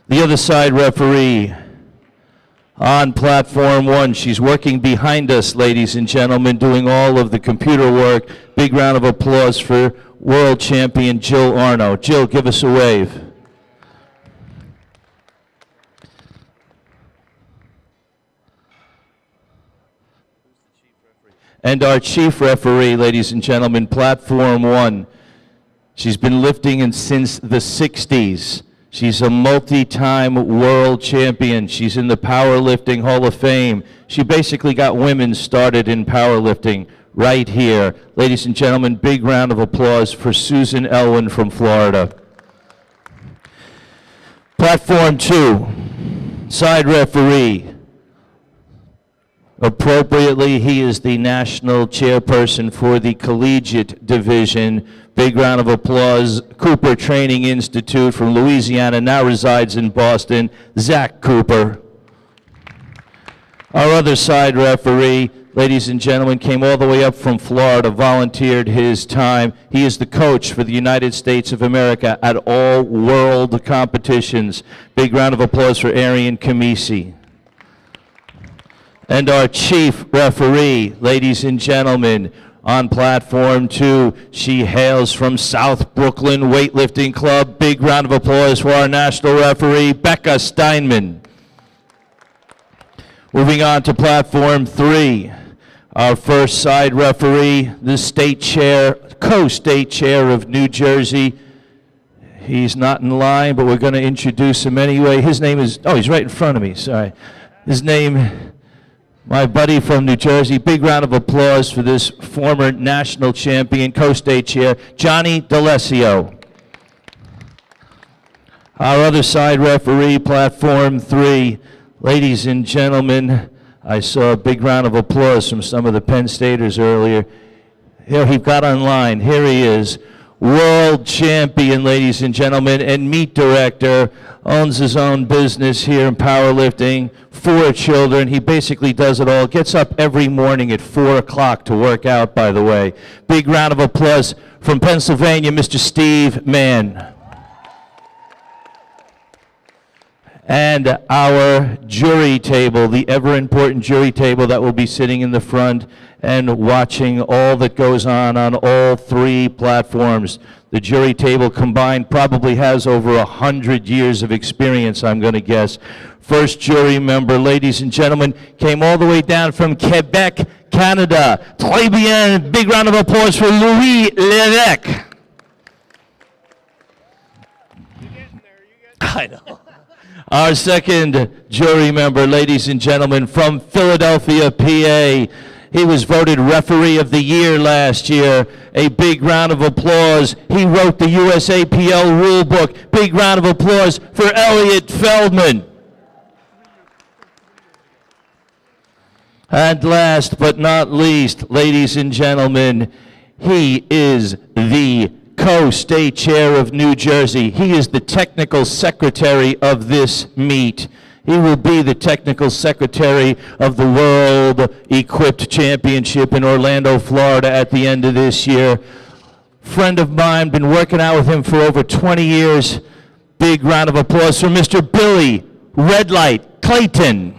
The other side referee on platform 1. She's working behind us, ladies and gentlemen, doing all of the computer work. Big round of applause for world champion Jill Arno. Jill, give us a wave. And our chief referee, ladies and gentlemen, platform 1. She's been lifting since the 60s. She's a multi-time world champion. She's in the Powerlifting Hall of Fame. She basically got women started in powerlifting right here. Ladies and gentlemen, big round of applause for Susan Elwin from Florida. Platform 2, side referee. Appropriately, he is the national chairperson for the collegiate division. Big round of applause. Cooper Training Institute from Louisiana, now resides in Boston, Zach Cooper. Our other side referee, ladies and gentlemen, came all the way up from Florida, volunteered his time. He is the coach for the United States of America at all world competitions. Big round of applause for Arian Kamisi. And our chief referee, ladies and gentlemen, on platform 2, she hails from South Brooklyn Weightlifting Club. Big round of applause for our national referee, Becca Steinman. Moving on to platform 3, our first side referee, the state chair, co-state chair of New Jersey. He's not in line, but we're going to introduce him anyway. His name is, oh, he's right in front of me, sorry. His name, my buddy from New Jersey. Big round of applause for this former national champion, co-state chair, Johnny D'Alessio. Our other side referee, platform 3. Ladies and gentlemen, I saw a big round of applause from some of the Penn Staters earlier. Here he got online. Here he is. World champion, ladies and gentlemen, and meet director, owns his own business here in powerlifting, 4 children. He basically does it all. Gets up every morning at 4 o'clock to work out, by the way. Big round of applause from Pennsylvania, Mr. Steve Mann. And our jury table, the ever-important jury table that will be sitting in the front and watching all that goes on all 3 platforms. The jury table combined probably has over 100 years of experience, I'm going to guess. First jury member, ladies and gentlemen, came all the way down from Quebec, Canada. Très bien. Big round of applause for Louis Levesque. I know. Our second jury member, ladies and gentlemen, from Philadelphia, PA. He was voted Referee of the Year last year. A big round of applause. He wrote the USAPL rule book. Big round of applause for Elliot Feldman. And last but not least, ladies and gentlemen, he is the co-state chair of New Jersey. He is the technical secretary of this meet. He will be the technical secretary of the World Equipped Championship in Orlando, Florida at the end of this year. friend of mine, been working out with him for over 20 years. Big round of applause for Mr. Billy Red Light Clayton.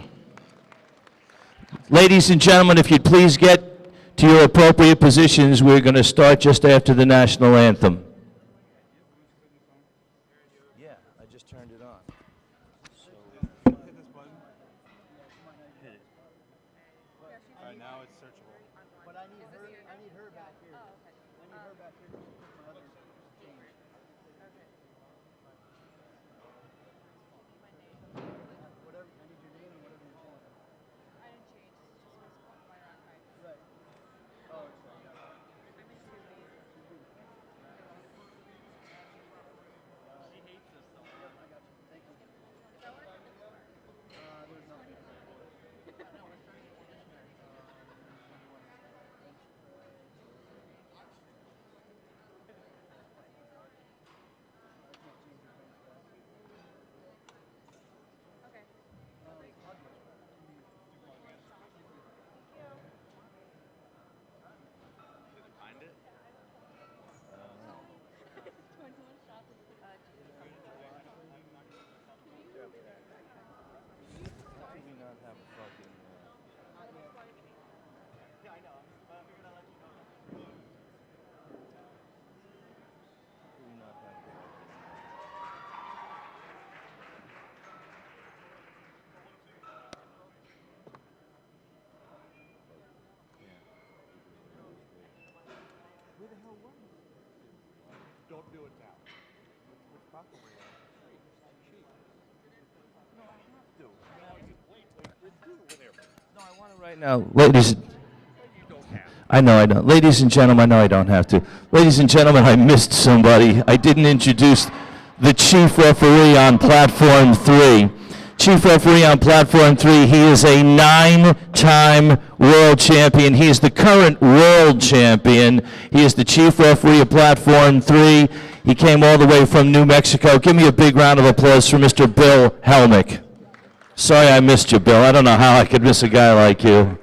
Ladies and gentlemen, if you'd please get to your appropriate positions, we're going to start just after the national anthem. Yeah, I just turned it on. Hit this button. Hit it. All right, now it's searchable. But I need her back here. Oh, okay. I need her back here to put my other change. Okay. Whatever, I need your name and whatever you're changing. I didn't change. It's just my archive. Right. Oh, it's right. Yeah. I'm in 2B. She hates us though. Yep, I got you. Thank you. Is that what? There's nothing. Okay. Find it? 21 shots of Yeah, I know. But I figured I'd let you know. Where the hell was it? Don't do it now. Which pocket were you in? Cheap. No, I have to. Wait, do it whenever. No, I want to right now. Ladies, You don't have to. I know. Ladies and gentlemen, I know I don't have to. Ladies and gentlemen, I missed somebody. I didn't introduce the chief referee on Platform 3. Chief referee on Platform 3, he is a 9-time world champion. He is the current world champion. He is the chief referee of Platform 3. He came all the way from New Mexico. Give me a big round of applause for Mr. Bill Helmick. Sorry I missed you, Bill. I don't know how I could miss a guy like you.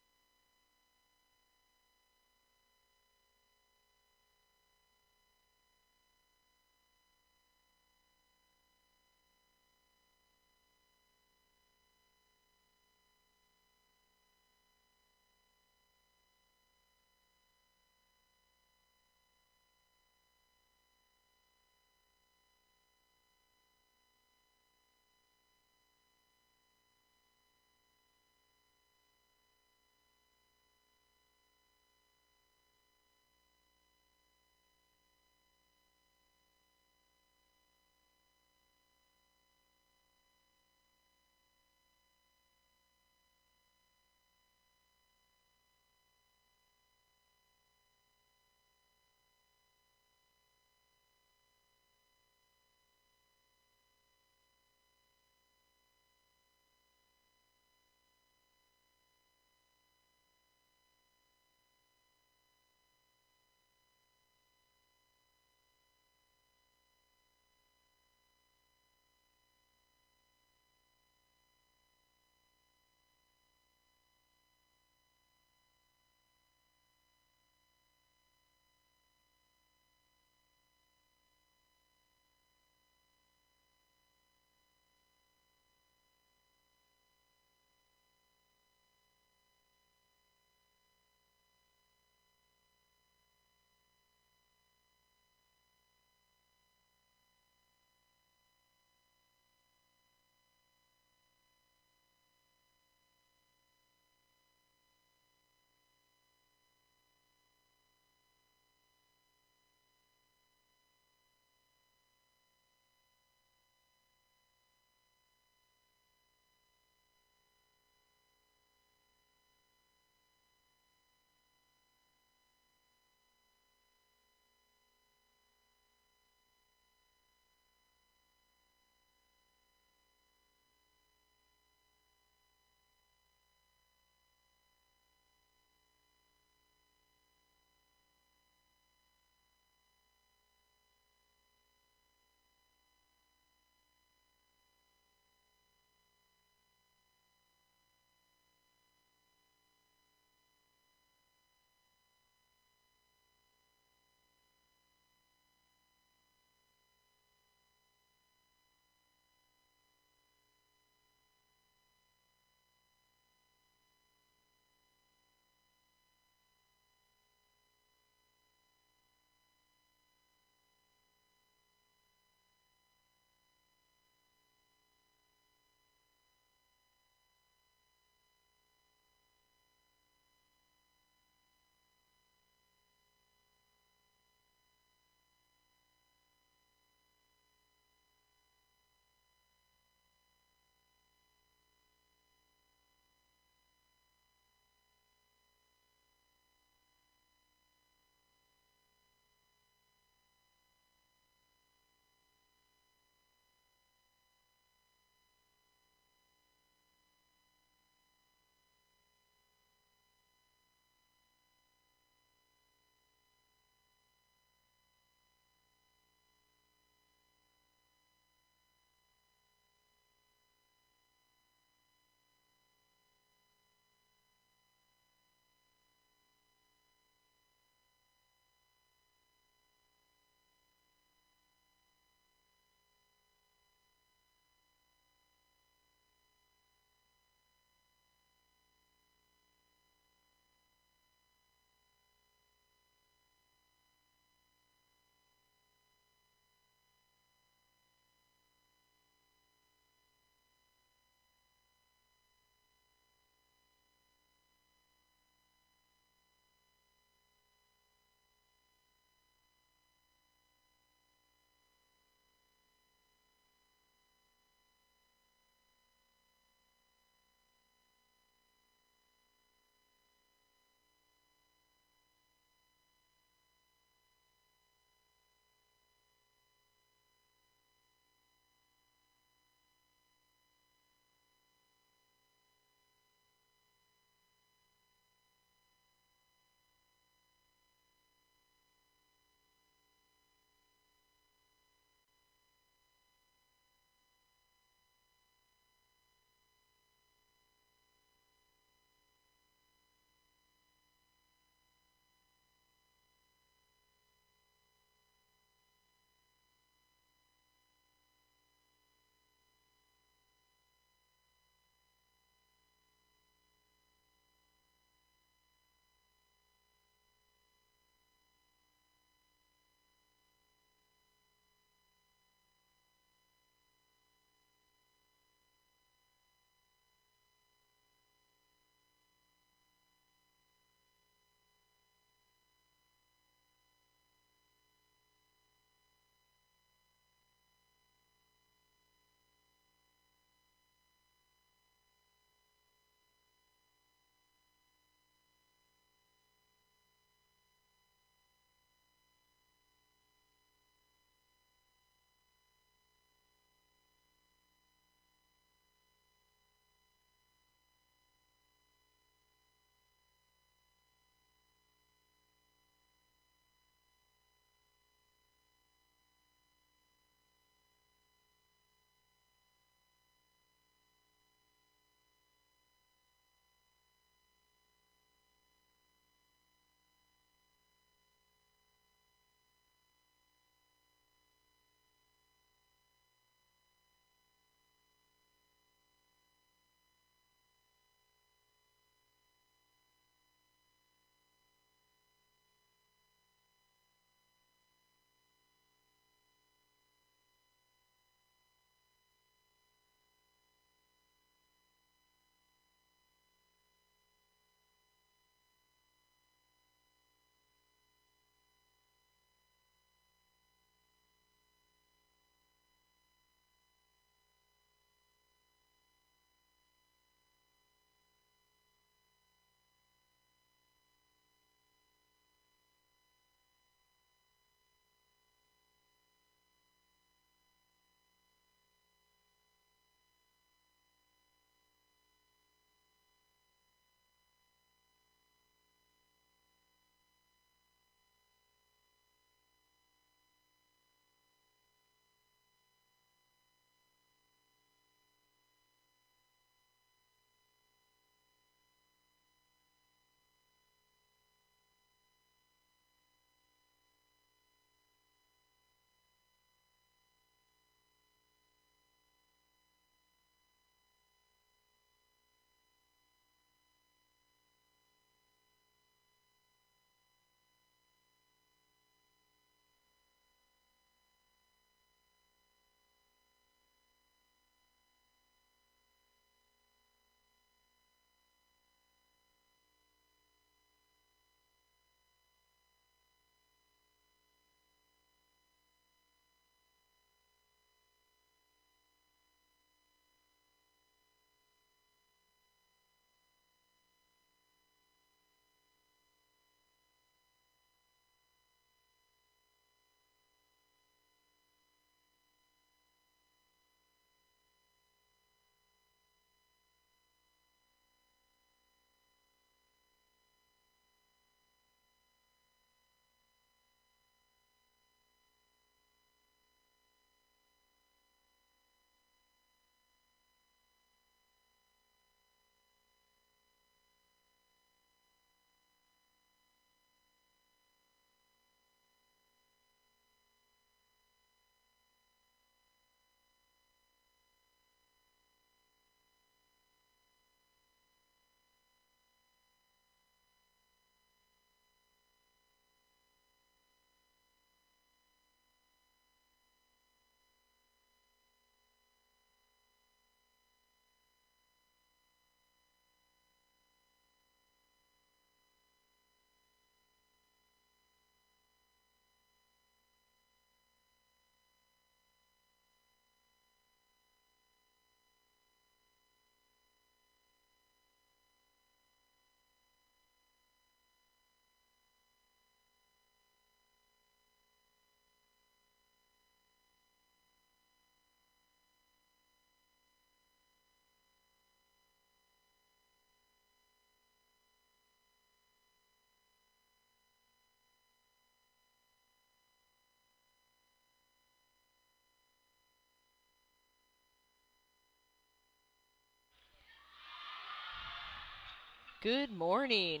Good morning.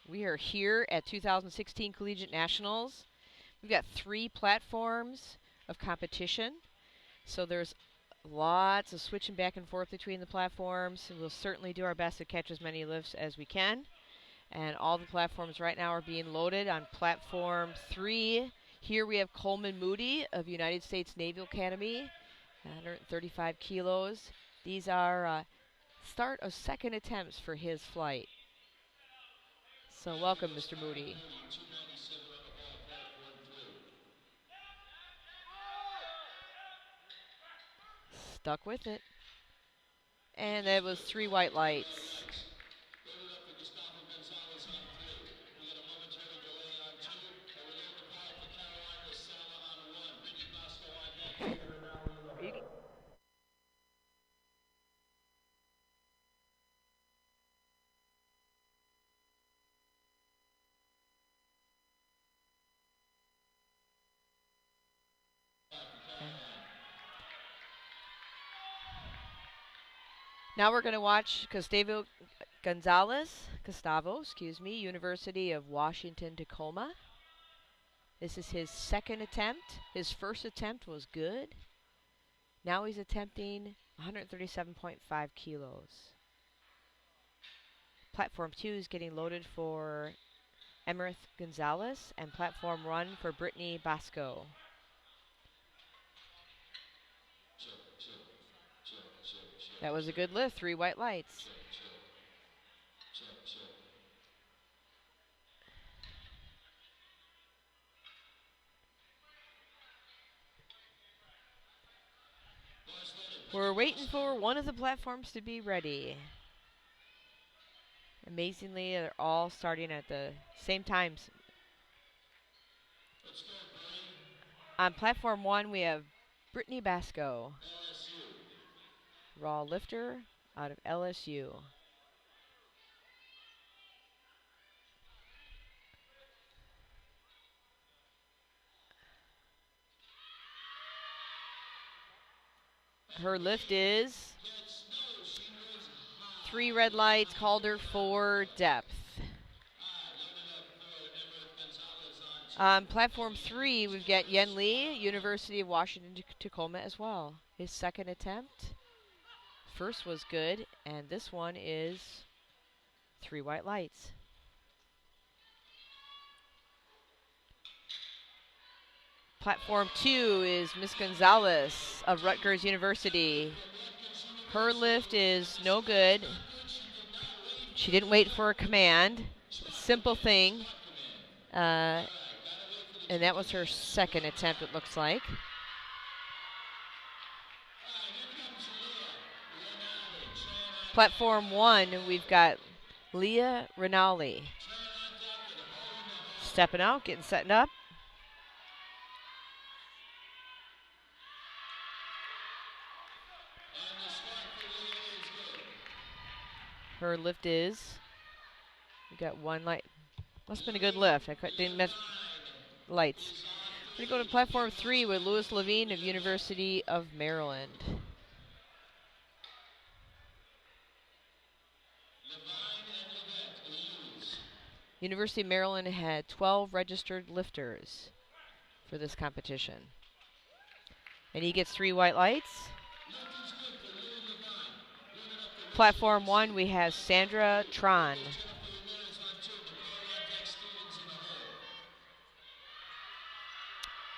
We are here at 2016 Collegiate Nationals. We've got 3 platforms of competition. So there's lots of switching back and forth between the platforms. We'll certainly do our best to catch as many lifts as we can. And all the platforms right now are being loaded on platform 3. Here we have Coleman Moody of United States Naval Academy, 135 kilos. These are start of second attempts for his flight. So welcome, Mr. Moody. Stuck with it. And that was 3 white lights. Now we're going to watch Gustavo, University of Washington, Tacoma. This is his second attempt. His first attempt was good. Now he's attempting 137.5 kilos. Platform 2 is getting loaded for Emerith Gonzalez, and platform 1 for Brittany Basco. That was a good lift, 3 white lights. We're waiting for one of the platforms to be ready. Amazingly, they're all starting at the same times. On platform 1, we have Brittany Basco, raw lifter out of LSU. Her lift is 3 red lights, called her for depth. On platform 3, we've got Yen Lee, University of Washington, Tacoma as well. His second attempt. First was good, and this one is 3 white lights. Platform 2 is Miss Gonzalez of Rutgers University. Her lift is no good. She didn't wait for a command. Simple thing. And that was her second attempt, it looks like. Platform 1, we've got Leah Rinaldi. Stepping out, getting set up. Her lift is, we got 1 light. Must have been a good lift. I didn't miss lights. We're going to go to platform 3 with Louis Levine of University of Maryland. University of Maryland had 12 registered lifters for this competition. And he gets 3 white lights. Platform 1, we have Sandra Tron.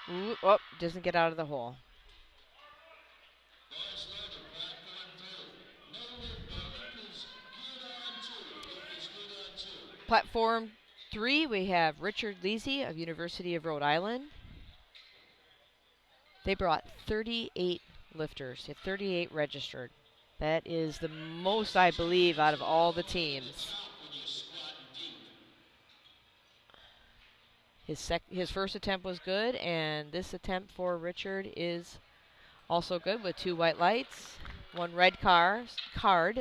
Ooh, oh, doesn't get out of the hole. Platform 3, we have Richard Leasy of University of Rhode Island. They brought 38 lifters, 38 registered. That is the most, I believe, out of all the teams. His first attempt was good, and this attempt for Richard is also good with 2 white lights, 1 red card,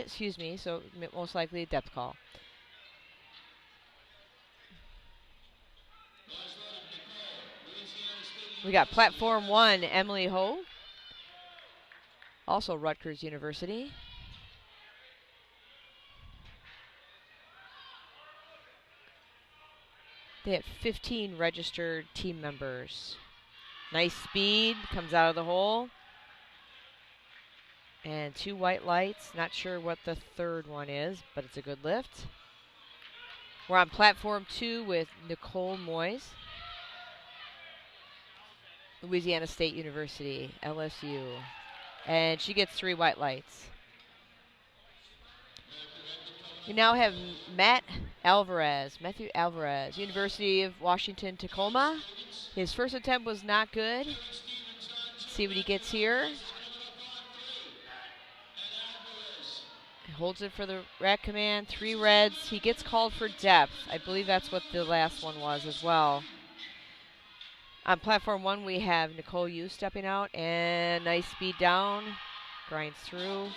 so most likely a depth call. We got platform 1, Emily Ho, also Rutgers University. They had 15 registered team members. Nice speed, comes out of the hole. And 2 white lights. Not sure what the third one is, but it's a good lift. We're on platform 2 with Nicole Moyes. Louisiana State University, LSU. And she gets 3 white lights. We now have Matthew Alvarez, University of Washington, Tacoma. His first attempt was not good. Let's see what he gets here. Holds it for the rack command, 3 reds. He gets called for depth. I believe that's what the last one was as well. On platform 1, we have Nicole Yu stepping out, and nice speed down, grinds through.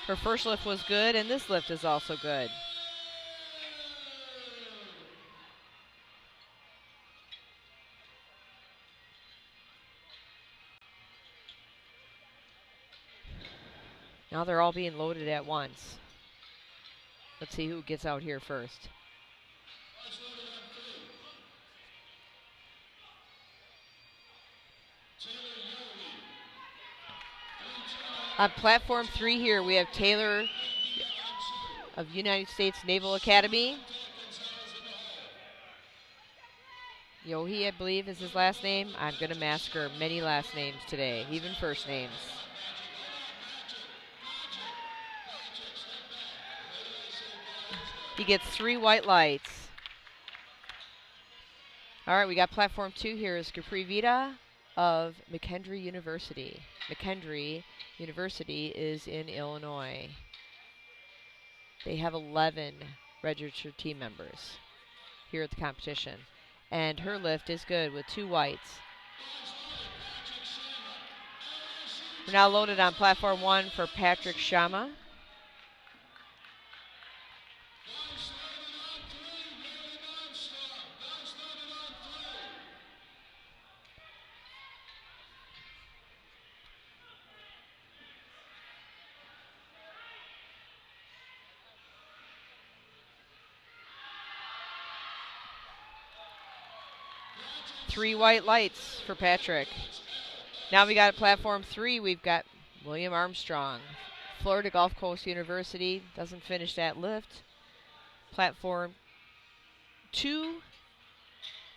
Her first lift was good, and this lift is also good. Now they're all being loaded at once. Let's see who gets out here first. On platform 3 here, we have Taylor of United States Naval Academy. Yohi, I believe, is his last name. I'm going to massacre many last names today, even first names. He gets 3 white lights. All right, we got platform 2 here is Capri Vita of McKendree University. McKendree University is in Illinois. They have 11 registered team members here at the competition. And her lift is good with 2 whites. We're now loaded on platform 1 for Patrick Shama. Three white lights for Patrick. Now we got at platform 3, we've got William Armstrong. Florida Gulf Coast University doesn't finish that lift. Platform 2,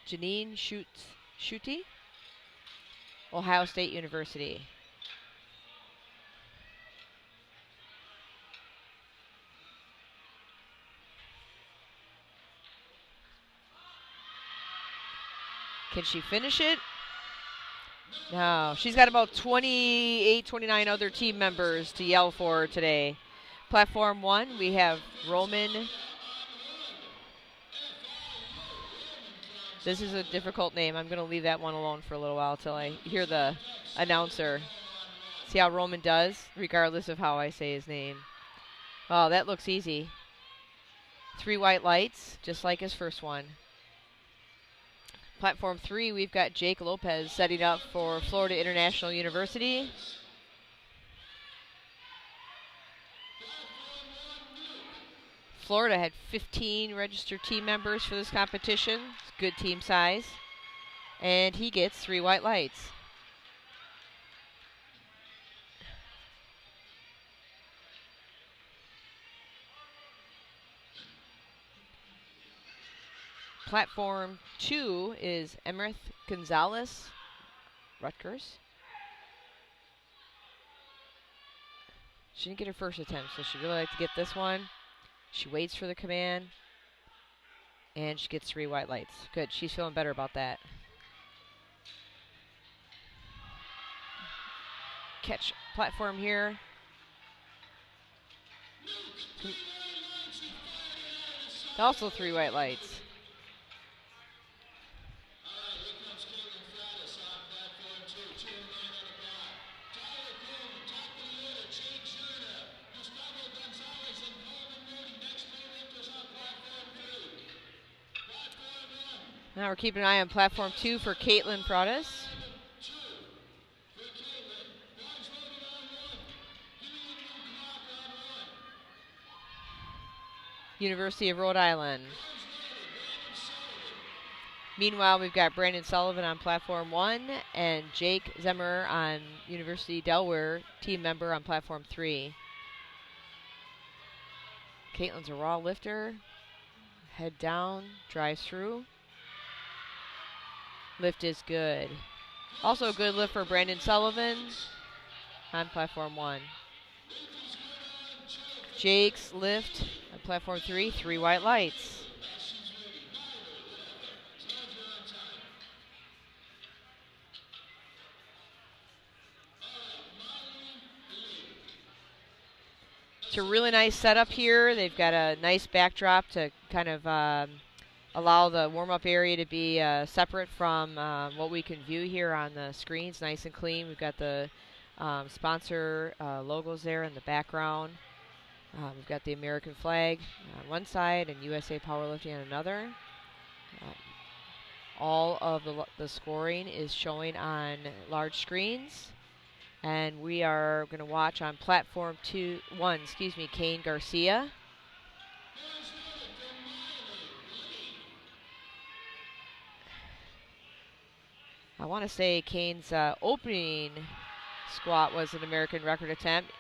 Janine Schutte, Ohio State University. Can she finish it? No, she's got about 28, 29 other team members to yell for today. Platform 1, we have Roman. This is a difficult name. I'm going to leave that one alone for a little while until I hear the announcer. See how Roman does, regardless of how I say his name. Oh, that looks easy. 3 white lights, just like his first one. Platform 3, we've got Jake Lopez setting up for Florida International University. Florida had 15 registered team members for this competition. It's good team size. And he gets 3 white lights. Platform 2 is Emerith Gonzalez, Rutgers. She didn't get her first attempt, so she'd really like to get this one. She waits for the command, and she gets 3 white lights. Good, she's feeling better about that. Catch platform here. Also 3 white lights. Now we're keeping an eye on platform 2 for Caitlin Proudus. University of Rhode Island. Meanwhile, we've got Brandon Sullivan on platform 1 and Jake Zemmer on University Delaware, team member on platform 3. Caitlin's a raw lifter. Head down, drives through. Lift is good. Also a good lift for Brandon Sullivan on platform 1. Jake's lift on platform 3, 3 white lights. It's a really nice setup here. They've got a nice backdrop to kind of allow the warm-up area to be separate from what we can view here on the screens. Nice and clean. We've got the sponsor logos there in the background. We've got the American flag on one side and USA Powerlifting on another. All of the scoring is showing on large screens. And we are going to watch on platform 1, Kane Garcia. I want to say Kane's opening squat was an American record attempt.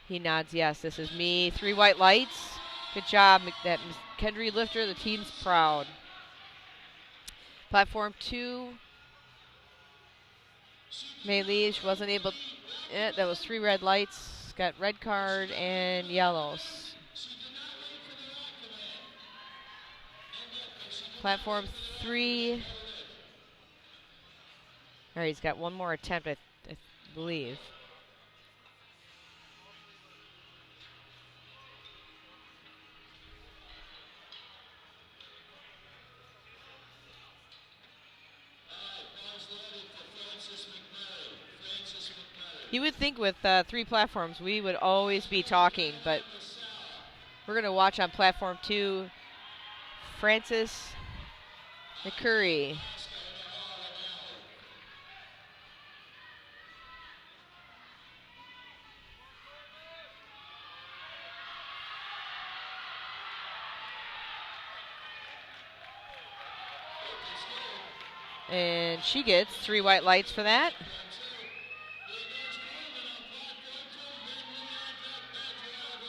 He nods yes. This is me. 3 white lights. Good job, that Kendry lifter. The team's proud. Platform 2. Maylee, she wasn't able. That was 3 red lights. Got red card and yellows. Platform 3. All right, he's got one more attempt, I believe. You would think with 3 platforms we would always be talking, but we're going to watch on platform 2, Francis McCurry. And she gets 3 white lights for that.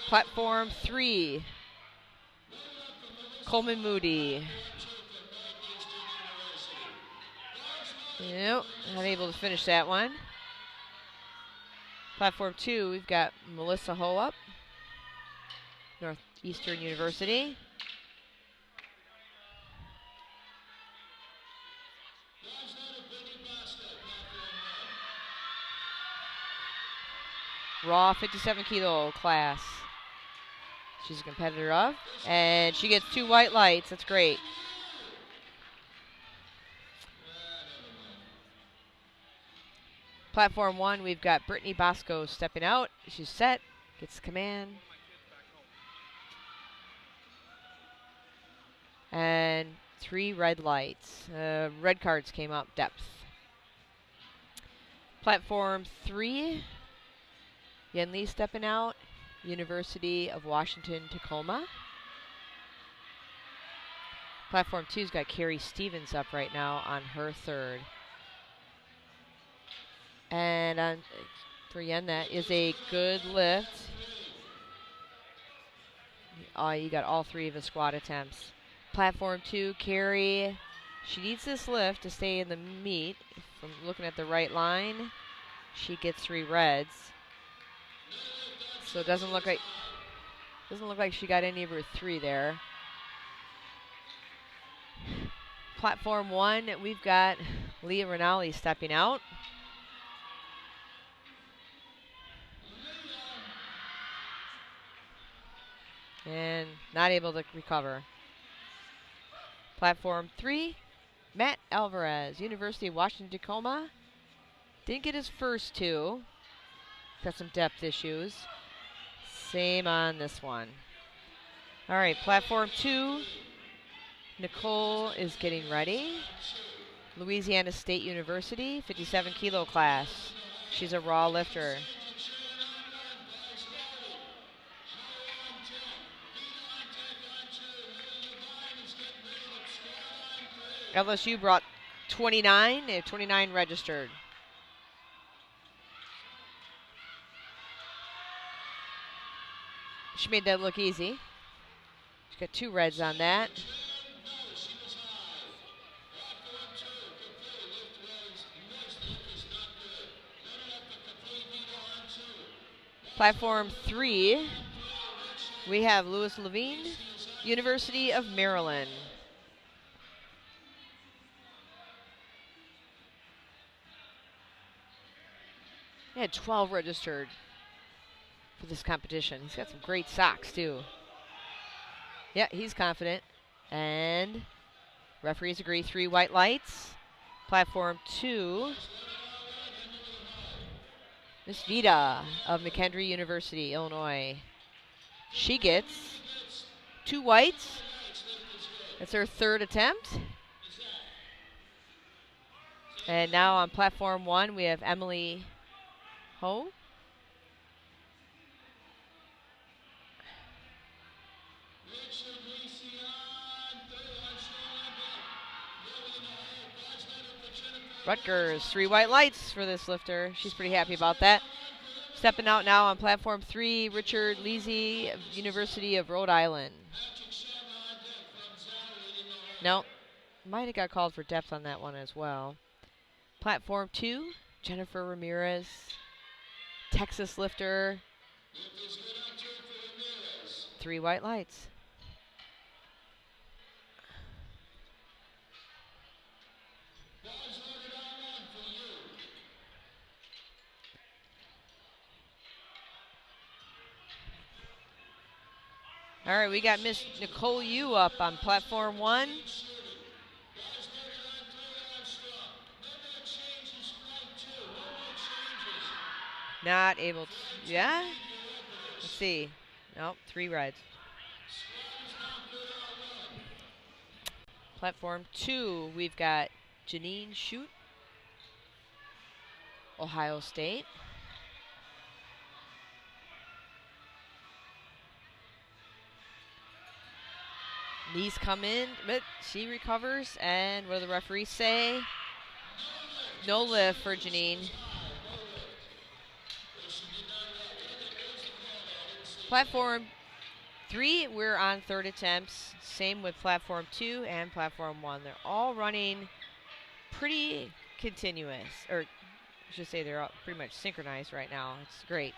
Platform 3, Coleman Moody. Nope, not able to finish that one. Platform 2, we've got Melissa Hoop, Northeastern University. Raw 57 kilo class. She's a competitor of. And she gets 2 white lights. That's great. Platform 1, we've got Brittany Bosco stepping out. She's set. Gets the command. And 3 red lights. Red cards came up, depth. Platform 3, Yen Lee stepping out. University of Washington, Tacoma. Platform 2's got Carrie Stevens up right now on her 3rd. And for Yen, that is a good lift. You got all 3 of the squat attempts. Platform 2, Carrie, she needs this lift to stay in the meet. From looking at the right line, she gets 3 reds. So it doesn't look like she got any of her 3 there. Platform 1, we've got Leah Rinaldi stepping out. And not able to recover. Platform 3, Matt Alvarez, University of Washington, Tacoma. Didn't get his first 2. Got some depth issues. Same on this one. All right, platform 2. Nicole is getting ready. Louisiana State University, 57 kilo class. She's a raw lifter. LSU brought 29. They have 29 registered. She made that look easy. She's got 2 reds on that. Platform 3, we have Louis Levine, University of Maryland. He had 12 registered for this competition. He's got some great socks, too. Yeah, he's confident. And referees agree, 3 white lights. Platform 2, Miss Vita of McHenry University, Illinois. She gets 2 whites. That's her 3rd attempt. And now on platform 1, we have Emily Ho. Rutgers, 3 white lights for this lifter. She's pretty happy about that. Stepping out now on platform 3, Richard Leasy, University of Rhode Island. No, might have got called for depth on that one as well. Platform 2, Jennifer Ramirez, Texas lifter. 3 white lights. All right, we got Miss Nicole Yu up on platform 1. Not able to, yeah? Let's see. Nope, 3 reds. Platform 2, we've got Janine Shute, Ohio State. Knees come in, but she recovers. And what do the referees say? No lift for Janine. Platform 3, we're on 3rd attempts. Same with platform 2 and platform 1. They're all running pretty continuous, or I should say they're all pretty much synchronized right now. It's great.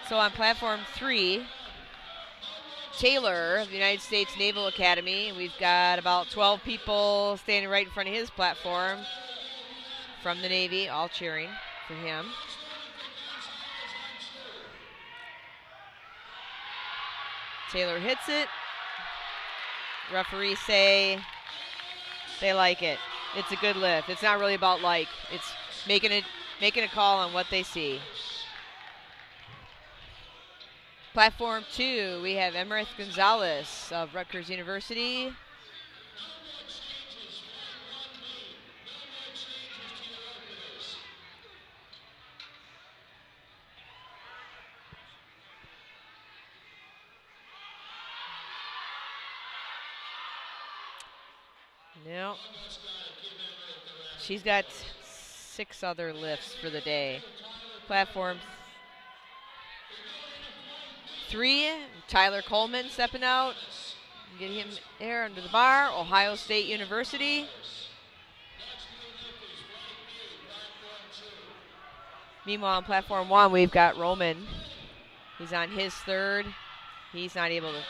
So on platform 3, Taylor of the United States Naval Academy. We've got about 12 people standing right in front of his platform from the Navy, all cheering for him. Taylor hits it. Referees say they like it. It's a good lift. It's not really about like. It's making a call on what they see. Platform 2, we have Emerith Gonzalez of Rutgers University. No. She's got 6 other lifts for the day. Platform 3, Tyler Coleman stepping out. Get him there under the bar. Ohio State University. Meanwhile, on platform 1, we've got Roman. He's on his 3rd. He's not able to.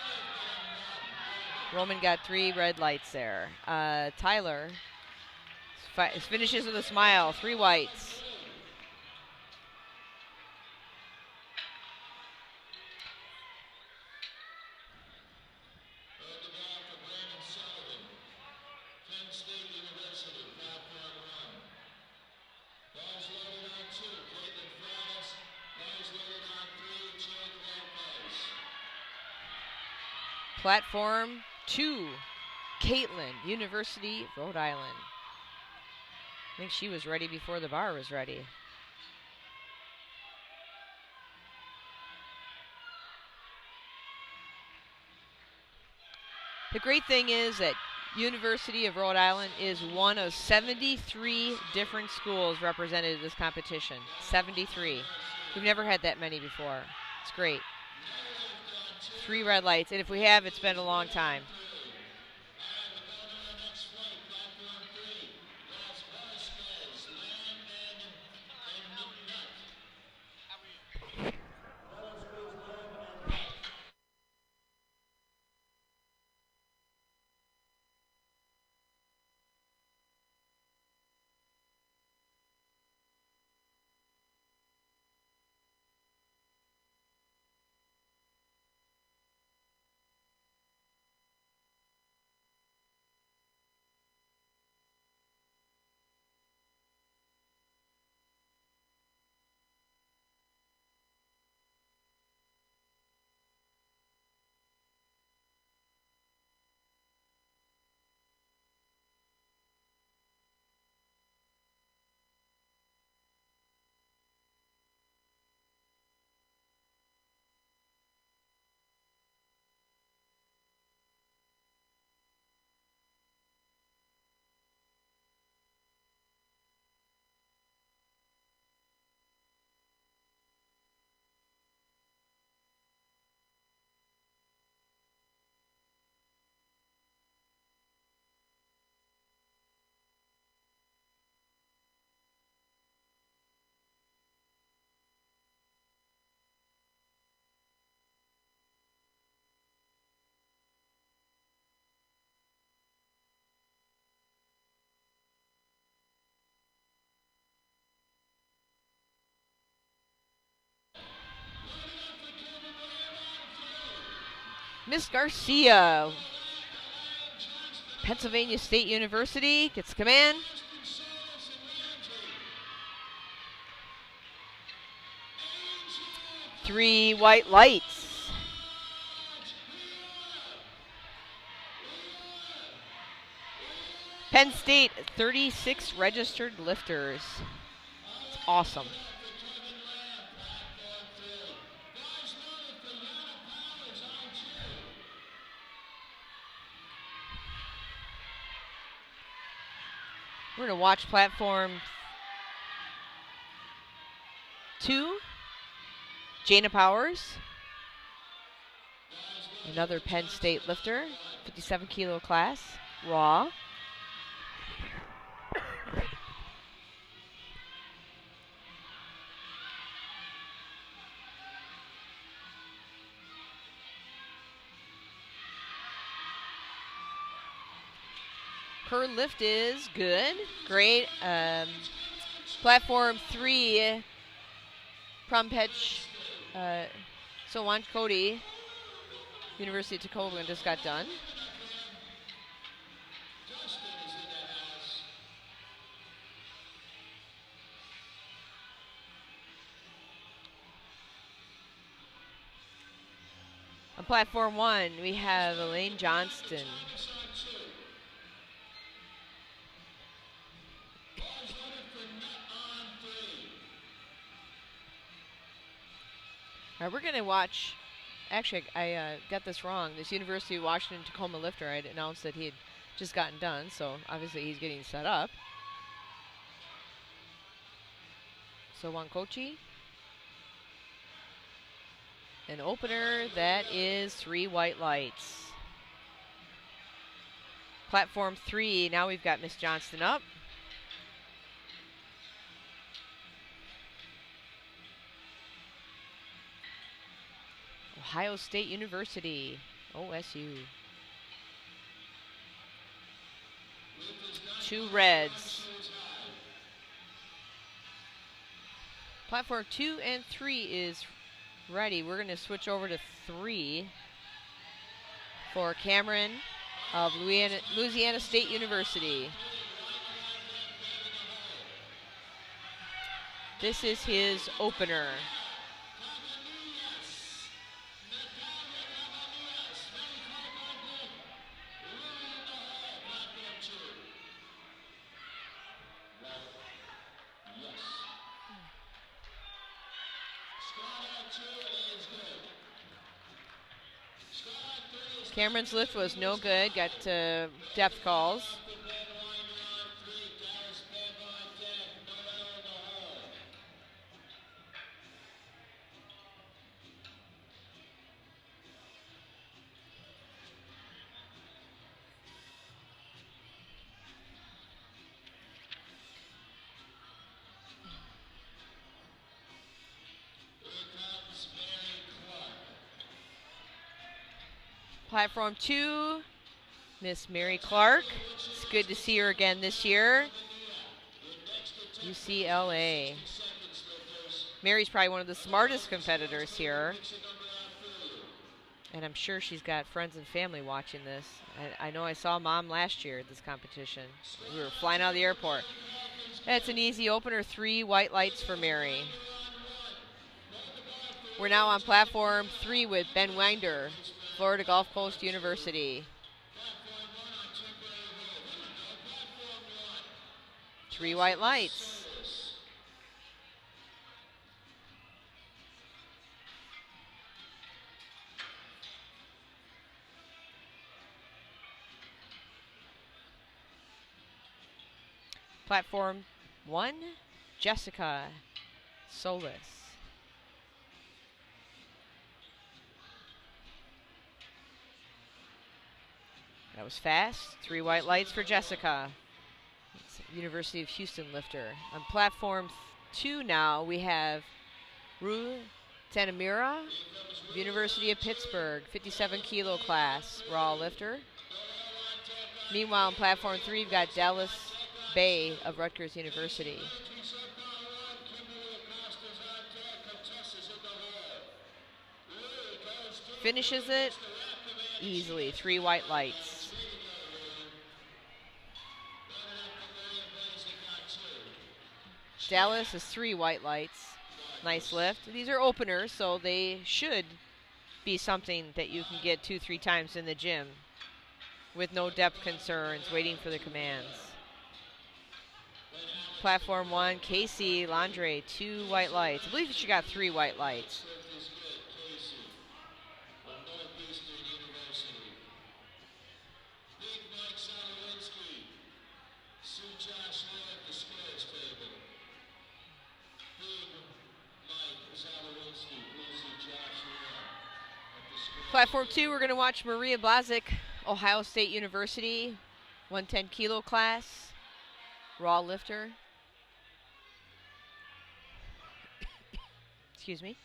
Roman got 3 red lights there. Tyler finishes with a smile. 3 whites. Platform 2, Caitlin, University of Rhode Island. I think she was ready before the bar was ready. The great thing is that University of Rhode Island is one of 73 different schools represented in this competition. 73. We've never had that many before. It's great. 3 red lights, and if we have, it's been a long time. Miss Garcia, Pennsylvania State University, gets command. Three white lights. Penn State, 36 registered lifters. It's awesome. We're going to watch platform 2. Jana Powers, another Penn State lifter, 57 kilo class, raw. Her lift is good, great. Platform 3, Prompech, Sowan Cody, University of Tacoma, just got done. On platform 1, we have Elaine Johnston. All right, we're going to watch. Actually, I got this wrong. This University of Washington Tacoma lifter, I had announced that he had just gotten done, so obviously he's getting set up. So Wankochi. An opener, that is 3 white lights. Platform 3, now we've got Miss Johnston up. Ohio State University, OSU. 2 reds. Platform 2 and 3 is ready. We're going to switch over to 3 for Cameron of Louisiana State University. This is his opener. Cameron's lift was no good. Got depth calls. Platform 2, Miss Mary Clark. It's good to see her again this year. UCLA. Mary's probably one of the smartest competitors here. And I'm sure she's got friends and family watching this. I know I saw Mom last year at this competition. We were flying out of the airport. That's an easy opener, 3 white lights for Mary. We're now on platform 3 with Ben Winder, Florida Gulf Coast University. 3 white lights. Platform 1, Jessica Solis. That was fast. 3 white lights for Jessica. It's University of Houston lifter. On platform 2 now, we have Ru Tanamira, University of Pittsburgh, 57 kilo class, raw lifter. Meanwhile, on platform 3, we've got Dallas Bay of Rutgers University. Finishes it easily, 3 white lights. Dallas is 3 white lights. Nice lift. These are openers, so they should be something that you can get 2-3 times in the gym with no depth concerns, waiting for the commands. Platform 1, Casey Landre, 2 white lights. I believe she got 3 white lights. Platform 2, we're going to watch Maria Blazik, Ohio State University, 110 kilo class, raw lifter. Excuse me.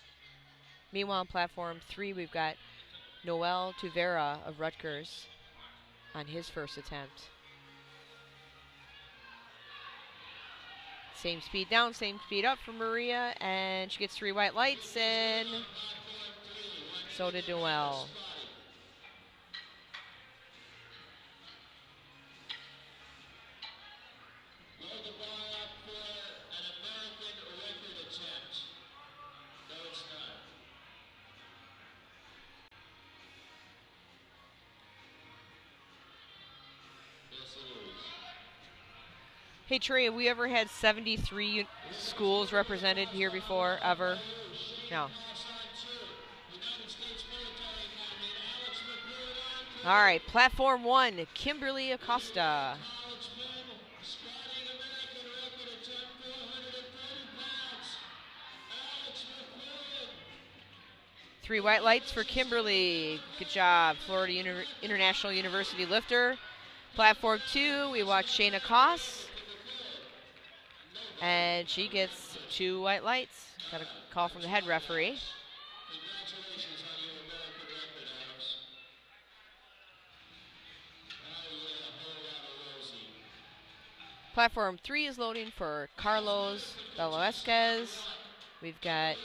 Meanwhile, on platform 3, we've got Noel Tuvera of Rutgers on his first attempt. Same speed down, same speed up for Maria, and she gets 3 white lights, and so did Noel. Hey Trey, have we ever had 73 schools represented here before, ever? No. All right, platform 1, Kimberly Acosta. Three white lights for Kimberly. Good job, Florida International University lifter. Platform 2, we watch Shayna Koss. And she gets 2 white lights. Got a call from the head referee. Platform 3 is loading for Carlos Velasquez. We've got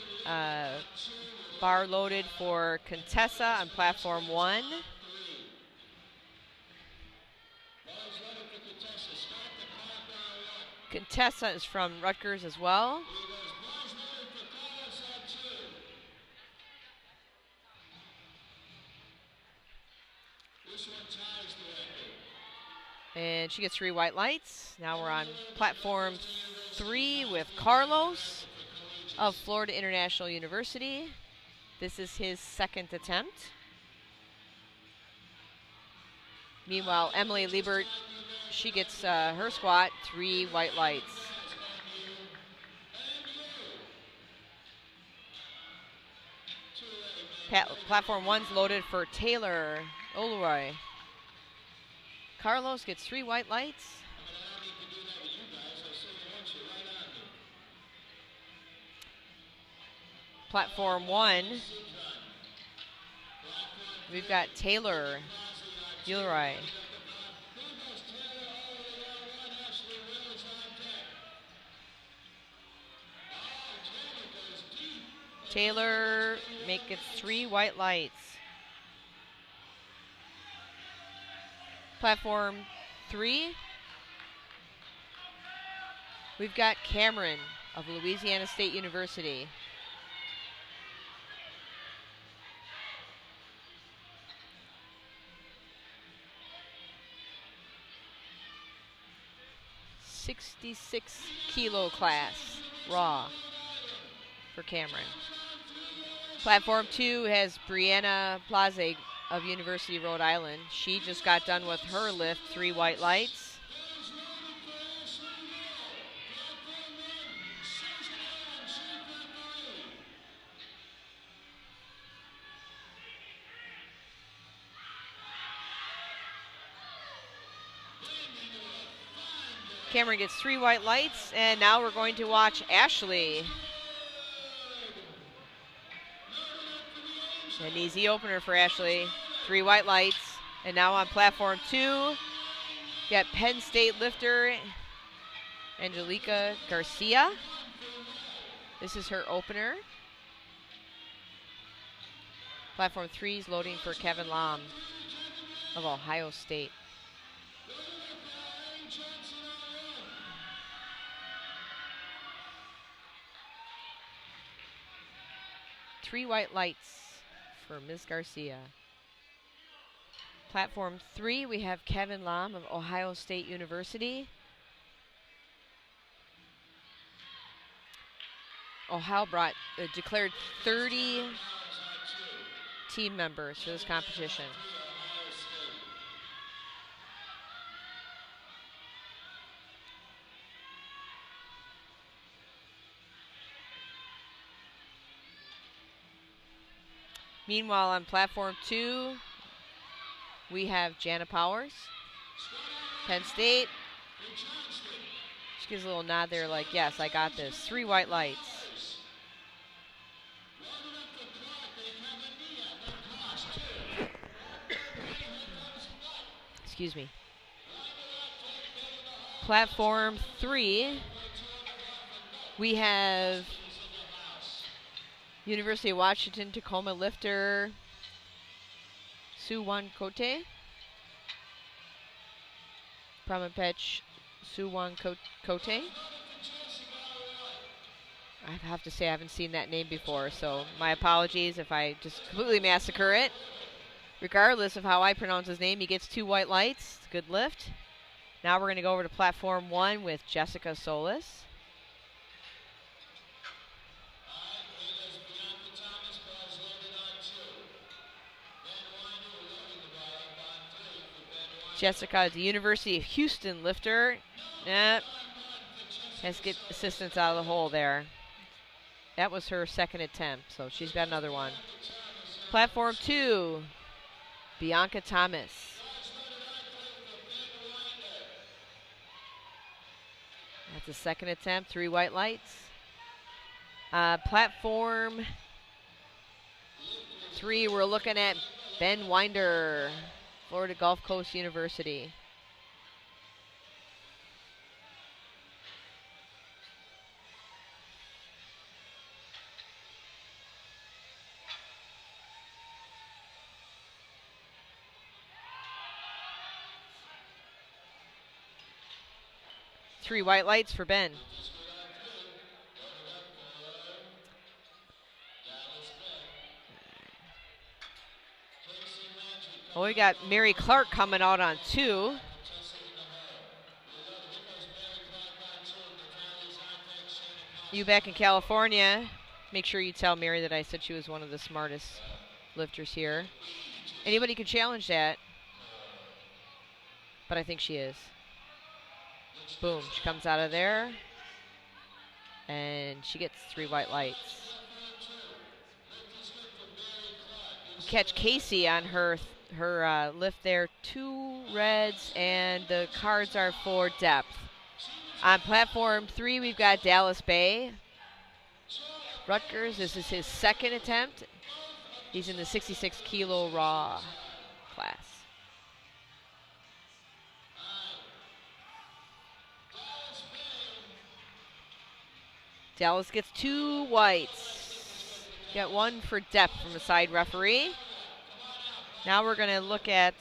bar loaded for Contessa on platform 1. Contessa is from Rutgers as well. And she gets 3 white lights. Now we're on platform 3 with Carlos of Florida International University. This is his second attempt. Meanwhile, Emily Liebert, she gets her squat, 3 white lights. Platform 1's loaded for Taylor Oluroy. Carlos gets 3 white lights. Platform 1, we've got Taylor Oluroy. Taylor gets 3 white lights. Platform 3, we've got Cameron of Louisiana State University. .66 kilo class, raw for Cameron. Platform 2 has Brianna Plaze of University of Rhode Island. She just got done with her lift, 3 white lights. Cameron gets 3 white lights, and now we're going to watch Ashley. An easy opener for Ashley. 3 white lights. And now on platform 2, got Penn State lifter Angelica Garcia. This is her opener. Platform 3 is loading for Kevin Lam of Ohio State. Three white lights for Ms. Garcia. Platform 3, we have Kevin Lam of Ohio State University. Ohio declared 30 team members for this competition. Meanwhile, on platform 2, we have Jana Powers, Penn State. She gives a little nod there like, yes, I got this. 3 white lights. Excuse me. Platform 3, we have University of Washington Tacoma lifter Suwon Kote. Pramapech Suwon Kote. I have to say I haven't seen that name before, so my apologies if I just completely massacre it. Regardless of how I pronounce his name, he gets 2 white lights. It's a good lift. Now we're going to go over to platform 1 with Jessica Solis. Jessica, the University of Houston lifter. Has to get assistance out of the hole there. That was her second attempt, so she's got another one. Platform 2, Bianca Thomas. That's a second attempt, 3 white lights. Platform 3, we're looking at Ben Winder, Florida Gulf Coast University. Three white lights for Ben. Well, we got Mary Clark coming out on 2. You back in California, make sure you tell Mary that I said she was one of the smartest lifters here. Anybody could challenge that. but I think she is. Boom, she comes out of there, and she gets 3 white lights. Catch Casey on her lift there, 2 reds, and the cards are for depth. On platform 3, we've got Dallas Bay. Rutgers, this is his second attempt. He's in the 66 kilo raw class. Dallas gets 2 whites. Got 1 for depth from the side referee. Now we're going to look at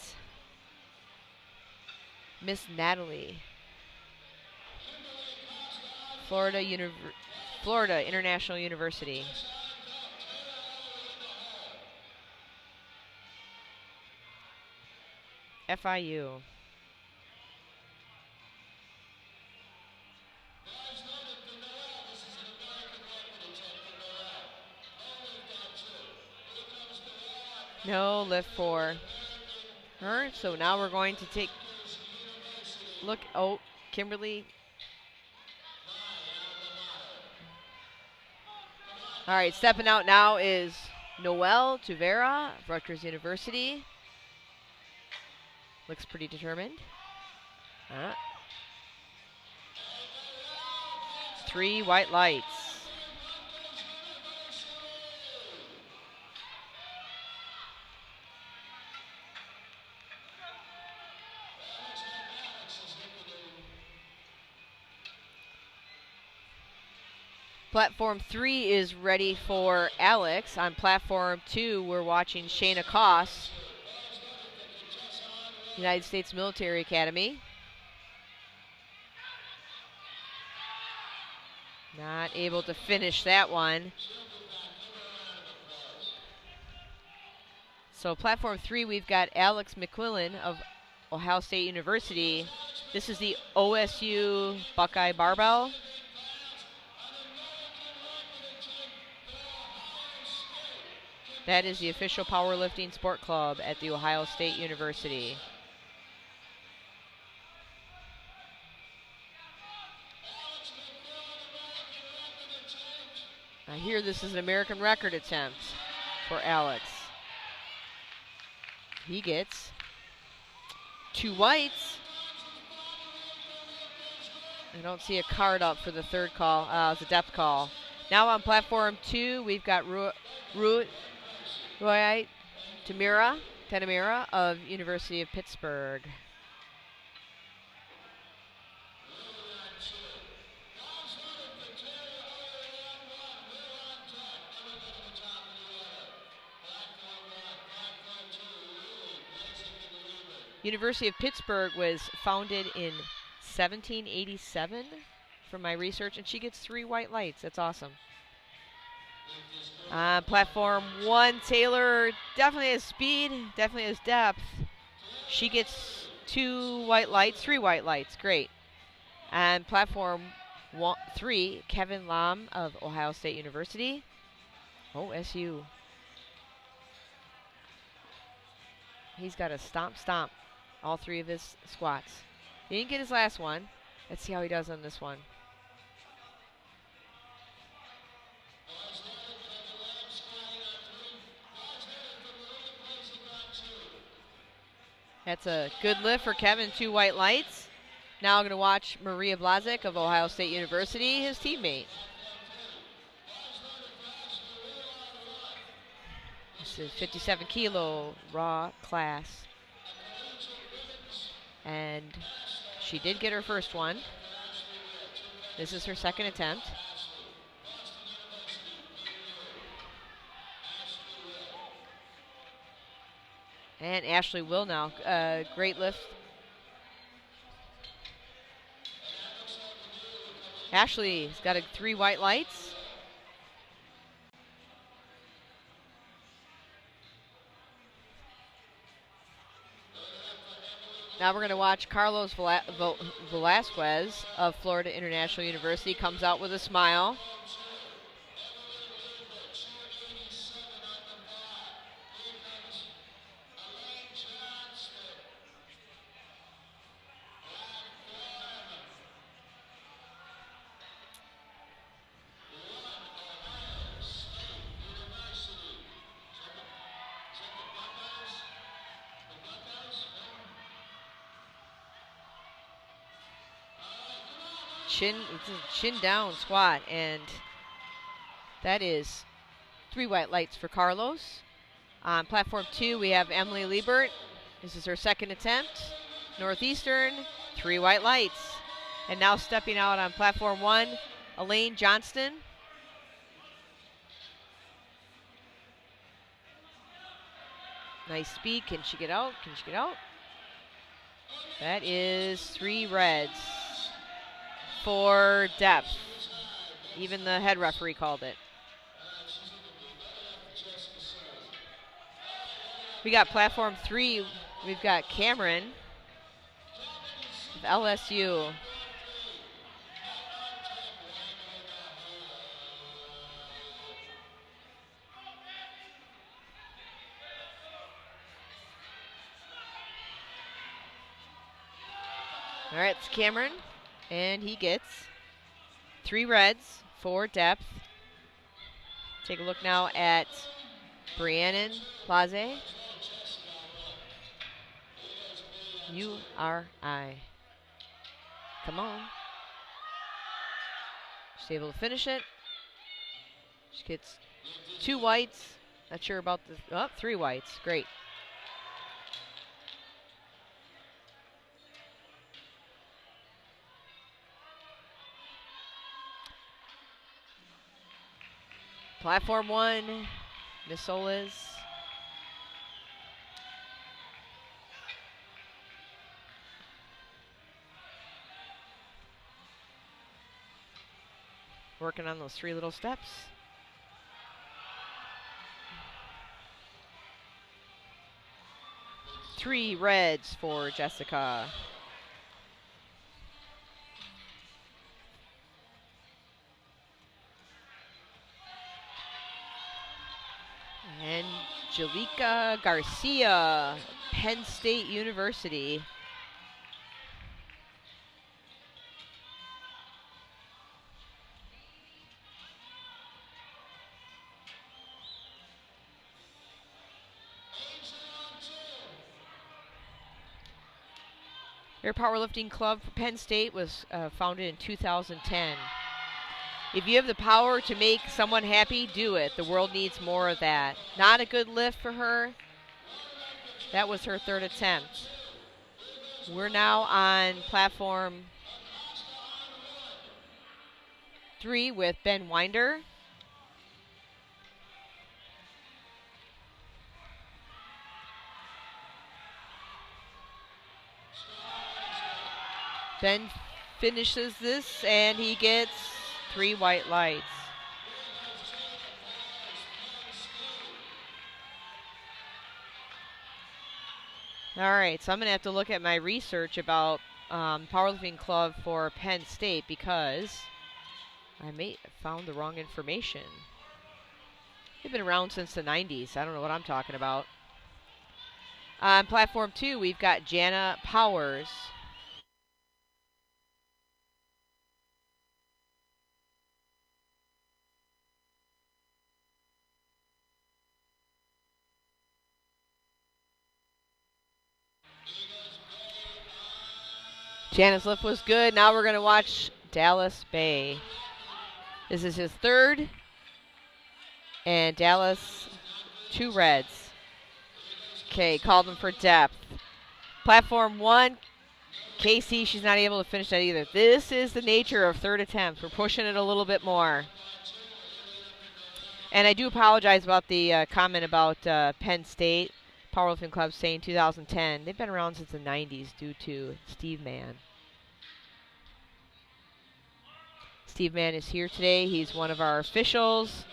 Miss Natalie. Florida International University. FIU. No lift for her. So now we're going to take look. Oh, Kimberly. All right, stepping out now is Noelle Tuvera, Rutgers University. Looks pretty determined. 3 white lights. Platform 3 is ready for Alex. On platform 2, we're watching Shayna Koss, United States Military Academy. Not able to finish that one. So platform 3, we've got Alex McQuillan of Ohio State University. This is the OSU Buckeye Barbell. That is the official powerlifting sport club at the Ohio State University. I hear this is an American record attempt for Alex. He gets 2 whites. I don't see a card up for the third call. It's a depth call. Now on platform 2, we've got Roy Tanamira of University of Pittsburgh. University of Pittsburgh was founded in 1787 from my research, and she gets 3 white lights. That's awesome. Platform 1, Taylor definitely has speed, definitely has depth. She gets 2 white lights, 3 white lights. Great. And platform 3, Kevin Lam of Ohio State University. OSU. He's got a stomp. All 3 of his squats. He didn't get his last one. Let's see how he does on this one. That's a good lift for Kevin, 2 white lights. Now I'm going to watch Maria Blazik of Ohio State University, his teammate. This is 57 kilo raw class. And she did get her first one. This is her second attempt. And Ashley will now. Great lift. Ashley's got 3 white lights. Now we're going to watch Carlos Velasquez of Florida International University. Comes out with a smile. it's a chin down squat, and that is 3 white lights for Carlos. On platform 2, we have Emily Liebert. This is her second attempt. Northeastern, 3 white lights. And now stepping out on platform 1, Elaine Johnston. Nice speed. Can she get out? Can she get out? That is 3 reds. 4 depth. Even the head referee called it. We got platform 3. We've got Cameron of LSU. All right, it's Cameron, and he gets 3 reds, 4 depth. Take a look now at Briannon Plaze. URI. Come on. She's able to finish it. She gets 2 whites. Not sure about the, oh, 3 whites. Great. Platform 1, Miss Solis. Working on those 3 little steps. Three reds for Jessica. Angelica Garcia, Penn State University. Their powerlifting club for Penn State was founded in 2010. If you have the power to make someone happy, do it. The world needs more of that. Not a good lift for her. That was her 3rd attempt. We're now on platform 3 with Ben Winder. Ben finishes this, and he gets 3 white lights. All right, so I'm going to have to look at my research about powerlifting club for Penn State because I may have found the wrong information. They've been around since the 90s. I don't know what I'm talking about. On platform 2, we've got Jana Powers. Jana's lift was good. Now we're going to watch Dallas Bay. This is his 3rd. And Dallas, 2 reds. Okay, called him for depth. Platform 1, Casey, she's not able to finish that either. This is the nature of 3rd attempts. We're pushing it a little bit more. And I do apologize about the comment about Penn State Powerlifting Club saying 2010. They've been around since the 90s due to Steve Mann. Steve Mann is here today. He's one of our officials.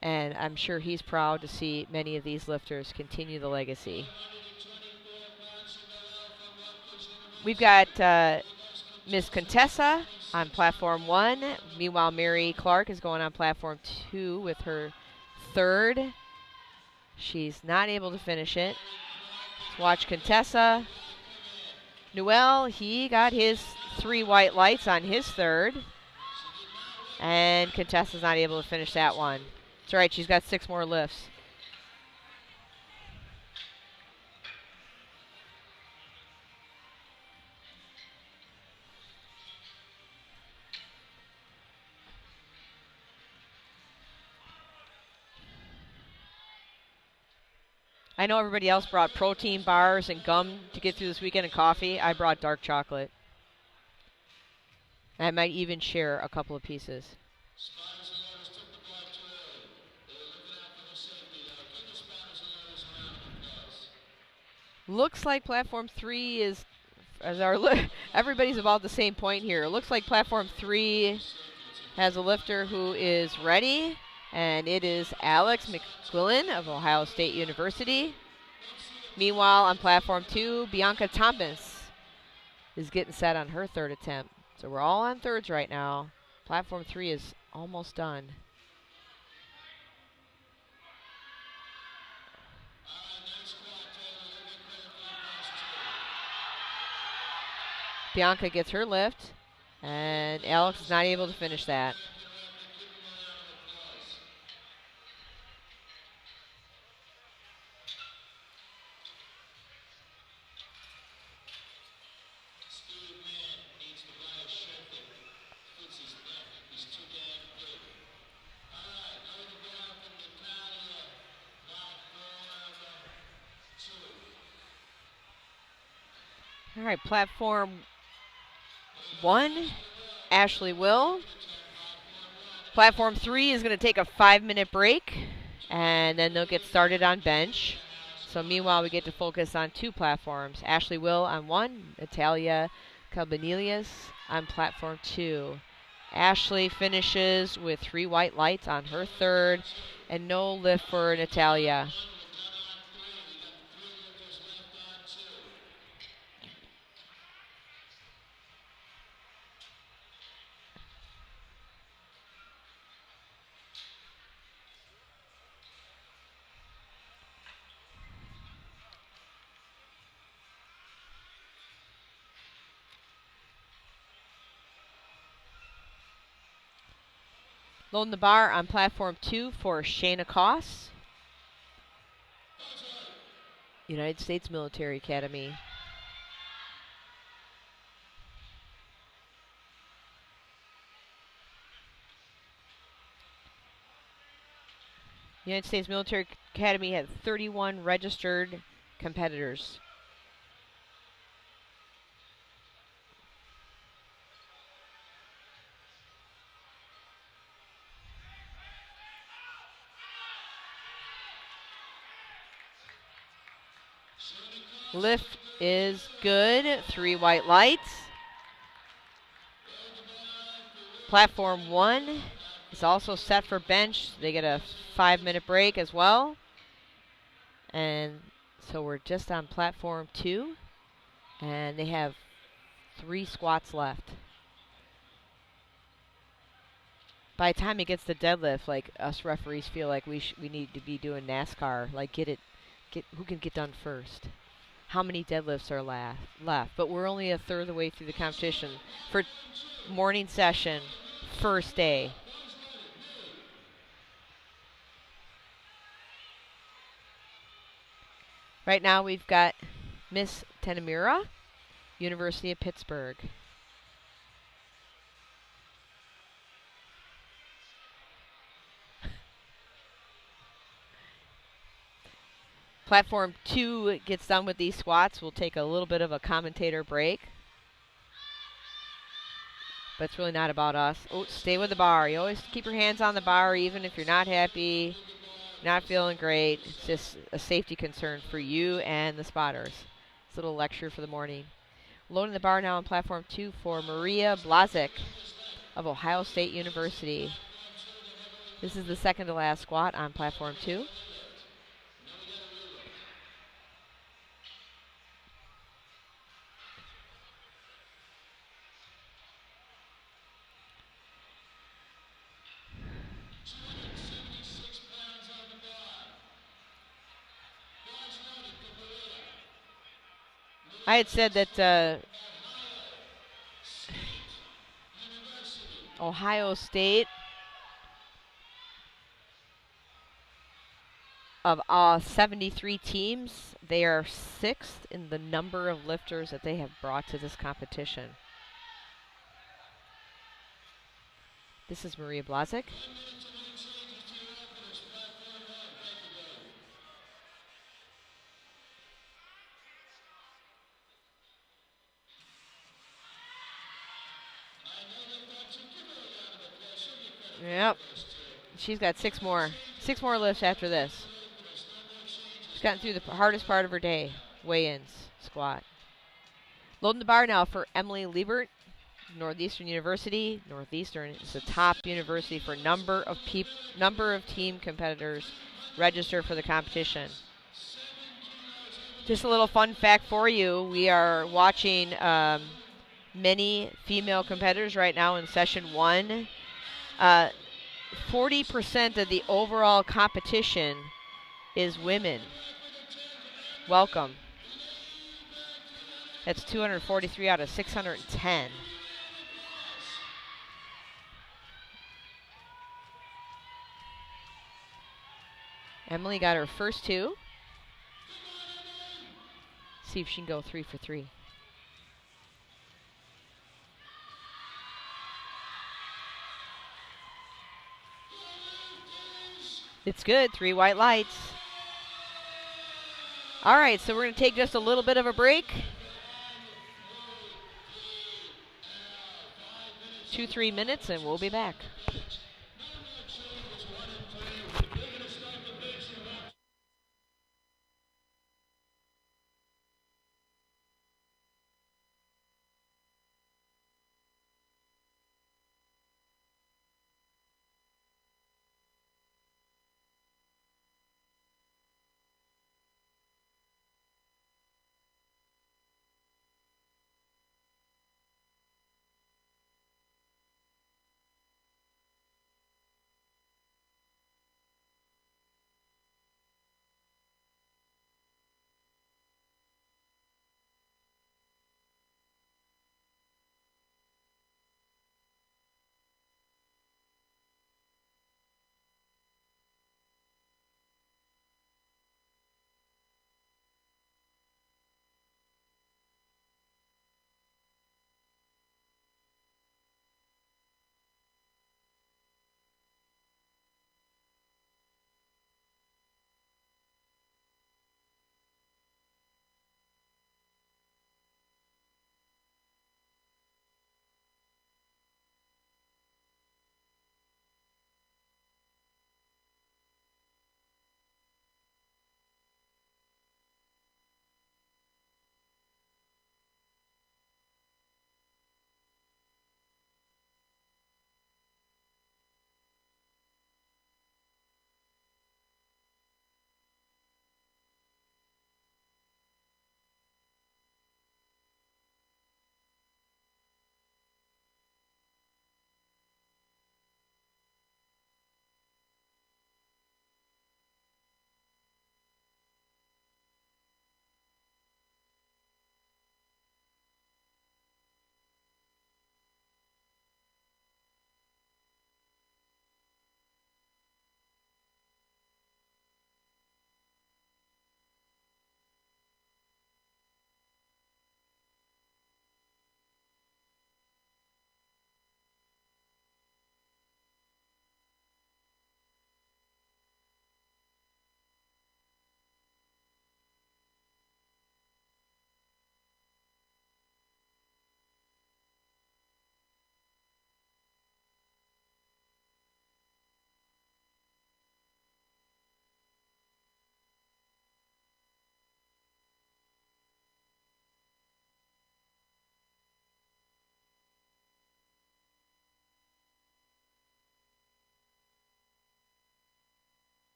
And I'm sure he's proud to see many of these lifters continue the legacy. We've got Miss Contessa on platform 1. Meanwhile, Mary Clark is going on platform 2 with her 3rd. She's not able to finish it. Let's watch Contessa. Noel, he got his 3 white lights on his 3rd. And Contessa's not able to finish that one. It's all right, she's got 6 more lifts. I know everybody else brought protein bars and gum to get through this weekend and coffee. I brought dark chocolate. I might even share a couple of pieces. Looks like platform 3 is, everybody's about the same point here. It looks like platform 3 has a lifter who is ready, and it is Alex McQuillan of Ohio State University. Meanwhile, on platform 2, Bianca Thomas is getting set on her third attempt. So we're all on thirds right now. Platform 3 is almost done. Bianca gets her lift, and Alex is not able to finish that. All right, platform 1, Ashley Will. Platform 3 is going to take a 5-minute break, and then they'll get started on bench. So meanwhile, we get to focus on 2 platforms. Ashley Will on 1, Natalia Cabanillas on platform 2. Ashley finishes with 3 white lights on her third, and no lift for Natalia. Loading the bar on platform 2 for Shayna Koss, United States Military Academy. United States Military Academy had 31 registered competitors. Lift is good. 3 white lights. Platform 1 is also set for bench. They get a 5-minute break as well. And so we're just on platform 2. And they have 3 squats left. By the time it gets to deadlift, like us referees feel like we need to be doing NASCAR. Like get who can get done first. How many deadlifts are left? But we're only a third of the way through the competition for morning session, first day. Right now we've got Miss Tenamura, University of Pittsburgh. Platform 2 gets done with these squats. We'll take a little bit of a commentator break. But it's really not about us. Oh, stay with the bar. You always keep your hands on the bar even if you're not happy, not feeling great. It's just a safety concern for you and the spotters. It's a little lecture for the morning. Loading the bar now on platform 2 for Maria Blazik of Ohio State University. This is the second to last squat on platform 2. I had said that Ohio State, of 73 teams, they are 6th in the number of lifters that they have brought to this competition. This is Maria Blazik. Yep. She's got 6 more. 6 more lifts after this. She's gotten through the hardest part of her day. Weigh-ins, squat. Loading the bar now for Emily Liebert, Northeastern University. Northeastern is the top university for number of team competitors registered for the competition. Just a little fun fact for you. We are watching many female competitors right now in session 1. 40% of the overall competition is women. Welcome. That's 243 out of 610. Emily got her first 2. See if she can go 3 for 3. It's good. 3 white lights. All right, so we're going to take just a little bit of a break. 2-3 minutes, and we'll be back.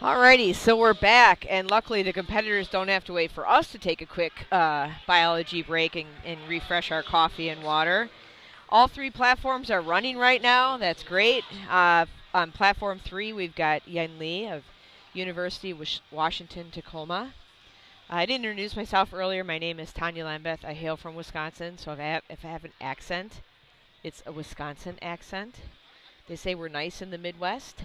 Alrighty, so we're back, and luckily the competitors don't have to wait for us to take a quick biology break and refresh our coffee and water. All three platforms are running right now. That's great. On platform 3, we've got Yen Lee of University of Washington, Tacoma. I didn't introduce myself earlier. My name is Tanya Lambeth. I hail from Wisconsin, so if I have an accent, it's a Wisconsin accent. They say we're nice in the Midwest.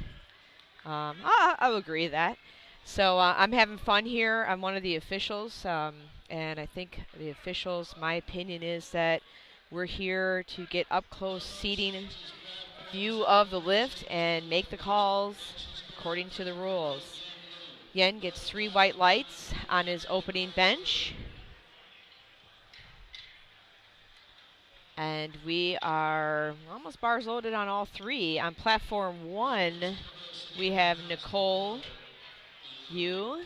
I'll agree with that. So I'm having fun here. I'm one of the officials, and I think the officials, my opinion is that we're here to get up close seating view of the lift and make the calls according to the rules. Yen gets 3 white lights on his opening bench. And we are almost bars loaded on all 3. On platform 1, we have Nicole Yu.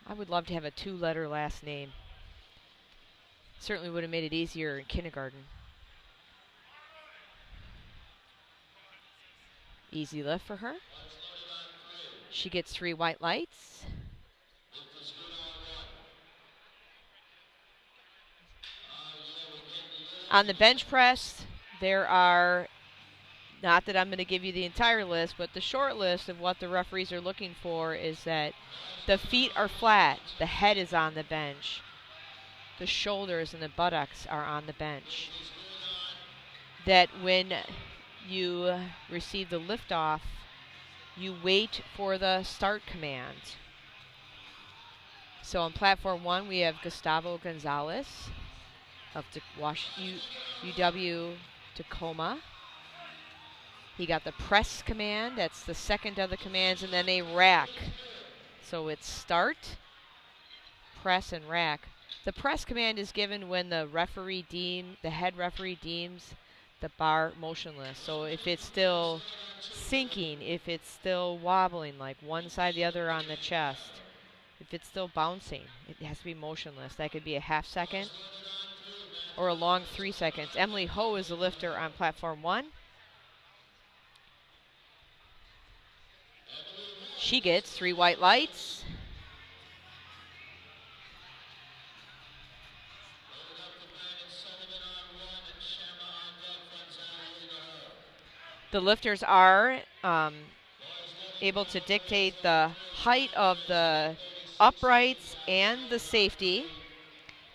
I would love to have a 2-letter last name. Certainly would have made it easier in kindergarten. Easy lift for her. She gets 3 white lights. On the bench press, there are, not that I'm going to give you the entire list, but the short list of what the referees are looking for is that the feet are flat, the head is on the bench, the shoulders and the buttocks are on the bench. That when you receive the liftoff, you wait for the start command. So on platform 1, we have Gustavo Gonzalez of UW Tacoma. He got the press command. That's the second of the commands, and then a rack. So it's start, press, and rack. The press command is given when the head referee deems the bar motionless. So if it's still sinking, if it's still wobbling, like one side the other on the chest, if it's still bouncing, it has to be motionless. That could be a half second or a long 3 seconds. Emily Ho is the lifter on platform 1. She gets 3 white lights. The lifters are able to dictate the height of the uprights and the safety.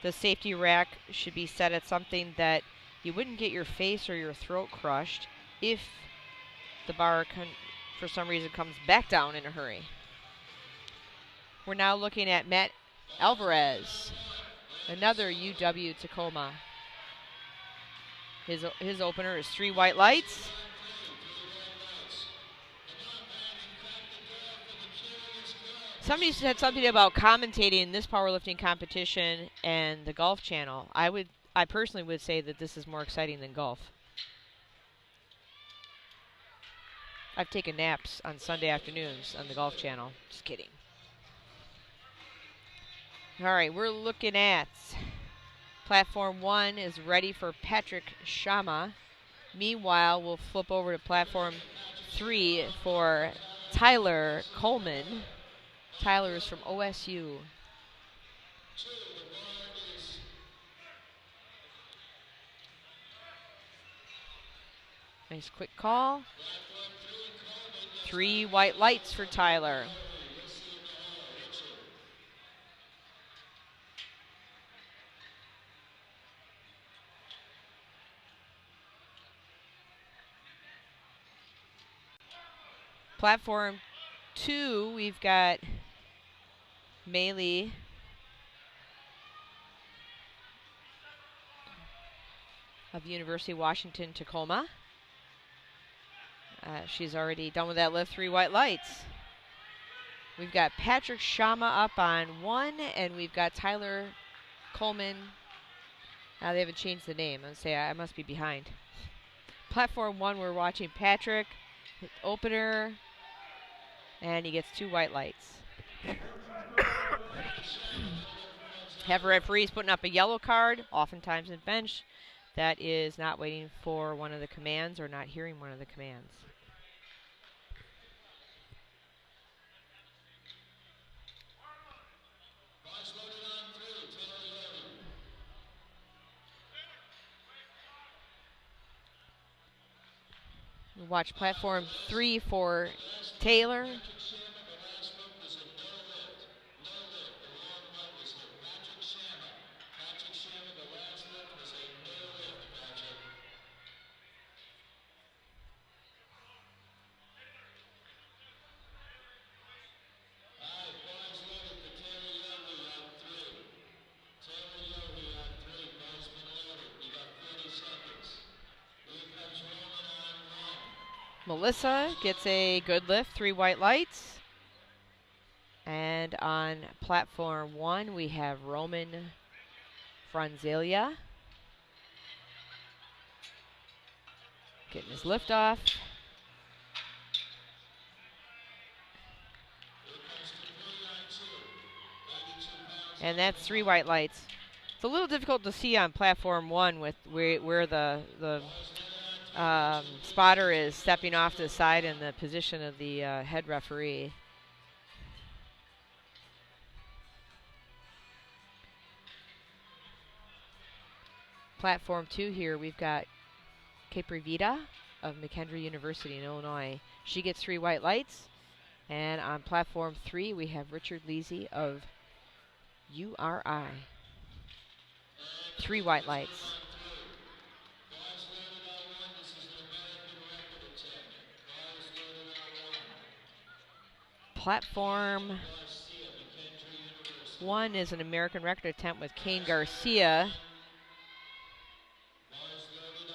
The safety rack should be set at something that you wouldn't get your face or your throat crushed if the bar for some reason comes back down in a hurry. We're now looking at Matt Alvarez, another UW Tacoma. His opener is 3 white lights. Somebody said something about commentating this powerlifting competition and the Golf Channel. I personally would say that this is more exciting than golf. I've taken naps on Sunday afternoons on the Golf Channel. Just kidding. All right, we're looking at platform 1 is ready for Patrick Shama. Meanwhile, we'll flip over to platform 3 for Tyler Coleman. Tyler is from OSU. Nice quick call. 3 white lights for Tyler. Platform 2, we've got Maylee of University of Washington, Tacoma. She's already done with that lift, 3 white lights. We've got Patrick Shama up on 1, and we've got Tyler Coleman. Now they haven't changed the name. I'll say I must be behind. Platform 1, we're watching Patrick, opener, and he gets 2 white lights. Have referees putting up a yellow card, oftentimes in bench. That is not waiting for one of the commands or not hearing one of the commands. Watch platform 3 for Taylor. Melissa gets a good lift, 3 white lights. And on platform 1, we have Roman Franzelia getting his lift off. And that's 3 white lights. It's a little difficult to see on platform 1 with where the spotter is stepping off to the side in the position of the head referee. Platform 2 here, we've got Caprivita of McHenry University in Illinois. She gets 3 white lights. And on platform 3, we have Richard Leasy of URI. 3 white lights. Platform 1 is an American record attempt with Kane Garcia.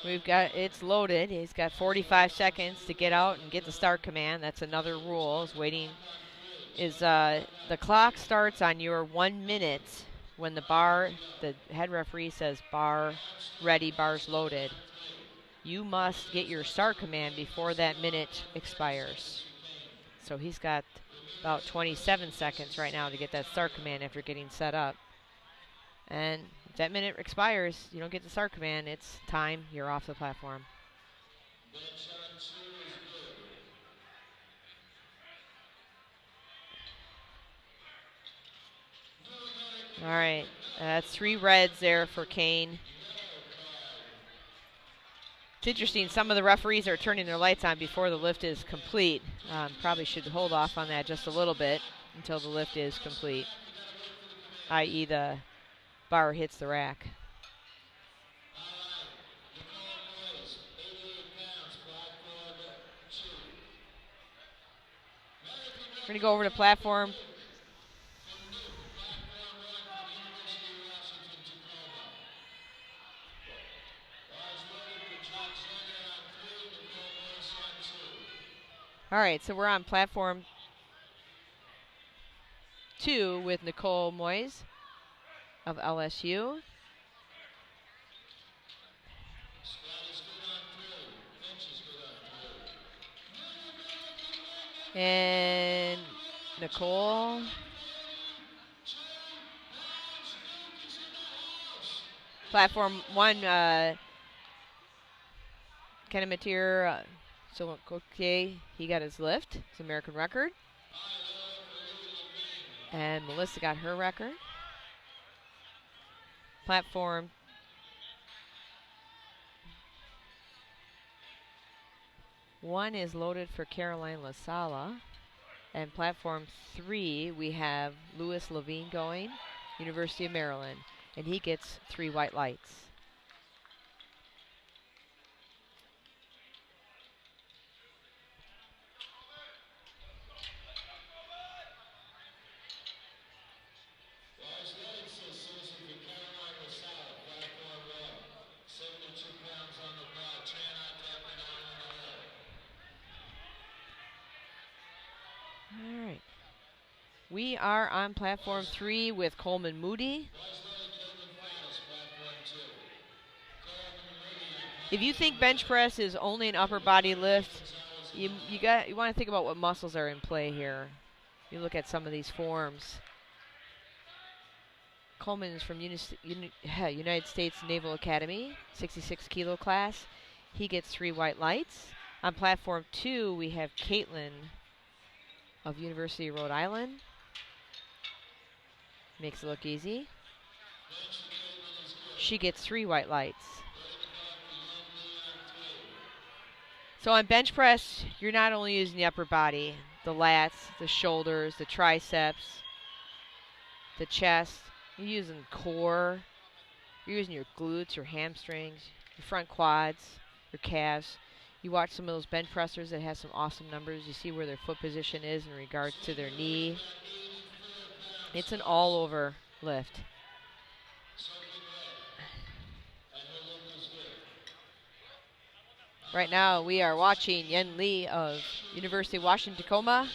It's loaded. He's got 45 seconds to get out and get the start command. That's another rule. The clock starts on your 1 minute when the head referee says bar ready, bar's loaded. You must get your start command before that minute expires. So he's got about 27 seconds right now to get that start command after getting set up. And if that minute expires, you don't get the start command, it's time, you're off the platform. All right, that's 3 reds there for Kane. It's interesting, some of the referees are turning their lights on before the lift is complete. Probably should hold off on that just a little bit until the lift is complete, i.e. the bar hits the rack. We're going to go over to platform. All right, so we're on platform 2 with Nicole Moyes of LSU. And Nicole. Platform 1, Kenematir Cotier, he got his lift. It's American record. And Melissa got her record. Platform 1 is loaded for Caroline LaSala. And platform 3, we have Louis Levine going, University of Maryland. And he gets 3 white lights. All right. We are on platform 3 with Coleman Moody. If you think bench press is only an upper body lift, you want to think about what muscles are in play here. You look at some of these forms. Coleman is from United States Naval Academy, 66 kilo class. He gets 3 white lights. On platform 2, we have Caitlin of University of Rhode Island. Makes it look easy. She gets 3 white lights. So on bench press, you're not only using the upper body, the lats, the shoulders, the triceps, the chest. You're using core. You're using your glutes, your hamstrings, your front quads, your calves. You watch some of those bench pressers that have some awesome numbers. You see where their foot position is in regards to their knee. It's an all-over lift. Right now, we are watching Yen Lee of University of Washington, Tacoma.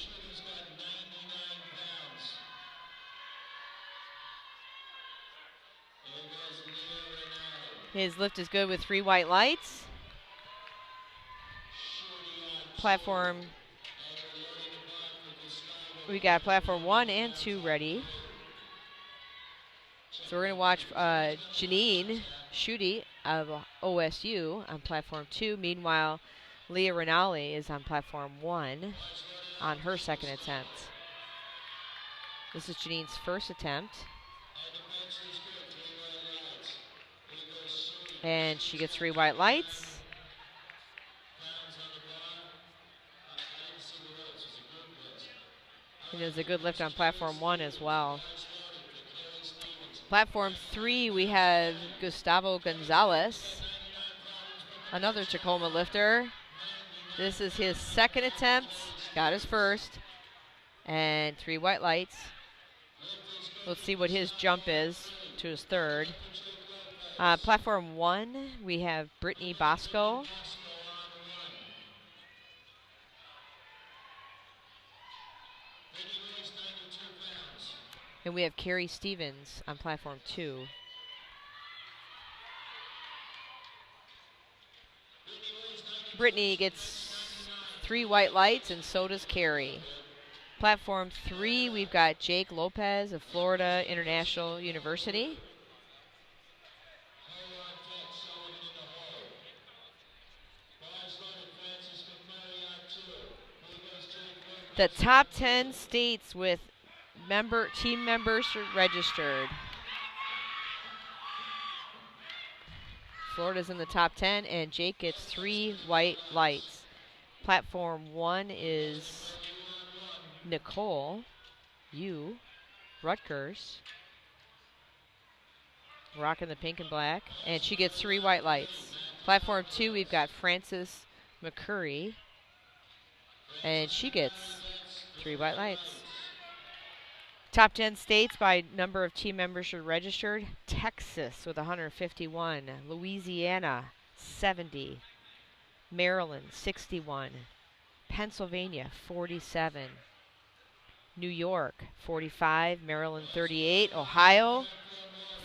His lift is good with 3 white lights. Platform, we got platform 1 and 2 ready. So we're going to watch Janine Schutte of OSU on platform 2. Meanwhile, Leah Rinaldi is on platform 1 on her second attempt. This is Janine's first attempt. And she gets 3 white lights. And it was a good lift on platform 1 as well. Platform 3, we have Gustavo Gonzalez, another Tacoma lifter. This is his second attempt, got his first, and 3 white lights. Let's see what his jump is to his third. Platform 1, we have Brittany Bosco. And we have Carrie Stevens on platform 2. Brittany gets 3 white lights, and so does Carrie. Platform 3, we've got Jake Lopez of Florida International University. The top 10 states with team members registered. Florida's in the top 10, and Jake gets 3 white lights. Platform 1 is Nicole Yu, Rutgers, rocking the pink and black, and she gets 3 white lights. Platform 2, we've got Frances McCurry, and she gets 3 white lights. Top 10 states by number of team members are registered. Texas with 151. Louisiana, 70. Maryland, 61. Pennsylvania, 47. New York, 45. Maryland, 38. Ohio,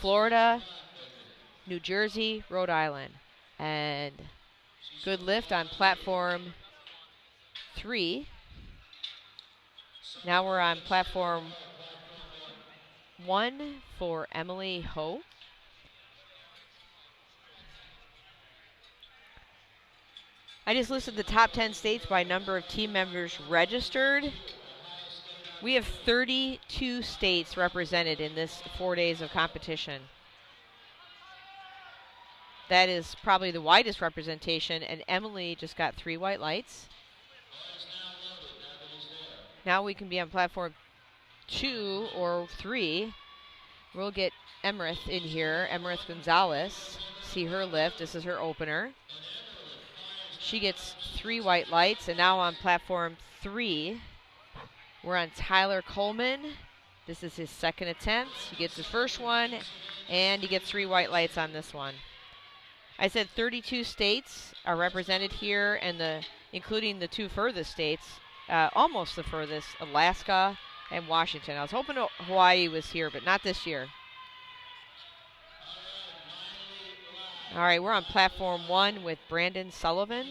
Florida, New Jersey, Rhode Island. And good lift on platform 3. Now we're on platform 1 for Emily Ho. I just listed the top 10 states by number of team members registered. We have 32 states represented in this 4 days of competition. That is probably the widest representation, and Emily just got 3 white lights. Now we can be on platform 2 or 3. We'll get Emrith in here, Emrith Gonzalez. See her lift. This is her opener. She gets 3 white lights, and now on platform 3, we're on Tyler Coleman. This is his second attempt. He gets his first one, and he gets 3 white lights on this one. I said 32 states are represented here, and including the 2 furthest states, almost the furthest, Alaska and Washington. I was hoping Hawaii was here, but not this year. All right, we're on platform 1 with Brandon Sullivan.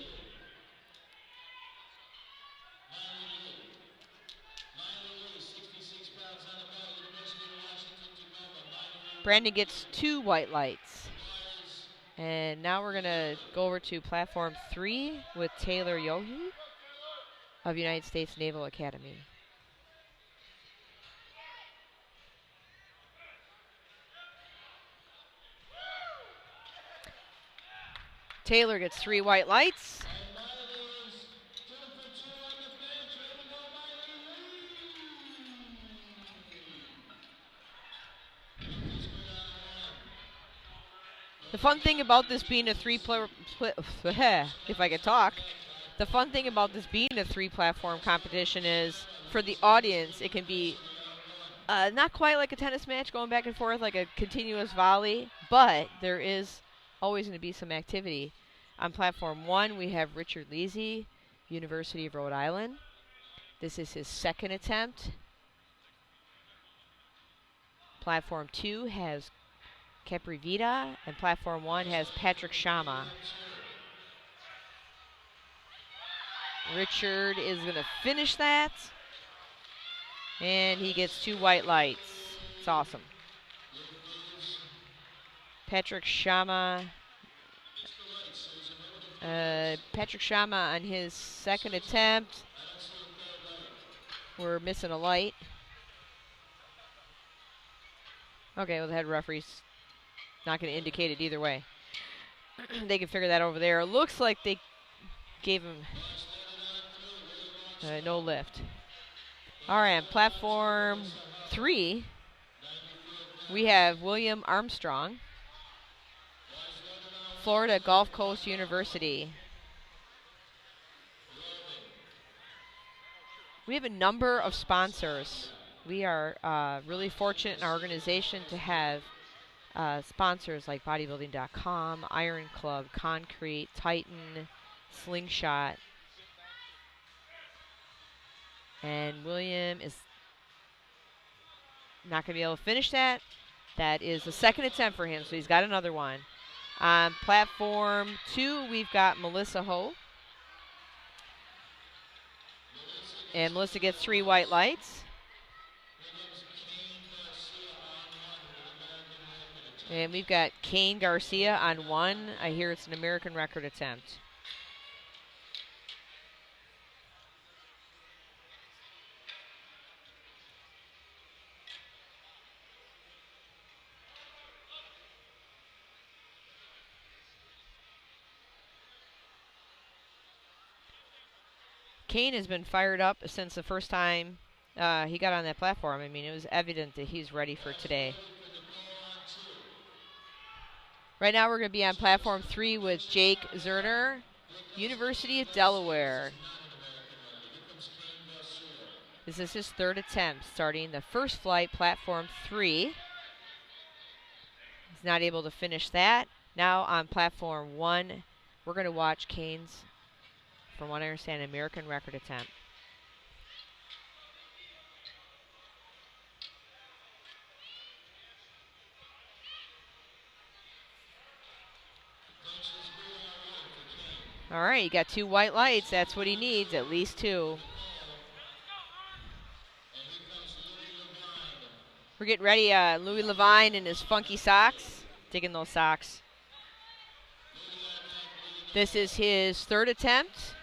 Brandon gets 2 white lights. And now we're going to go over to platform 3 with Taylor Yohe of United States Naval Academy. Taylor gets 3 white lights. The fun thing about this being a if I could talk, the fun thing about this being a 3-platform competition is for the audience, it can be not quite like a tennis match going back and forth like a continuous volley, but there is always going to be some activity. On platform 1, we have Richard Leasy, University of Rhode Island. This is his second attempt. Platform 2 has Caprivita, and platform 1 has Patrick Shama. Richard is going to finish that, and he gets 2 white lights. It's awesome. Patrick Shama on his second attempt. We're missing a light. Okay, well, the head referee's not going to indicate it either way. They can figure that over there. It looks like they gave him no lift. All right, on platform 3, we have William Armstrong, Florida Gulf Coast University. We have a number of sponsors. We are really fortunate in our organization to have sponsors like bodybuilding.com, Iron Club, Concrete, Titan, Slingshot. And William is not going to be able to finish that. That is the second attempt for him, so he's got another one. On platform 2, we've got Melissa Ho. And Melissa gets 3 white lights. And we've got Kane Garcia on 1. I hear it's an American record attempt. Kane has been fired up since the first time he got on that platform. I mean, it was evident that he's ready for today. Right now we're going to be on platform 3 with Jake Zerner, University of Delaware. This is his third attempt, starting the first flight, platform 3. He's not able to finish that. Now on platform 1, we're going to watch Kane's, from what I understand, American record attempt. All right, you got 2 white lights. That's what he needs, at least 2. We're getting ready. Louis Levine in his funky socks. Digging those socks. This is his third attempt.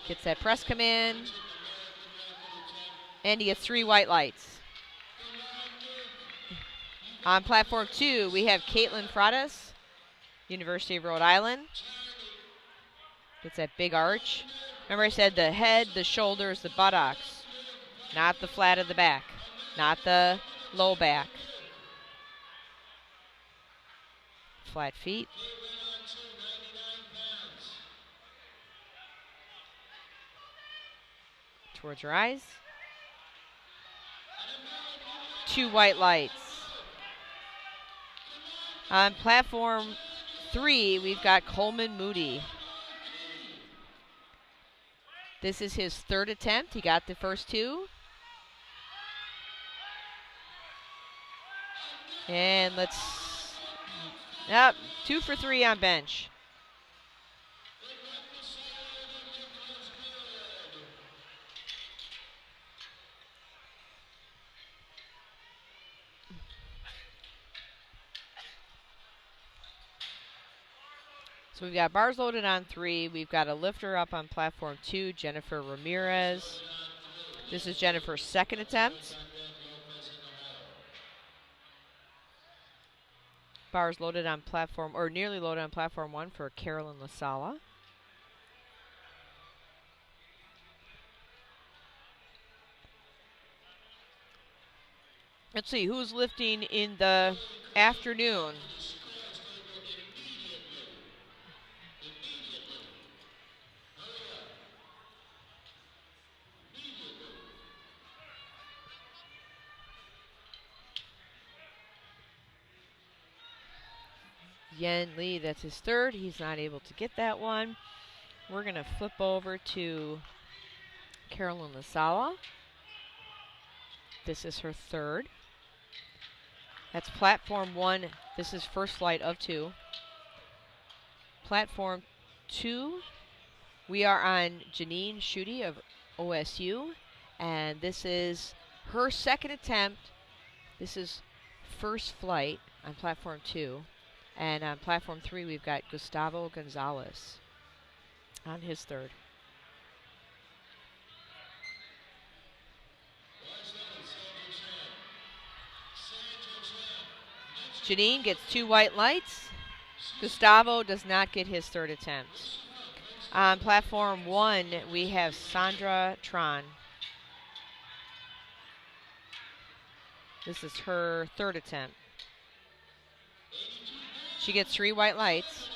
Gets that press command. And he gets 3 white lights. On platform 2, we have Caitlin Fradas, University of Rhode Island. Gets that big arch. Remember I said the head, the shoulders, the buttocks. Not the flat of the back. Not the low back. Flat feet. Towards your eyes. 2 white lights. On platform 3, we've got Coleman Moody. This is his third attempt. He got the first 2. And let's... Yep, 2 for 3 on bench. So we've got bars loaded on 3. We've got a lifter up on platform 2, Jennifer Ramirez. This is Jennifer's second attempt. Bars loaded on platform, or nearly loaded on platform 1 for Carolyn Lasala. Let's see, who's lifting in the afternoon? Yen Lee, that's his third. He's not able to get that one. We're going to flip over to Carolyn Lasala. This is her third. That's platform 1. This is first flight of 2. Platform 2, we are on Janine Schutte of OSU, and this is her second attempt. This is first flight on platform 2. And on platform 3, we've got Gustavo Gonzalez on his third. Janine gets 2 white lights. Gustavo does not get his third attempt. On platform 1, we have Sandra Tron. This is her third attempt. She gets 3 white lights.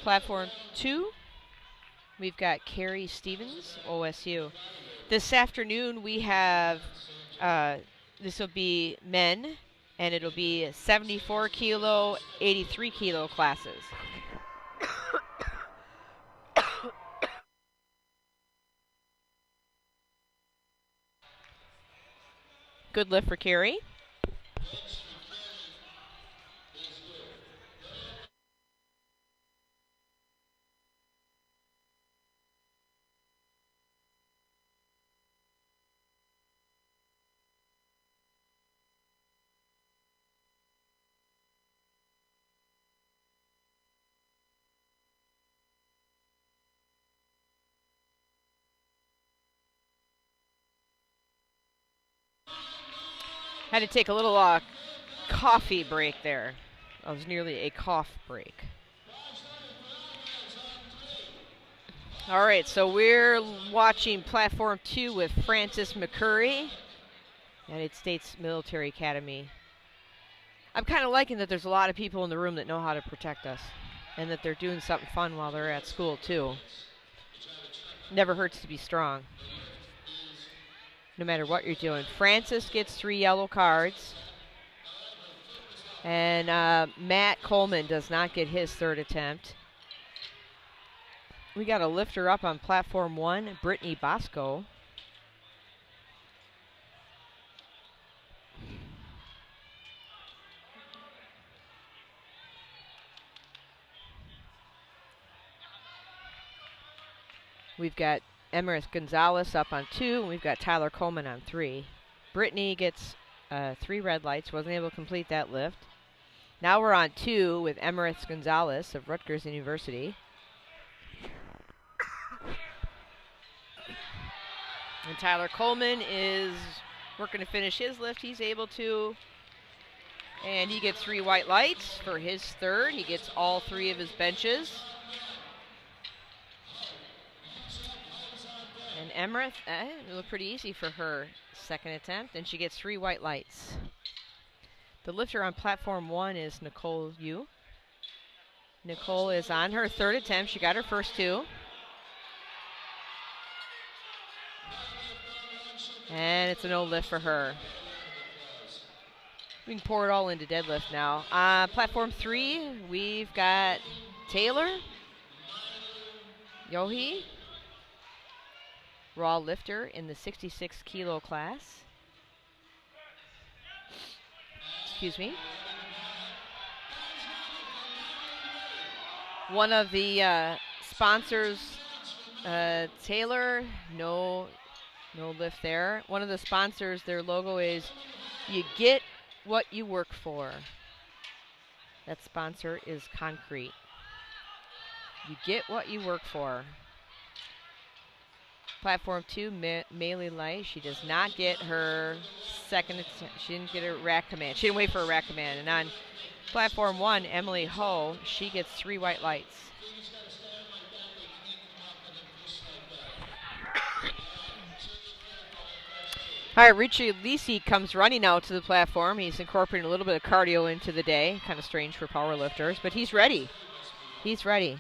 Platform 2, we've got Carrie Stevens, OSU. This afternoon we have, this will be men, and it'll be 74 kilo, 83 kilo classes. Good lift for Carrie. Had to take a little coffee break there. That was nearly a cough break. All right, so we're watching Platform 2 with Frances McCurry, United States Military Academy. I'm kind of liking that there's a lot of people in the room that know how to protect us, and that they're doing something fun while they're at school, too. Never hurts to be strong, no matter what you're doing. Francis gets 3 yellow cards. And Matt Coleman does not get his third attempt. We got a lifter up on platform 1, Brittany Bosco. We've got Emirath Gonzalez up on 2. And we've got Tyler Coleman on 3. Brittany gets 3 red lights. Wasn't able to complete that lift. Now we're on 2 with Emirath Gonzalez of Rutgers University. And Tyler Coleman is working to finish his lift. He's able to. And he gets 3 white lights for his third. He gets all 3 of his benches. And Emirath, it looked pretty easy for her second attempt, and she gets 3 white lights. The lifter on platform 1 is Nicole Yu. Nicole is on her third attempt. She got her first 2. And it's a no lift for her. We can pour it all into deadlift now. Platform 3, we've got Taylor Yohi, raw lifter in the 66 kilo class. Excuse me. One of the sponsors, Taylor, no lift there. One of the sponsors, their logo is, "You get what you work for." That sponsor is Concrete. You get what you work for. Platform 2, Melee Light. She does not get her second attempt. She didn't get a rack command. She didn't wait for a rack command. And on platform 1, Emily Ho, she gets 3 white lights. All right, Richie Lisi comes running out to the platform. He's incorporating a little bit of cardio into the day. Kind of strange for powerlifters, but he's ready. He's ready.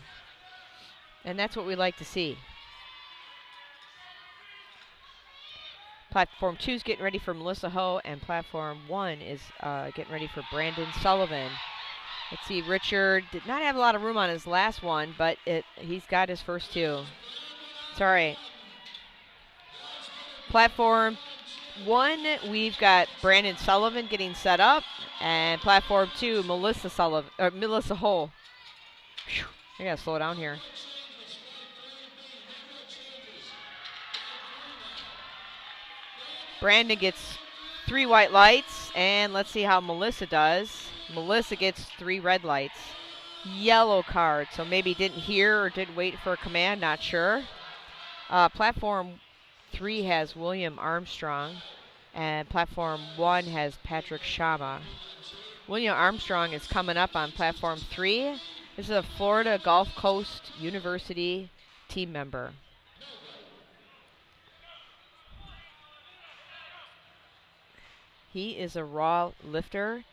And that's what we like to see. Platform 2 is getting ready for Melissa Ho, and Platform 1 is getting ready for Brandon Sullivan. Let's see, Richard did not have a lot of room on his last one, but he's got his first two. It's all right. Platform 1, we've got Brandon Sullivan getting set up, and Platform 2, Melissa Ho. Whew, I gotta slow down here. Brandon gets 3 white lights, and let's see how Melissa does. Melissa gets 3 red lights. Yellow card, so maybe didn't hear or didn't wait for a command, not sure. Platform 3 has William Armstrong, and Platform 1 has Patrick Shama. William Armstrong is coming up on Platform 3. This is a Florida Gulf Coast University team member. He is a raw lifter.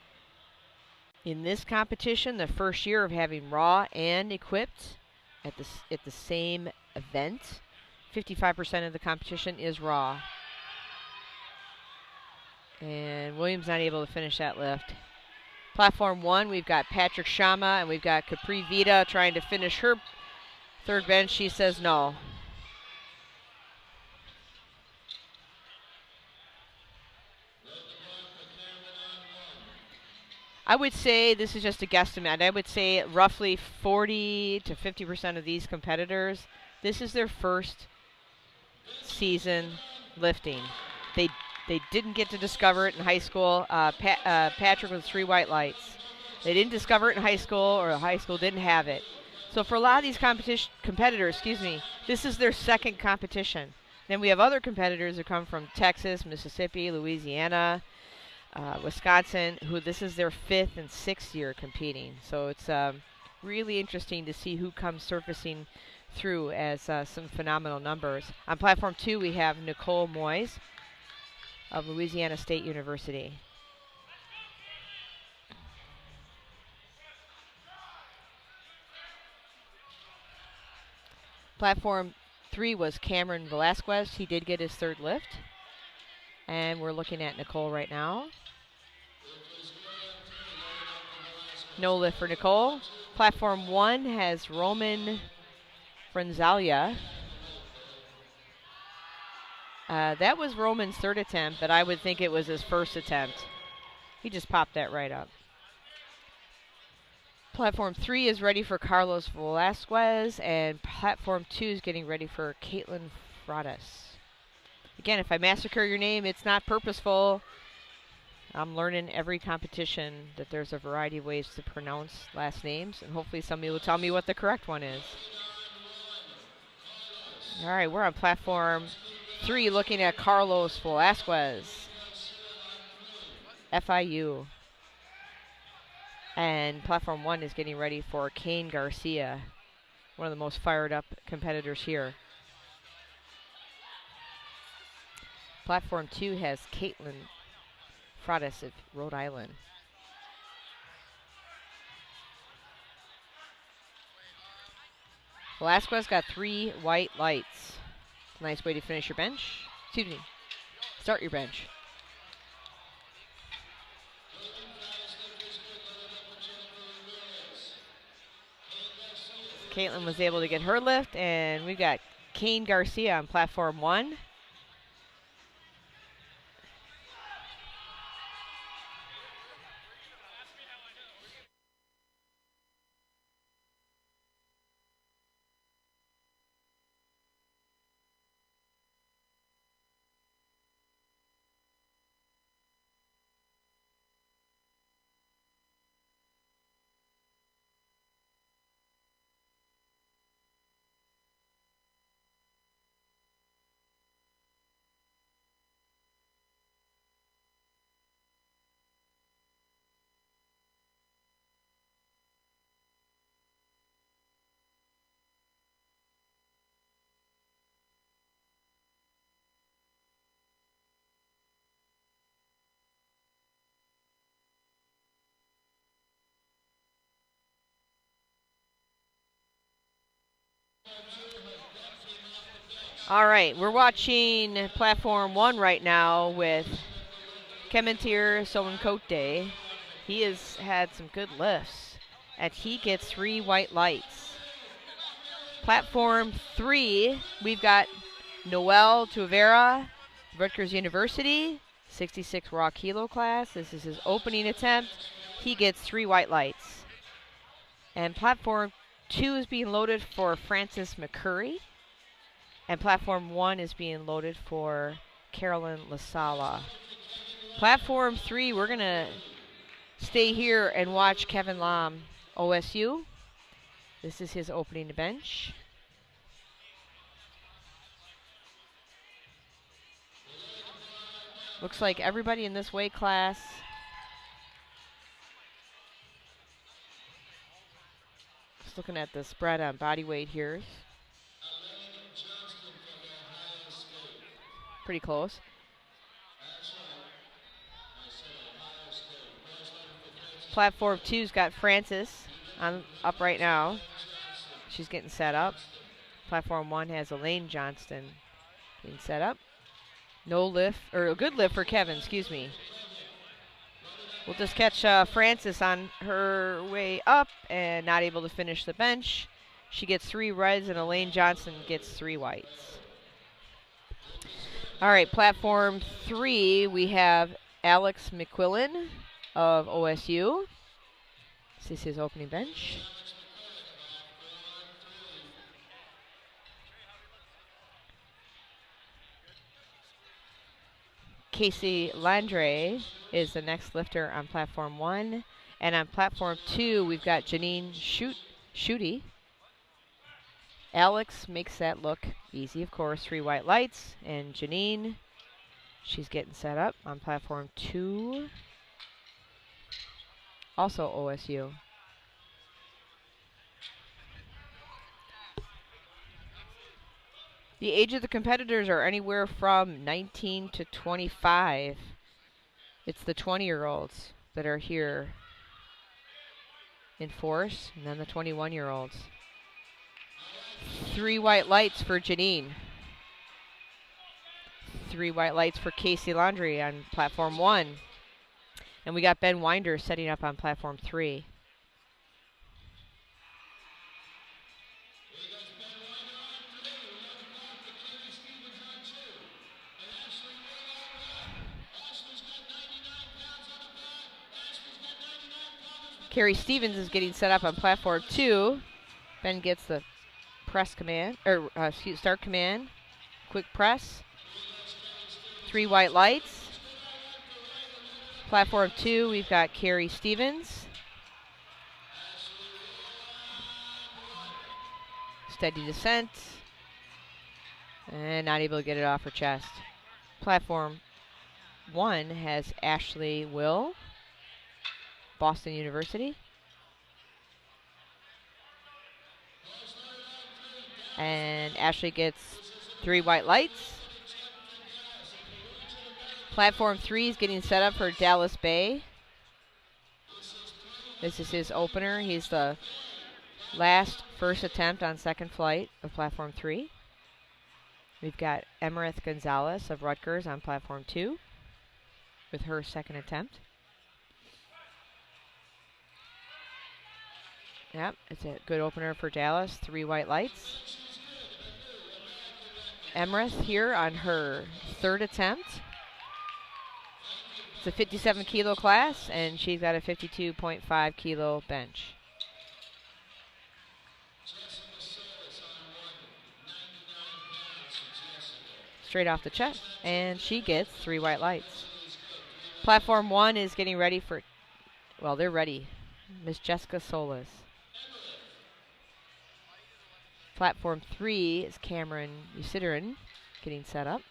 In this competition, the first year of having raw and equipped at the same event, 55% of the competition is raw. And William's not able to finish that lift. Platform 1, we've got Patrick Shama, and we've got Capri Vita trying to finish her third bench. She says no. I would say, this is just a guesstimate, I would say roughly 40 to 50% of these competitors, this is their first season lifting. They didn't get to discover it in high school. Patrick with 3 white lights. They didn't discover it in high school, or high school didn't have it. So for a lot of these competitors, this is their second competition. Then we have other competitors who come from Texas, Mississippi, Louisiana, Wisconsin, who this is their 5th and 6th year competing. So it's really interesting to see who comes surfacing through as some phenomenal numbers. On Platform 2, we have Nicole Moyes of Louisiana State University. Platform 3 was Cameron Velasquez. He did get his 3rd lift. And we're looking at Nicole right now. No lift for Nicole. Platform 1 has Roman Franzalia. That was Roman's 3rd attempt, but I would think it was his 1st attempt. He just popped that right up. Platform 3 is ready for Carlos Velasquez, and Platform 2 is getting ready for Caitlin Fraudis. Again, if I massacre your name, it's not purposeful. I'm learning every competition that there's a variety of ways to pronounce last names, and hopefully somebody will tell me what the correct one is. All right, we're on Platform 3 looking at Carlos Velasquez, FIU. And Platform 1 is getting ready for Kane Garcia, one of the most fired up competitors here. Platform 2 has Caitlin Fraudis of Rhode Island. Velasquez got 3 white lights. Nice way to finish your bench. Excuse me, start your bench. Caitlin was able to get her lift, and we've got Kane Garcia on Platform 1. All right, we're watching platform 1 right now with Commentator Sowenkote. He has had some good lifts, and he gets 3 white lights. Platform 3, we've got Noel Tuvera, Rutgers University, 66 raw kilo class. This is his opening attempt. He gets 3 white lights. And platform 2 is being loaded for Francis McCurry. And platform 1 is being loaded for Carolyn Lasala. Platform 3, we're going to stay here and watch Kevin Lam, OSU. This is his opening bench. Looks like everybody in this weight class just looking at the spread on body weight here. Pretty close. Platform 2's got Francis up right now. She's getting set up. Platform 1 has Elaine Johnston getting set up. No lift, or a good lift for Kevin, excuse me. We'll just catch Francis on her way up and not able to finish the bench. She gets 3 reds and Elaine Johnston gets 3 whites. All right, platform 3, we have Alex McQuillan of OSU. This is his opening bench. Casey Landre is the next lifter on platform 1. And on platform 2, we've got Janine Schutte. Alex makes that look easy, of course, 3 white lights. And Janine, she's getting set up on platform 2. Also OSU. The age of the competitors are anywhere from 19 to 25. It's the 20-year-olds that are here in force, and then the 21-year-olds. 3 white lights for Janine. 3 white lights for Casey Landry on platform 1. And we got Ben Winder setting up on platform 3. Carrie Stevens is getting set up on platform 2. Ben gets the press command, or start command. Quick press. 3 white lights. Platform 2, we've got Carrie Stevens. Steady descent. And not able to get it off her chest. Platform 1 has Ashley Will, Boston University. And Ashley gets 3 white lights. Platform 3 is getting set up for Dallas Bay. This is his opener. He's the first attempt on second flight of platform 3. We've got Emerith Gonzalez of Rutgers on platform 2 with her second attempt. Yep, it's a good opener for Dallas. 3 white lights. Emerith here on her 3rd attempt. It's a 57 kilo class, and she's got a 52.5 kilo bench. Straight off the chest, and she gets 3 white lights. Platform 1 is getting ready for, well, they're ready. Miss Jessica Solis. Platform 3 is Cameron Usiderin getting set up.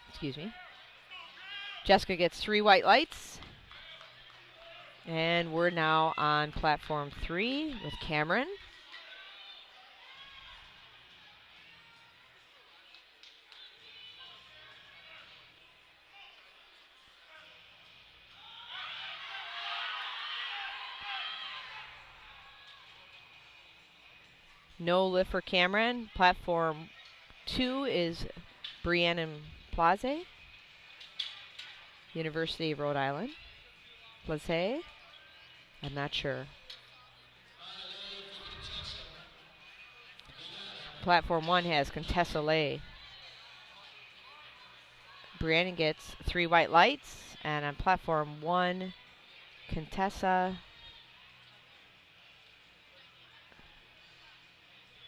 Excuse me. Jessica gets 3 white lights. And we're now on platform 3 with Cameron. No lift for Cameron. Platform 2 is Brianna Plaze, University of Rhode Island. Plaze? I'm not sure. Platform 1 has Contessa Lay. Brianna gets 3 white lights. And on platform 1, Contessa.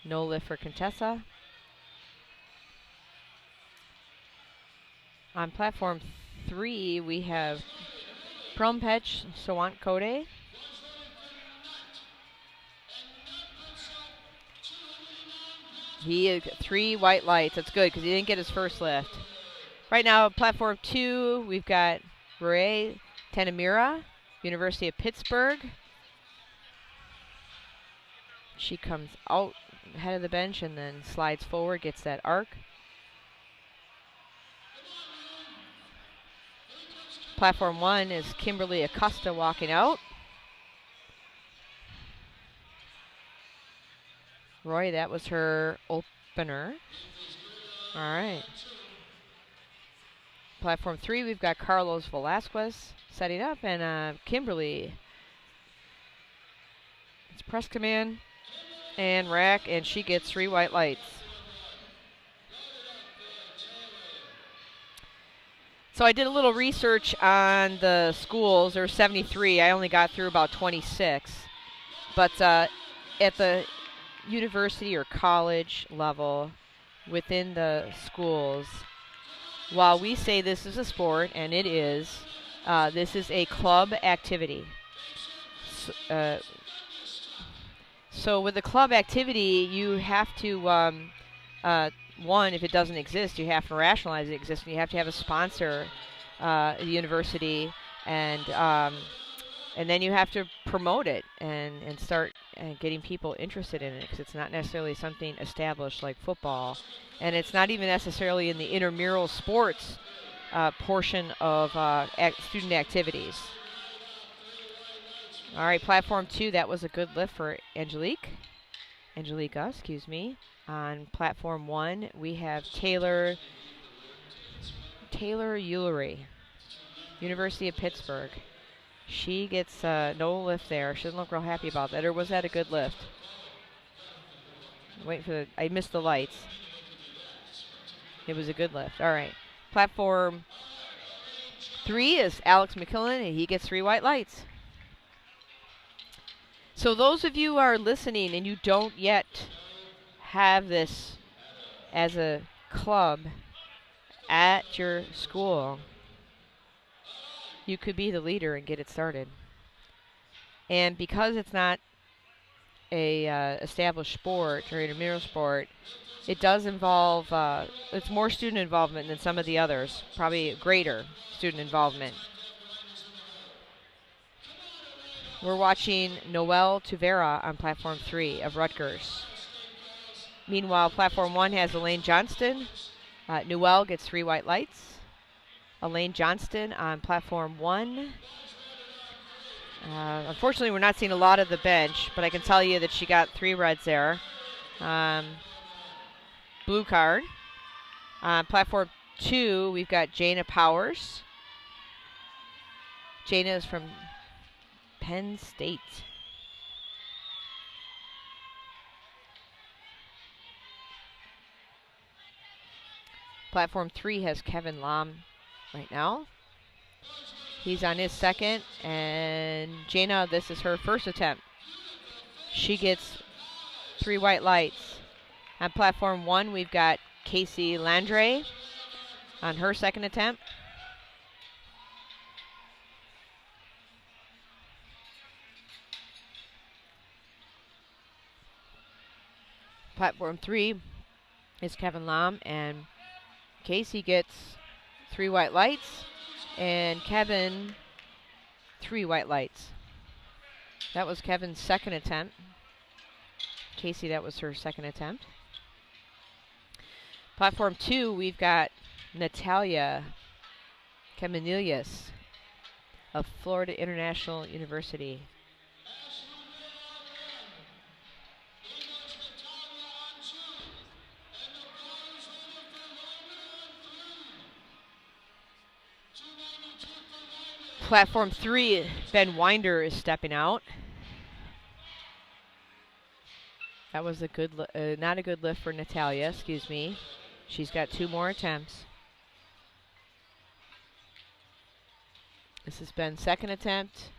No lift for Contessa. On platform 3, we have Prompech Sawant Kode. He had 3 white lights. That's good because he didn't get his first lift. Right now, platform 2, we've got Ray Tanamira, University of Pittsburgh. She comes out head of the bench and then slides forward, gets that arc. Platform 1 is Kimberly Acosta walking out. Roy, that was her opener. All right. Platform 3, we've got Carlos Velasquez setting up, and Kimberly. It's press command and rack, and she gets 3 white lights. So I did a little research on the schools. There were 73. I only got through about 26. But at the university or college level, within the schools, while we say this is a sport, and it is, this is a club activity. So with the club activity, you have to, one, if it doesn't exist, you have to rationalize it exists, and you have to have a sponsor at the university, and then you have to promote it and start getting people interested in it, because it's not necessarily something established like football, and it's not even necessarily in the intramural sports portion of student activities. All right, platform 2, that was a good lift for Angelica, excuse me. On platform 1, we have Taylor Ullery, University of Pittsburgh. She gets no lift there. She doesn't look real happy about that. Or was that a good lift? Wait for I missed the lights. It was a good lift. All right. Platform 3 is Alex McKillen, and he gets 3 white lights. So those of you who are listening and you don't yet have this as a club at your school, you could be the leader and get it started. And because it's not a established sport or intramural sport, it does involve, it's more student involvement than some of the others, probably greater student involvement. We're watching Noelle Tuvera on platform 3 of Rutgers. Meanwhile, platform 1 has Elaine Johnston. Noelle gets 3 white lights. Elaine Johnston on platform 1. Unfortunately, we're not seeing a lot of the bench, but I can tell you that she got 3 reds there. Blue card. On platform 2, we've got Jana Powers. Jana is from Penn State. Platform 3 has Kevin Lam right now. He's on his second, and Jana, this is her first attempt. She gets 3 white lights. On platform 1, we've got Casey Landre on her second attempt. Platform 3 is Kevin Lam, and Casey gets 3 white lights, and Kevin 3 white lights. That was Kevin's second attempt. Casey, that was her second attempt. Platform 2, we've got Natalia Caminilius of Florida International University. Platform 3, Ben Winder is stepping out. That was a good, not a good lift for Natalia, excuse me. She's got 2 more attempts. This has been second attempt.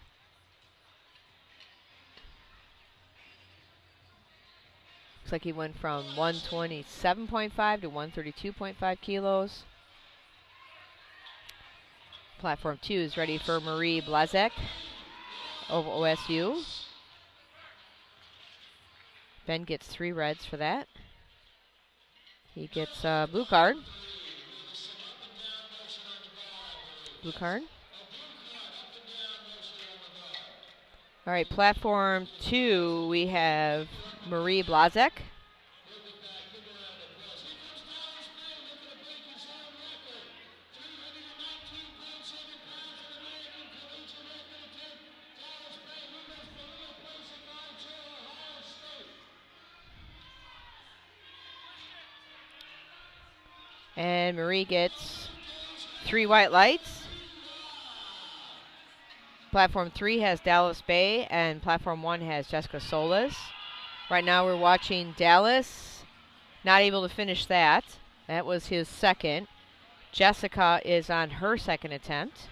Looks like he went from 127.5 to 132.5 kilos. Platform 2 is ready for Marie Blazek of OSU. Ben gets 3 reds for that. He gets blue card. Blue card. All right, platform 2, we have Marie Blazek. And Marie gets 3 white lights. Platform 3 has Dallas Bay, and Platform 1 has Jessica Solis. Right now we're watching Dallas, not able to finish that. That was his second. Jessica is on her second attempt.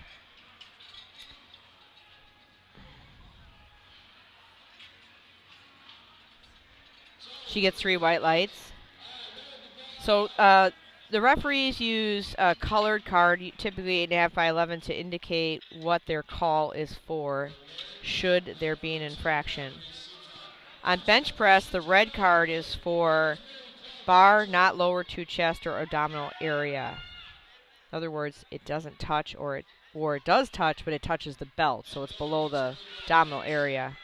She gets 3 white lights. So the referees use a colored card, typically 8.5 by 11, to indicate what their call is for, should there be an infraction. On bench press, the red card is for bar not lower to chest or abdominal area. In other words, it doesn't touch, or it does touch, but it touches the belt, so it's below the abdominal area.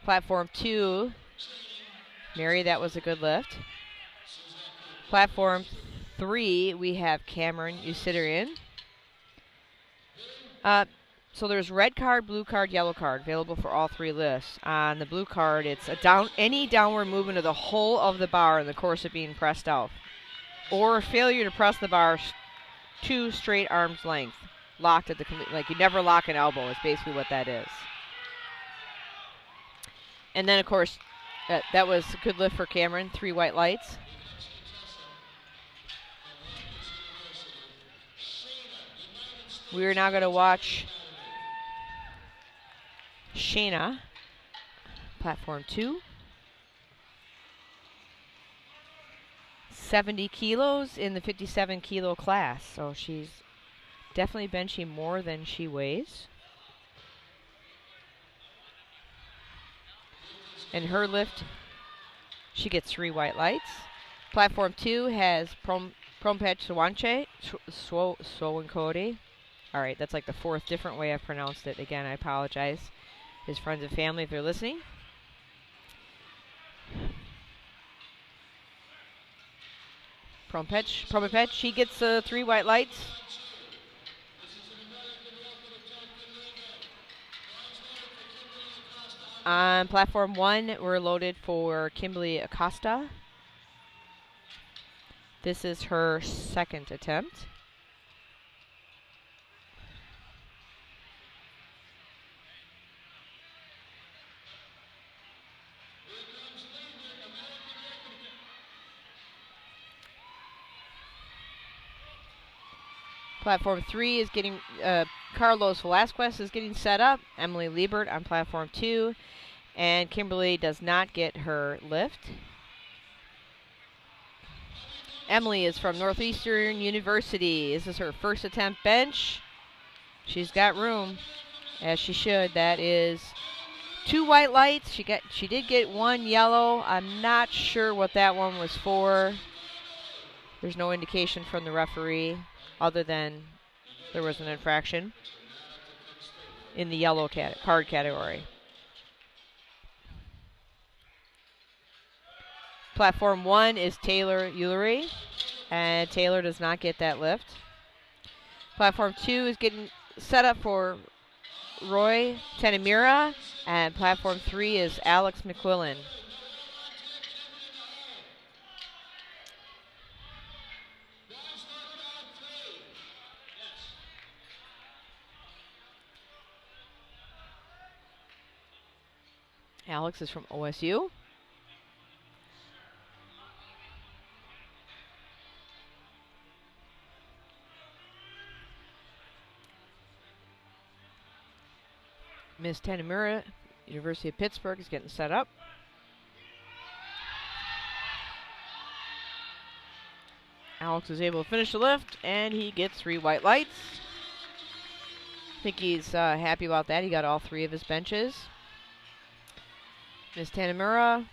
Platform 2, Mary, that was a good lift. Platform 3, we have Cameron Usidarian. So there's red card, blue card, yellow card, available for all 3 lifts. On the blue card, it's any downward movement of the whole of the bar in the course of being pressed out, or failure to press the bar 2 straight arms length, locked at the like you never lock an elbow. Is basically what that is. And then of course, that was a good lift for Cameron. 3 white lights. We are now going to watch Shayna, platform 2. 70 kilos in the 57 kilo class. So she's definitely benching more than she weighs. And her lift, she gets 3 white lights. Platform 2 has Prompech Swowancody. All right, that's like the 4th different way I've pronounced it. Again, I apologize. His friends and family, if they're listening. Prompech, she gets 3 white lights. On platform 1, we're loaded for Kimberly Acosta. This is her second attempt. Platform 3 is getting, Carlos Velasquez is getting set up. Emily Liebert on platform 2. And Kimberly does not get her lift. Emily is from Northeastern University. This is her first attempt bench. She's got room, as she should. That is 2 white lights. She did get 1 yellow. I'm not sure what that one was for. There's no indication from the referee other than there was an infraction in the yellow card category. Platform 1 is Taylor Ullery, and Taylor does not get that lift. Platform 2 is getting set up for Roy Tanamira, and platform 3 is Alex McQuillan. Alex is from OSU. Miss Tanamura, University of Pittsburgh, is getting set up. Alex is able to finish the lift, and he gets 3 white lights. I think he's happy about that. He got all 3 of his benches. Miss Tanamura,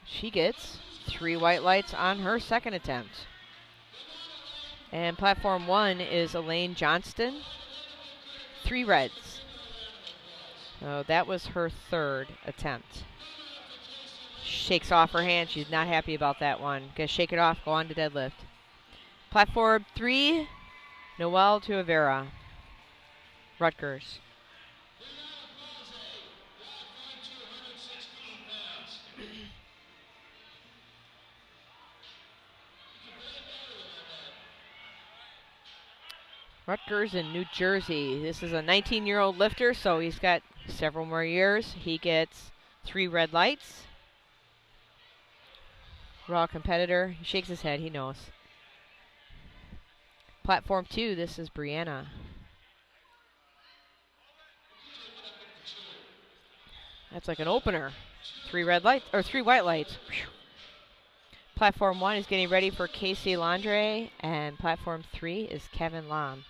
she gets 3 white lights on her second attempt. And platform 1 is Elaine Johnston, 3 reds. So that was her third attempt. Shakes off her hand. She's not happy about that one. Gonna shake it off, go on to deadlift. Platform 3, Noelle Tuavera, Rutgers. Rutgers in New Jersey. This is a 19-year-old lifter, so he's got several more years. He gets 3 red lights. Raw competitor. He shakes his head, he knows. Platform 2, this is Brianna. That's like an opener. 3 red lights, or 3 white lights. Whew. Platform 1 is getting ready for Casey Landre, and platform 3 is Kevin Lam.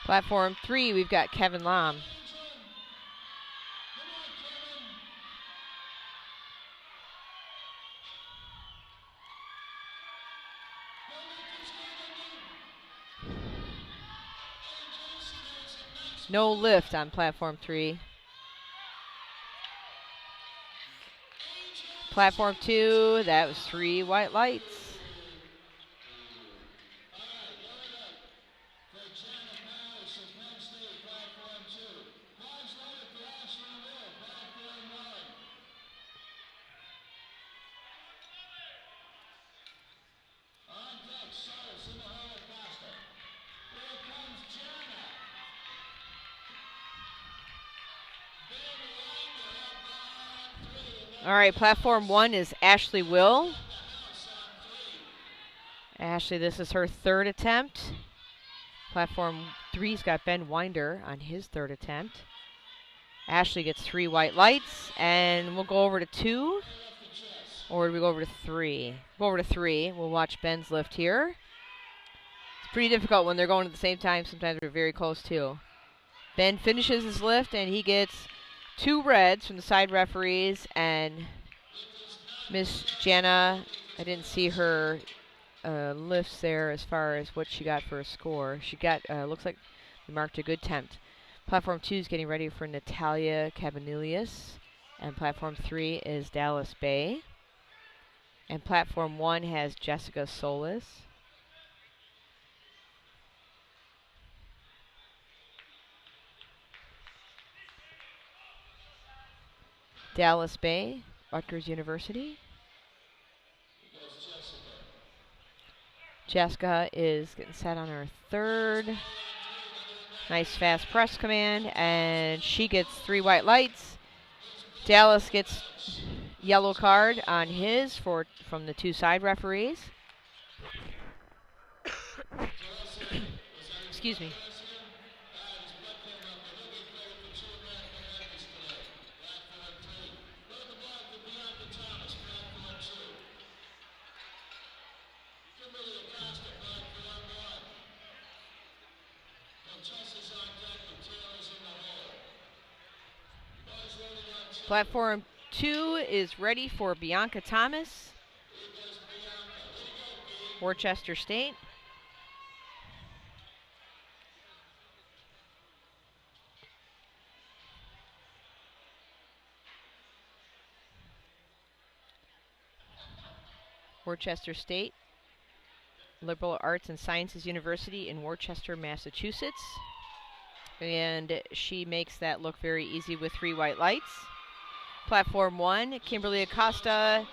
Platform 3, we've got Kevin Lam. No lift on platform 3. Platform 2, that was 3 white lights. All right, platform 1 is Ashley Will. Ashley, this is her third attempt. Platform 3's got Ben Winder on his third attempt. Ashley gets 3 white lights, and we'll go over to 2. Or do we go over to 3? Go over to 3. We'll watch Ben's lift here. It's pretty difficult when they're going at the same time. Sometimes they're very close too. Ben finishes his lift, and he gets 2 reds from the side referees, and Miss Jana, I didn't see her lifts there as far as what she got for a score. She got, looks like we marked a good attempt. Platform 2 is getting ready for Natalia Cabanillas, and platform 3 is Dallas Bay. And platform 1 has Jessica Solis. Dallas Bay, Rutgers University. Jessica is getting set on her third. Nice fast press command, and she gets 3 white lights. Dallas gets yellow card on his from the 2 side referees. Excuse me. Platform 2 is ready for Bianca Thomas, Worcester State. Worcester State, Liberal Arts and Sciences University in Worcester, Massachusetts. And she makes that look very easy with 3 white lights. Platform 1, Kimberly Acosta.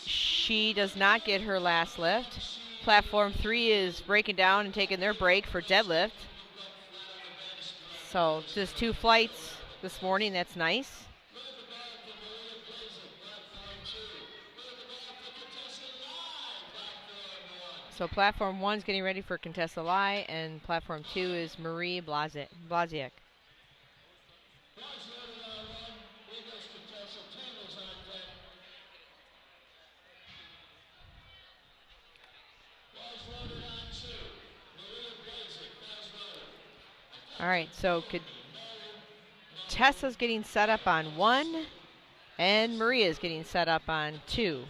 She does not get her last lift. Platform 3 is breaking down and taking their break for deadlift. So just 2 flights this morning. That's nice. So platform 1 is getting ready for Contessa Lai, and platform 2 is Marie Blasiak. All right, so Tessa's getting set up on 1, and Maria's getting set up on 2.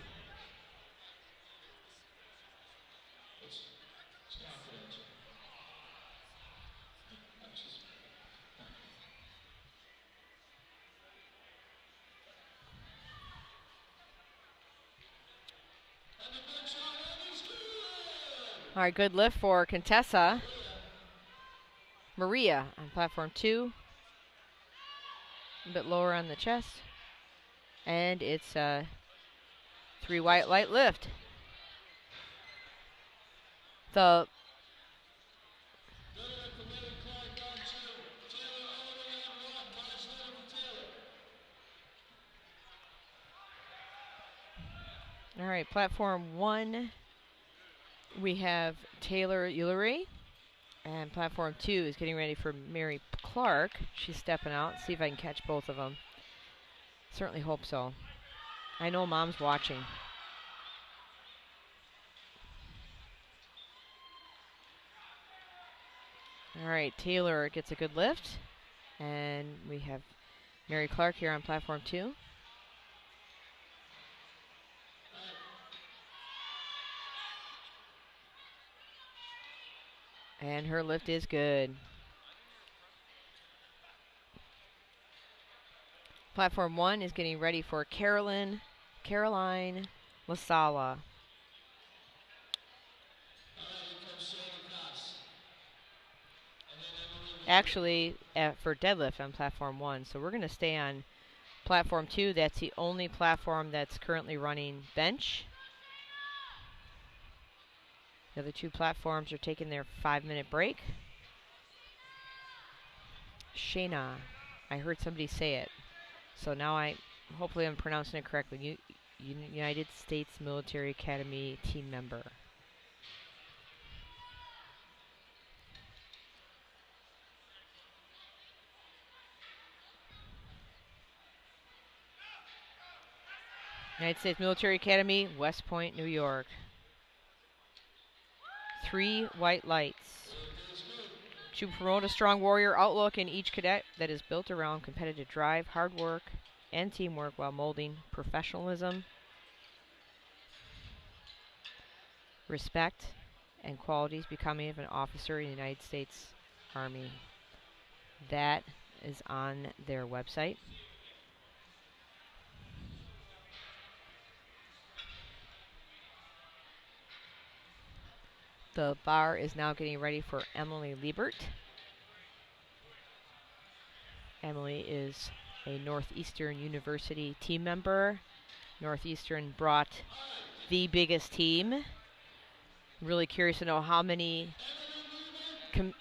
All right, good lift for Contessa. Maria on platform 2. A bit lower on the chest. And it's a 3 white light lift. All right, platform 1, we have Taylor Ullery. And platform 2 is getting ready for Mary Clark. She's stepping out. See if I can catch both of them. Certainly hope so. I know Mom's watching. All right, Taylor gets a good lift. And we have Mary Clark here on platform 2. And her lift is good. Platform 1 is getting ready for Caroline LaSala. Actually, for deadlift on platform 1. So we're going to stay on platform 2. That's the only platform that's currently running bench. The other 2 platforms are taking their 5-minute break. Shayna, I heard somebody say it. So now hopefully I'm pronouncing it correctly. United States Military Academy team member. United States Military Academy, West Point, New York. 3 white lights. To promote a strong warrior outlook in each cadet that is built around competitive drive, hard work, and teamwork while molding professionalism, respect, and qualities becoming of an officer in the United States Army. That is on their website. The bar is now getting ready for Emily Liebert. Emily is a Northeastern University team member. Northeastern brought the biggest team. Really curious to know how many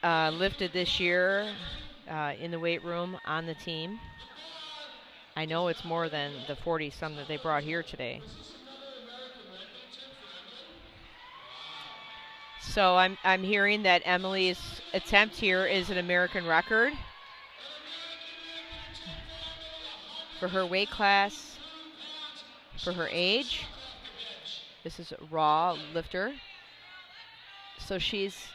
lifted this year in the weight room on the team. I know it's more than the 40-some that they brought here today. So I'm hearing that Emily's attempt here is an American record for her weight class, for her age. This is a raw lifter. So she's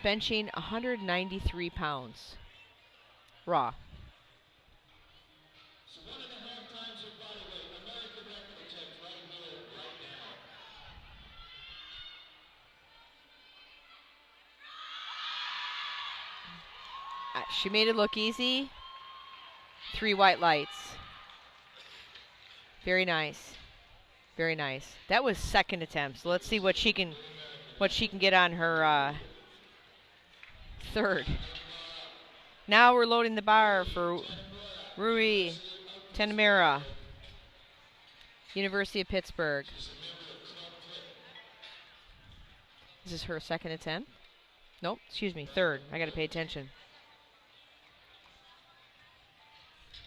benching 193 pounds raw. She made it look easy. 3 white lights. Very nice. Very nice. That was second attempt. So let's see what she can get on her third. Now we're loading the bar for Rui Tanamera, University of Pittsburgh. This is her second attempt. Nope, excuse me, third. I got to pay attention.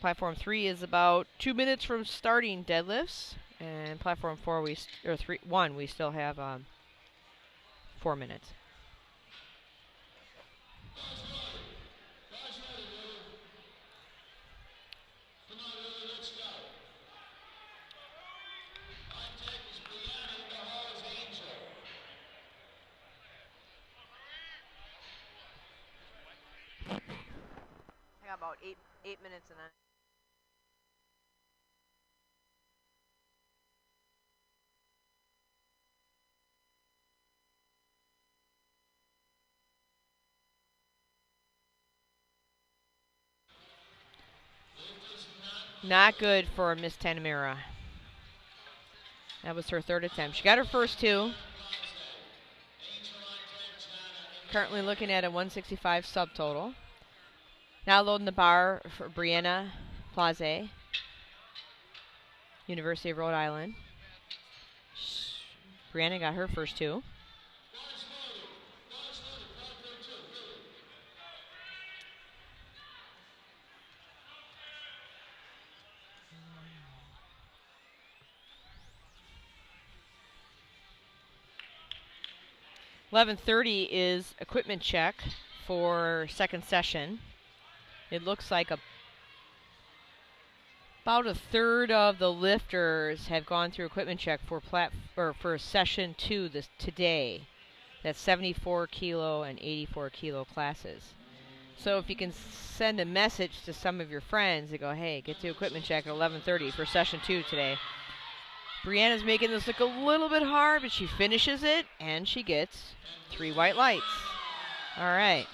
Platform 3 is about 2 minutes from starting deadlifts, and platform 1 we still have 4 minutes. I got about eight minutes and then. Not good for Miss Tanamera. That was her third attempt. She got her first 2. Currently looking at a 165 subtotal. Now loading the bar for Brianna Plaze, University of Rhode Island. Brianna got her first 2. $11:30 is equipment check for second session. It looks like about a third of the lifters have gone through equipment check for session 2 today. That's 74 kilo and 84 kilo classes. So if you can send a message to some of your friends and go, hey, get to equipment check at 11:30 for session 2 today. Brianna's making this look a little bit hard, but she finishes it, and she gets 3 white lights. All right.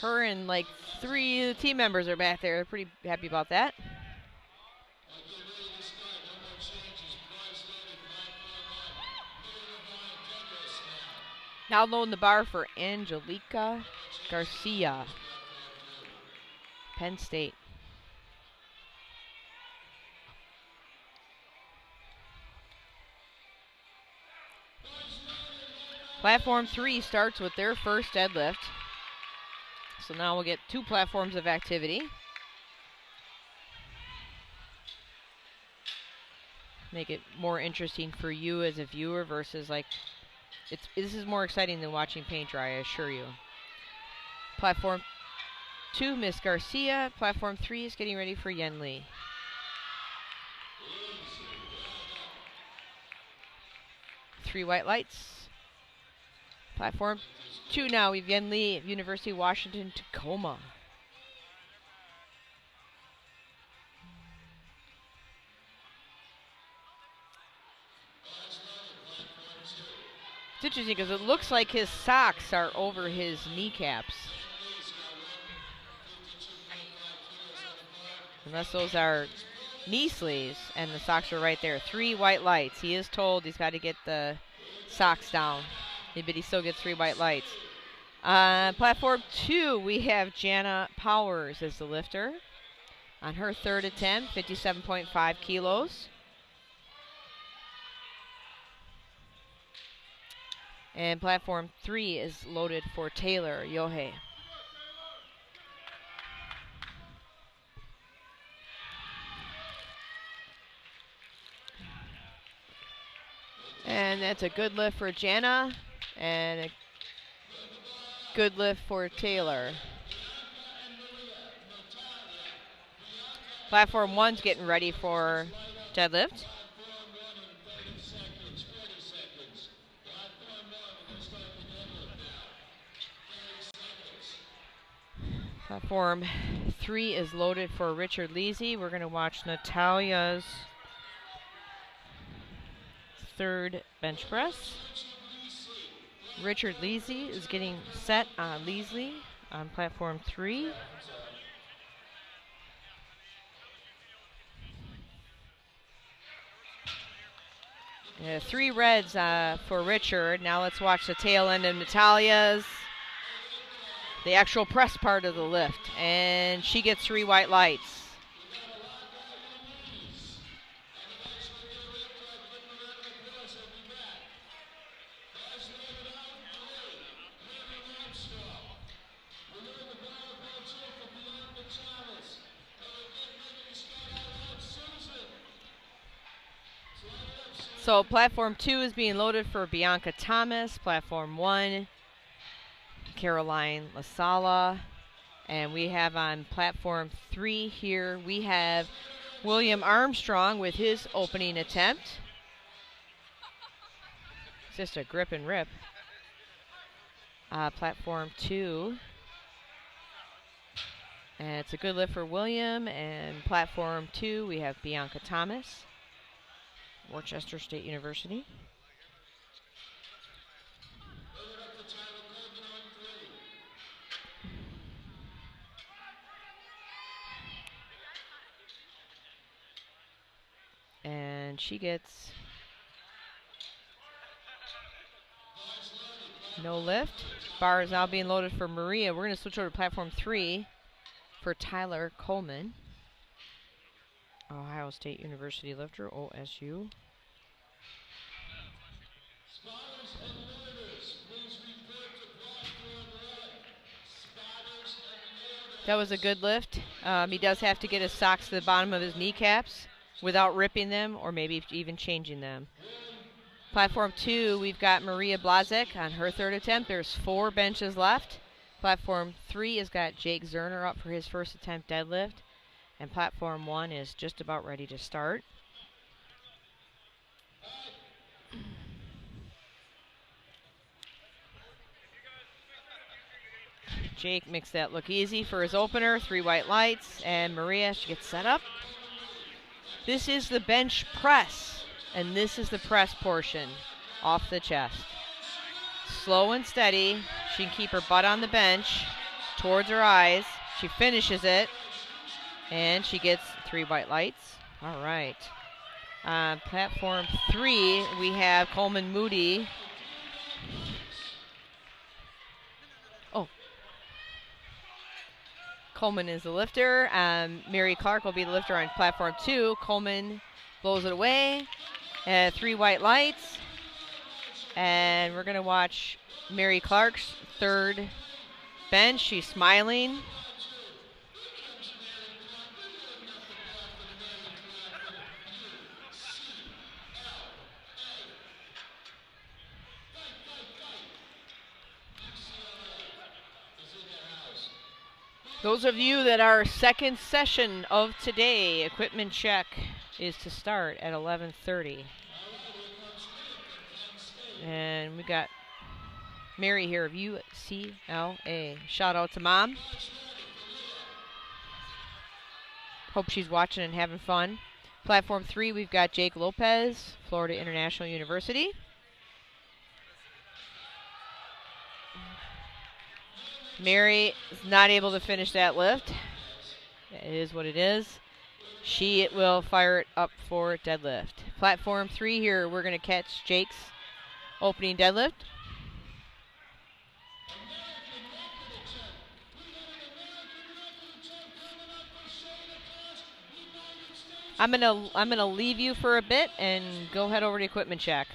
Her and like 3 team members are back there. They're pretty happy about that. Now loading the bar for Angelica Garcia, Penn State. Platform 3 starts with their first deadlift. So now we'll get 2 platforms of activity. Make it more interesting for you as a viewer versus like, this is more exciting than watching paint dry, I assure you. Platform 2, Miss Garcia. Platform 3 is getting ready for Yen Lee. Three white lights. Platform 2 now, we have Yen Lee, University of Washington, Tacoma. It's interesting because it looks like his socks are over his kneecaps. Unless those are knee sleeves, and the socks are right there. 3 white lights. He is told he's got to get the socks down. But he still gets 3 white lights. Platform 2, we have Jana Powers as the lifter. On her third attempt, 57.5 kilos. And platform 3 is loaded for Taylor Yohei. And that's a good lift for Jana and a good lift for Taylor. Platform 1's getting ready for deadlift. Platform 3 is loaded for Richard Leasy. We're going to watch Natalia's third bench press. Richard Leasy is getting set on Leasley on platform 3. Yeah, 3 reds for Richard. Now let's watch the tail end of Natalia's. the actual press part of the lift. And she gets 3 white lights. So platform 2 is being loaded for Bianca Thomas. Platform 1, Caroline Lasala. And we have on platform 3 here, we have William Armstrong with his opening attempt. Just a grip and rip. Platform 2. And it's a good lift for William. And platform 2, we have Bianca Thomas, Worcester State University. And she gets no lift. Bar is now being loaded for Maria. We're going to switch over to platform 3 for Tyler Coleman, Ohio State University lifter, OSU. That was a good lift. He does have to get his socks to the bottom of his kneecaps without ripping them or maybe even changing them. Platform 2, we've got Maria Blazek on her 3rd attempt. There's 4 benches left. Platform 3 has got Jake Zerner up for his 1st attempt deadlift. And platform 1 is just about ready to start. Jake makes that look easy for his opener. 3 white lights. And Maria, she gets set up. This is the bench press. And this is the press portion off the chest. Slow and steady. She can keep her butt on the bench towards her eyes. She finishes it. And she gets 3 white lights. All right. On platform 3, we have Coleman Moody. Coleman is the lifter. Mary Clark will be the lifter on platform 2. Coleman blows it away. 3 white lights. And we're going to watch Mary Clark's 3rd bench. She's smiling. Those of you that are 2nd session of today, equipment check is to start at 11:30. And we got Mary here of UCLA. Shout out to Mom. Hope she's watching and having fun. Platform 3, we've got Jake Lopez, Florida International University. Mary is not able to finish that lift. It is what it is. She will fire it up for deadlift. Platform 3 here, we're going to catch Jake's opening deadlift. I'm gonna leave you for a bit and go head over to equipment check.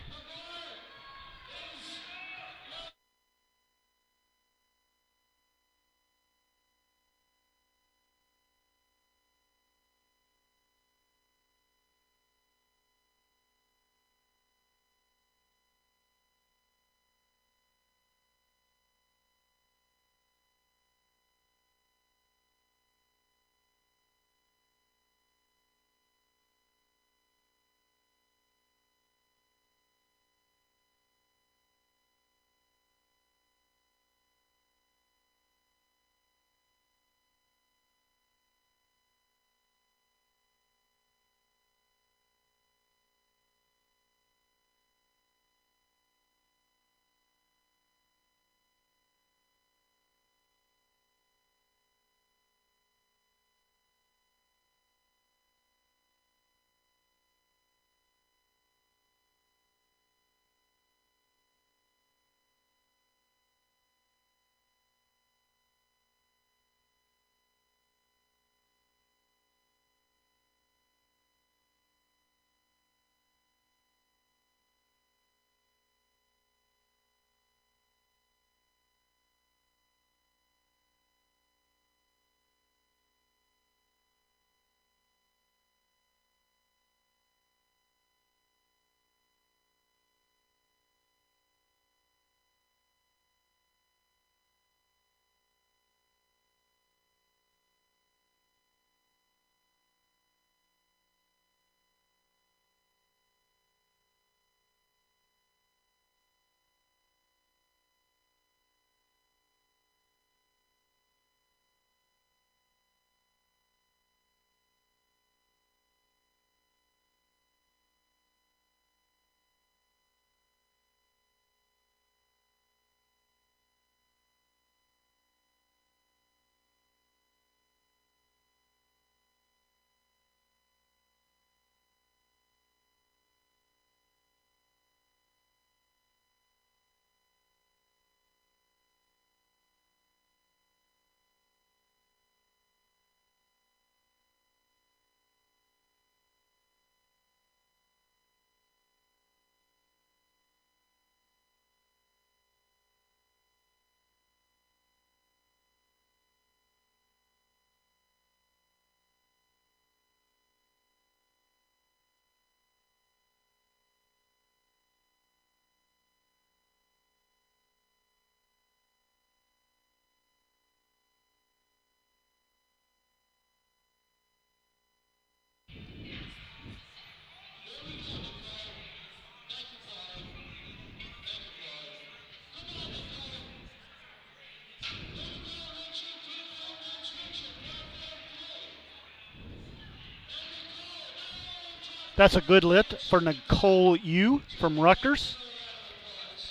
That's a good lift for Nicole Yu from Rutgers.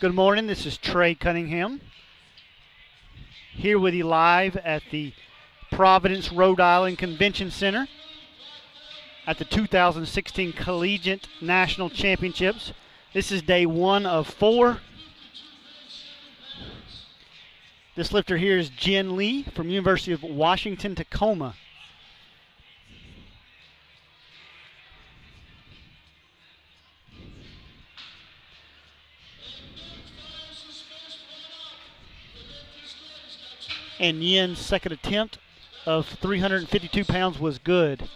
Good morning, this is Trey Cunningham. Here with you live at the Providence, Rhode Island Convention Center at the 2016 Collegiate National Championships. This is day 1 of 4. This lifter here is Jen Lee from University of Washington, Tacoma. And Yen's second attempt of 352 pounds was good.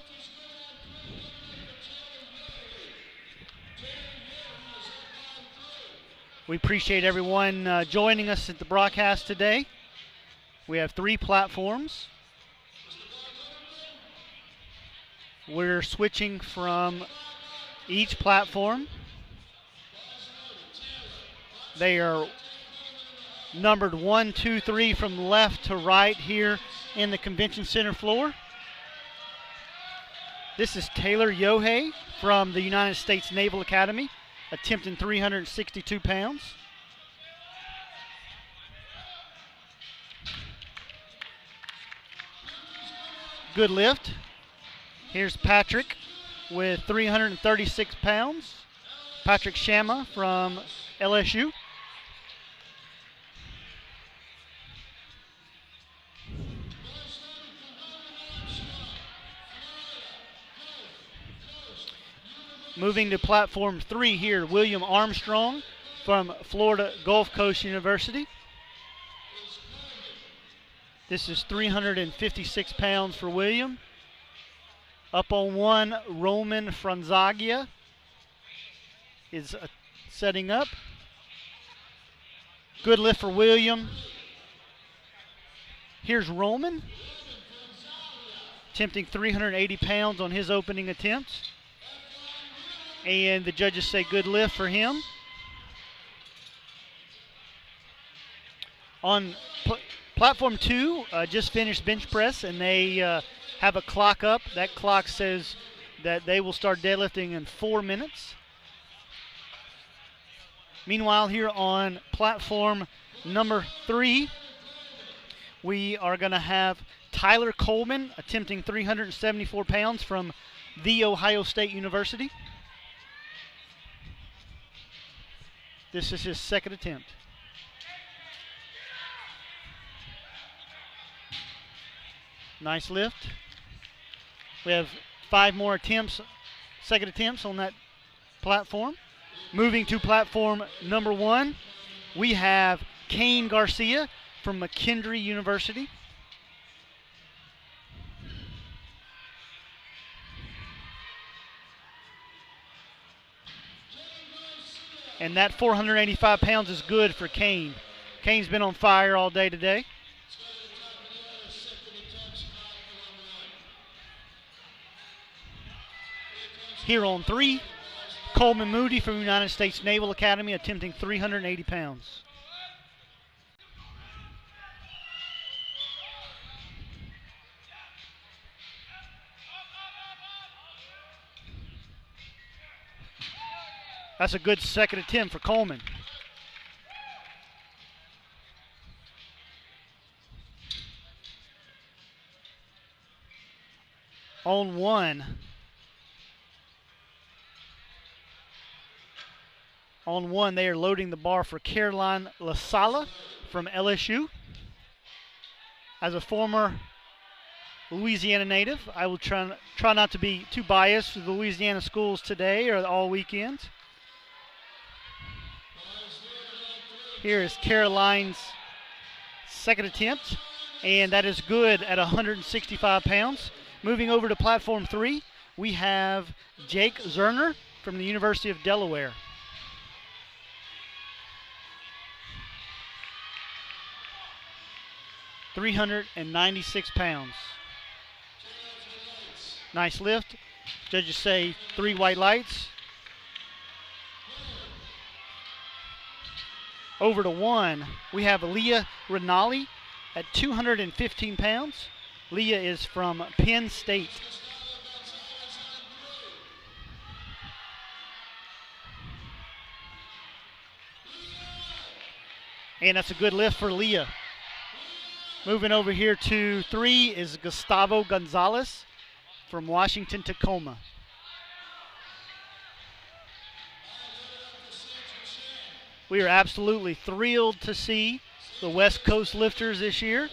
We appreciate everyone joining us at the broadcast today. We have 3 platforms. We're switching from each platform. They are numbered 1, 2, 3 from left to right here in the Convention Center floor. This is Taylor Yohei from the United States Naval Academy, attempting 362 pounds. Good lift. Here's Patrick with 336 pounds. Patrick Shama from LSU. Moving to platform 3 here, William Armstrong from Florida Gulf Coast University. This is 356 pounds for William. Up on 1, Roman Franzagia is setting up. Good lift for William. Here's Roman, attempting 380 pounds on his opening attempt. And the judges say good lift for him. On platform 2, just finished bench press, and they have a clock up. That clock says that they will start deadlifting in 4 minutes. Meanwhile, here on platform number 3, we are going to have Tyler Coleman attempting 374 pounds from The Ohio State University. This is his second attempt. Nice lift. We have 5 more attempts, second attempts on that platform. Moving to platform number 1, we have Kane Garcia from McKendree University. And that 485 pounds is good for Kane. Kane's been on fire all day today. Here on 3, Coleman Moody from United States Naval Academy attempting 380 pounds. That's a good second attempt for Coleman. On 1. On 1, they are loading the bar for Caroline LaSala from LSU. As a former Louisiana native, I will try not to be too biased with the Louisiana schools today or all weekend. Here is Caroline's second attempt, and that is good at 165 pounds. Moving over to platform 3, we have Jake Zerner from the University of Delaware. $396 pounds. Nice lift. Judges say 3 white lights. Over to 1, we have Leah Rinaldi at 215 pounds. Leah is from Penn State. And that's a good lift for Leah. Moving over here to 3 is Gustavo Gonzalez from Washington, Tacoma. We are absolutely thrilled to see the West Coast lifters this year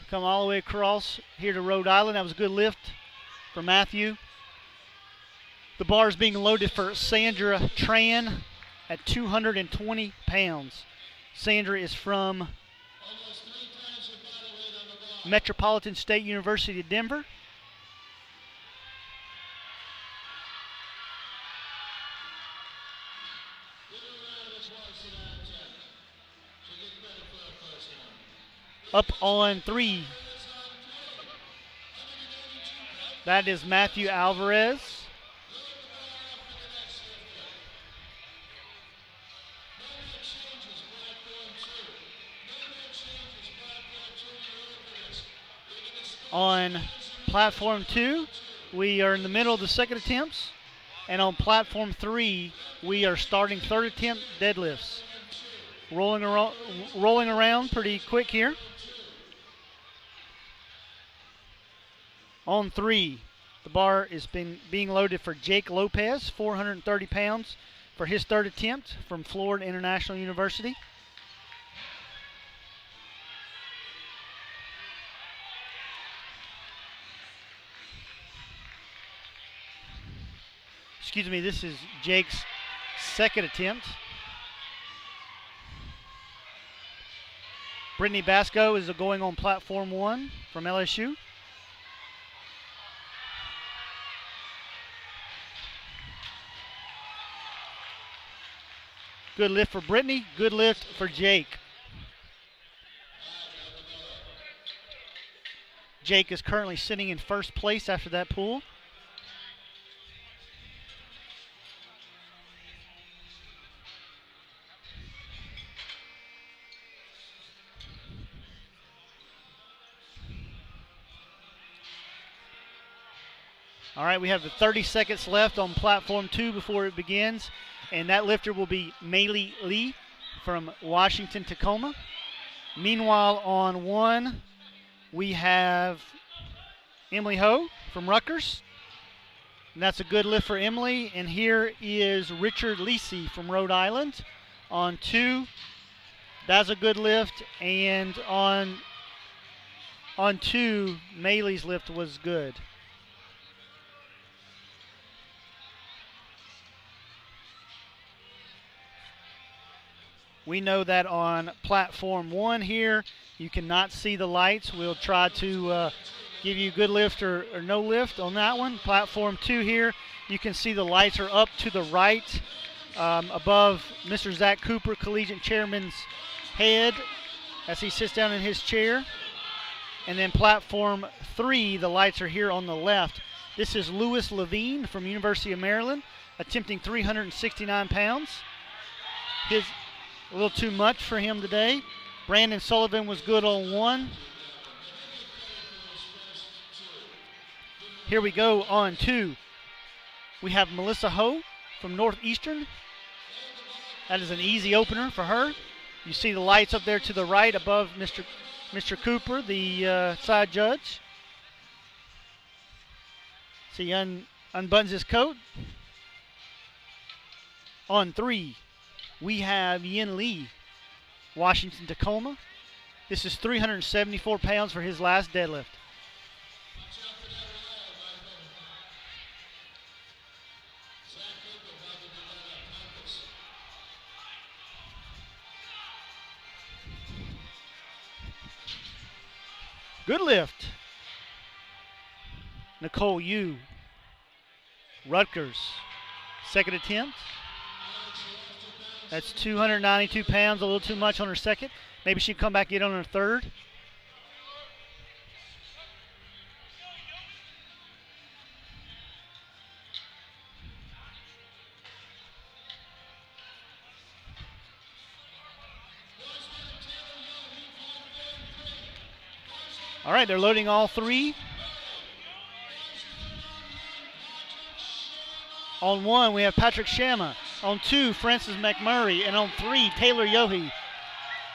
come all the way across here to Rhode Island. That was a good lift for Matthew. The bar is being loaded for Sandra Tran at 220 pounds. Sandra is from Metropolitan State University of Denver. Up on 3. That is Matthew Alvarez. On platform 2, we are in the middle of the second attempts. And on platform 3, we are starting third attempt deadlifts. Rolling around pretty quick here. On 3, the bar is being loaded for Jake Lopez, 430 pounds for his third attempt from Florida International University. Excuse me, this is Jake's second attempt. Brittany Basco is going on platform 1 from LSU. Good lift for Brittany, good lift for Jake. Jake is currently sitting in first place after that pull. All right, we have the 30 seconds left on platform 2 before it begins. And that lifter will be Maylee Lee from Washington, Tacoma. Meanwhile, on 1, we have Emily Ho from Rutgers. And that's a good lift for Emily. And here is Richard Lisi from Rhode Island. On 2, that's a good lift. And on 2, Maylee's lift was good. We know that on platform 1 here, you cannot see the lights. We'll try to give you good lift or no lift on that one. Platform 2 here, you can see the lights are up to the right above Mr. Zach Cooper, Collegiate Chairman's head as he sits down in his chair. And then platform 3, the lights are here on the left. This is Lewis Levine from University of Maryland, attempting 369 pounds. A little too much for him today. Brandon Sullivan was good on 1. Here we go on 2. We have Melissa Ho from Northeastern. That is an easy opener for her. You see the lights up there to the right above Mr. Cooper, the side judge. See, unbuttons his coat. On 3. We have Yin Lee, Washington, Tacoma. This is 374 pounds for his last deadlift. Good lift. Nicole Yu, Rutgers, second attempt. That's 292 pounds, a little too much on her second. Maybe she'd come back and get on her third. All right, they're loading all 3. On 1, we have Patrick Shama. On 2, Francis McMurray. And on 3, Taylor Yohe.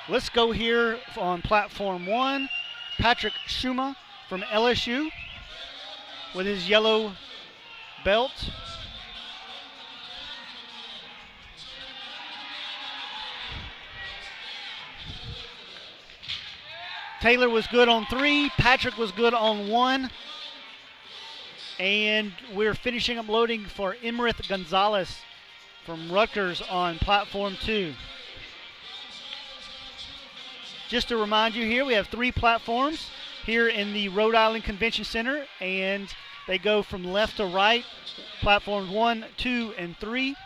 Let's go here on platform 1. Patrick Schuma from LSU with his yellow belt. Taylor was good on 3. Patrick was good on 1. And we're finishing up loading for Emrith Gonzalez from Rutgers on platform 2. Just to remind you here, we have 3 platforms here in the Rhode Island Convention Center, and they go from left to right, platforms 1, 2, and 3.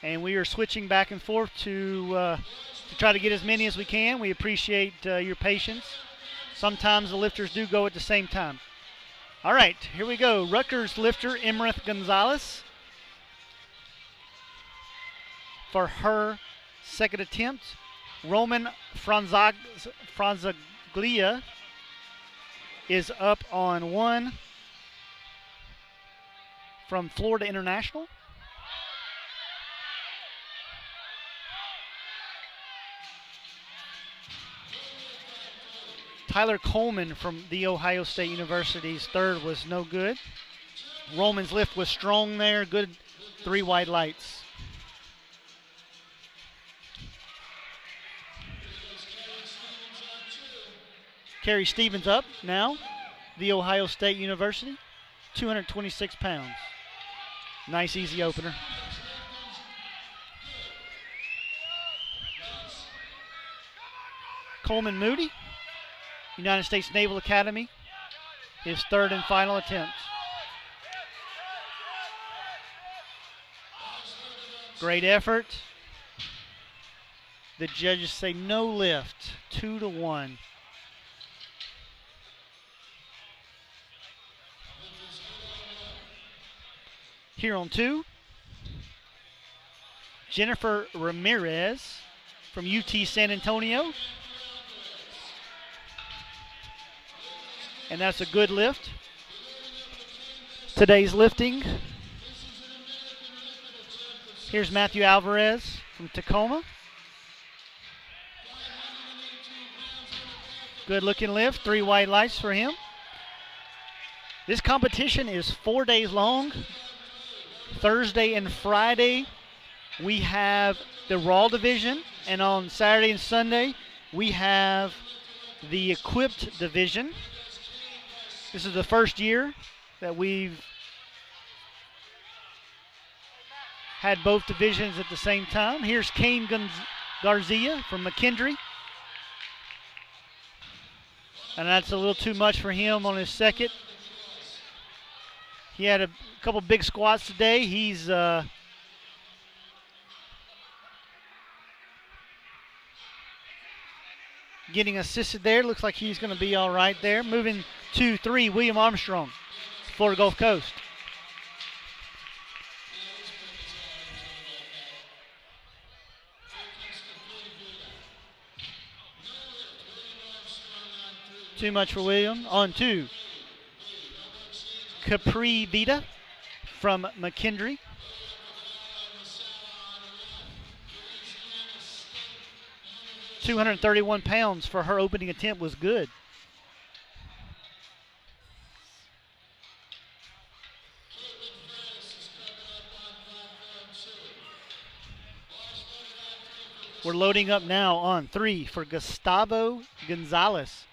And we are switching back and forth to try to get as many as we can. We appreciate your patience. Sometimes the lifters do go at the same time. All right, here we go. Rutgers lifter Emrith Gonzalez for her second attempt. Roman Franzaglia is up on 1 from Florida International. Tyler Coleman from The Ohio State University's third was no good. Roman's lift was strong there. Good 3 white lights. Kerry Stevens up now. The Ohio State University, 226 pounds. Nice, easy opener. Coleman Moody, United States Naval Academy, his third and final attempt. Great effort. The judges say no lift, 2-1. Here on 2, Jennifer Ramirez from UT San Antonio. And that's a good lift. Today's lifting. Here's Matthew Alvarez from Tacoma. Good looking lift, 3 white lights for him. This competition is 4 days long. Thursday and Friday we have the Raw division, and on Saturday and Sunday we have the Equipped division. This is the first year that we've had both divisions at the same time. Here's Kane Garcia from McKendree. And that's a little too much for him on his second. He had a couple big squats today. He's getting assisted there. Looks like he's going to be all right there. Moving to 3, William Armstrong, Florida Gulf Coast. Too much for William. On 2, Capri Vita from McKendree. £231 for her opening attempt was good. We're loading up now on 3 for Gustavo Gonzalez,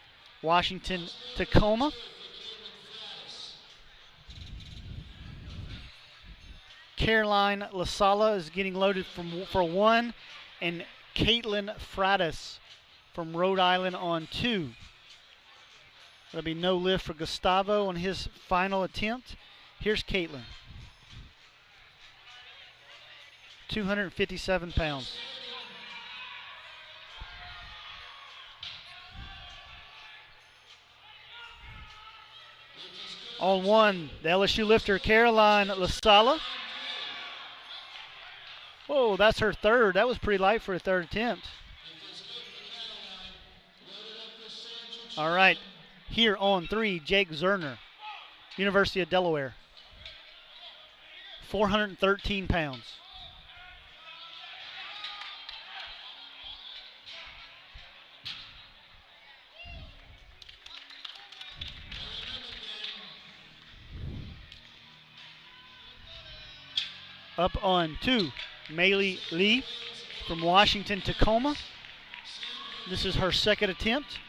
Washington, Tacoma. Caroline Lasala is getting loaded for 1, and Caitlin Fratis from Rhode Island on 2. There'll be no lift for Gustavo on his final attempt. Here's Caitlin. 257 pounds. On 1, the LSU lifter, Caroline Lasala. Whoa, that's her third. That was pretty light for a third attempt. All right, here on 3, Jake Zerner, University of Delaware. 413 pounds. up on 2. Maylee Lee from Washington, Tacoma. This is her second attempt.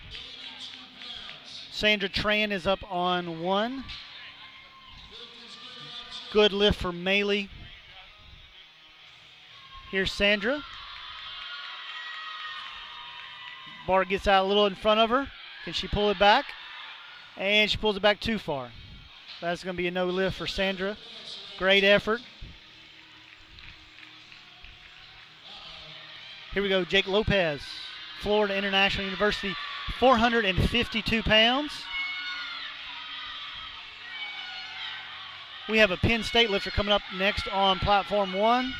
Sandra Tran is up on 1. Good lift for Maylee. Here's Sandra. Bar gets out a little in front of her. Can she pull it back? And she pulls it back too far. That's going to be a no lift for Sandra. Great effort. Here we go, Jake Lopez, Florida International University, 452 pounds. We have a Penn State lifter coming up next on platform 1.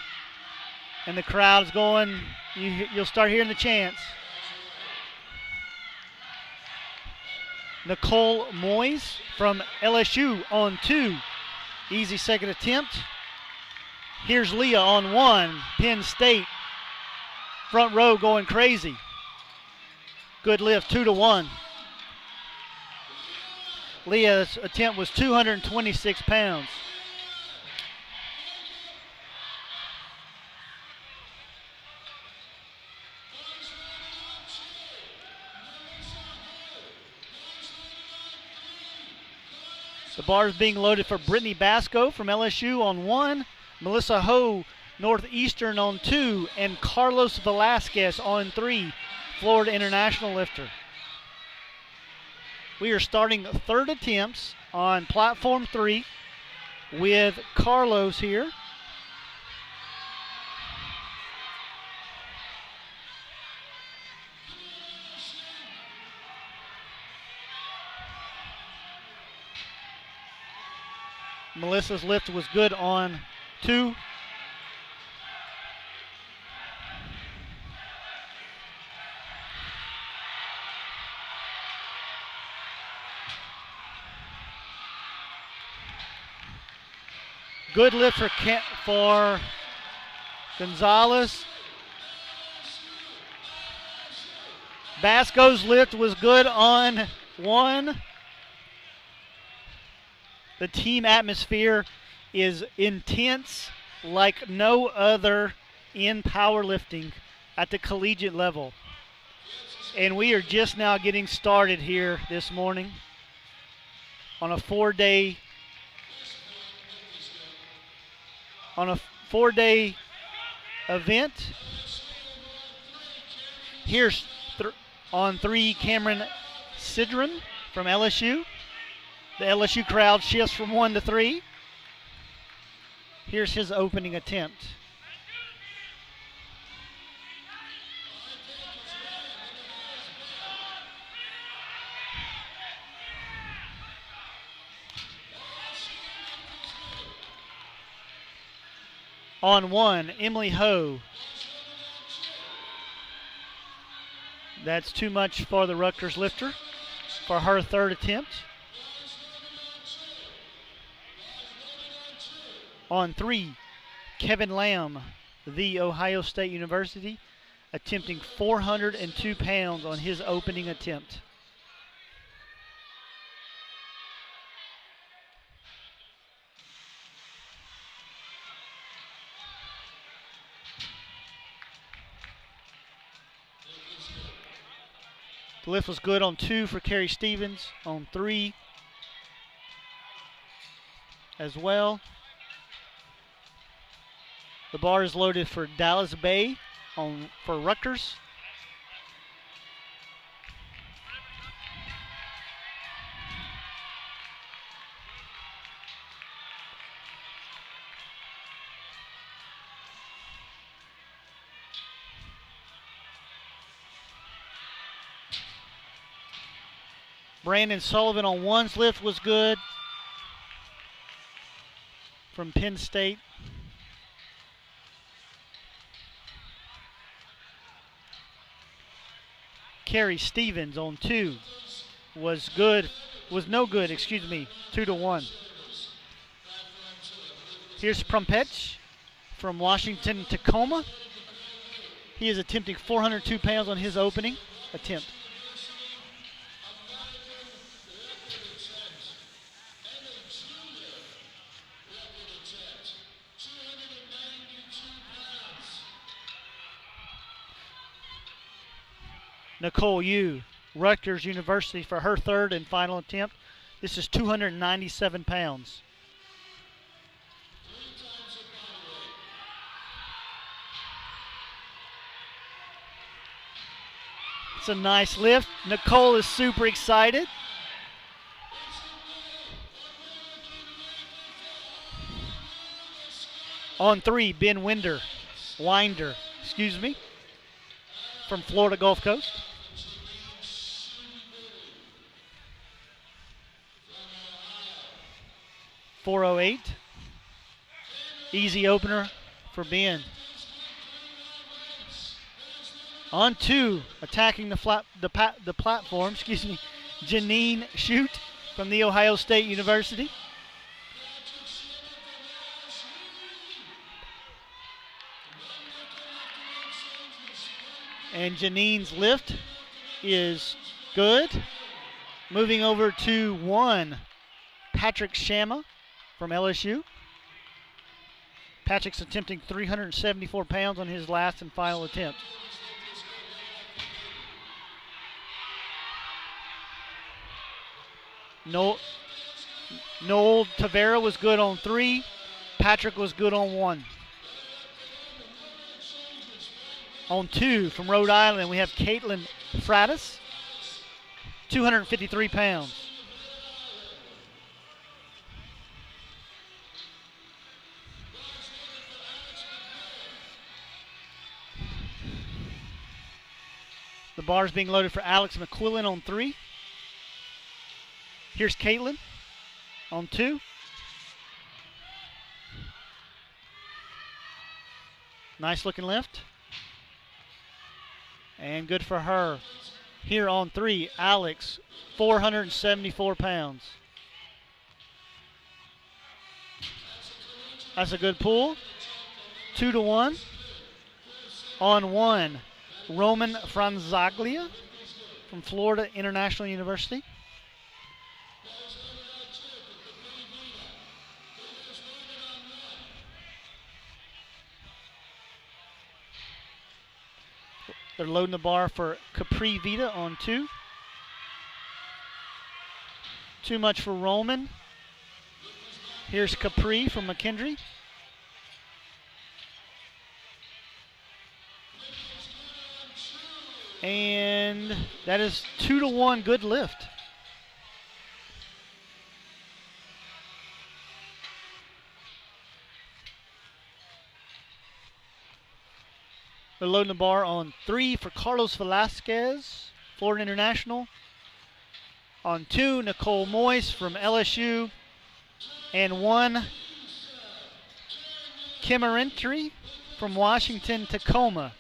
And the crowd's going, you'll start hearing the chants. Nicole Moyes from LSU on 2. Easy second attempt. Here's Leah on 1. Penn State. Front row going crazy. Good lift, 2-1. Leah's attempt was 226 pounds. The bar is being loaded for Brittany Basco from LSU on 1, Melissa Ho, Northeastern on 2, and Carlos Velasquez on 3, Florida International lifter. We are starting third attempts on platform 3 with Carlos here. Melissa's lift was good on 2. Good lift for Gonzalez. Basco's lift was good on 1. The team atmosphere is intense like no other in powerlifting at the collegiate level. And we are just now getting started here this morning on a 4-day event. Here's on 3 Cameron Sidron from LSU. The LSU crowd shifts from 1 to 3. Here's his opening attempt. On 1, Emily Ho. That's too much for the Rutgers lifter for her third attempt. On 3, Kevin Lamb, The Ohio State University, attempting 402 pounds on his opening attempt. The lift was good on 2 for Carrie Stevens, on 3 as well. The bar is loaded for Dallas Bay for Rutgers. Brandon Sullivan on 1's lift was good from Penn State. Carrie Stevens on 2 was no good, 2-1. Here's Prumpech from Washington, Tacoma. He is attempting 402 pounds on his opening attempt. Nicole Yu, Rutgers University, for her third and final attempt. This is 297 pounds. It's a nice lift. Nicole is super excited. On 3, Ben Winder, from Florida Gulf Coast. .408. Easy opener for Ben. On 2, attacking the platform, Janine Shute from The Ohio State University. And Janine's lift is good. Moving over to 1, Patrick Shama from LSU. Patrick's attempting 374 pounds on his last and final attempt. Noel Tavera was good on 3. Patrick was good on 1. On 2, from Rhode Island, we have Caitlin Fratis, 253 pounds. The bar is being loaded for Alex McQuillan on 3. Here's Caitlin on 2. Nice looking lift. And good for her. Here on 3, Alex, 474 pounds. That's a good pull. 2 to 1. On 1, Roman Franzaglia from Florida International University. They're loading the bar for Capri Vita on 2. Too much for Roman. Here's Capri from McKendree. And that is 2 to 1, good lift. They're loading the bar on 3 for Carlos Velasquez, Florida International. On 2, Nicole Moyes from LSU. And 1, Kimarentry from Washington, Tacoma.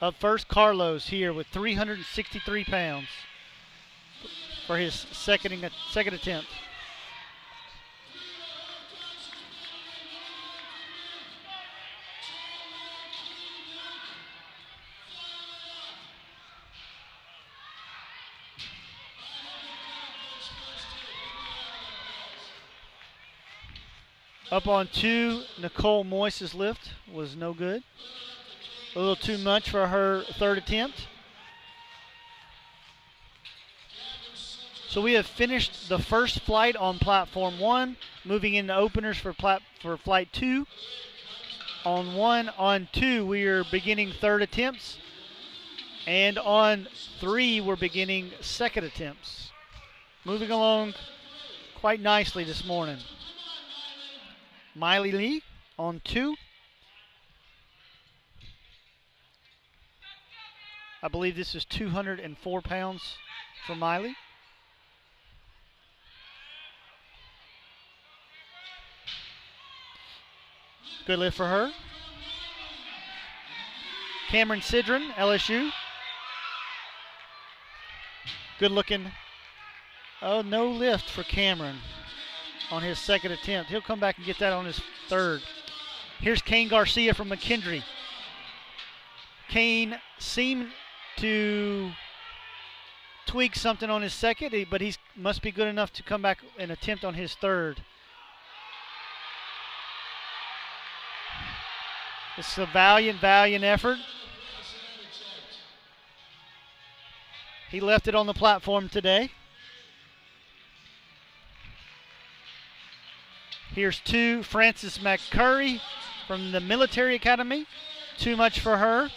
Up first, Carlos here with 363 pounds for his second attempt. Up on 2, Nicole Moyes' lift was no good. A little too much for her third attempt. So we have finished the first flight on platform 1, moving into openers for flight 2. On 2, we are beginning third attempts. And on 3, we're beginning second attempts. Moving along quite nicely this morning. Miley Lee on 2. I believe this is 204 pounds for Miley. Good lift for her. Cameron Sidron, LSU. Good looking. Oh, no lift for Cameron on his second attempt. He'll come back and get that on his third. Here's Kane Garcia from McKendree. Kane seemed to tweak something on his second, but he must be good enough to come back and attempt on his third. It's a valiant effort. He left it on the platform today. Here's 2, Frances McCurry from the Military Academy. Too much for her.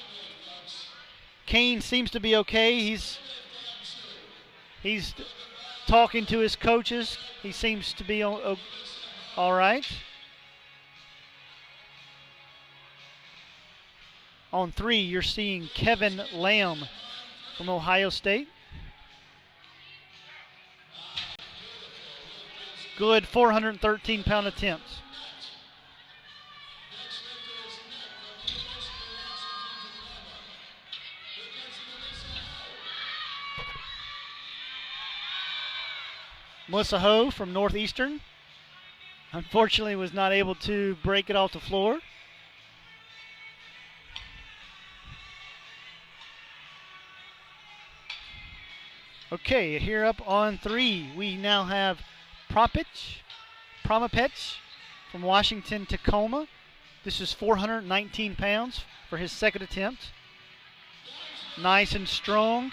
Kane seems to be okay. He's talking to his coaches. He seems to be all right. On 3, you're seeing Kevin Lamb from Ohio State. Good 413-pound attempts. Melissa Ho from Northeastern, unfortunately, was not able to break it off the floor. Okay, here up on 3, we now have Promapech from Washington, Tacoma. This is 419 pounds for his second attempt. Nice and strong.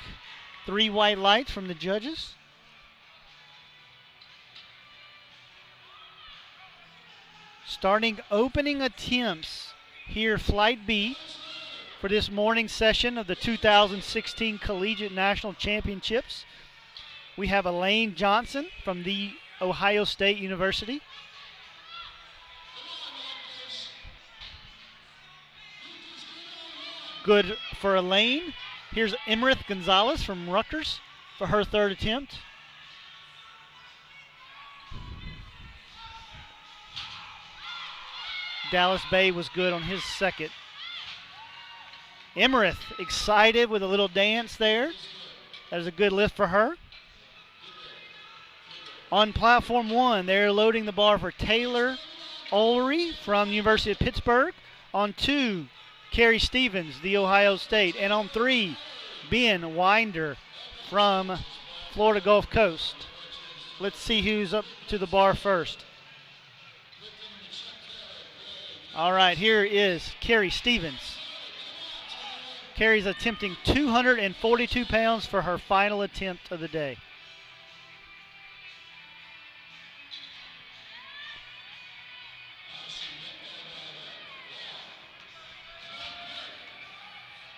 3 white lights from the judges. Starting opening attempts here, Flight B, for this morning session of the 2016 Collegiate National Championships. We have Elaine Johnson from the Ohio State University. Good for Elaine. Here's Emerith Gonzalez from Rutgers for her third attempt. Dallas Bay was good on his second. Emerith excited with a little dance there. That was a good lift for her. On platform 1, they're loading the bar for Taylor Ullery from the University of Pittsburgh. On 2, Carrie Stevens, the Ohio State. And on 3, Ben Winder from Florida Gulf Coast. Let's see who's up to the bar first. All right, here is Carrie Stevens. Carrie's attempting 242 pounds for her final attempt of the day.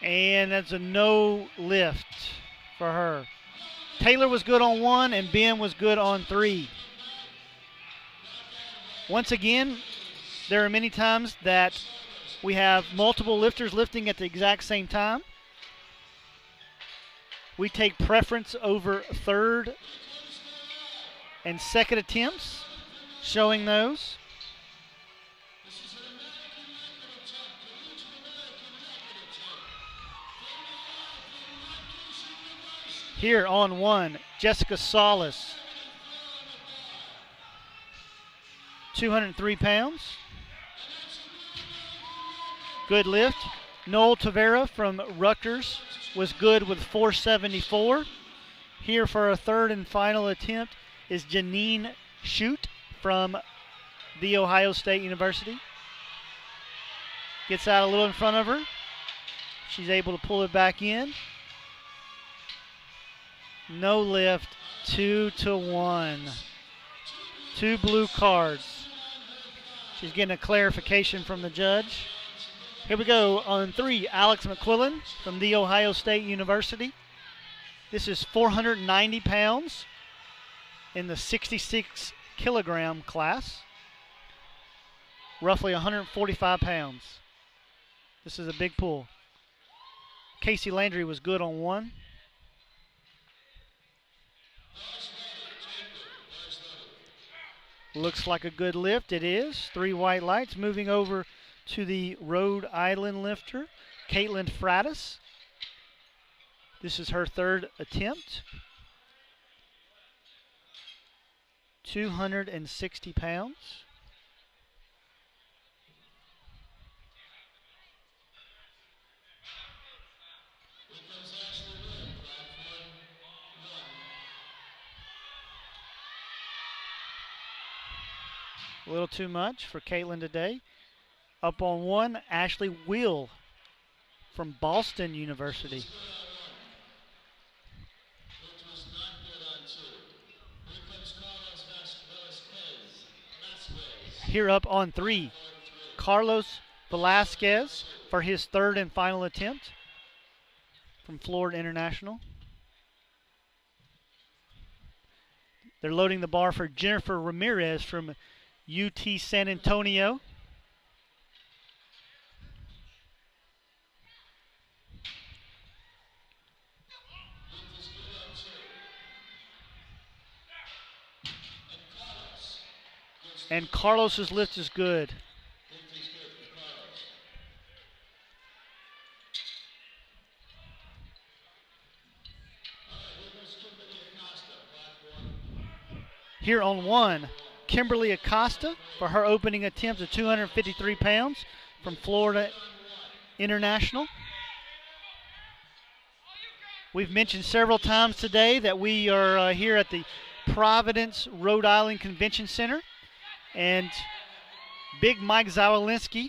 And that's a no lift for her. Taylor was good on 1 and Ben was good on 3. Once again, there are many times that we have multiple lifters lifting at the exact same time. We take preference over third and second attempts, showing those. Here on 1, Jessica Solis, 203 pounds. Good lift. Noel Tavera from Rutgers was good with 474. Here for a third and final attempt is Janine Shute from The Ohio State University. Gets out a little in front of her. She's able to pull it back in. No lift, 2-1. 2 blue cards. She's getting a clarification from the judge. Here we go on 3, Alex McQuillan from The Ohio State University. This is 490 pounds in the 66 kilogram class. Roughly 145 pounds. This is a big pull. Casey Landry was good on 1. Looks like a good lift. It is. 3 white lights. Moving over to the Rhode Island lifter, Caitlin Fratis. This is her third attempt. 260 pounds. A little too much for Caitlin today. Up on 1, Ashley Wheel from Boston University. Here up on 3, Carlos Velasquez for his third and final attempt from Florida International. They're loading the bar for Jennifer Ramirez from UT San Antonio. And Carlos's lift is good. Here on 1, Kimberly Acosta for her opening attempt of 253 pounds from Florida International. We've mentioned several times today that we are here at the Providence, Rhode Island Convention Center. And Big Mike Zawolinsky,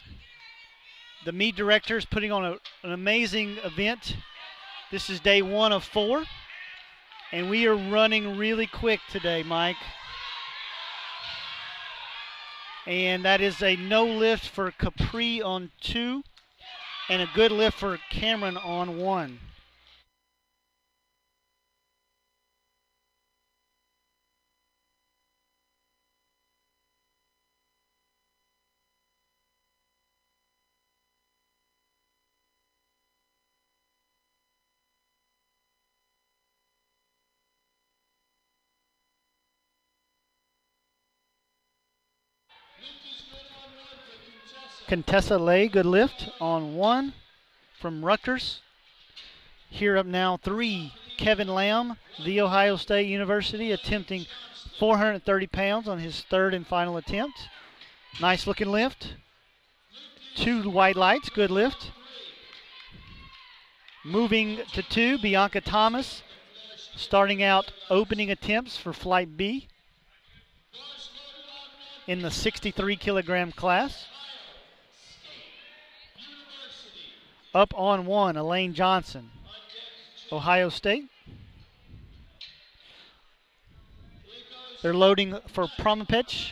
the meet director, is putting on an amazing event. This is day 1 of 4. And we are running really quick today, Mike. And that is a no lift for Capri on 2 and a good lift for Cameron on 1. Contessa Lay, good lift on 1 from Rutgers. Here up now 3, Kevin Lamb, The Ohio State University, attempting 430 pounds on his third and final attempt. Nice looking lift. 2 white lights, good lift. Moving to 2, Bianca Thomas, starting out opening attempts for Flight B in the 63 kilogram class. Up on 1, Elaine Johnson, Ohio State. They're loading for Promopech,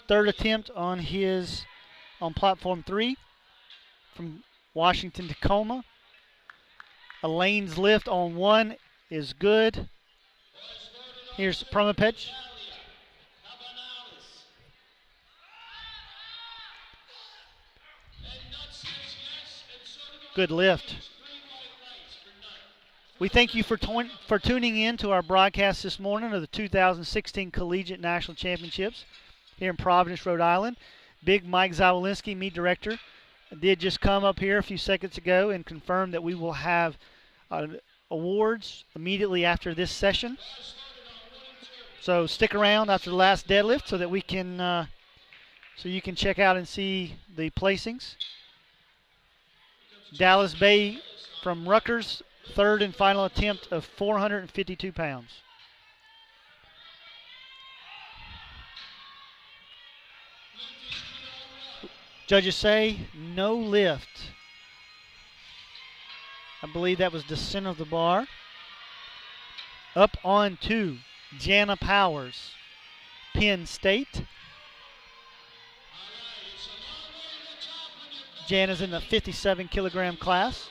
third attempt on platform 3 from Washington, Tacoma. Elaine's lift on 1 is good. Here's Promopech. Good lift. We thank you for tuning in to our broadcast this morning of the 2016 Collegiate National Championships here in Providence, Rhode Island. Big Mike Zawolinsky, meet director, did just come up here a few seconds ago and confirm that we will have awards immediately after this session. So stick around after the last deadlift so that we can, so you can check out and see the placings. Dallas Bay from Rutgers, third and final attempt of 452 pounds. Judges say no lift. I believe that was descent of the bar. Up on 2, Jana Powers, Penn State. Jana's in the 57 kilogram class.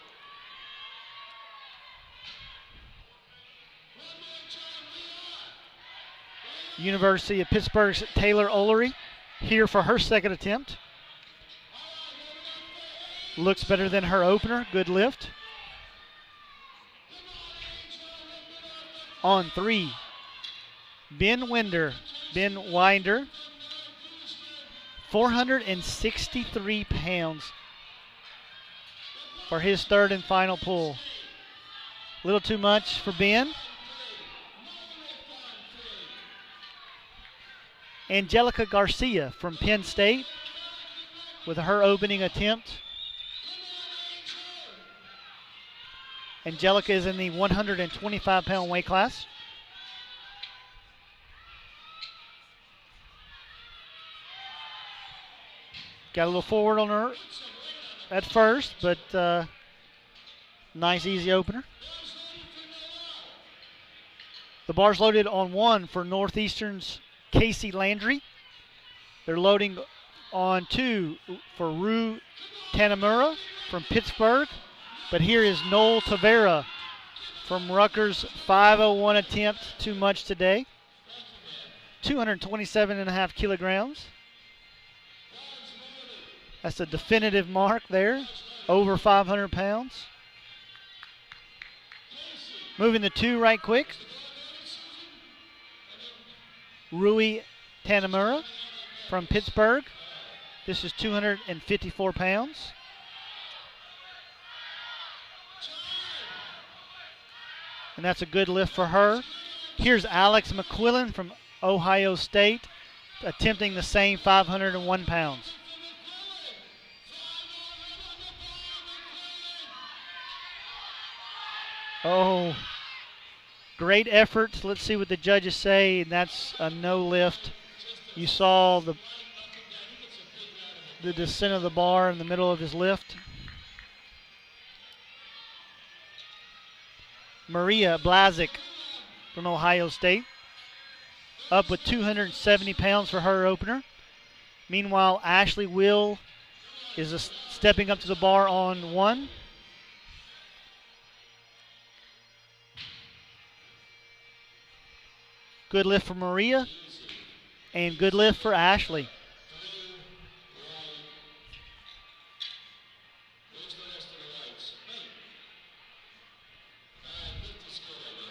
University of Pittsburgh's Taylor Olery here for her second attempt. Looks better than her opener. Good lift. On 3, Ben Winder, 463 pounds for his third and final pull. A little too much for Ben. Angelica Garcia from Penn State with her opening attempt. Angelica is in the 125-pound weight class. Got a little forward on her at first, but nice, easy opener. The bar's loaded on 1 for Northeastern's Casey Landry. They're loading on 2 for Rue Tanamura from Pittsburgh. But here is Noel Tavera from Rutgers. 501 attempt, too much today. 227.5 kilograms. That's a definitive mark there. Over 500 pounds. Moving to 2 right quick. Rui Tanamura from Pittsburgh. This is 254 pounds. And that's a good lift for her. Here's Alex McQuillan from Ohio State, attempting the same 501 pounds. Oh, great effort. Let's see what the judges say, and that's a no lift. You saw the descent of the bar in the middle of his lift. Maria Blazik from Ohio State, up with 270 pounds for her opener. Meanwhile, Ashley Will is stepping up to the bar on 1. Good lift for Maria, and good lift for Ashley.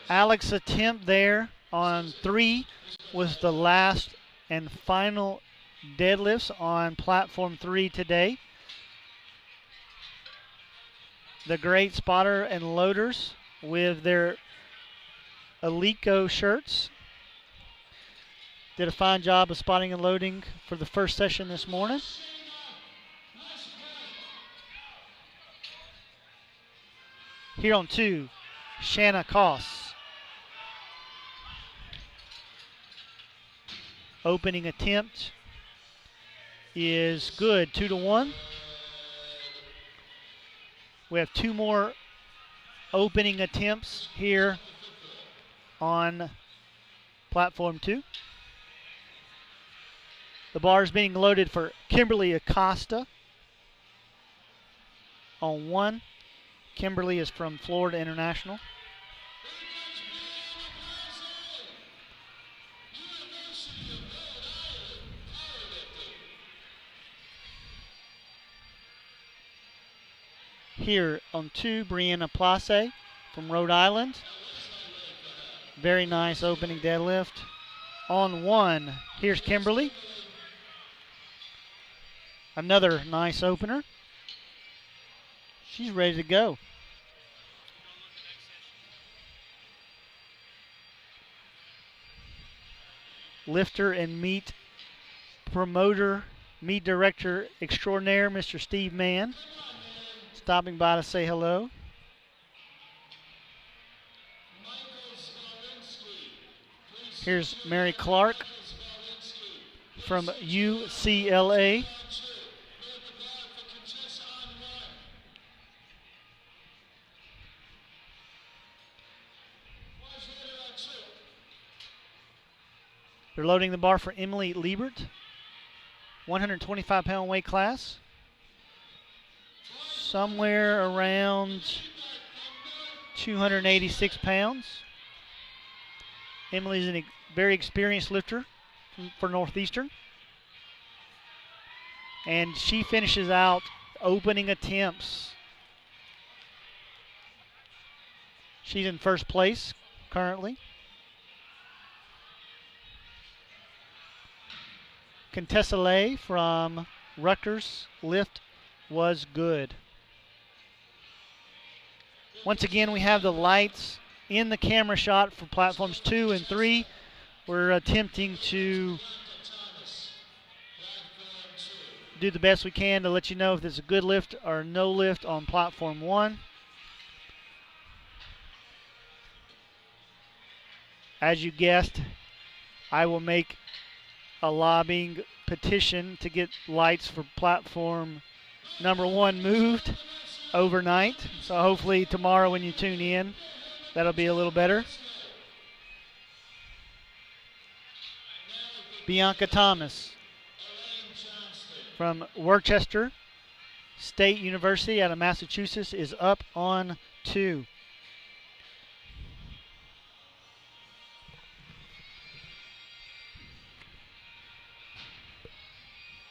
Alex's attempt there on 3 was the last and final deadlifts on platform 3 today. The great spotter and loaders with their Alico shirts did a fine job of spotting and loading for the first session this morning. Here on 2, Shanna Koss. Opening attempt is good, 2-1. We have 2 more opening attempts here on platform 2. The bar is being loaded for Kimberly Acosta on 1. Kimberly is from Florida International. Here on 2, Brianna Place from Rhode Island. Very nice opening deadlift. On 1, here's Kimberly. Another nice opener. She's ready to go. Lifter and meet promoter, meet director extraordinaire, Mr. Steve Mann, stopping by to say hello. Here's Mary Clark from UCLA. They're loading the bar for Emily Liebert, 125-pound weight class. Somewhere around 286 pounds. Emily's a very experienced lifter for Northeastern. And she finishes out opening attempts. She's in first place currently. Contessa Lay from Rutgers lift was good. Once again, we have the lights in the camera shot for platforms 2 and 3. We're attempting to do the best we can to let you know if there's a good lift or no lift on platform 1. As you guessed, I will make a lobbying petition to get lights for platform number 1 moved overnight. So hopefully tomorrow when you tune in, that'll be a little better. Bianca Thomas from Worcester State University out of Massachusetts is up on 2.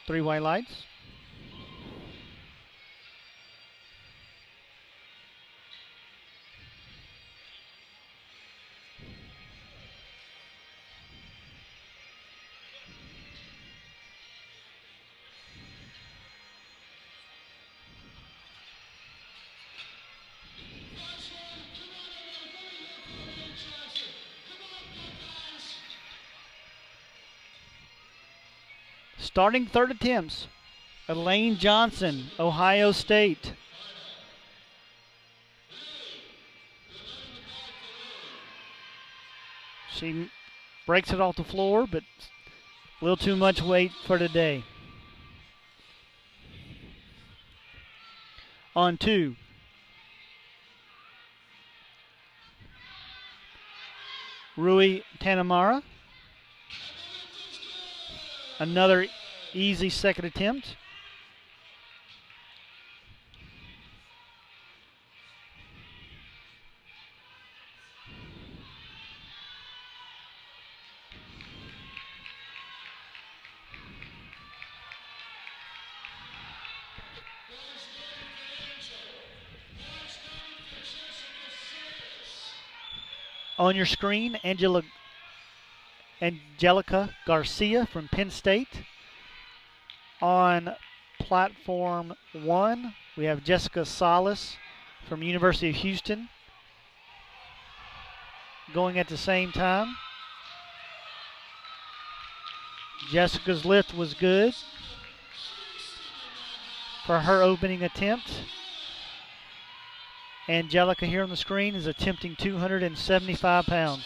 Three white lights. Starting third attempts, Elaine Johnson, Ohio State. She breaks it off the floor, but a little too much weight for today. On 2. Rui Tanamara. Another easy second attempt. On your screen, Angelica Garcia from Penn State. On platform 1, we have Jessica Salas from University of Houston going at the same time. Jessica's lift was good for her opening attempt. Angelica here on the screen is attempting 275 pounds.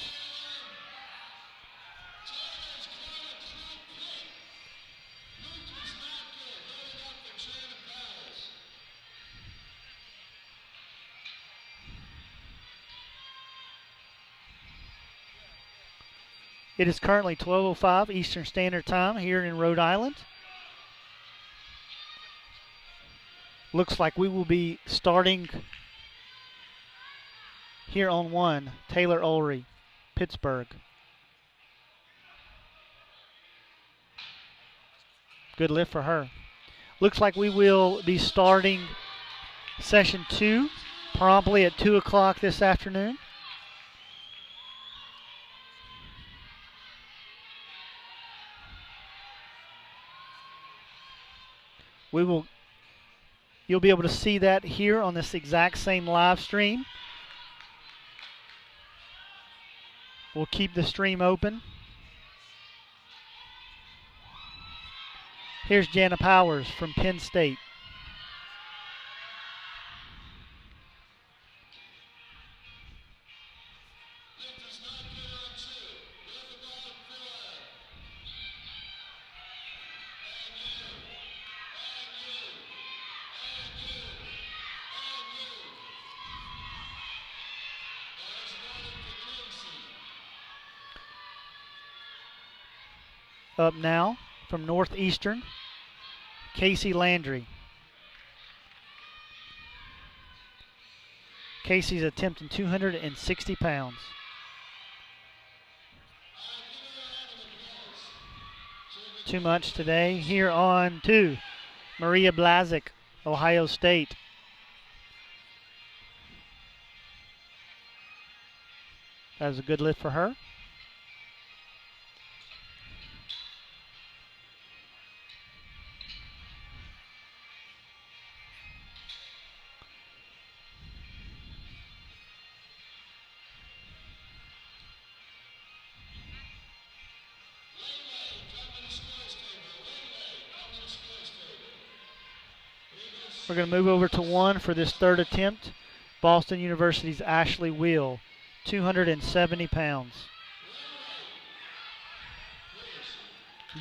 It is currently 12:05 Eastern Standard Time here in Rhode Island. Looks like we will be starting here on 1, Taylor Ulrey, Pittsburgh. Good lift for her. Looks like we will be starting session 2 promptly at 2 o'clock this afternoon. You'll be able to see that here on this exact same live stream. We'll keep the stream open. Here's Jana Powers from Penn State. Up now from Northeastern, Casey Landry. Casey's attempting 260 pounds. Too much today. Here on 2, Maria Blazik, Ohio State. That was a good lift for her. We're going to move over to 1 for this third attempt. Boston University's Ashley Wheel, 270 pounds.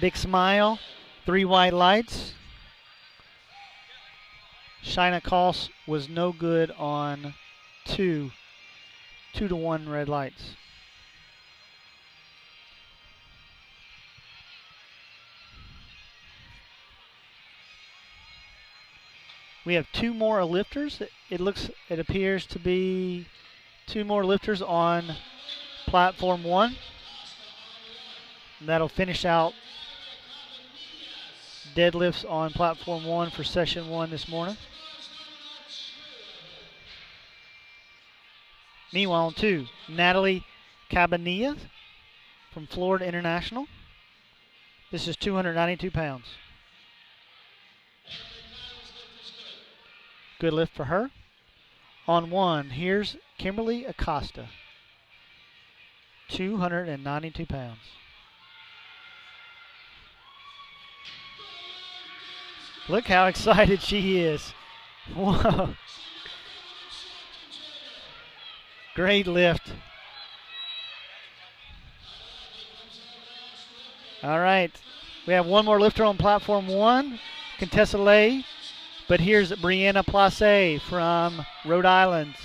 Big smile, 3 white lights. Shina Koss was no good on 2 to 1 red lights. We have 2 more lifters. It appears to be 2 more lifters on platform 1. And that'll finish out deadlifts on platform 1 for session 1 this morning. Meanwhile, on 2, Natalie Cabanilla from Florida International. This is 292 pounds. Good lift for her. On 1, here's Kimberly Acosta, 292 pounds. Look how excited she is. Whoa. Great lift. All right. We have 1 more lifter on platform 1, Contessa Lay. But here's Brianna Place from Rhode Island.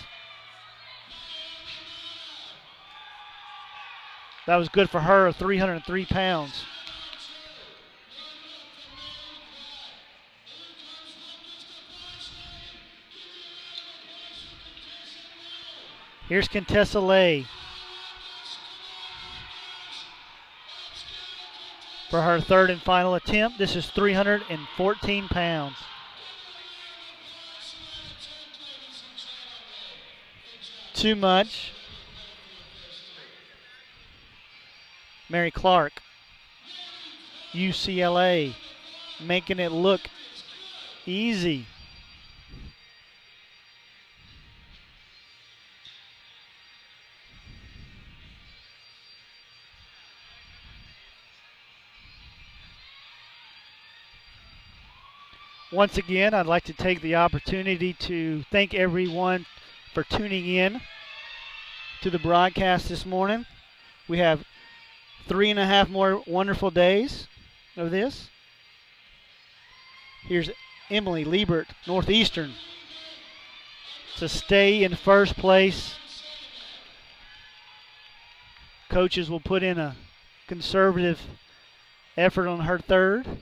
That was good for her, 303 pounds. Here's Contessa Lay for her 3rd and final attempt. This is 314 pounds. Too much. Mary Clark, UCLA, making it look easy. Once again, I'd like to take the opportunity to thank everyone for tuning in to the broadcast this morning. We have 3.5 more wonderful days of this. Here's Emily Liebert, Northeastern, to stay in first place. Coaches will put in a conservative effort on her 3rd.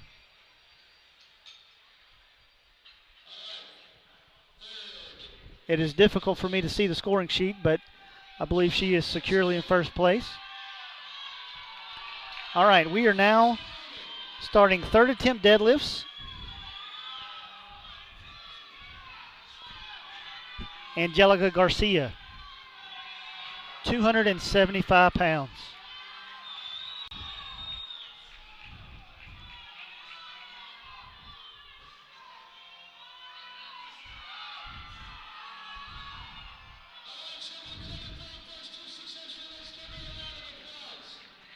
It is difficult for me to see the scoring sheet, but I believe she is securely in first place. All right, we are now starting 3rd attempt deadlifts. Angelica Garcia, 275 pounds.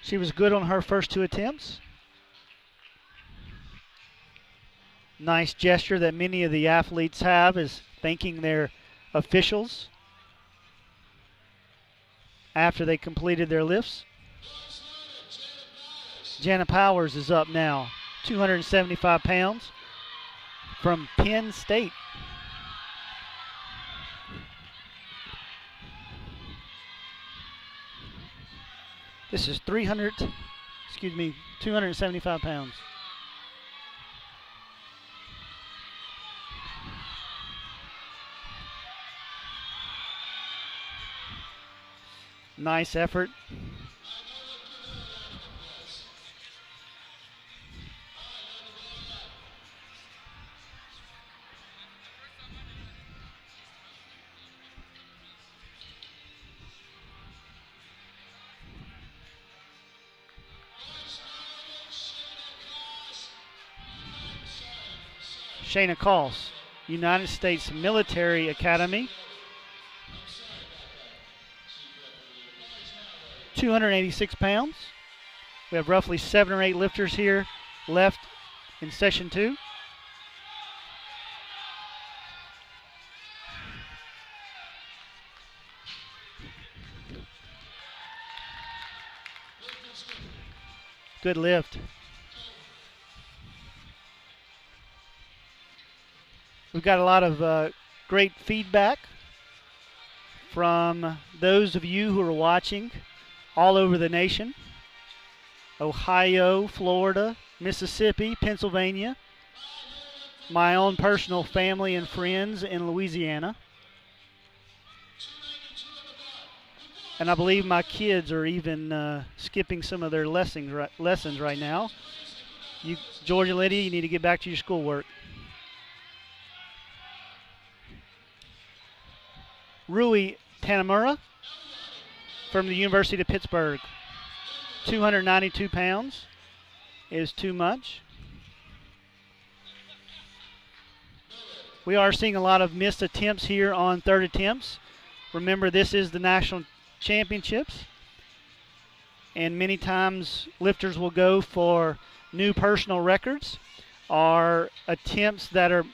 She was good on her first 2 attempts. Nice gesture that many of the athletes have is thanking their officials after they completed their lifts. Jana Powers is up now, 275 pounds from Penn State. This is 275 pounds. Nice effort. Shayna Coss, United States Military Academy. 286 pounds. We have roughly 7 or 8 lifters here left in session 2. Good lift. We've got a lot of great feedback from those of you who are watching all over the nation. Ohio, Florida, Mississippi, Pennsylvania. my own personal family and friends in Louisiana. And I believe my kids are even skipping some of their lessons right now. You, Georgia Lydia, you need to get back to your schoolwork. Rui Tanamura from the University of Pittsburgh. 292 pounds is too much. We are seeing a lot of missed attempts here on third attempts. Remember, this is the national championships, and many times lifters will go for new personal records or attempts that are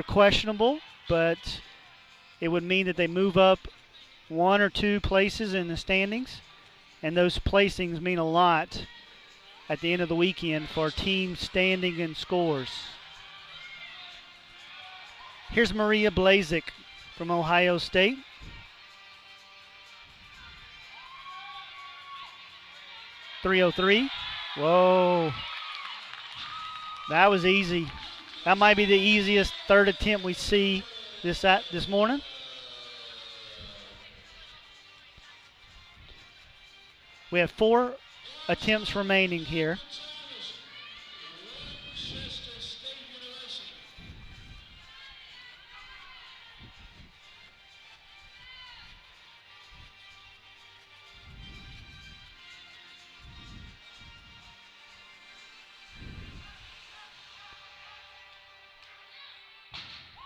questionable, but it would mean that they move up 1 or 2 places in the standings, and those placings mean a lot at the end of the weekend for team standing and scores. Here's Maria Blazik from Ohio State. .303. Whoa. That was easy. That might be the easiest third attempt we see this morning. We have 4 attempts remaining here.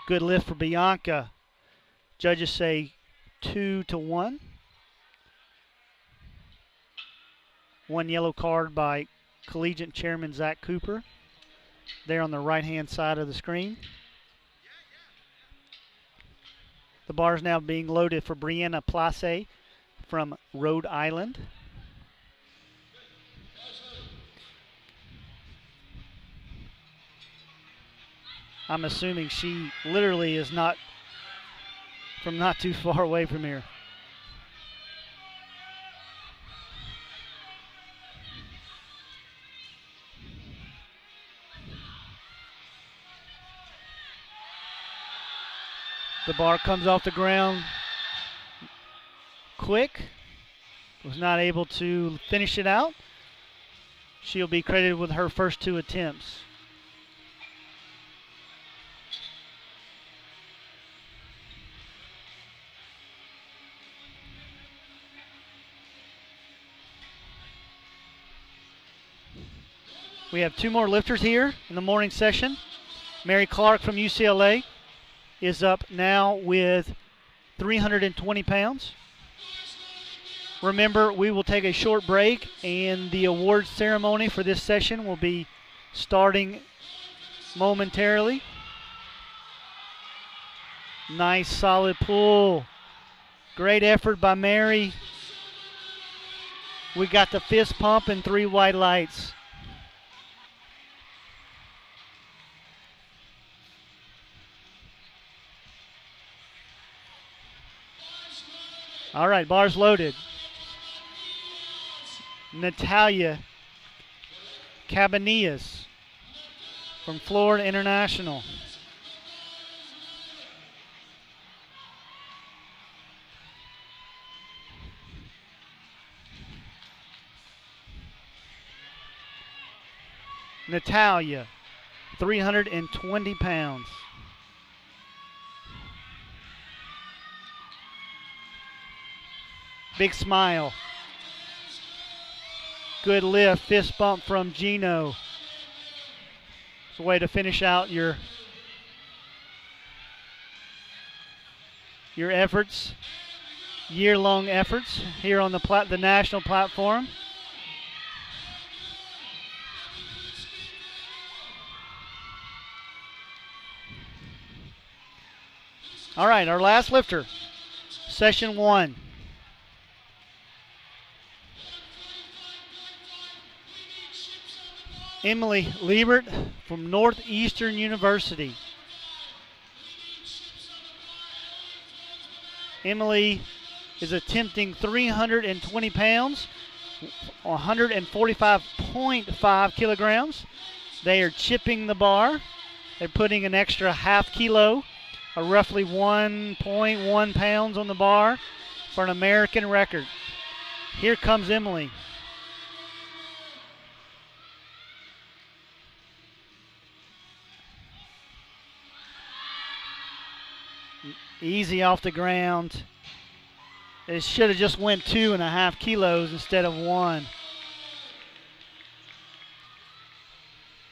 Good lift for Bianca. Judges say 2-1. 1 yellow card by Collegiate Chairman Zach Cooper there on the right-hand side of the screen. The bar is now being loaded for Brianna Place from Rhode Island. I'm assuming she literally is not too far away from here. The bar comes off the ground quick. Was not able to finish it out. She'll be credited with her first 2 attempts. We have 2 more lifters here in the morning session. Mary Clark from UCLA is up now with 320 pounds. Remember, we will take a short break, and the awards ceremony for this session will be starting momentarily. Nice solid pull. Great effort by Mary. We got the fist pump and 3 white lights. All right, bars loaded. Natalia Cabanillas from Florida International. Natalia, 320 pounds. Big smile. Good lift, fist bump from Gino. It's a way to finish out your efforts, year-long efforts here on the national platform. All right, our last lifter, session 1. Emily Liebert from Northeastern University. Emily is attempting 320 pounds, 145.5 kilograms. They are chipping the bar. They're putting an extra half kilo, or roughly 1.1 pounds on the bar for an American record. Here comes Emily. Easy off the ground. It should have just went 2.5 kilos instead of 1.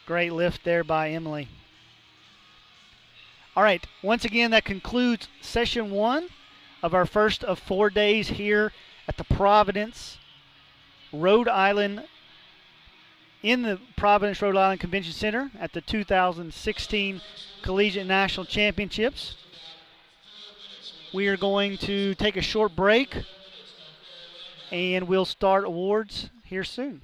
Great lift there by Emily. All right, once again, that concludes session 1 of our first of 4 days here at the Providence, Rhode Island, in the Providence, Rhode Island Convention Center at the 2016 Collegiate National Championships. We are going to take a short break, and we'll start awards here soon.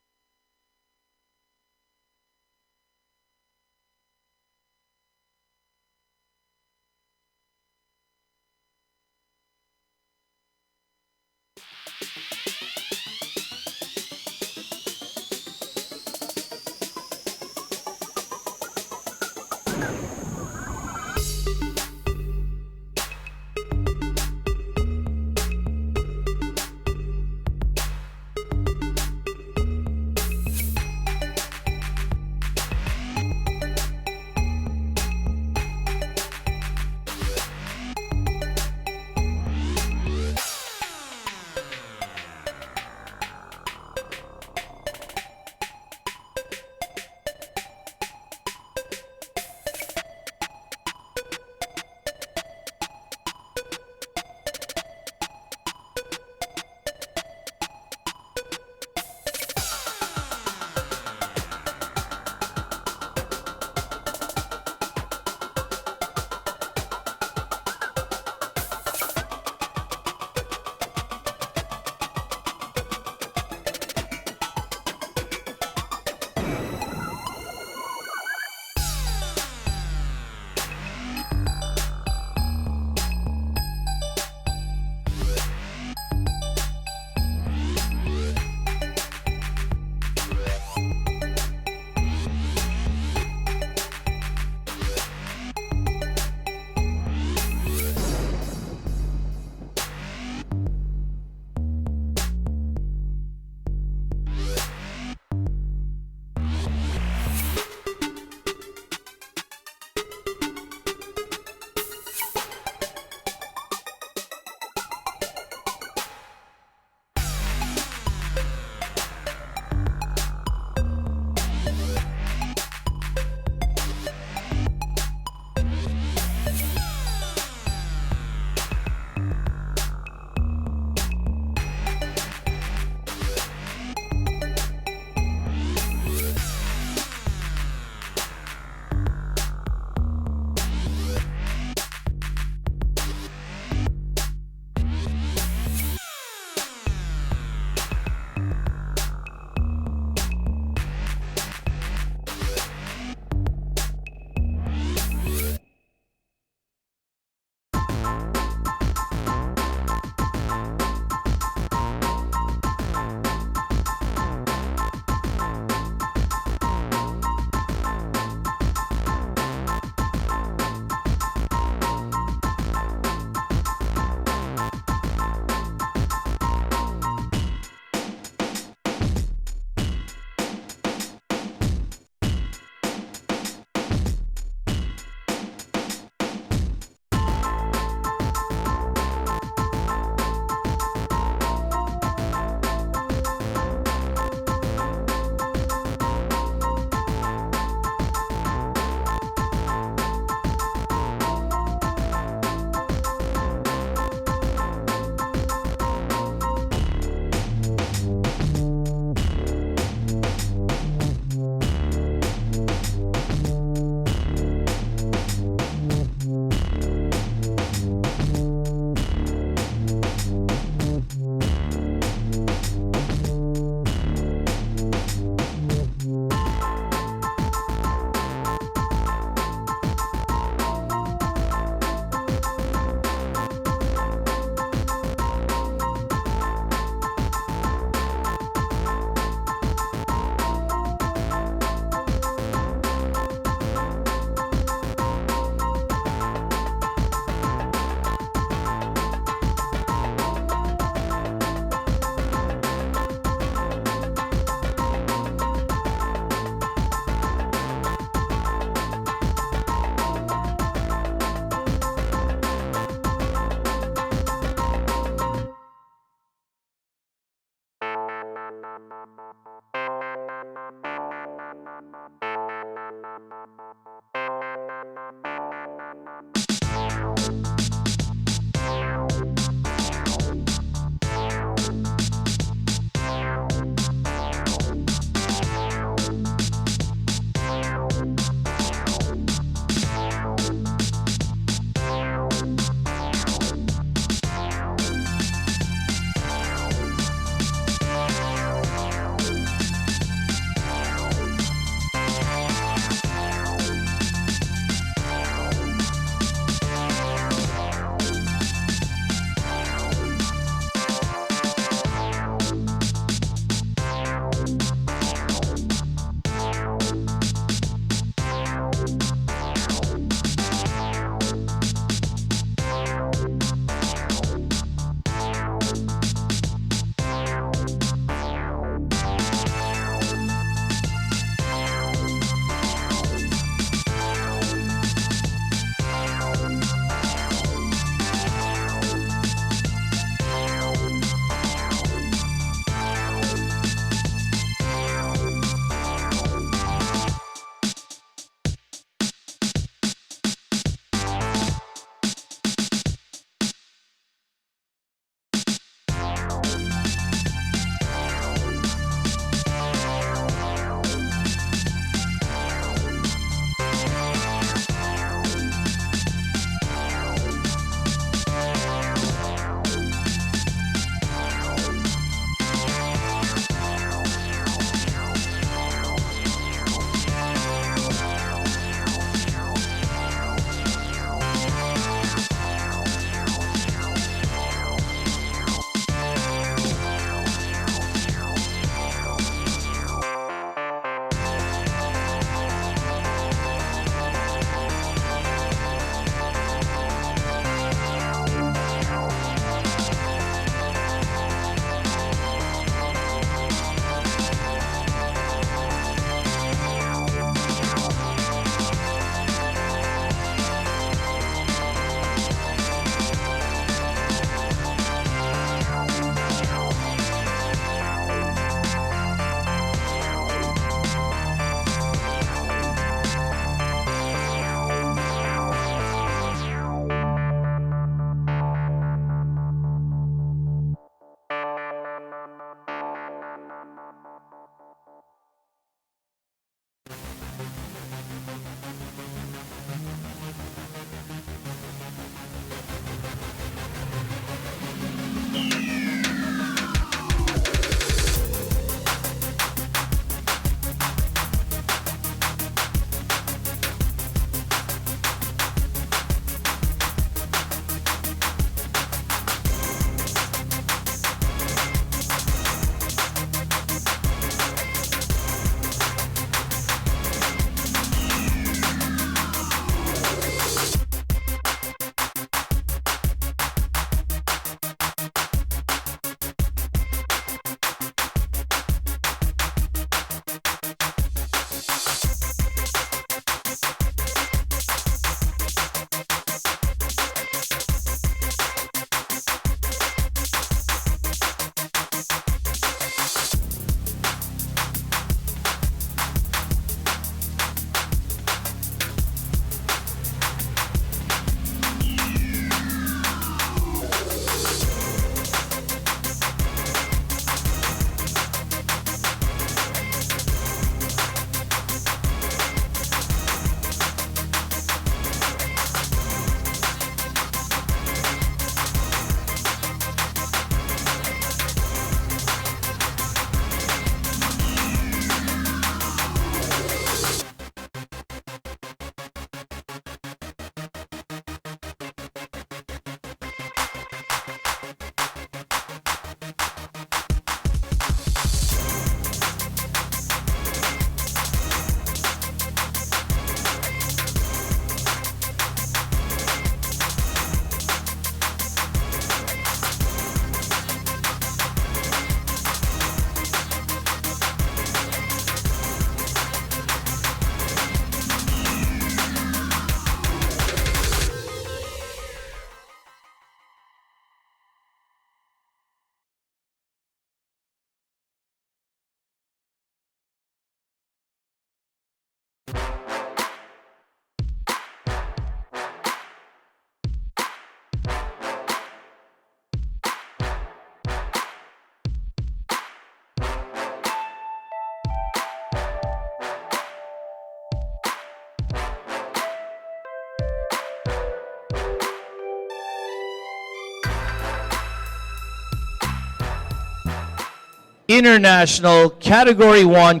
international Category 1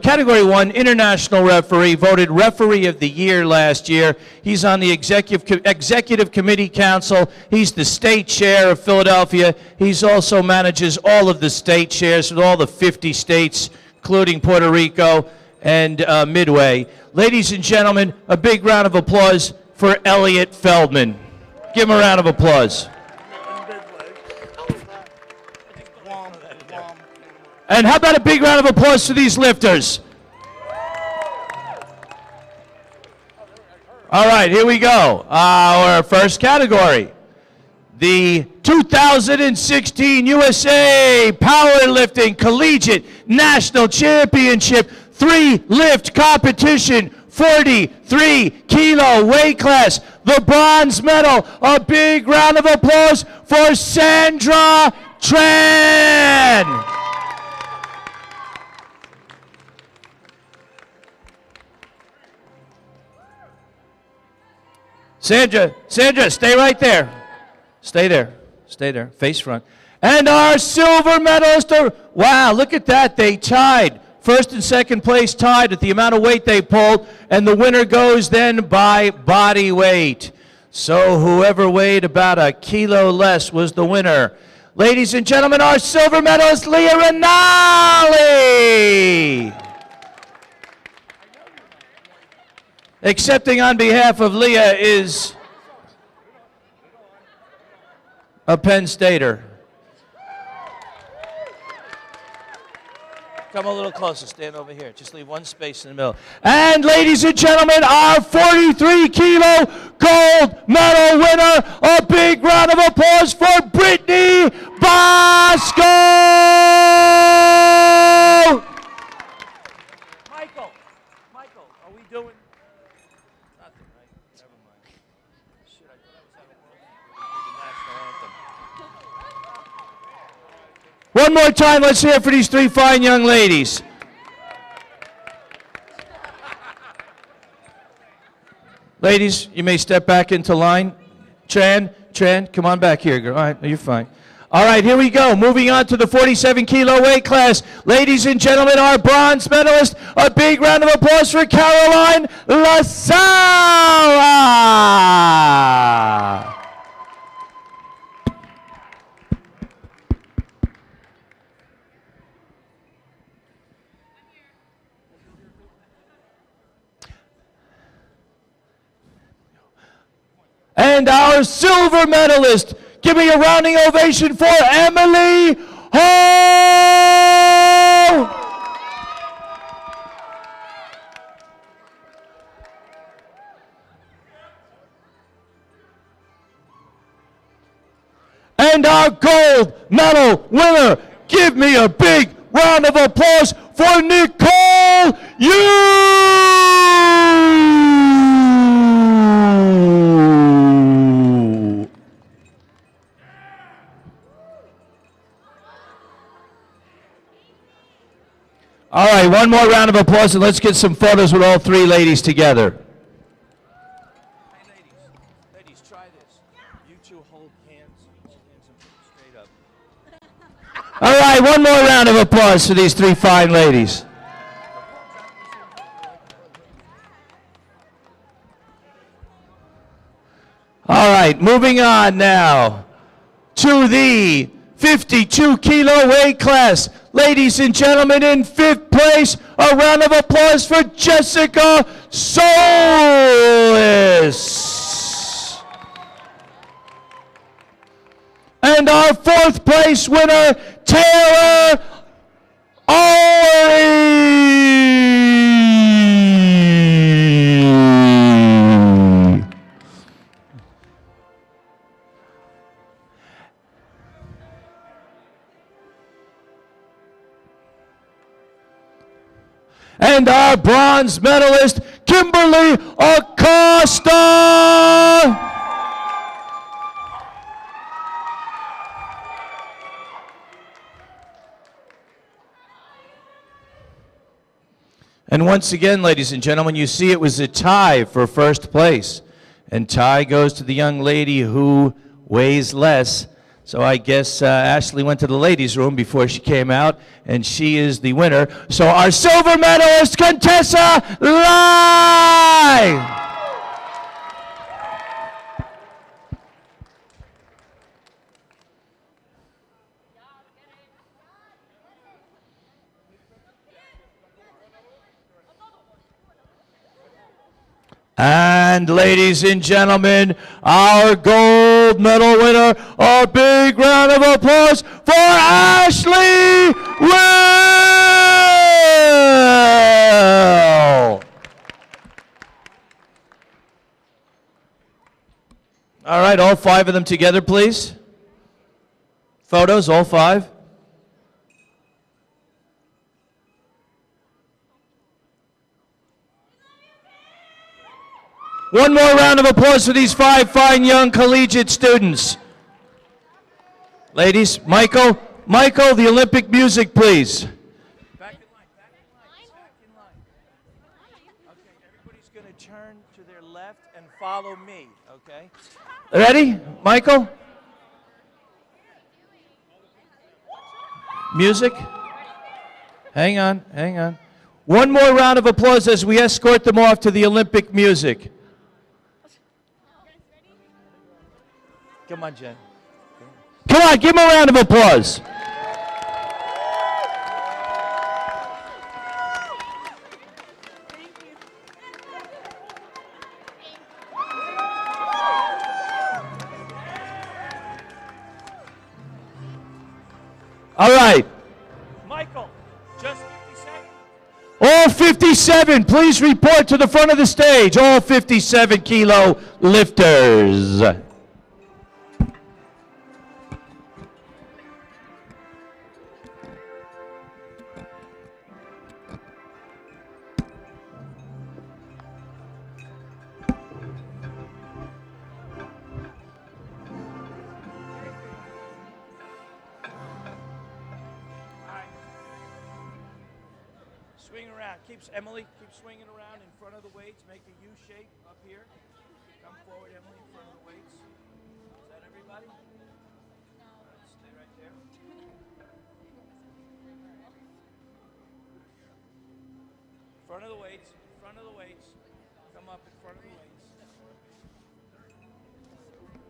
international referee, voted Referee of the Year last year. He's on the Executive Committee Council. He's the state chair of Philadelphia. He's also manages all of the state chairs with all the 50 states, including Puerto Rico and Midway. Ladies and gentlemen, a big round of applause for Elliot Feldman. Give him a round of applause. And how about a big round of applause for these lifters? All right, here we go. Our first category, the 2016 USA Powerlifting Collegiate National Championship 3-lift competition, 43-kilo weight class. The bronze medal. A big round of applause for Sandra Tran. Sandra, stay right there. Stay there, face front. And our silver medalist, wow, look at that, they tied. First and second place tied at the amount of weight they pulled, and the winner goes then by body weight. So whoever weighed about a kilo less was the winner. Ladies and gentlemen, our silver medalist, Leah Rinaldi. Accepting on behalf of Leah is a Penn Stater. Come a little closer, stand over here. Just leave one space in the middle. And ladies and gentlemen, our 43-kilo gold medal winner, a big round of applause for Brittany Bosco! Michael, are we doing? Nothing, right? Never mind. Shit, I thought I was at a world. One more time, let's hear it for these three fine young ladies. Ladies, you may step back into line. Tran, come on back here, girl. All right, you're fine. All right, here we go. Moving on to the 47-kilo weight class. Ladies and gentlemen, our bronze medalist. A big round of applause for Caroline LaSala. And our silver medalist, give me a rounding ovation for Emily Ho! And our gold medal winner, give me a big round of applause for Nicole Yu! All right, one more round of applause, and let's get some photos with all three ladies together. Hey, ladies, try this. You two hold hands straight up. All right, one more round of applause for these three fine ladies. All right, moving on now to the 52-kilo weight class. Ladies and gentlemen, in fifth place, a round of applause for Jessica Solis. And our fourth place winner, Taylor Owry. And our bronze medalist, Kimberly Acosta. And once again, ladies and gentlemen, you see it was a tie for first place. And tie goes to the young lady who weighs less. So I guess Ashley went to the ladies' room before she came out, and she is the winner. So our silver medalist, Contessa Lai! And ladies and gentlemen, our gold medal winner, a big round of applause for Ashley Will! All right, all 5 of them together, please. Photos, all 5. One more round of applause for these 5 fine young collegiate students. Ladies, Michael, the Olympic music, please. Back in line, back in line, back in line. Okay, everybody's going to turn to their left and follow me, okay? Ready, Michael? Music? Hang on, hang on. One more round of applause as we escort them off to the Olympic music. Come on, Jen. Come on, give them a round of applause. All right. Michael, just 57. All 57, please report to the front of the stage. All 57 kilo lifters. Swing around. Emily, keep swinging around in front of the weights. Make a U shape up here. Come forward, Emily, in front of the weights. Is that everybody? No. All right, stay right there. Front of the weights. Front of the weights. Come up in front of the weights.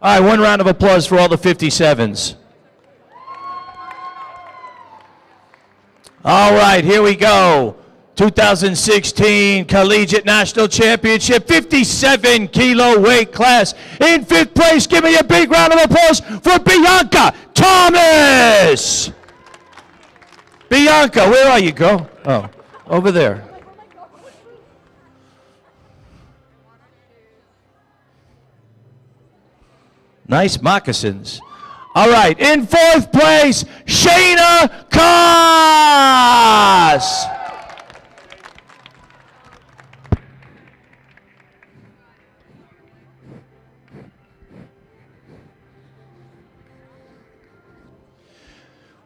All right, one round of applause for all the 57s. All right, here we go. 2016 Collegiate National Championship, 57 kilo weight class. In 5th place, give me a big round of applause for Bianca Thomas. Bianca, where are you, girl? Oh, over there. Nice moccasins. All right, in 4th place, Shayna Koss.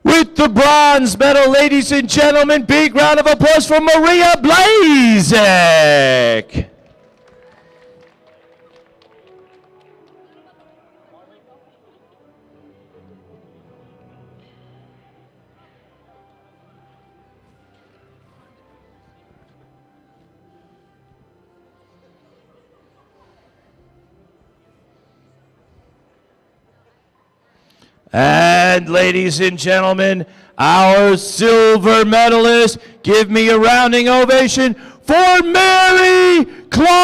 With the bronze medal, ladies and gentlemen, big round of applause for Maria Blazek. And ladies and gentlemen, our silver medalist, give me a rounding ovation for Mary Clark.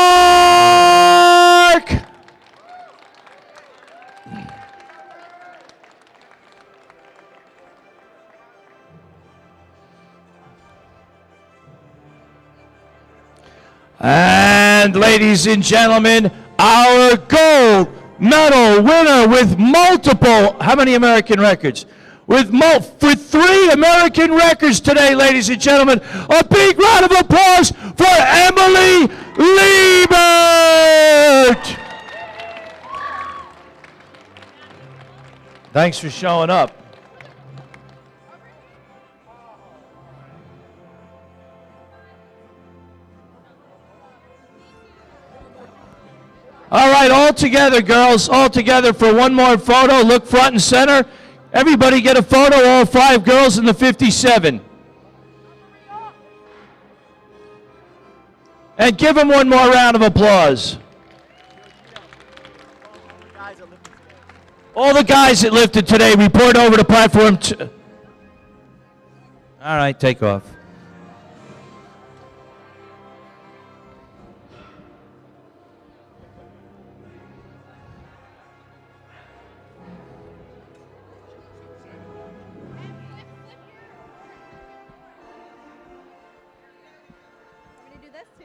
And ladies and gentlemen, our gold medal winner with multiple, how many American records? With 3 American records today, ladies and gentlemen. A big round of applause for Emily Liebert. Thanks for showing up. All right, all together, girls, all together for one more photo. Look front and center. Everybody get a photo, all 5 girls in the 57. And give them one more round of applause. All the guys that lifted today, report over to platform 2. All right, take off. Want me to do this too?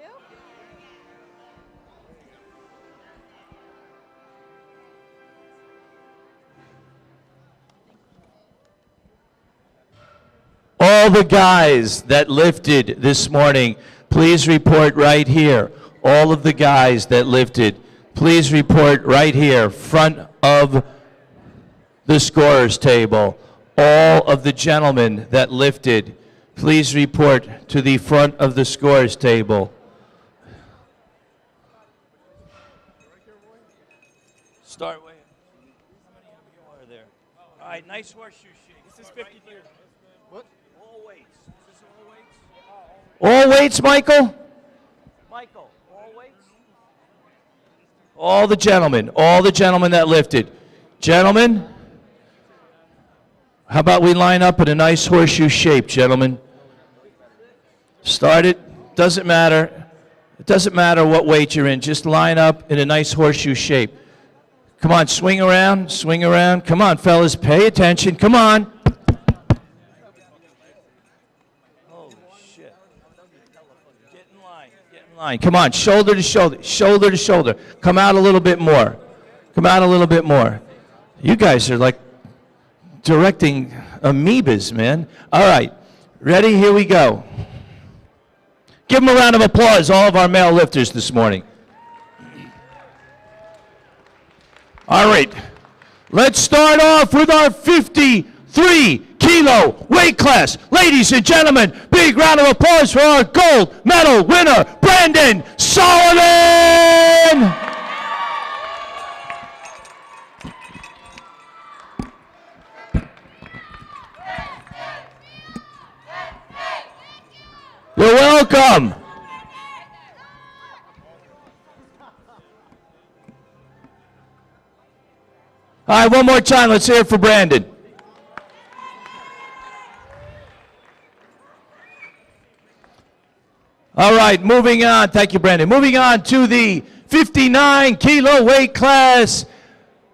All the guys that lifted this morning, please report right here. All of the guys that lifted, please report right here, front of the scorer's table. All of the gentlemen that lifted, please report to the front of the scorer's table. Start with how many of you are there? All right, nice horseshoe shake. This is 52. What? All weights. Is this all weights? All weights, Michael? Michael, all weights? All the gentlemen that lifted. Gentlemen, how about we line up in a nice horseshoe shape, gentlemen? Start it. Doesn't matter. It doesn't matter what weight you're in. Just line up in a nice horseshoe shape. Come on, swing around, swing around. Come on, fellas, pay attention. Come on. Holy shit. Get in line, get in line. Come on, shoulder to shoulder, shoulder to shoulder. Come out a little bit more. Come out a little bit more. You guys are like directing amoebas, man. All right, ready? Here we go. Give them a round of applause, all of our male lifters this morning. All right, let's start off with our 53-kilo weight class. Ladies and gentlemen, big round of applause for our gold medal winner, Brandon Sullivan. You're welcome. All right, one more time. Let's hear it for Brandon. All right, moving on. Thank you, Brandon. Moving on to the 59-kilo weight class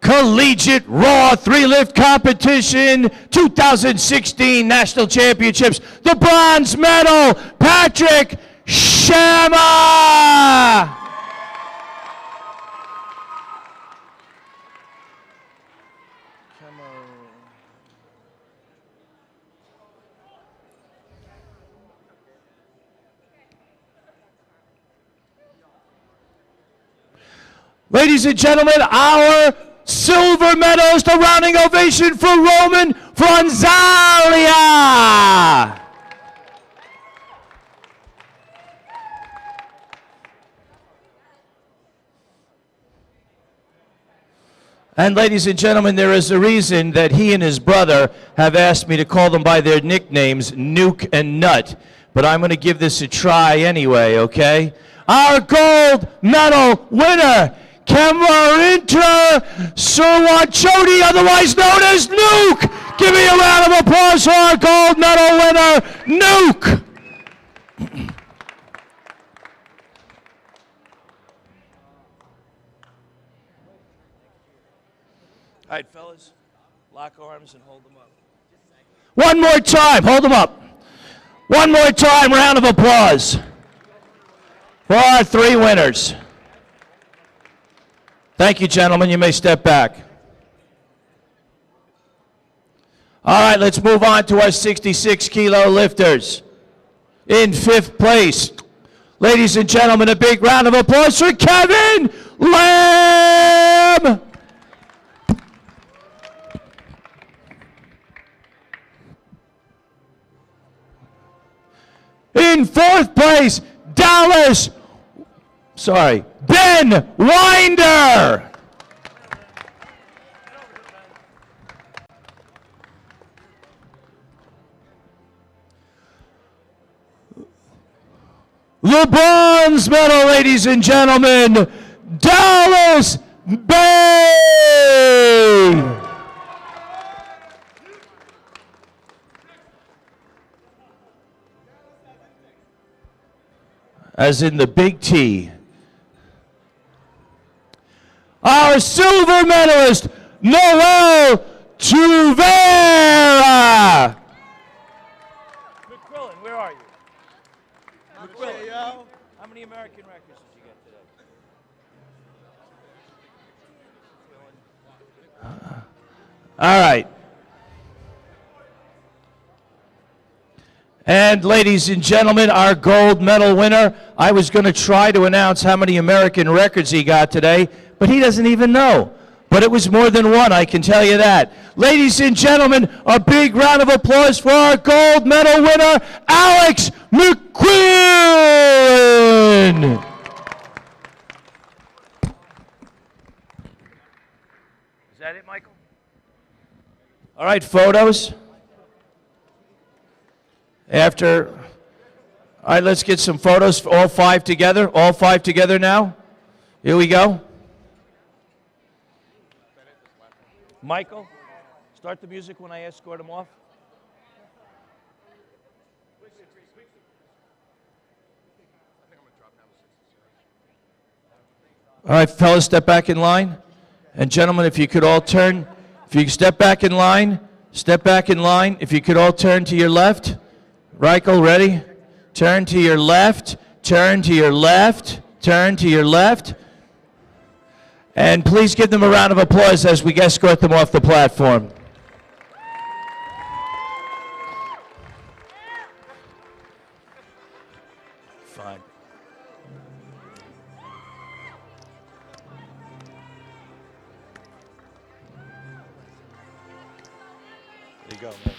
collegiate raw 3-lift competition 2016 national championships. The bronze medal, Patrick Shama. Ladies and gentlemen, our silver medalist, a rounding ovation for Roman Fronzalia. And ladies and gentlemen, there is a reason that he and his brother have asked me to call them by their nicknames, Nuke and Nut. But I'm going to give this a try anyway, okay? Our gold medal winner, Kemarintra Surwachoti, otherwise known as Nuke. Give me a round of applause for our gold medal winner, Nuke. All right, fellas, lock arms and hold them up. One more time, hold them up. One more time, round of applause for our 3 winners. Thank you, gentlemen. You may step back. All right, let's move on to our 66-kilo lifters. In 5th place, ladies and gentlemen, a big round of applause for Kevin Lamb. In 4th place, Ben Winder. the bronze medal, ladies and gentlemen, Dallas Bay. As in the big T. Our silver medalist, Noel Tuvera. McQuillan, where are you? McQuillan, how many American records did you get today? All right. And ladies and gentlemen, our gold medal winner, I was going to try to announce how many American records he got today, but he doesn't even know. But it was more than one, I can tell you that. Ladies and gentlemen, a big round of applause for our gold medal winner, Alex McQuillan. Is that it, Michael? All right, photos. All right, let's get some photos, all five together now. Here we go. Michael, start the music when I escort him off. All right, fellas, step back in line. And gentlemen, if you could all turn, if you step back in line, if you could all turn to your left. Reichel, ready? Turn to your left, turn to your left, turn to your left. And please give them a round of applause as we escort them off the platform. Fine. There you go, man.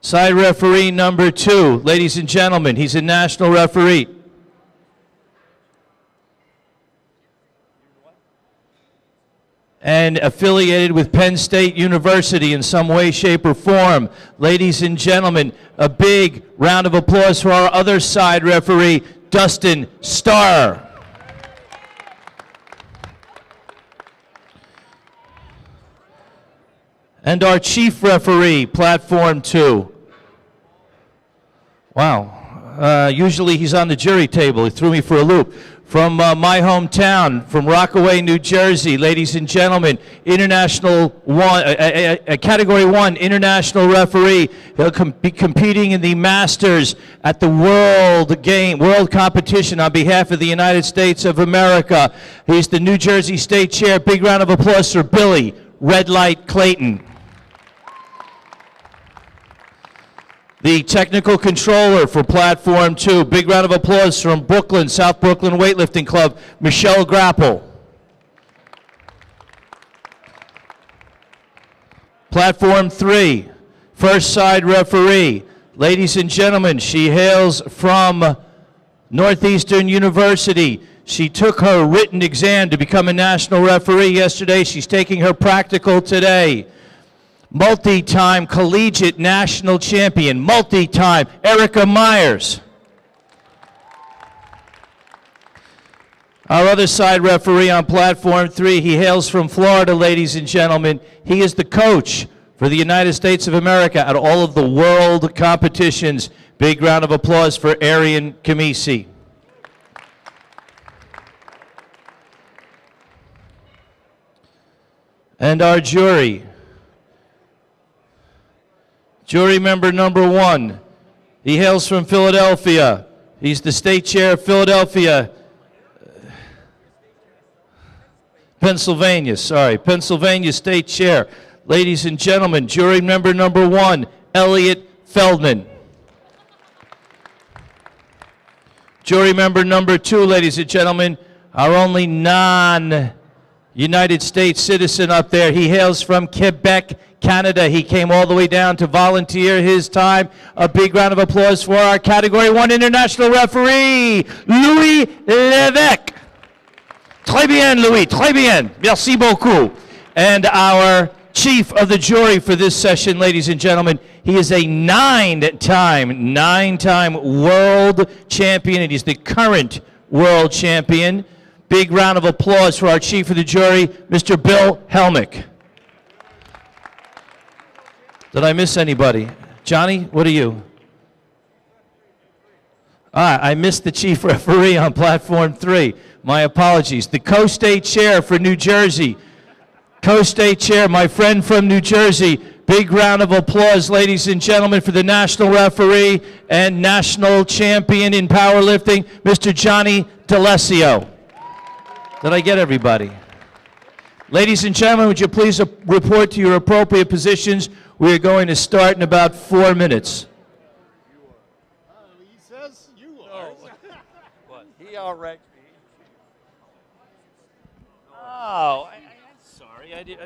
Side referee number 2, ladies and gentlemen, he's a national referee. And affiliated with Penn State University in some way, shape, or form. Ladies and gentlemen, a big round of applause for our other side referee, Dustin Starr. And our chief referee, Platform 2. Wow. Usually he's on the jury table. He threw me for a loop. From my hometown, from Rockaway, New Jersey, ladies and gentlemen, International One, Category 1 international referee. He'll be competing in the Masters at the World Competition on behalf of the United States of America. He's the New Jersey State Chair. Big round of applause for Billy Red Light Clayton. The technical controller for Platform 2. Big round of applause from Brooklyn, South Brooklyn Weightlifting Club, Michelle Grapple. Platform 3, first side referee. Ladies and gentlemen, she hails from Northeastern University. She took her written exam to become a national referee yesterday. She's taking her practical today. Multi-time collegiate national champion, multi-time Erica Myers. Our other side referee on Platform 3, he hails from Florida, ladies and gentlemen. He is the coach for the United States of America at all of the world competitions. Big round of applause for Arian Kamisi. And our jury. Jury member number 1, he hails from Philadelphia. He's the state chair of Philadelphia, Pennsylvania state chair. Ladies and gentlemen, jury member number 1, Elliot Feldman. Jury member number 2, ladies and gentlemen, our only non-United States citizen up there. He hails from Quebec, Canada. He came all the way down to volunteer his time. A big round of applause for our Category 1 international referee, Louis Levesque. Très bien, Louis, très bien. Merci beaucoup. And our chief of the jury for this session, ladies and gentlemen, he is a nine-time world champion, and he's the current world champion. Big round of applause for our chief of the jury, Mr. Bill Helmick. Did I miss anybody? Johnny, what are you? I missed the chief referee on Platform 3. My apologies. The co-state chair for New Jersey. Co-state chair, my friend from New Jersey. Big round of applause, ladies and gentlemen, for the national referee and national champion in powerlifting, Mr. Johnny D'Alessio. Did I get everybody? Ladies and gentlemen, would you please report to your appropriate positions? We are going to start in about 4 minutes. He says you are. What? He outranked me. Oh, I'm sorry. I did.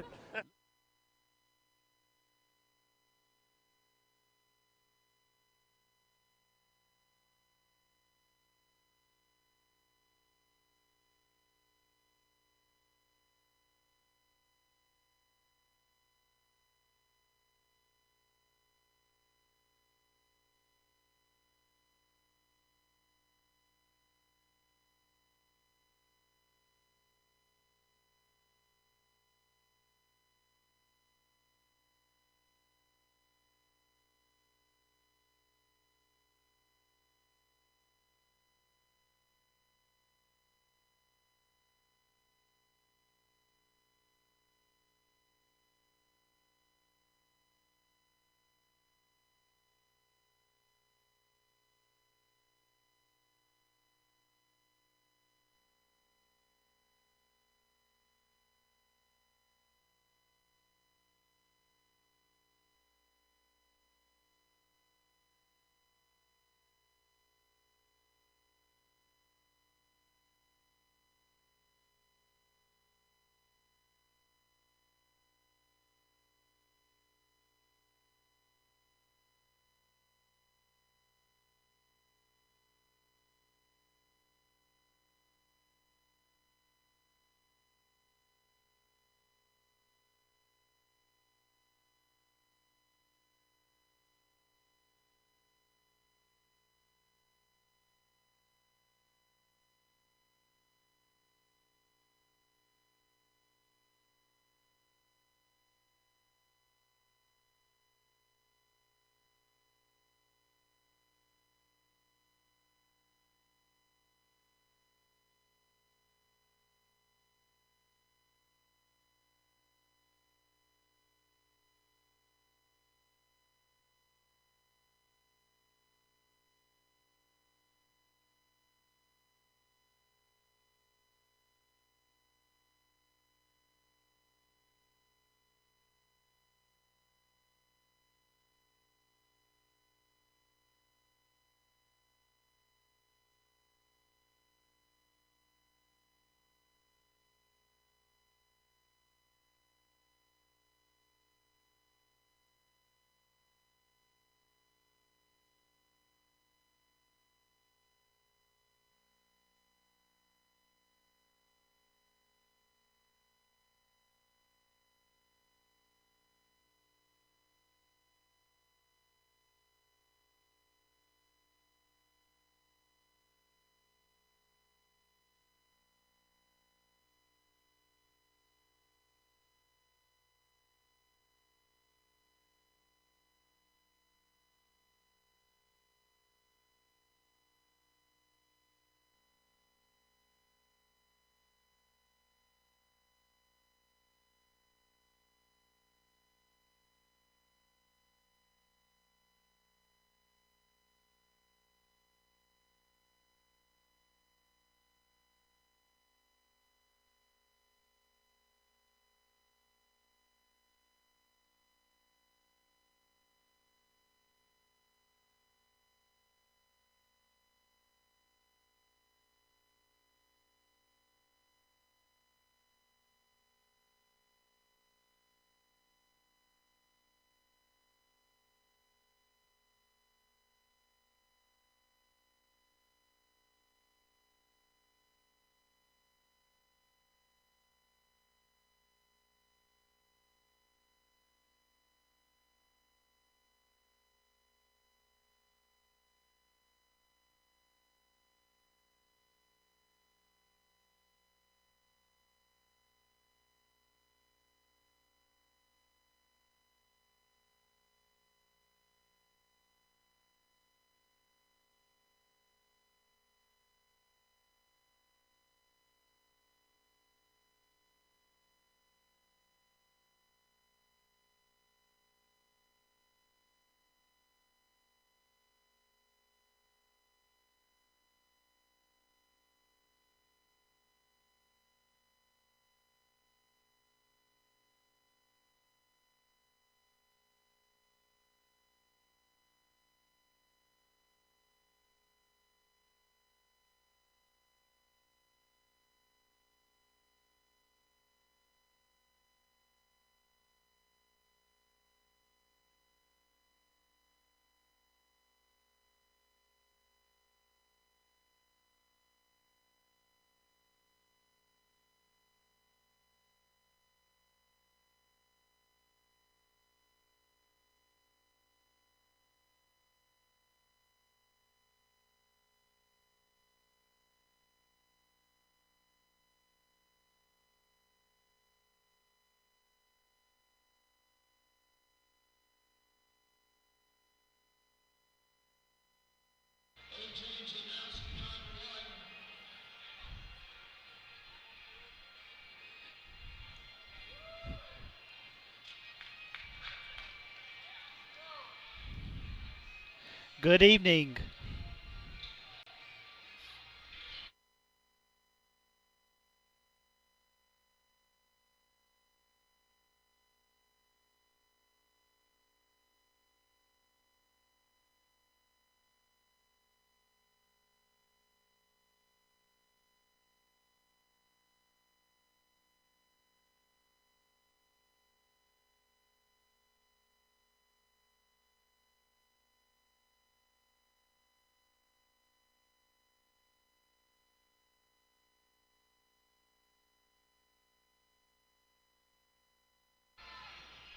Good evening.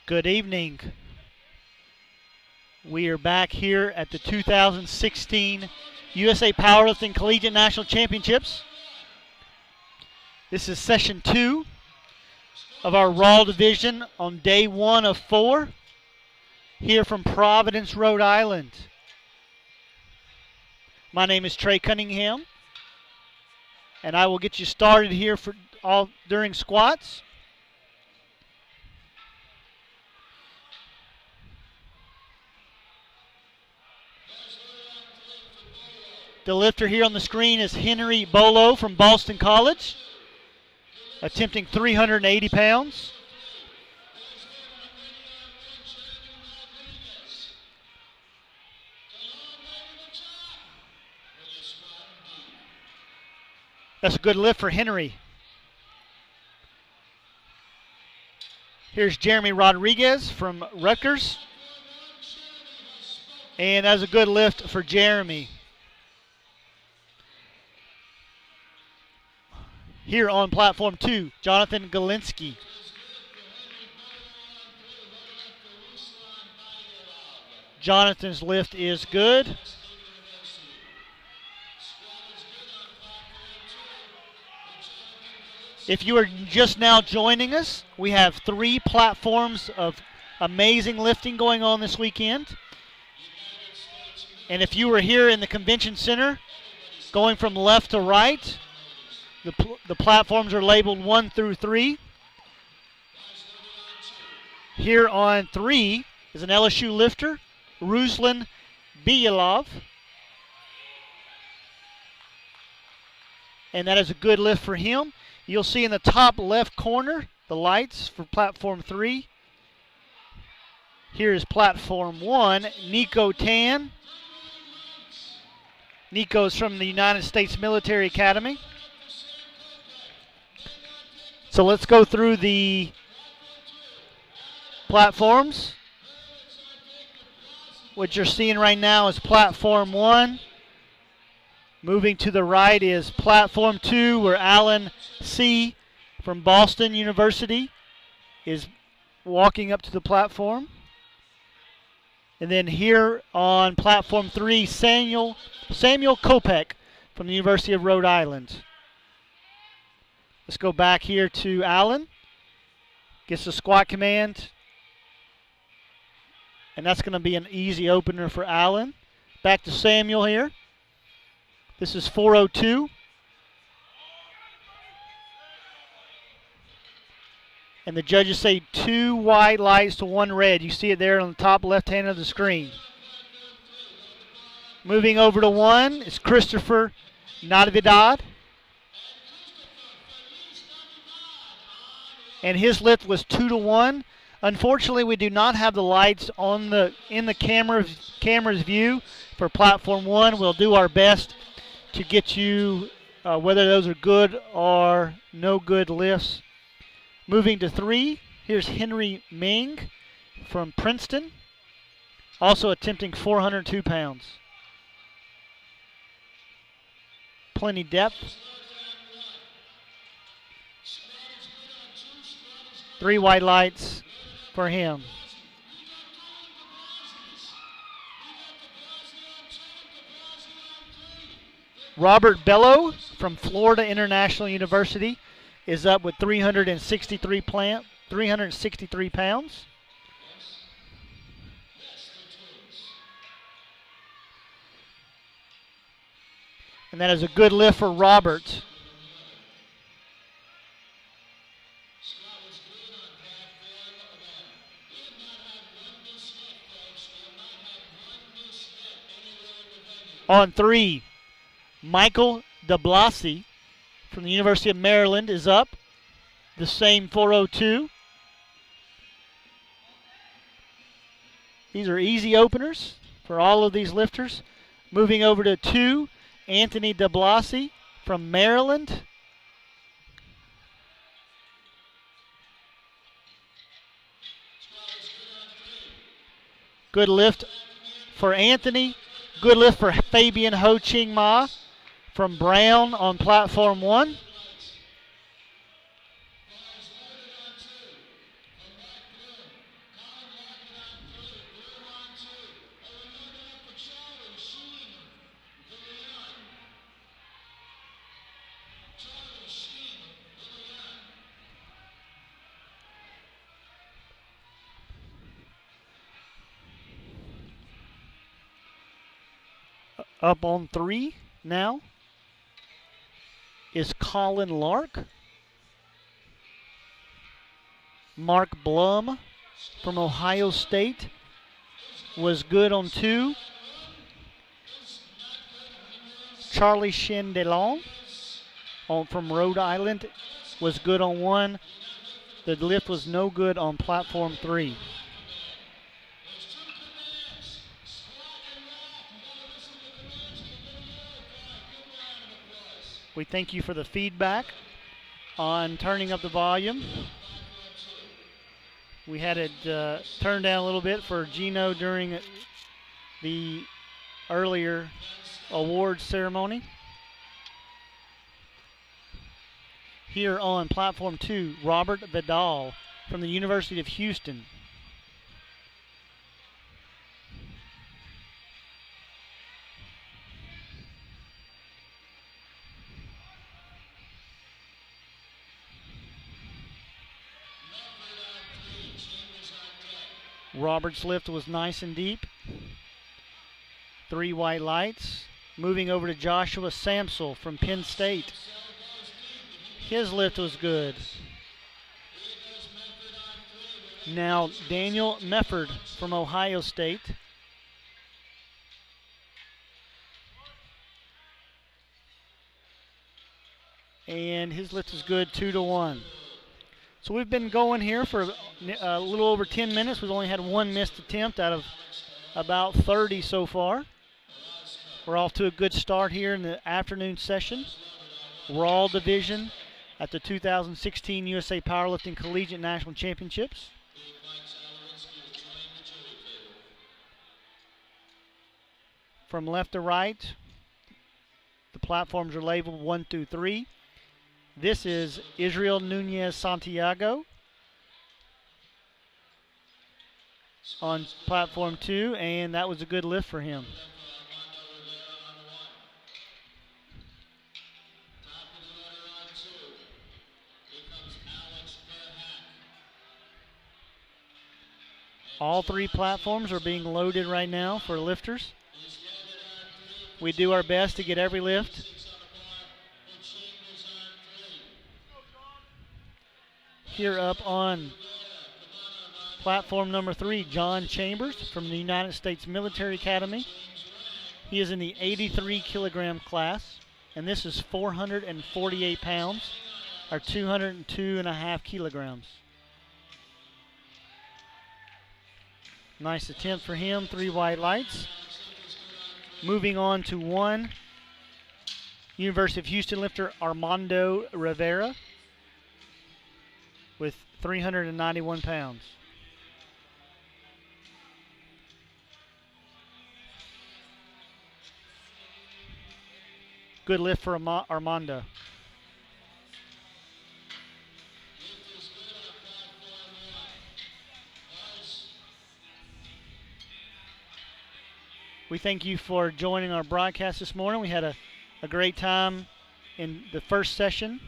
Good evening. We are back here at the 2016 USA Powerlifting Collegiate National Championships. This is session 2 of our Raw division on day 1 of 4 here from Providence, Rhode Island. My name is Trey Cunningham, and I will get you started here for all during squats. The lifter here on the screen is Henry Bolo from Boston College, attempting 380 pounds. That's a good lift for Henry. Here's Jeremy Rodriguez from Rutgers. And that's a good lift for Jeremy. Here on platform 2, Jonathan Galinsky. Jonathan's lift is good. If you are just now joining us, we have 3 platforms of amazing lifting going on this weekend. And if you were here in the convention center, going from left to right, the platforms are labeled 1 through 3. Here on 3 is an LSU lifter, Ruslan Bielov. And that is a good lift for him. You'll see in the top left corner the lights for platform 3. Here is platform 1, Nico Tan. Nico is from the United States Military Academy. So let's go through the platforms. What you're seeing right now is platform 1. Moving to the right is platform 2, where Alan C. from Boston University is walking up to the platform. And then here on platform 3, Samuel Kopek from the University of Rhode Island. Let's go back here to Alan. Gets the squat command. And that's going to be an easy opener for Alan. Back to Samuel here. This is 402. And the judges say 2 white lights to 1 red. You see it there on the top left hand of the screen. Moving over to 1 is Christopher Natividad. And his lift was 2 to 1. Unfortunately, we do not have the lights on in the camera's view for platform 1. We'll do our best to get you whether those are good or no good lifts. Moving to 3, here's Henry Ming from Princeton, also attempting 402 pounds. Plenty depth. 3 white lights for him. Robert Bello from Florida International University is up with 363 pounds. And that is a good lift for Roberts. On 3, Michael DeBlasi from the University of Maryland is up. The same 402. These are easy openers for all of these lifters. Moving over to 2, Anthony DeBlasi from Maryland. Good lift for Anthony. Good lift for Fabian Ho Ching Ma from Brown on platform 1. Up on 3 now is Colin Lark. Mark Blum from Ohio State was good on 2. Charlie Chendelon from Rhode Island was good on 1. The lift was no good on platform 3. We thank you for the feedback on turning up the volume. We had it turned down a little bit for Gino during the earlier awards ceremony. Here on platform 2, Robert Vidal from the University of Houston. Robert's lift was nice and deep. 3 white lights. Moving over to Joshua Samsel from Penn State. His lift was good. Now Daniel Mefford from Ohio State. And his lift is good, 2-1. So we've been going here for a little over 10 minutes. We've only had 1 missed attempt out of about 30 so far. We're off to a good start here in the afternoon session. We're all division at the 2016 USA Powerlifting Collegiate National Championships. From left to right, the platforms are labeled 1 through 3. This is Israel Nunez Santiago on platform 2, and that was a good lift for him. All 3 platforms are being loaded right now for lifters. We do our best to get every lift. Here up on platform number 3, John Chambers from the United States Military Academy. He is in the 83 kilogram class, and this is 448 pounds, or 202.5 kilograms. Nice attempt for him, 3 white lights. Moving on to 1, University of Houston lifter Armando Rivera with 391 pounds. Good lift for Armando. We thank you for joining our broadcast this morning. We had a great time in the first session.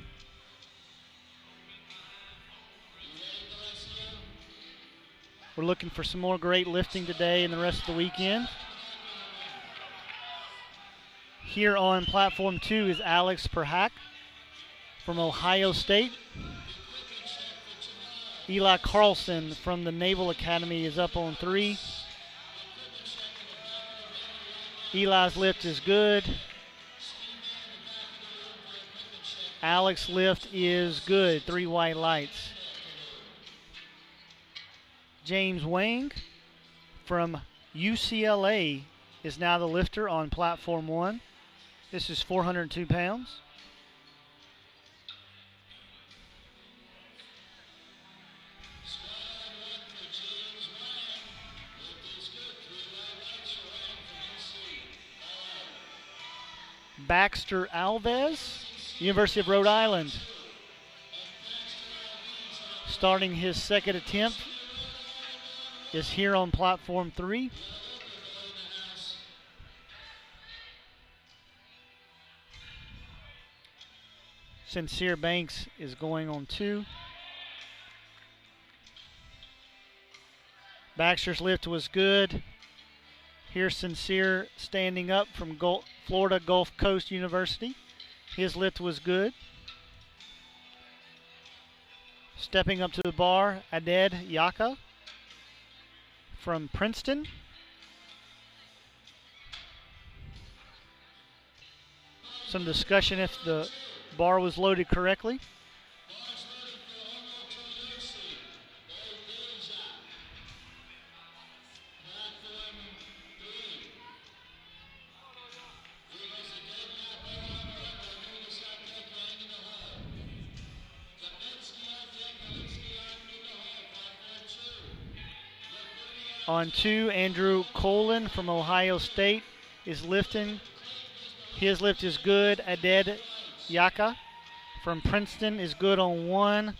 We're looking for some more great lifting today and the rest of the weekend. Here on platform 2 is Alex Perhack from Ohio State. Eli Carlson from the Naval Academy is up on 3. Eli's lift is good. Alex's lift is good, 3 white lights. James Wang from UCLA is now the lifter on platform 1. This is 402 pounds. Baxter Alves, University of Rhode Island, starting his second attempt, is here on platform 3. Sincere Banks is going on 2. Baxter's lift was good. Here's Sincere standing up from Florida Gulf Coast University. His lift was good. Stepping up to the bar, Aded Yaka from Princeton. Some discussion if the bar was loaded correctly. On 2, Andrew Colin from Ohio State is lifting. His lift is good. Aded Yaka from Princeton is good on 1.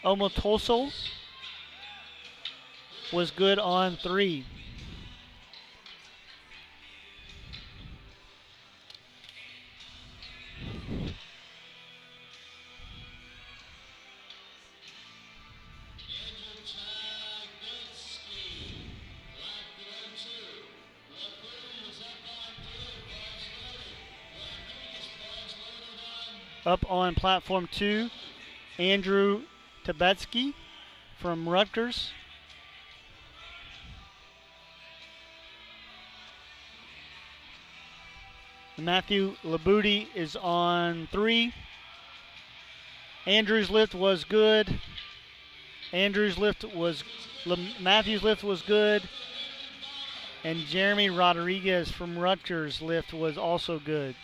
Omotoso was good on 3. Up on platform 2, Andrew Tabetsky from Rutgers. Matthew Labuti is on 3. Andrew's lift was good. Matthew's lift was good. And Jeremy Rodriguez from Rutgers' lift was also good.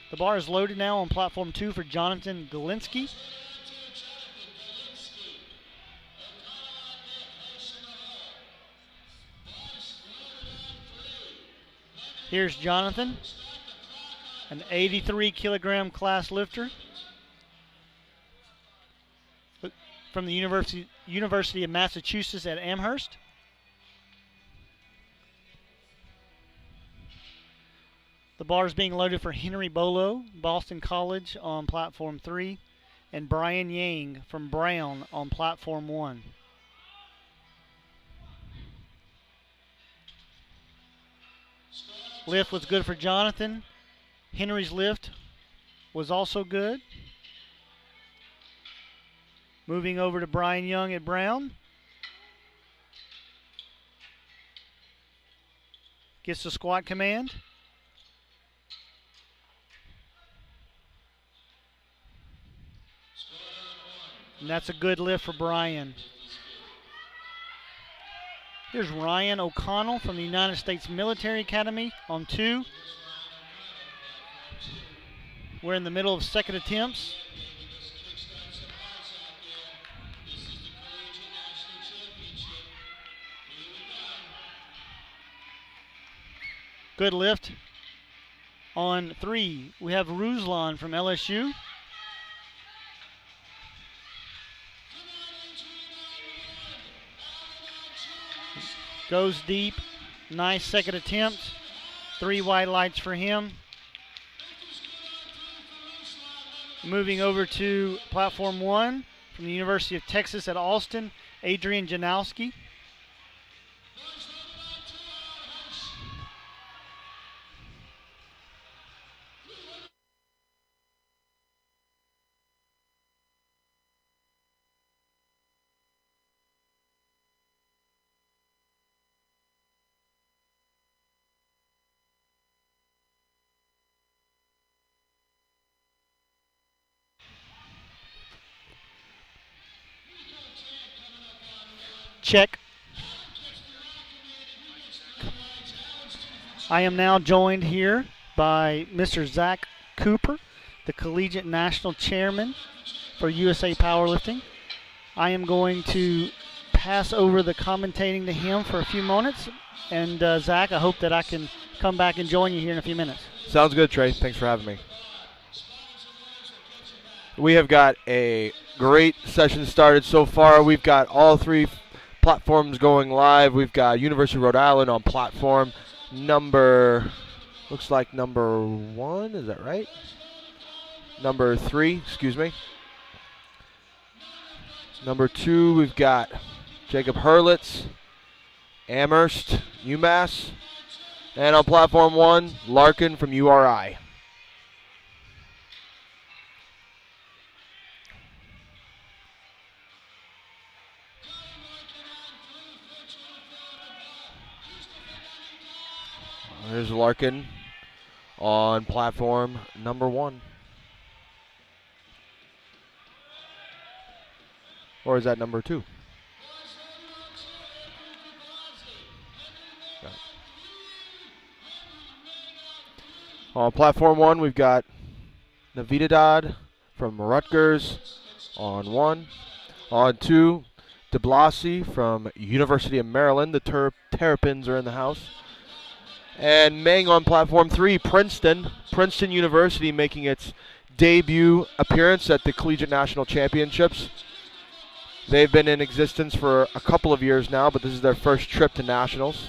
The bar is loaded now on platform 2 for Jonathan Galinsky. Here's Jonathan, an 83 kilogram class lifter from the University of Massachusetts at Amherst. The bar is being loaded for Henry Bolo, Boston College on platform 3, and Brian Yang from Brown on platform 1. Lift was good for Jonathan. Henry's lift was also good. Moving over to Brian Young at Brown. Gets the squat command. And that's a good lift for Brian. Here's Ryan O'Connell from the United States Military Academy on 2. We're in the middle of second attempts. Good lift. On 3, we have Ruslan from LSU. Goes deep. Nice second attempt. 3 white lights for him. Moving over to platform 1 from the University of Texas at Austin, Adrian Janowski. Check. I am now joined here by Mr. Zach Cooper, the Collegiate National Chairman for USA Powerlifting. I am going to pass over the commentating to him for a few moments. And Zach, I hope that I can come back and join you here in a few minutes. Sounds good, Trey. Thanks for having me. We have got a great session started so far. We've got all three platforms going live. We've got University of Rhode Island on platform looks like number 1, is that right? Number 3, excuse me. Number 2, we've got Jacob Hurlitz, Amherst, UMass. And on platform 1, Larkin from URI. There's Larkin on platform number 1. Or is that number 2? On platform 1, we've got Navidad from Rutgers on 1. On 2, DeBlasi from University of Maryland. The Terrapins are in the house. And Meng on platform 3, Princeton. Princeton University making its debut appearance at the Collegiate National Championships. They've been in existence for a couple of years now, but this is their first trip to nationals.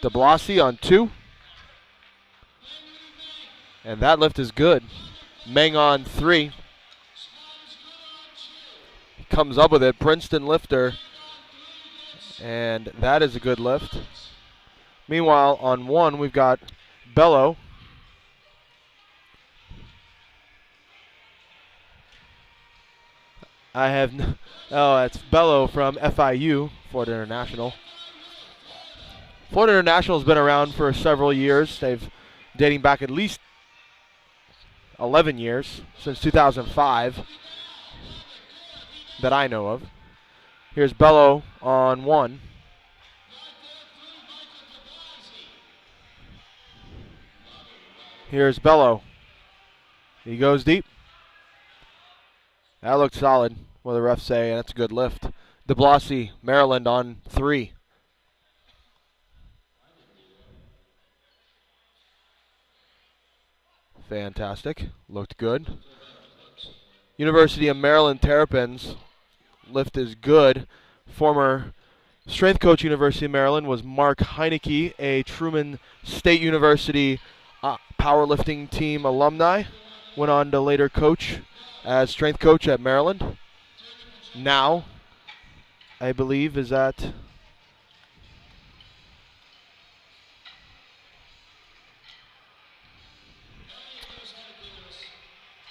DeBlasi on 2. And that lift is good. Meng on 3. Comes up with it. Princeton lifter. And that is a good lift. Meanwhile, on 1, we've got Bello. It's Bello from FIU, Florida International. Florida International has been around for several years. They've dating back at least 11 years, since 2005, that I know of. Here's Bello on 1. Here's Bello. He goes deep. That looked solid, what the refs say, and that's a good lift. DeBlasi, Maryland on 3. Fantastic. Looked good. University of Maryland Terrapins. Lift is good. Former strength coach, University of Maryland, was Mark Heineke, a Truman State University powerlifting team alumni. Went on to later coach as strength coach at Maryland. Now, I believe, is at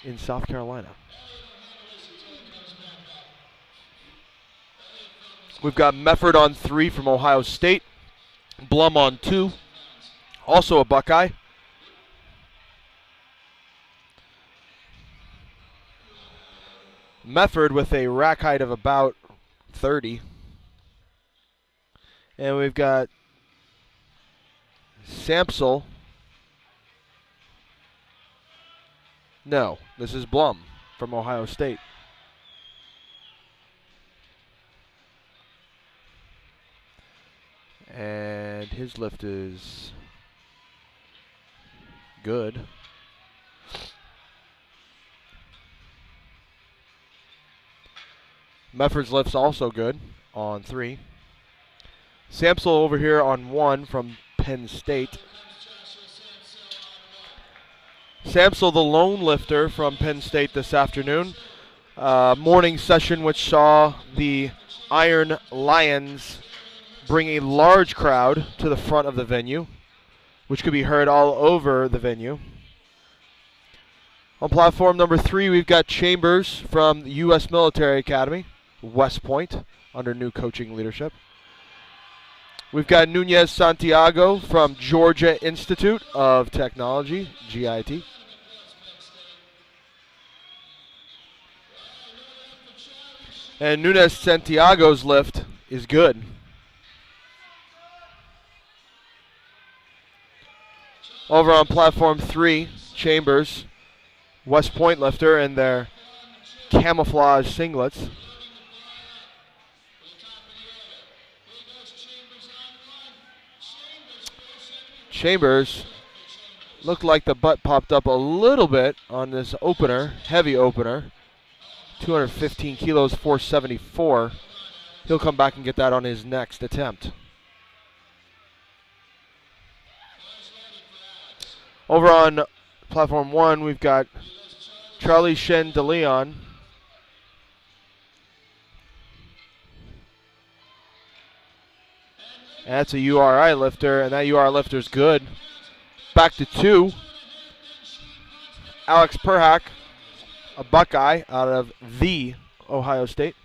in South Carolina. We've got Mefford on 3 from Ohio State. Blum on 2. Also a Buckeye. Mefford with a rack height of about 30. And we've got Samsel. No, this is Blum from Ohio State. And his lift is good. Mefford's lift's also good on 3. Samsel over here on 1 from Penn State. Samsel, the lone lifter from Penn State this afternoon. Morning session which saw the Iron Lions bring a large crowd to the front of the venue, which could be heard all over the venue. On platform number 3, we've got Chambers from the U.S. Military Academy, West Point, under new coaching leadership. We've got Nunez Santiago from Georgia Institute of Technology, GIT. And Nunez Santiago's lift is good. Over on platform 3, Chambers, West Point lifter in their camouflage singlets. Chambers looked like the butt popped up a little bit on this opener, heavy opener. 215 kilos, 474. He'll come back and get that on his next attempt. Over on platform 1, we've got Charlie Shen de Leon. And that's a URI lifter, and that URI lifter's good. Back to 2. Alex Perhack, a Buckeye out of the Ohio State.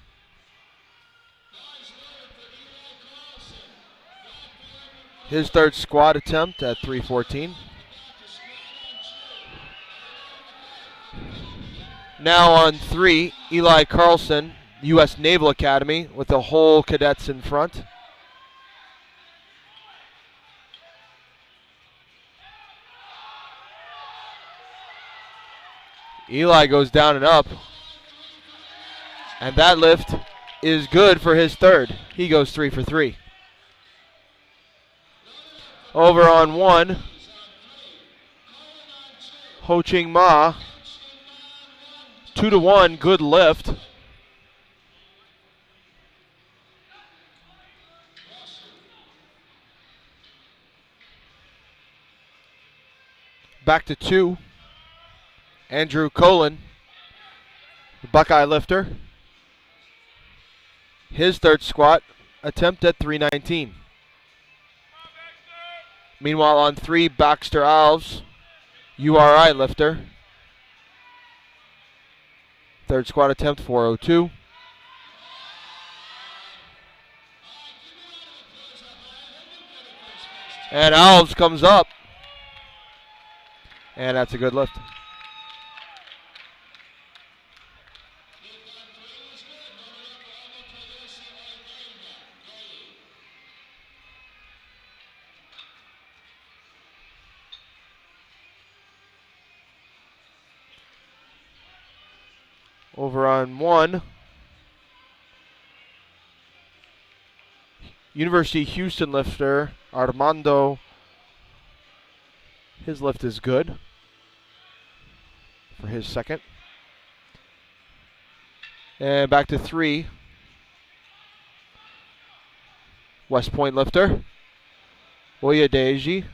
His third squat attempt at 314. Now on 3, Eli Carlson, U.S. Naval Academy, with the whole cadets in front. Eli goes down and up. And that lift is good for his third. He goes 3 for 3. Over on 1, Ho Ching Ma. 2 to 1, good lift. Back to 2. Andrew Colin, the Buckeye lifter. His third squat attempt at 319. Meanwhile on 3, Baxter Alves, URI lifter. Third squat attempt, 402. And Alves comes up. And that's a good lift. Over on 1, University of Houston lifter Armando. His lift is good for his second. And back to 3, West Point lifter Oyedeji.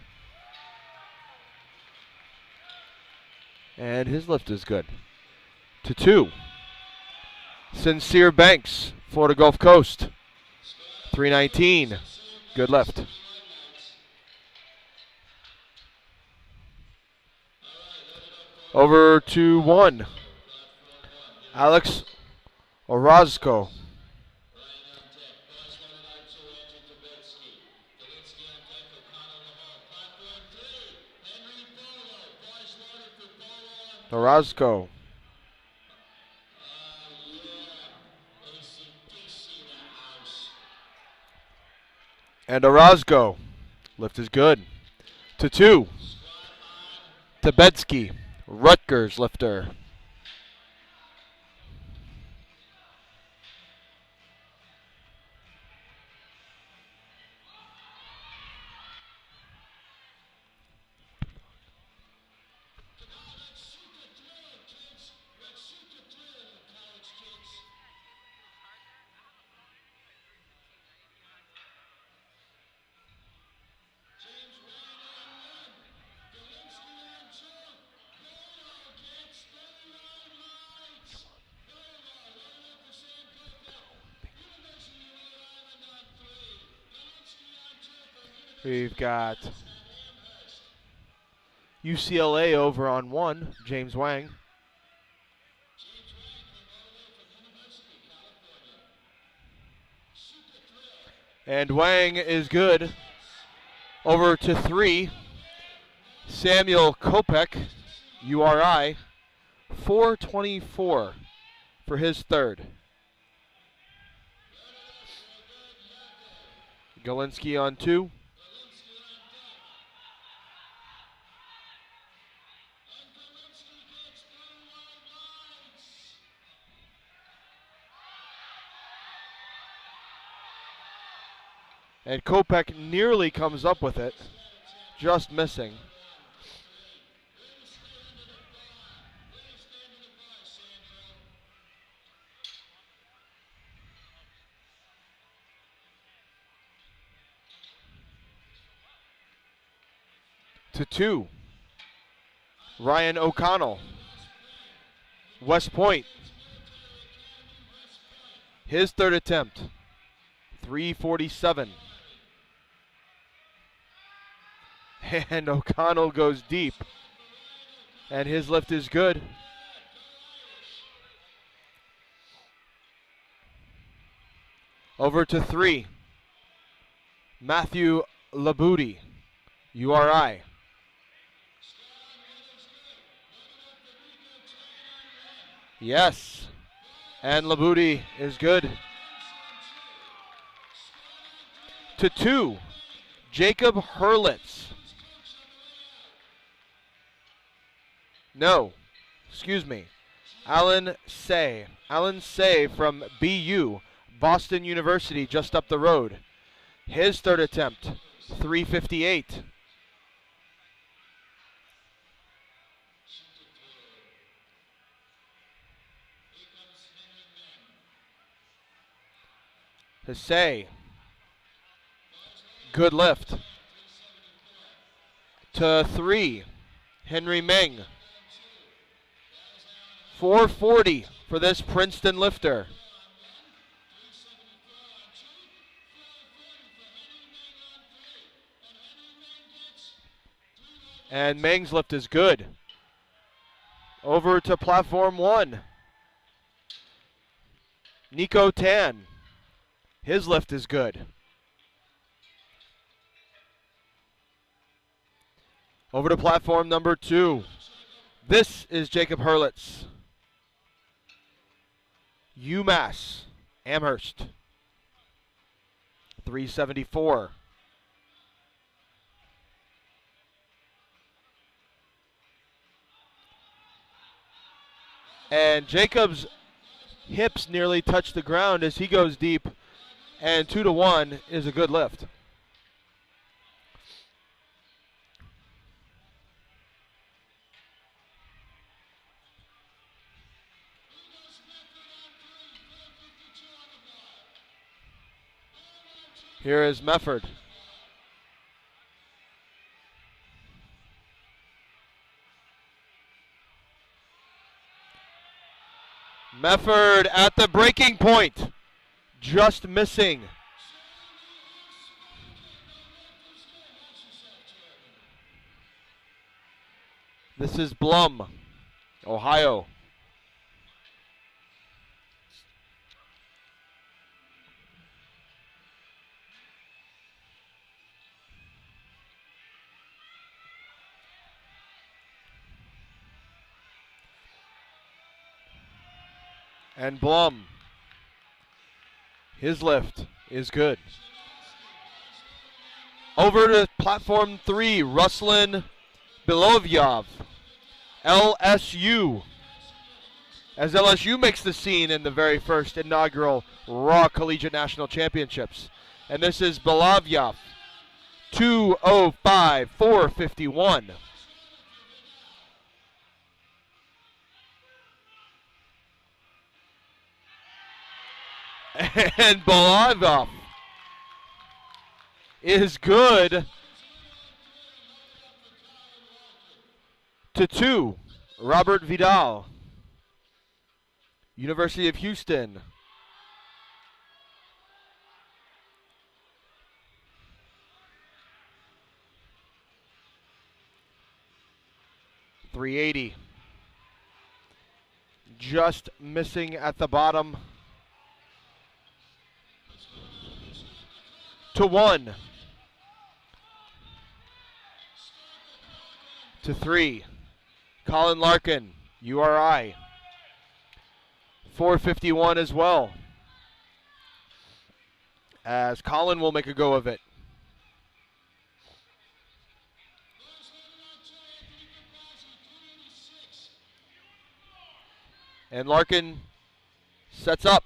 And his lift is good. To 2, Sincere Banks, Florida Gulf Coast, 319, good lift. Over to 1, Alex Orozco. Orozco. And Orozco. Lift is good. To 2, Tibetsky, Rutgers lifter. We've got UCLA over on 1, James Wang. And Wang is good. Over to 3, Samuel Kopech, URI, 424 for his third. Galinsky on 2. And Kopech nearly comes up with it, just missing. To 2, Ryan O'Connell, West Point. His third attempt, 347. And O'Connell goes deep, and his lift is good. Over to 3, Matthew Labouty, URI. Yes, and Labouty is good. To 2, Jacob Hurlitz. No, excuse me, Alan Say. Alan Say from BU, Boston University, just up the road. His third attempt, 358. Say, good lift. To 3, Henry Meng. 440 for this Princeton lifter. And Meng's lift is good. Over to platform 1. Nico Tan. His lift is good. Over to platform number 2. This is Jacob Hurlitz. UMass Amherst. 374. And Jacob's hips nearly touch the ground as he goes deep, and 2 to 1 is a good lift. Here is Mefford. Mefford at the breaking point, just missing. This is Blum, Ohio. And Blum, his lift is good. Over to platform 3, Ruslan Bilovyov, LSU. As LSU makes the scene in the very first inaugural Raw Collegiate National Championships. And this is Bilovyov, 205, 451. And Bilovyov is good. To 2, Robert Vidal, University of Houston. 380. Just missing at the bottom. To 1. To 3. Colin Larkin, URI. 451 as well. As Colin will make a go of it. And Larkin sets up.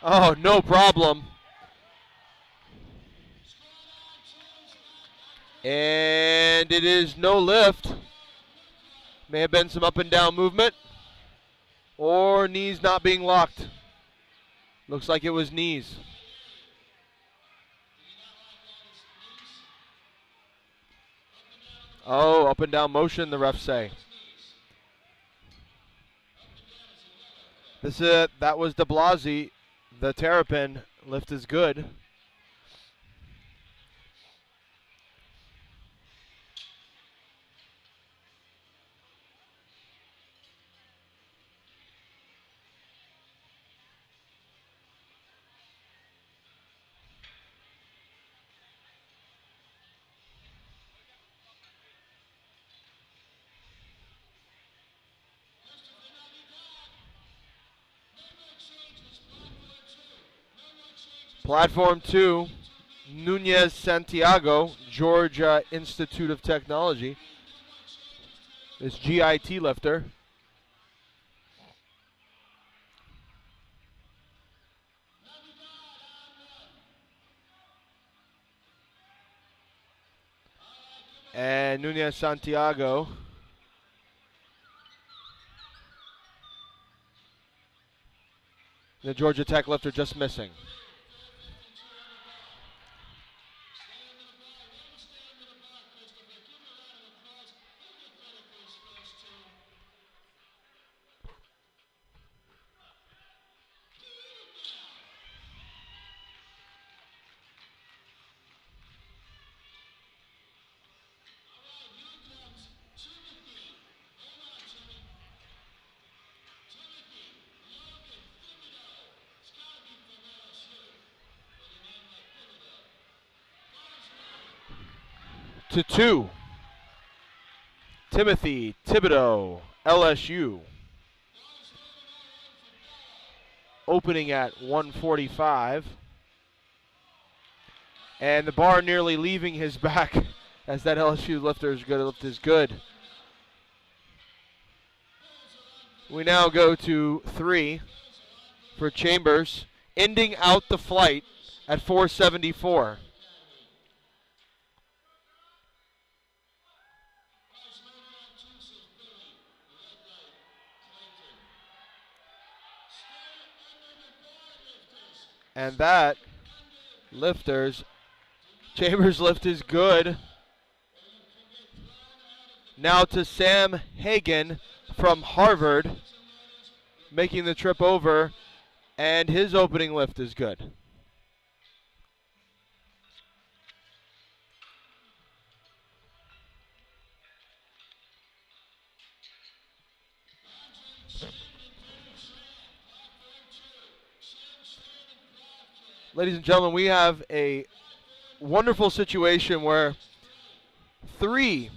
Oh, no problem. And it is no lift. May have been some up and down movement. Or knees not being locked. Looks like it was knees. Oh, up and down motion, the refs say. That was de Blasi. The Terrapin lift is good. Platform 2, Nunez Santiago, Georgia Institute of Technology. This GIT lifter. And Nunez Santiago. The Georgia Tech lifter just missing. To 2, Timothy Thibodeau, LSU. Opening at 145. And the bar nearly leaving his back as that LSU lifter is good. Lift is good. We now go to 3 for Chambers, ending out the flight at 474. And that Chambers lift is good. Now to Sam Hagen from Harvard, making the trip over, and his opening lift is good. Ladies and gentlemen, we have a wonderful situation where 3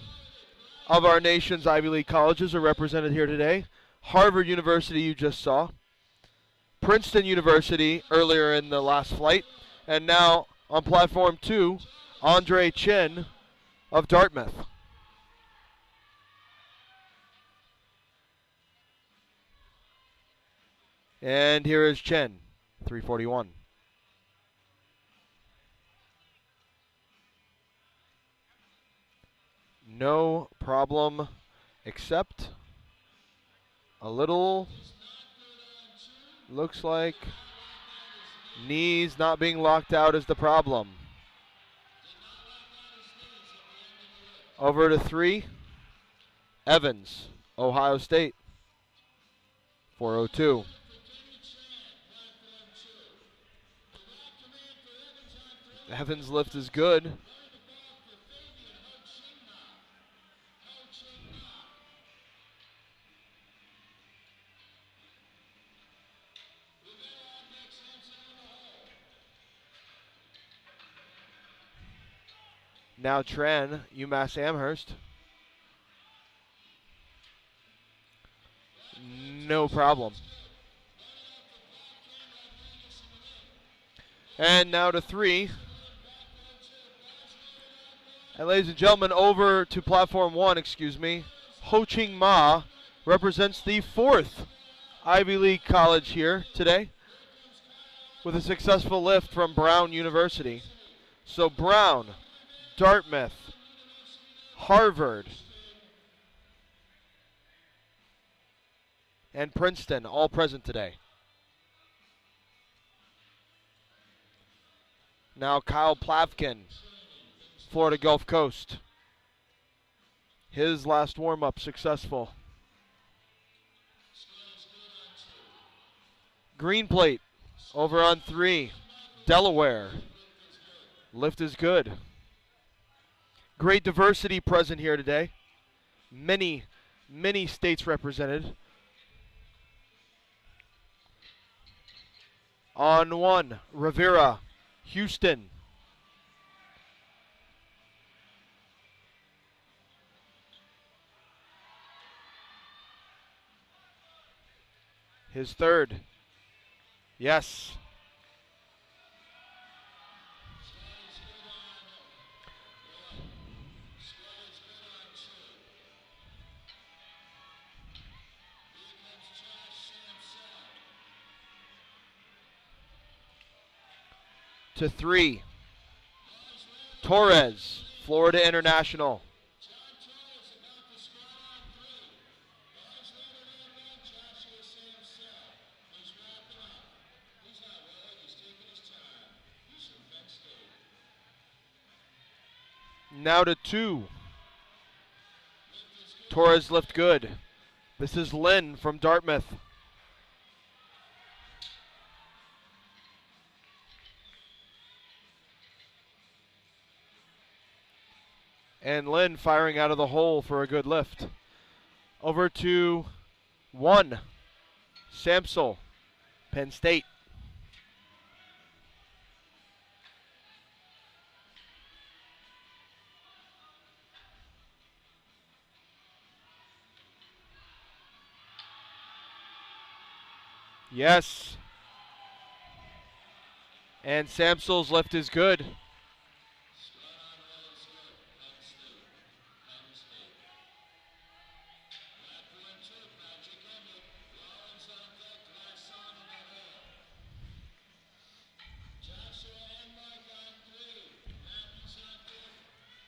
of our nation's Ivy League colleges are represented here today. Harvard University, you just saw. Princeton University earlier in the last flight. And now on platform 2, Andre Chin of Dartmouth. And here is Chin, 341. No problem, except a little, looks like knees not being locked out is the problem. Over to 3, Evans, Ohio State, 402. Evans lift is good. Now Tran, UMass Amherst. No problem. And now to 3. And ladies and gentlemen, over to platform 1, Ho Ching Ma represents the 4th Ivy League college here today with a successful lift from Brown University. So Brown, Dartmouth, Harvard, and Princeton all present today. Now Kyle Plavkin, Florida Gulf Coast. His last warm-up successful. Green plate over on 3, Delaware. Lift is good. Great diversity present here today. Many states represented. On 1, Rivera, Houston. His 3rd. Yes. To 3, Torres, Florida International. Now to 2, Torres lift good. This is Lynn from Dartmouth. And Lynn firing out of the hole for a good lift. Over to 1, Samsel, Penn State. Yes. And Samsel's lift is good.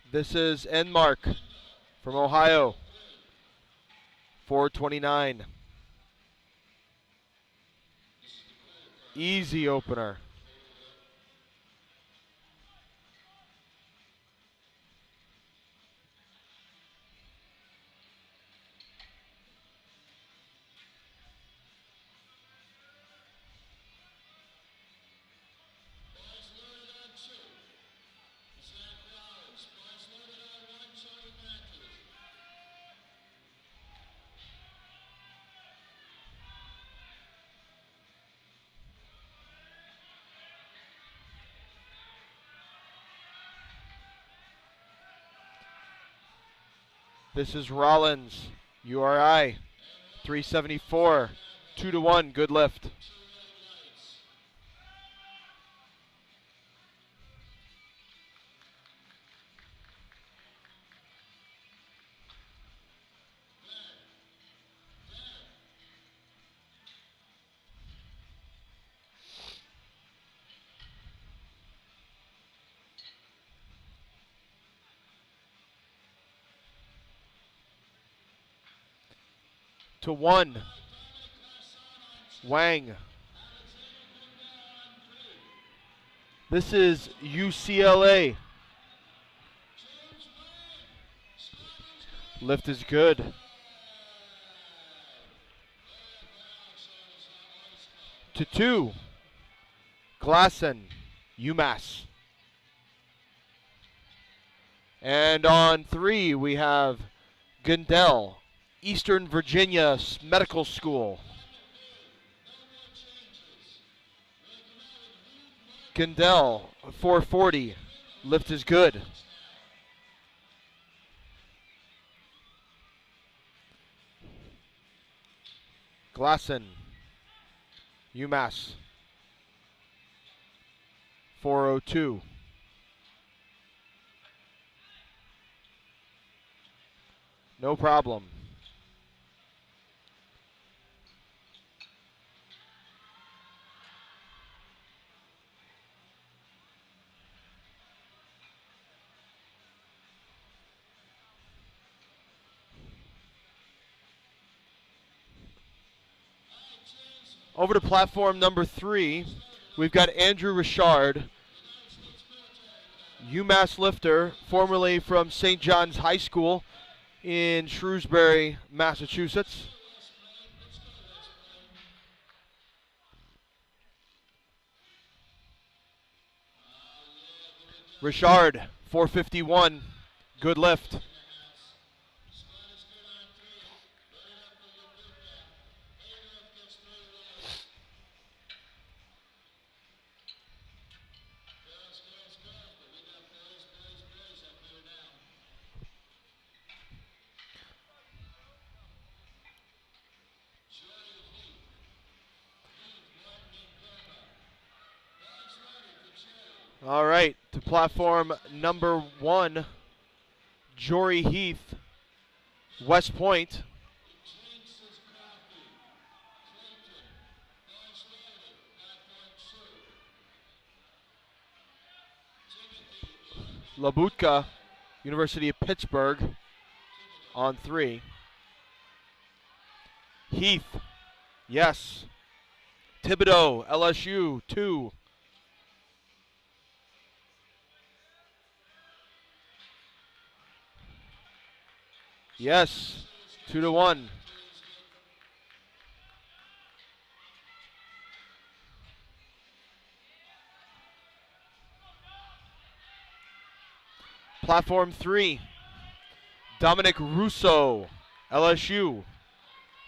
This is Enmark from Ohio, 429. Easy opener. This is Rollins, URI, 374, 2-1, good lift. To 1, Wang. This is UCLA. Lift is good. To 2, Glassen, UMass. And on 3, we have Gundel, Eastern Virginia Medical School. Gundel, 440. Lift is good. Glasson, UMass, 402. No problem. Over to platform number 3, we've got Andrew Richard, UMass lifter, formerly from St. John's High School in Shrewsbury, Massachusetts. Richard, 451, good lift. All right, to platform number 1, Jory Heath, West Point. Labutka, University of Pittsburgh, on 3. Heath, yes. Thibodeau, LSU, 2. Yes, 2-1. Platform 3, Dominic Russo, LSU,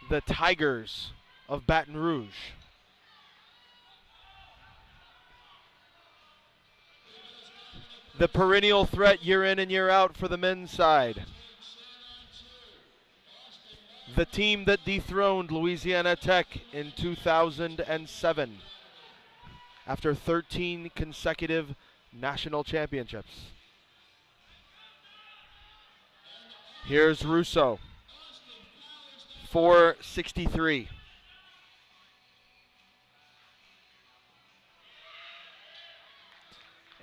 the Tigers of Baton Rouge. The perennial threat year in and year out for the men's side. The team that dethroned Louisiana Tech in 2007 after 13 consecutive national championships. Here's Russo, 463.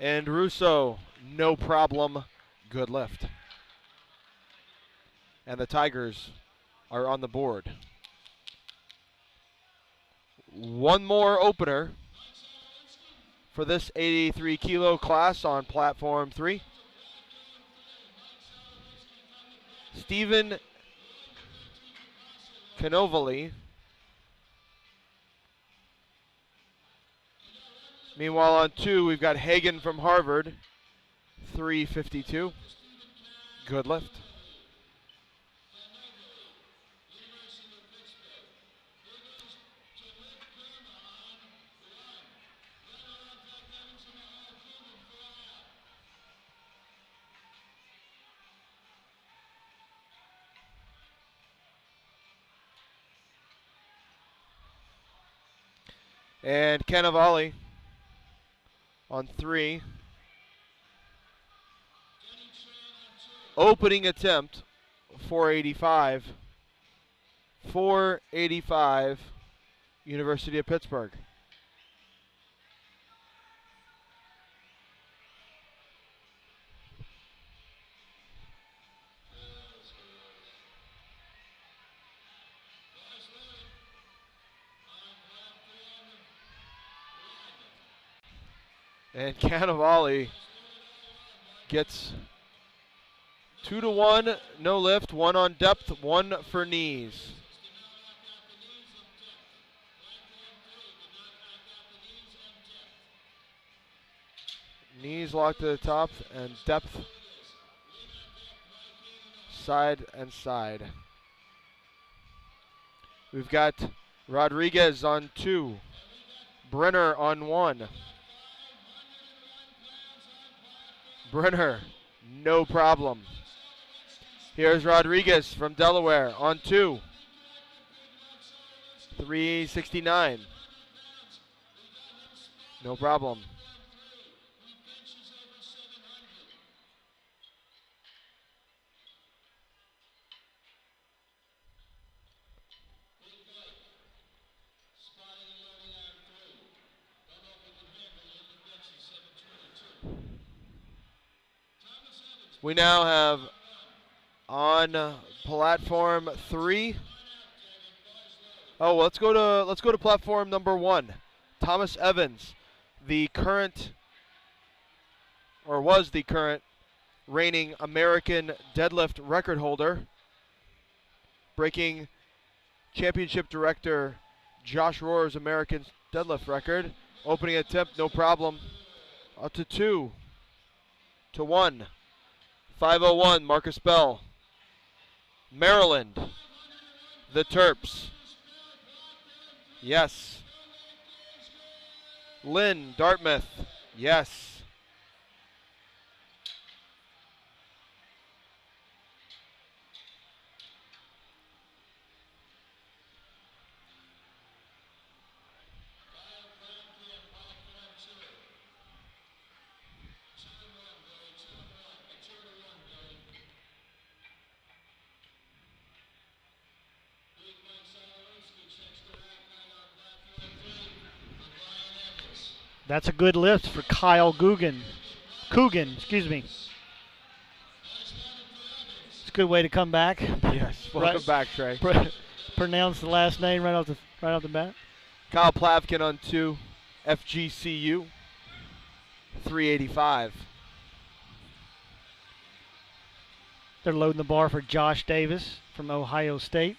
And Russo, no problem, good lift. And the Tigers are on the board. One more opener for this 83 kilo class on platform 3. Stephen Canovali. Meanwhile on 2, we've got Hagen from Harvard, 352. Good lift. And Cannavale on 3. Opening attempt, 485. 485, University of Pittsburgh. And Cannavale gets 2-1, no lift, 1 on depth, 1 for knees. Knees locked to the top and depth side and side. We've got Rodriguez on 2, Brenner on 1. Brenner, no problem. Here's Rodriguez from Delaware on 2. 369. No problem. We now have on platform 3. Oh, let's go to platform number 1. Thomas Evans, the current, or was the current, reigning American deadlift record holder, breaking championship director Josh Rohr's American deadlift record. Opening attempt, no problem. Up to 2 to 1. 501, Marcus Bell. Maryland, the Terps. Yes. Lynn, Dartmouth. Yes. That's a good lift for Kyle Coogan, excuse me. It's a good way to come back. Yes. Welcome back, Trey. Pronounce the last name right off the bat. Kyle Plavkin on 2. FGCU. 385. They're loading the bar for Josh Davis from Ohio State.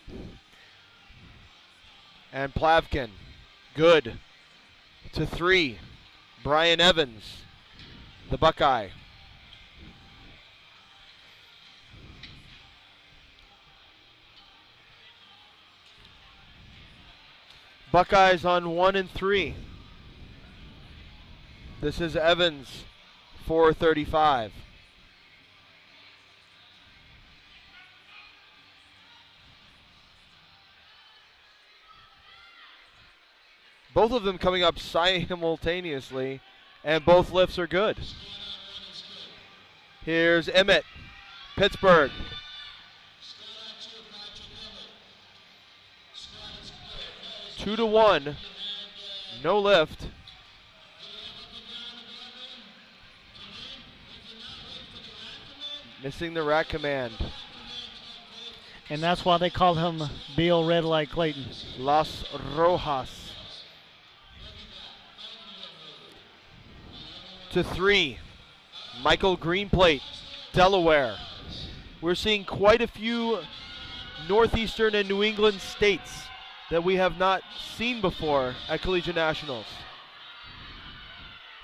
And Plavkin. Good. To 3. Brian Evans, the Buckeye. Buckeyes on 1 and 3. This is Evans, 435. Both of them coming up simultaneously, and both lifts are good. Here's Emmett, Pittsburgh. Two to 1, no lift. Missing the rack command. And that's why they call him Bill Red Light Clayton. Las Rojas. To 3, Michael Greenplate, Delaware. We're seeing quite a few Northeastern and New England states that we have not seen before at Collegiate Nationals.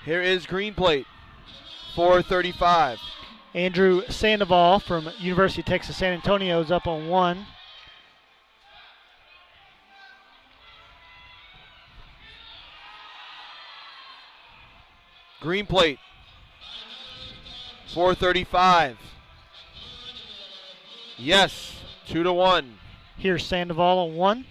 Here is Greenplate, 435. Andrew Sandoval from University of Texas San Antonio is up on 1. Greenplate, 435. Yes, 2 to 1. Here's Sandoval on 1.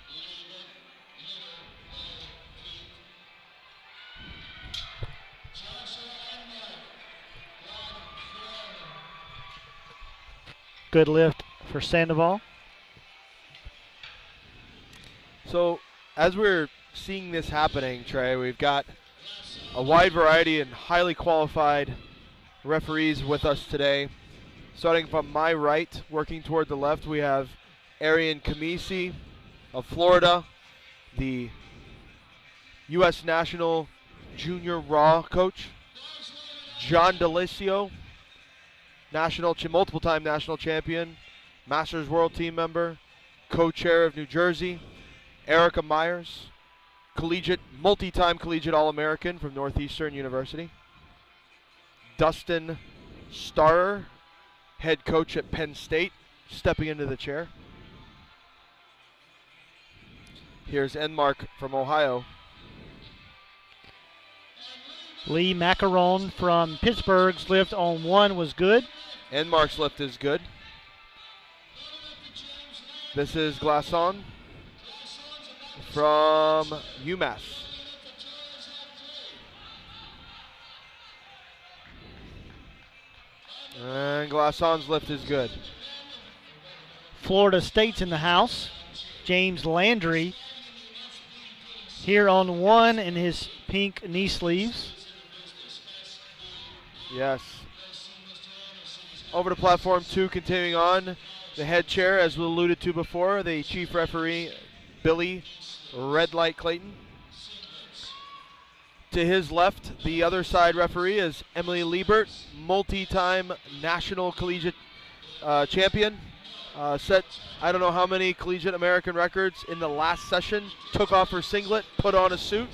Good lift for Sandoval. So, as we're seeing this happening, Trey, we've got a wide variety and highly qualified referees with us today. Starting from my right, working toward the left, we have Arian Kamisi of Florida, the U.S. National Junior Raw coach. John Delisio, multiple-time national champion, Masters World Team member, co-chair of New Jersey. Erica Myers, multi-time collegiate All-American from Northeastern University. Dustin Starrer, head coach at Penn State, stepping into the chair. Here's Enmark from Ohio. Lee Macaron from Pittsburgh's lift on 1 was good. Enmark's lift is good. This is Glasson, from UMass. And Glasson's lift is good. Florida State's in the house. James Landry here on 1 in his pink knee sleeves. Yes. Over to platform 2, continuing on. The head chair, as we alluded to before, the chief referee, Billy Red Light Clayton. To his left, the other side referee is Emily Liebert, multi-time national collegiate champion. Set I don't know how many collegiate American records in the last session. Took off her singlet, put on a suit.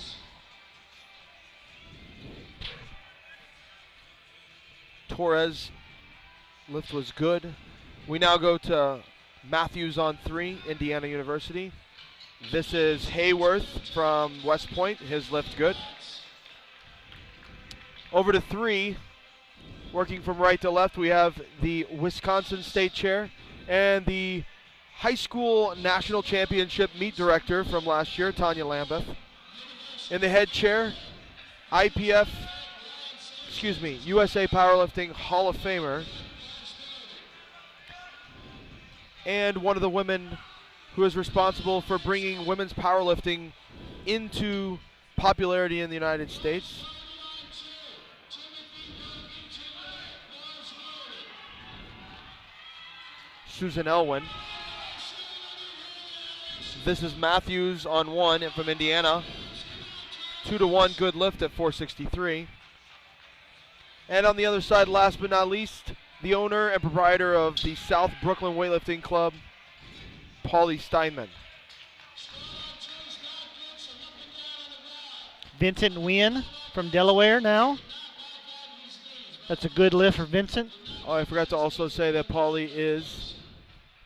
Torres lift was good. We now go to Matthews on 3, Indiana University. This is Hayworth from West Point, his lift good. Over to 3, working from right to left, we have the Wisconsin State Chair and the high school national championship meet director from last year, Tanya Lambeth. In the head chair, USA Powerlifting Hall of Famer, and one of the women who is responsible for bringing women's powerlifting into popularity in the United States. Susan Elwin. This is Matthews on 1 from Indiana. 2-1 good lift at 463. And on the other side, last but not least, the owner and proprietor of the South Brooklyn Weightlifting Club, Paulie Steinman. Vincent Nguyen from Delaware now. That's a good lift for Vincent. Oh, I forgot to also say that Paulie is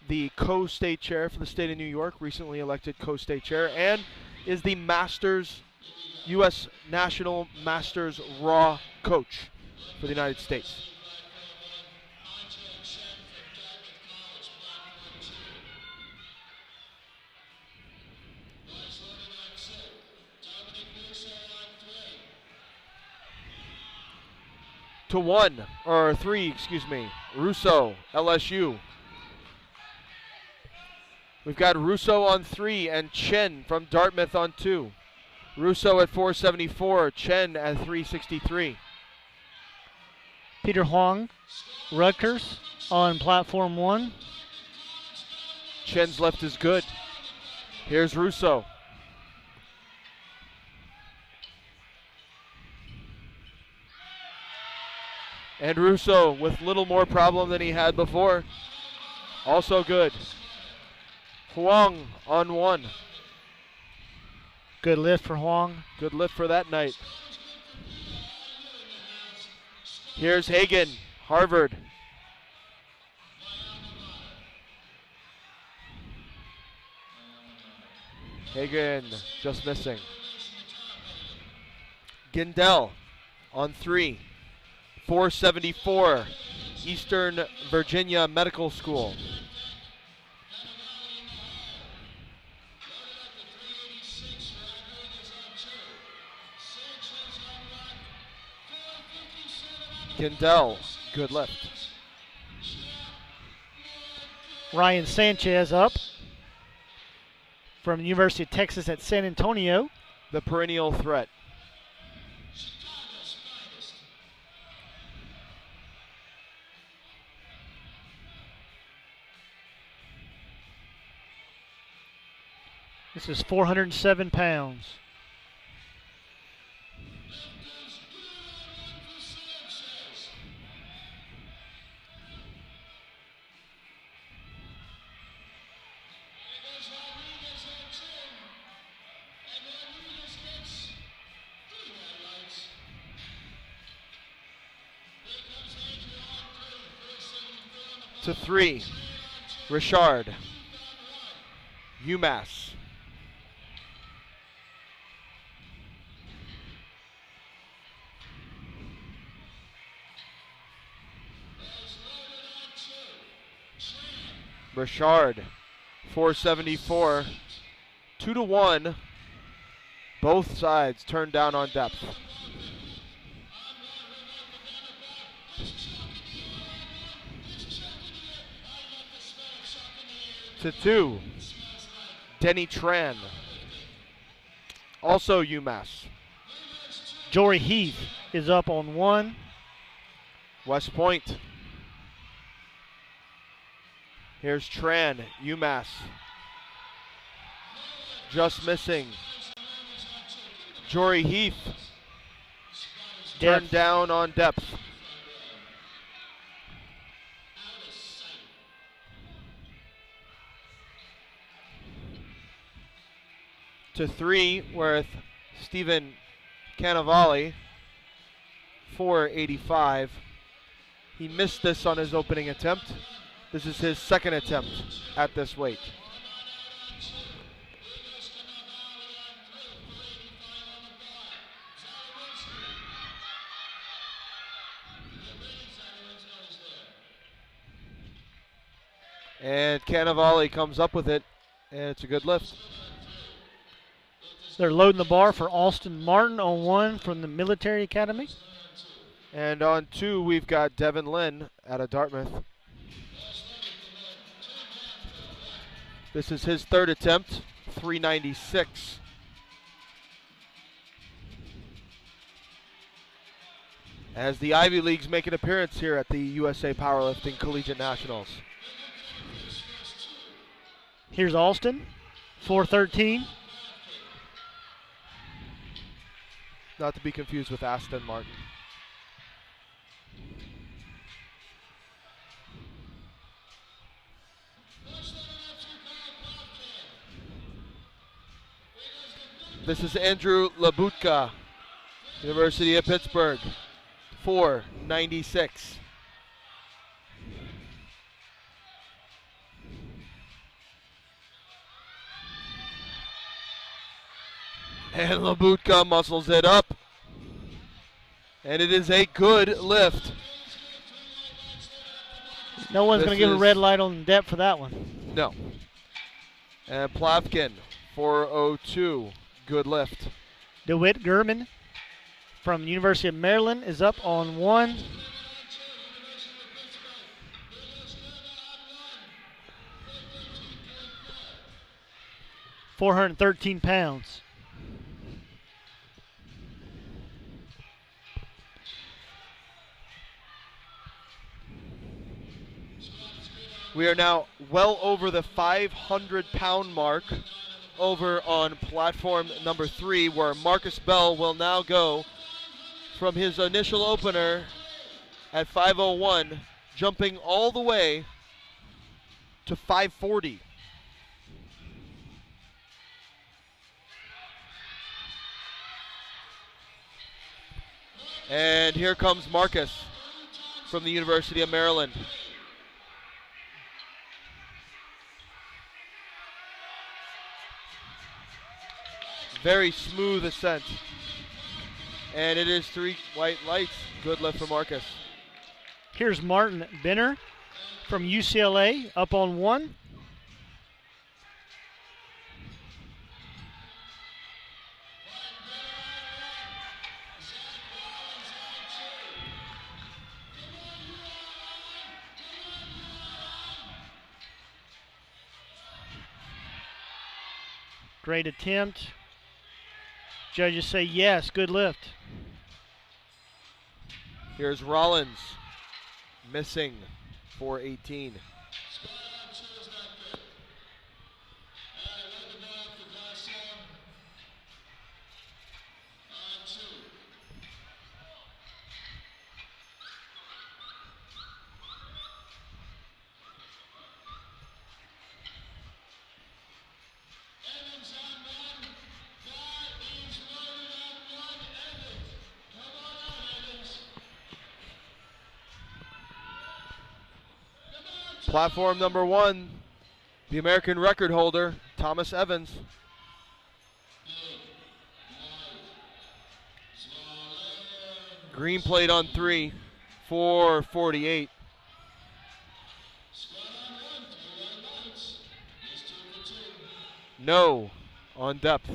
the co-state chair for the state of New York, recently elected co-state chair, and is the U.S. National Masters Raw coach for the United States. To 3, Russo, LSU. We've got Russo on 3 and Chen from Dartmouth on 2. Russo at 474, Chen at 363. Peter Huang, Rutgers on platform 1. Chen's left is good. Here's Russo. And Russo with little more problem than he had before. Also good. Huang on 1. Good lift for Huang. Good lift for that night. Here's Hagen, Harvard. Hagen just missing. Gindel on 3. 474, Eastern Virginia Medical School. Gindel, good lift. Ryan Sanchez up from the University of Texas at San Antonio. The perennial threat. This is 407 pounds. To 3, Richard, UMass. Richard, 474, 2-1. Both sides turned down on depth. To 2. Denny Tran. Also UMass. Jory Heath is up on 1. West Point. Here's Tran, UMass. Just missing. Jory Heath turned down on depth. To 3 with Stephen Cannavale, 485. He missed this on his opening attempt. This is his second attempt at this weight. And Cannavale comes up with it, and it's a good lift. They're loading the bar for Austin Martin on 1 from the Military Academy. And on 2, we've got Devin Lynn out of Dartmouth. This is his third attempt, 396. As the Ivy Leagues make an appearance here at the USA Powerlifting Collegiate Nationals. Here's Austin, 413. Not to be confused with Aston Martin. This is Andrew Labutka, University of Pittsburgh, 496. And Labutka muscles it up. And it is a good lift. No one's going to give a red light on depth for that one. No. And Plavkin, 402. Good lift. DeWitt Gurman from University of Maryland is up on 1. £413. We are now well over the 500-pound mark over on platform number 3, where Marcus Bell will now go from his initial opener at 501, jumping all the way to 540. And here comes Marcus from the University of Maryland. Very smooth ascent. And it is 3 white lights. Good lift for Marcus. Here's Martin Benner from UCLA up on 1. Great attempt. Judges say yes, good lift. Here's Rollins, missing, 418. Platform number 1, the American record holder, Thomas Evans. Green plate on 3, 448. No, on depth.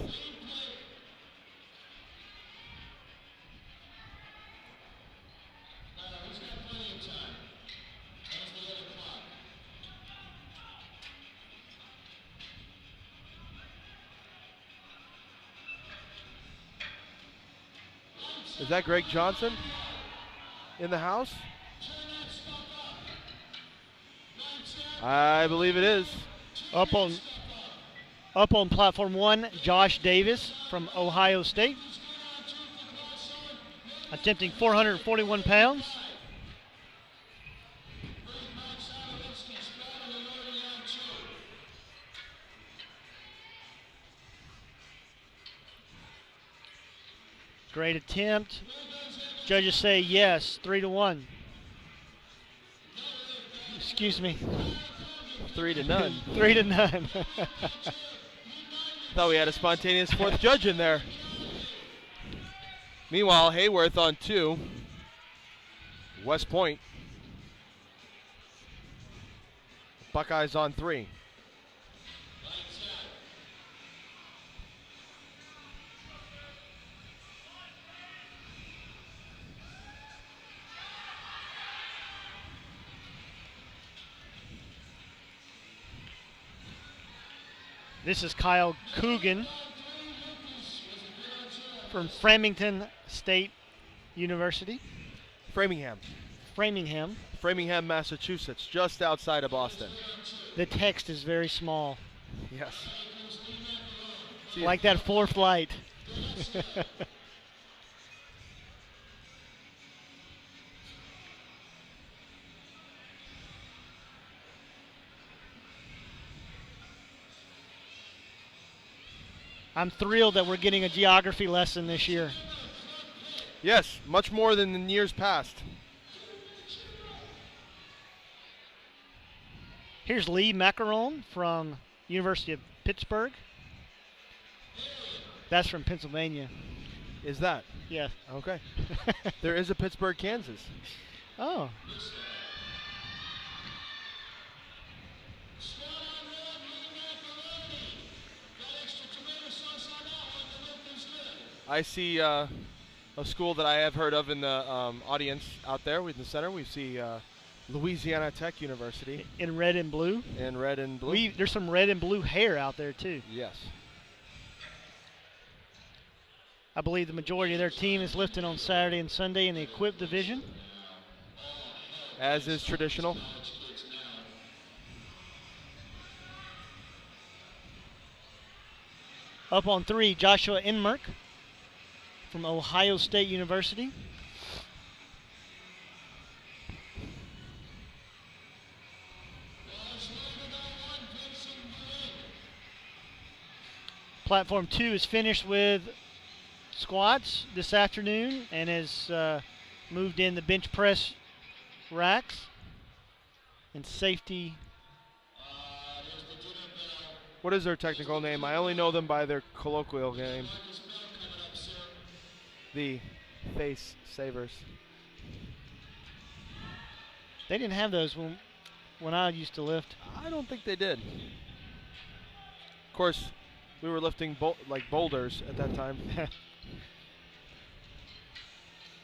Is that Greg Johnson in the house? I believe it is. Up on platform 1, Josh Davis from Ohio State, attempting 441 pounds. Great attempt. Judges say yes, 3-1. Excuse me. 3-0. 3-0. Thought we had a spontaneous fourth judge in there. Meanwhile, Hayworth on 2. West Point. Buckeyes on 3. This is Kyle Coogan from Framingham State University. Framingham, Massachusetts, just outside of Boston. The text is very small, Yes. like that fourth light. I'm thrilled that we're getting a geography lesson this year. Yes, much more than in years past. Here's Lee Macaron from University of Pittsburgh. That's from Pennsylvania. Is that? Yes. Okay. There is a Pittsburgh, Kansas. Oh. I see a school that I have heard of in the audience out there in the center. We see Louisiana Tech University. In red and blue. In red and blue. There's some red and blue hair out there too. Yes. I believe the majority of their team is lifting on Saturday and Sunday in the equipped division. As is traditional. Up on 3, Joshua Enmerk from Ohio State University. Platform 2 is finished with squats this afternoon and has moved in the bench press racks and safety. What is their technical name? I only know them by their colloquial name. The face savers. They didn't have those when I used to lift. I don't think they did. Of course, we were lifting like boulders at that time.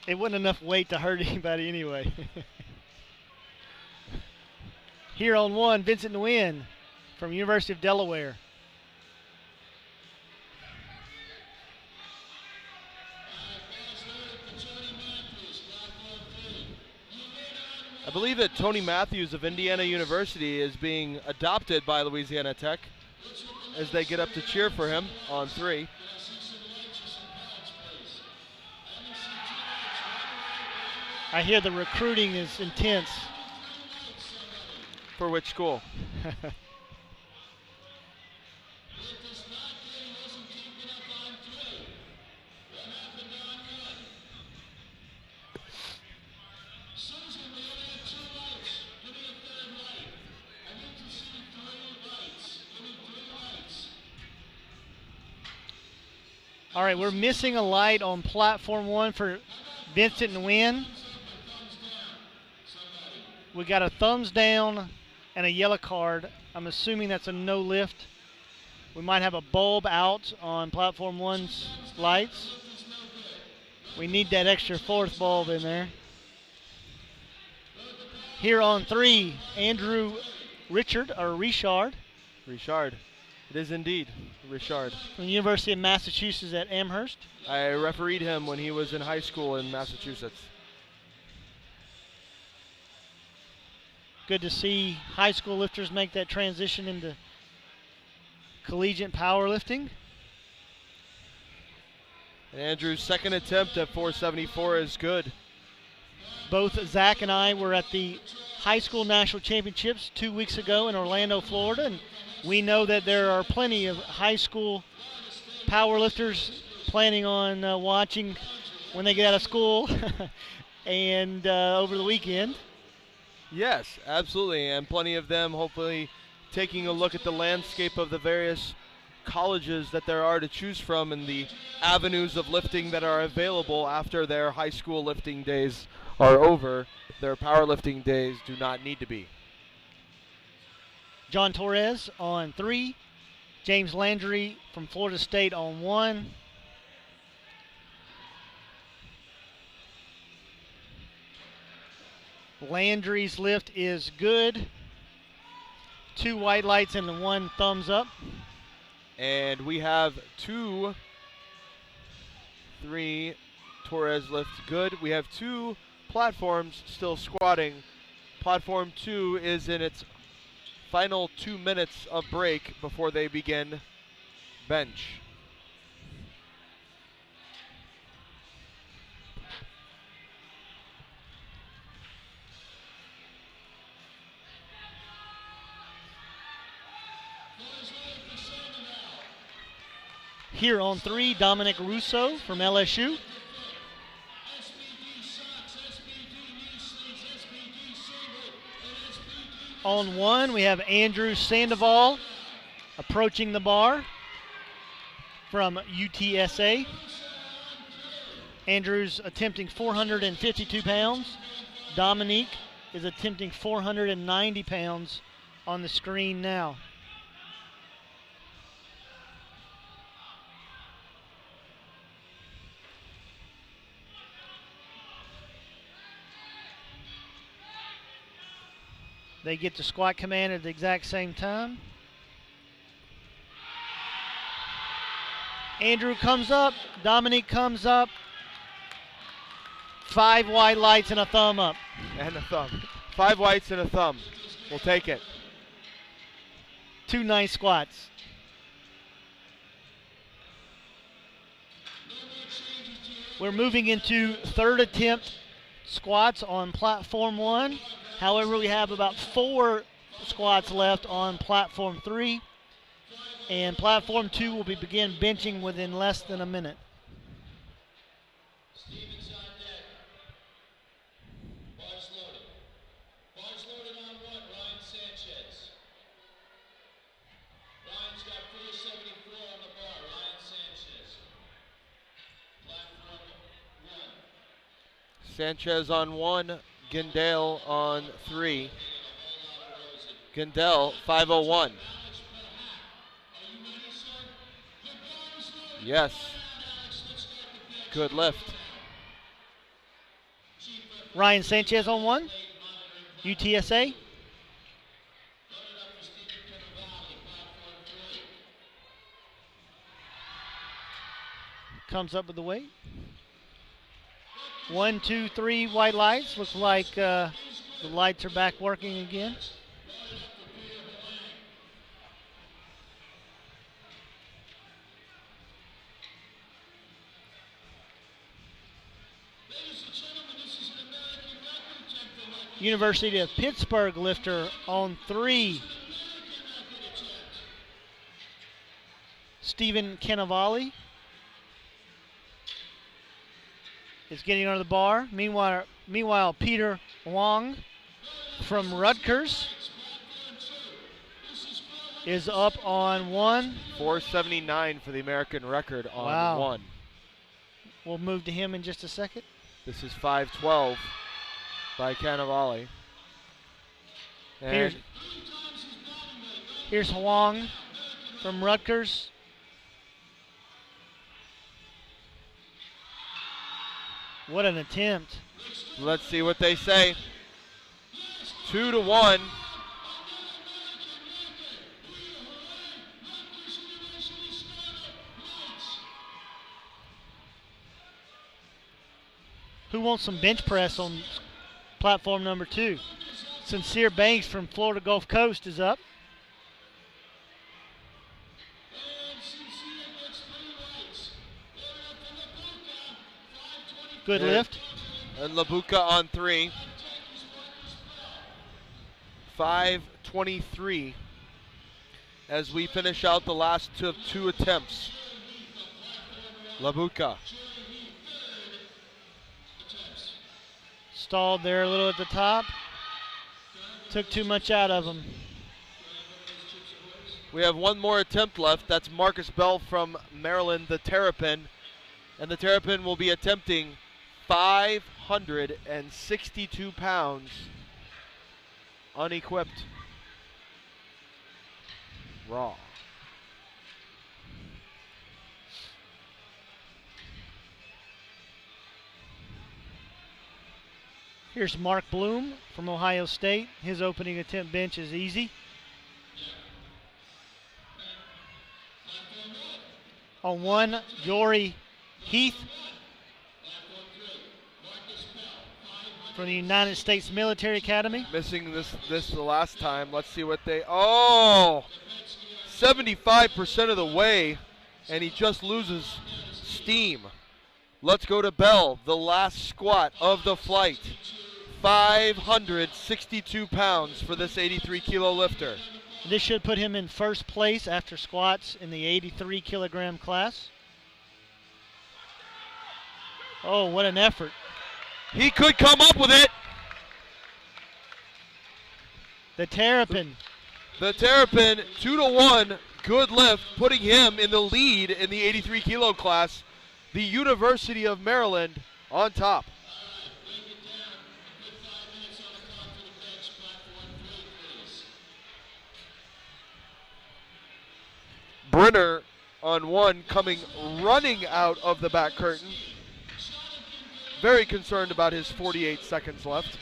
It wasn't enough weight to hurt anybody anyway. Here on 1, Vincent Nguyen from University of Delaware. I believe that Tony Matthews of Indiana University is being adopted by Louisiana Tech as they get up to cheer for him on 3. I hear the recruiting is intense. For which school? All right, we're missing a light on platform 1 for Vincent Nguyen. We got a thumbs down and a yellow card. I'm assuming that's a no lift. We might have a bulb out on platform 1's lights. We need that extra 4th bulb in there. Here on 3, Andrew Richard. Richard. It is indeed Richard. From the University of Massachusetts at Amherst. I refereed him when he was in high school in Massachusetts. Good to see high school lifters make that transition into collegiate powerlifting. And Andrew's second attempt at 474 is good. Both Zach and I were at the high school national championships 2 weeks ago in Orlando, Florida, and we know that there are plenty of high school powerlifters planning on watching when they get out of school and over the weekend. Yes, absolutely, and plenty of them hopefully taking a look at the landscape of the various colleges that there are to choose from and the avenues of lifting that are available after their high school lifting days are over. Their powerlifting days do not need to be. John Torres on 3. James Landry from Florida State on 1. Landry's lift is good. 2 white lights and 1 thumbs up. And we have 2, 3, Torres lift good. We have 2 platforms still squatting. Platform 2 is in its final 2 minutes of break before they begin bench. Here on 3, Dominic Russo from LSU. On 1, we have Andrew Sandoval approaching the bar from UTSA. Andrew's attempting 452 pounds. Dominique is attempting 490 pounds on the screen now. They get to squat command at the exact same time. Andrew comes up. Dominique comes up. 5 white lights and a thumb up. And a thumb. 5 whites and a thumb. We'll take it. 2 nice squats. We're moving into 3rd attempt squats on platform 1. However, we have about 4 squats left on platform 3. And platform 2 will begin benching within less than a minute. Bars loaded on 1, Ryan Sanchez. Ryan's got 474 on the bar, Ryan Sanchez. Platform 1. Sanchez on 1, Gindale on 3. Gindale 501. Yes. Good lift. Ryan Sanchez on 1. UTSA. Comes up with the weight. 1, 2, 3 white lights. Looks like the lights are back working again. University of Pittsburgh lifter on 3. Stephen Cannavale is getting under the bar. Meanwhile, Peter Wong from Rutgers is up on 1. 479 for the American record on 1. We'll move to him in just a second. This is 512 by Cannavale. Here's Wong from Rutgers. What an attempt. Let's see what they say. 2-1. Who wants some bench press on platform number 2? Sincere Banks from Florida Gulf Coast is up. Good Yeah. lift. And Labuka on 3. 5:23 as we finish out the last two attempts. Labuka. Stalled there a little at the top. Took too much out of him. We have one more attempt left. That's Marcus Bell from Maryland, the Terrapin. And the Terrapin will be attempting 562 pounds unequipped. Raw. Here's Mark Bloom from Ohio State. His opening attempt bench is easy. On 1, Jory Heath from the United States Military Academy. Missing this the last time. Let's see what they. Oh! 75% of the way, and he just loses steam. Let's go to Bell, the last squat of the flight. 562 pounds for this 83-kilo lifter. This should put him in first place after squats in the 83-kilogram class. Oh, what an effort. He could come up with it. The Terrapin. The Terrapin, 2-1, good lift, putting him in the lead in the 83-kilo class. The University of Maryland on top. Brenner on 1, coming running out of the back curtain. Very concerned about his 48 seconds left.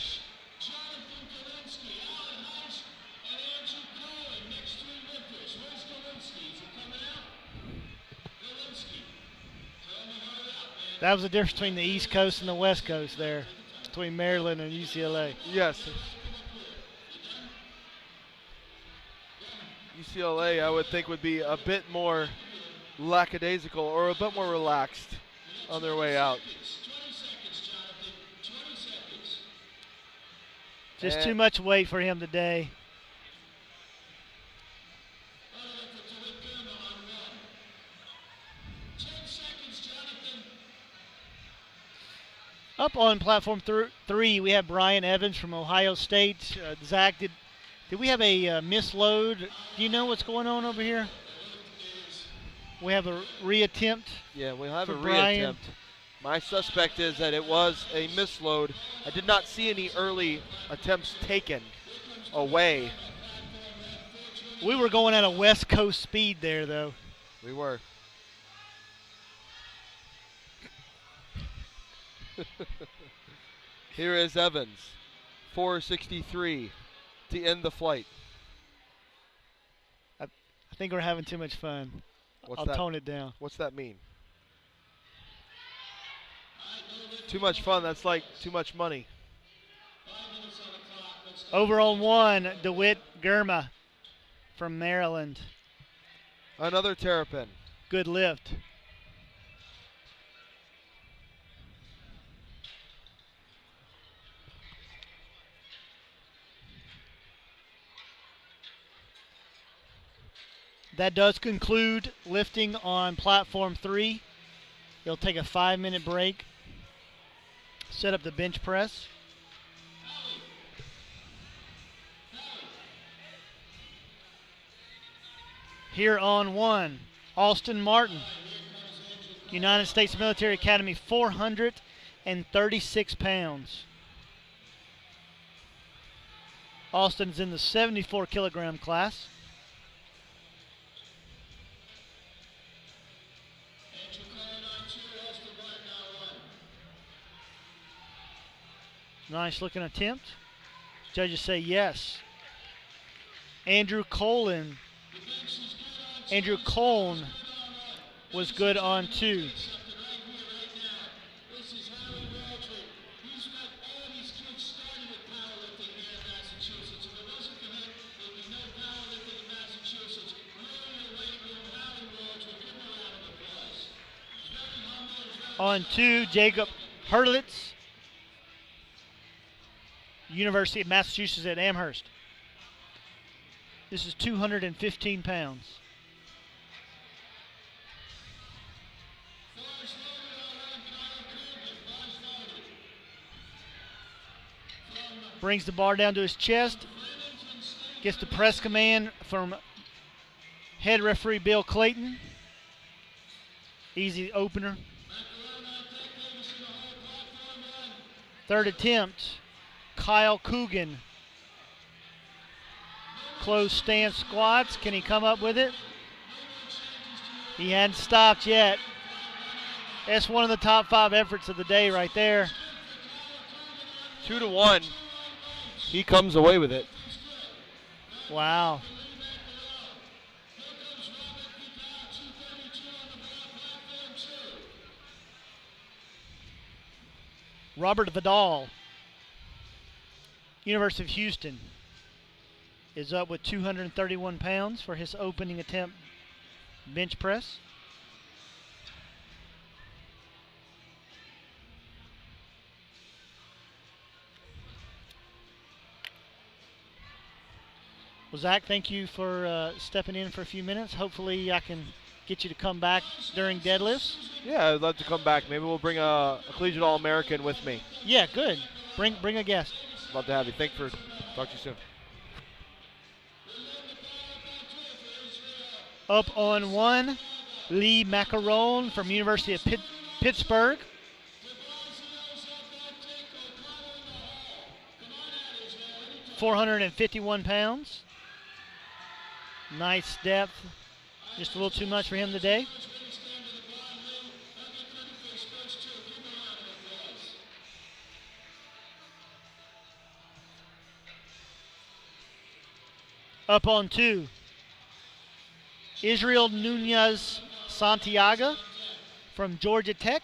That was the difference between the East Coast and the West Coast there, between Maryland and UCLA. Yes. UCLA, I would think, would be a bit more lackadaisical or a bit more relaxed on their way out. Just And too much weight for him today. Up on platform 3, we have Brian Evans from Ohio State. Zach, did we have a misload? Do you know what's going on over here? We have a reattempt. Yeah, we'll have for a Brian. reattempt. My suspect is that it was a misload. I did not see any early attempts taken away. We were going at a West Coast speed there, though. We were. Here is Evans, 463 to end the flight. I think we're having too much fun. What's I'll that? tone it down. What's that mean? Too much fun, that's like too much money. Over on 1, DeWitt Germa from Maryland. Another Terrapin. Good lift. That does conclude lifting on platform 3. You'll take a 5-minute break. Set up the bench press. Here on 1, Austin Martin, United States Military Academy, 436 pounds. Austin's in the 74 kilogram class. Nice looking attempt. Judges say yes. Andrew Colon was good on 2. On 2, Jacob Hurlitz, University of Massachusetts at Amherst. This is 215 pounds. Brings the bar down to his chest. Gets the press command from head referee Bill Clayton. Easy opener. Third attempt, Kyle Coogan. Closed stance squats. Can he come up with it? He hadn't stopped yet. That's one of the top 5 efforts of the day right there. 2-1. He comes away with it. Wow. Robert Vidal, University of Houston, is up with 231 pounds for his opening attempt bench press. Well, Zach, thank you for stepping in for a few minutes. Hopefully I can get you to come back during deadlifts. Yeah, I'd love to come back. Maybe we'll bring a collegiate All-American with me. Yeah, good. Bring a guest. Love to have you. Talk to you soon. Up on 1, Lee Macaron from University of Pittsburgh. £451. Nice depth. Just a little too much for him today. Up on 2, Israel Nunez Santiago from Georgia Tech.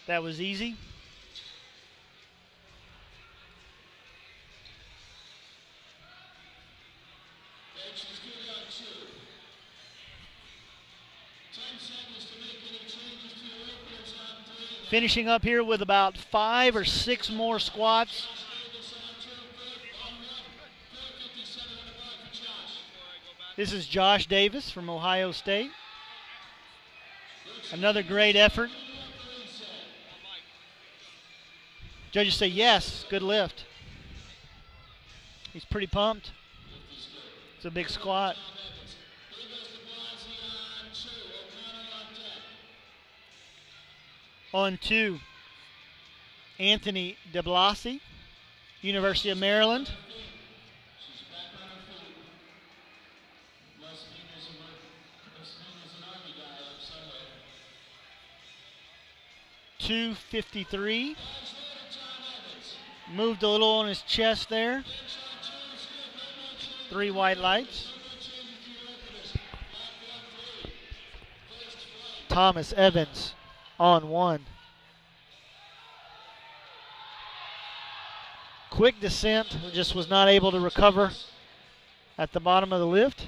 That was easy. Finishing up here with about 5 or 6 more squats. This is Josh Davis from Ohio State. Another great effort. Judges say yes, good lift. He's pretty pumped. It's a big squat. On 2, Anthony DeBlasi, University of Maryland. $253. Moved a little on his chest there. 3 white lights. Thomas Evans on 1. Quick descent, just was not able to recover at the bottom of the lift.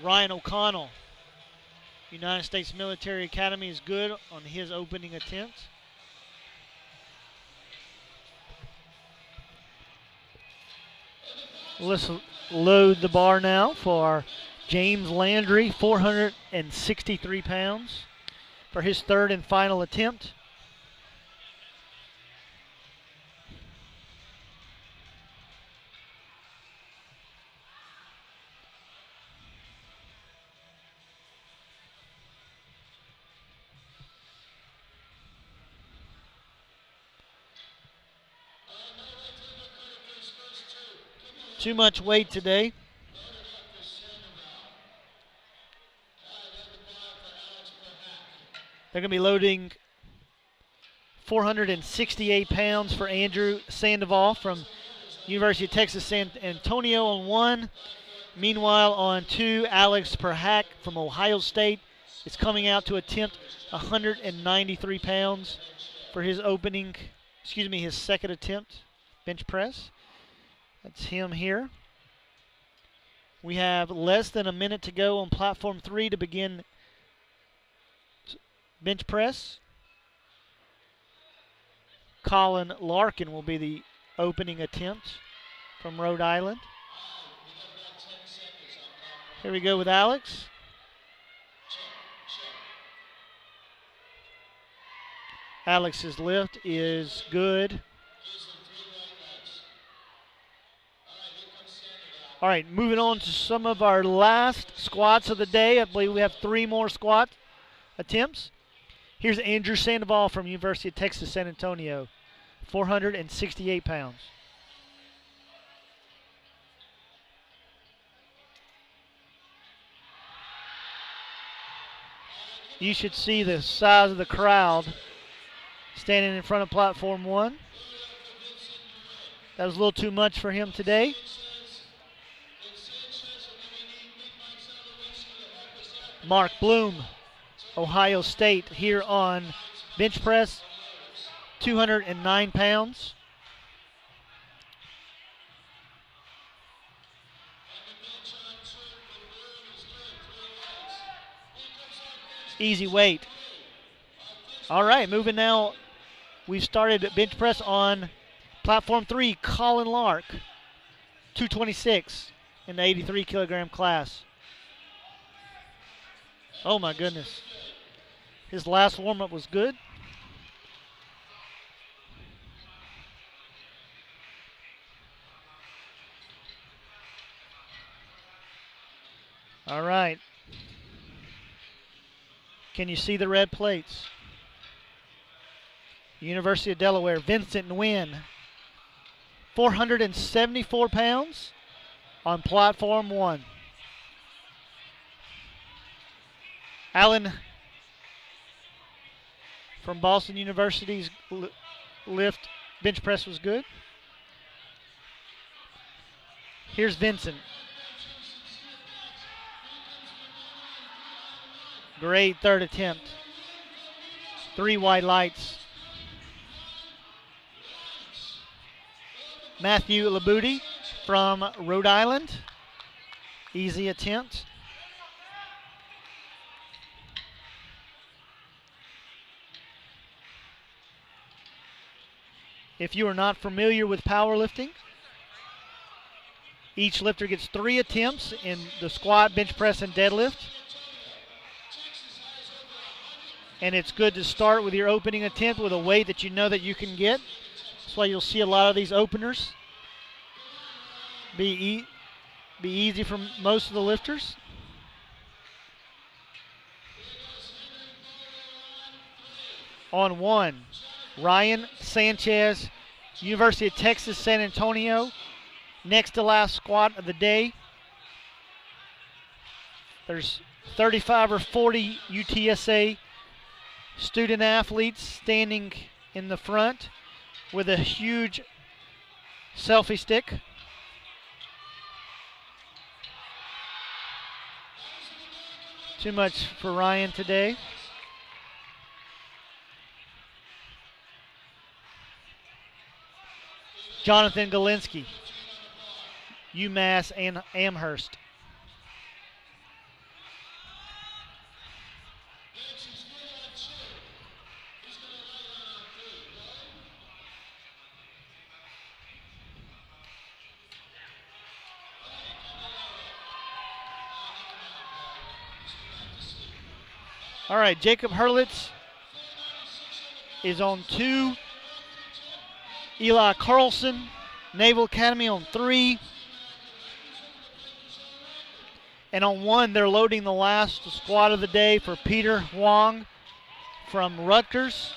Ryan O'Connell, United States Military Academy, is good on his opening attempt. Let's load the bar now for James Landry, 463 pounds, for his 3rd and final attempt. Too much weight today. They're going to be loading 468 pounds for Andrew Sandoval from University of Texas San Antonio on 1. Meanwhile, on 2, Alex Perhack from Ohio State is coming out to attempt 193 pounds for his his second attempt bench press. That's him here. We have less than a minute to go on platform 3 to begin bench press. Colin Larkin will be the opening attempt from Rhode Island. Here we go with Alex. Alex's lift is good. All right, moving on to some of our last squats of the day. I believe we have 3 more squat attempts. Here's Andrew Sandoval from University of Texas San Antonio, 468 pounds. You should see the size of the crowd standing in front of platform 1. That was a little too much for him today. Mark Bloom, Ohio State, here on bench press, 209 pounds. Easy weight. All right, moving now. We've started bench press on platform 3, Colin Lark, 226 in the 83 kilogram class. Oh my goodness. His last warm-up was good. All right. Can you see the red plates? University of Delaware, Vincent Nguyen, 474 pounds on platform 1. Allen from Boston University's lift bench press was good. Here's Vincent. Great third attempt. 3 white lights. Matthew Labuti from Rhode Island. Easy attempt. If you are not familiar with powerlifting, each lifter gets 3 attempts in the squat, bench press, and deadlift. And it's good to start with your opening attempt with a weight that you know that you can get. That's why you'll see a lot of these openers be easy for most of the lifters. On 1, Ryan Sanchez, University of Texas San Antonio, next to last squat of the day. There's 35 or 40 UTSA student athletes standing in the front with a huge selfie stick. Too much for Ryan today. Jonathan Galinsky, UMass and Amherst. All right, Jacob Hurlitz is on 2. Eli Carlson, Naval Academy, on 3. And on 1, they're loading the last squat of the day for Peter Huang from Rutgers.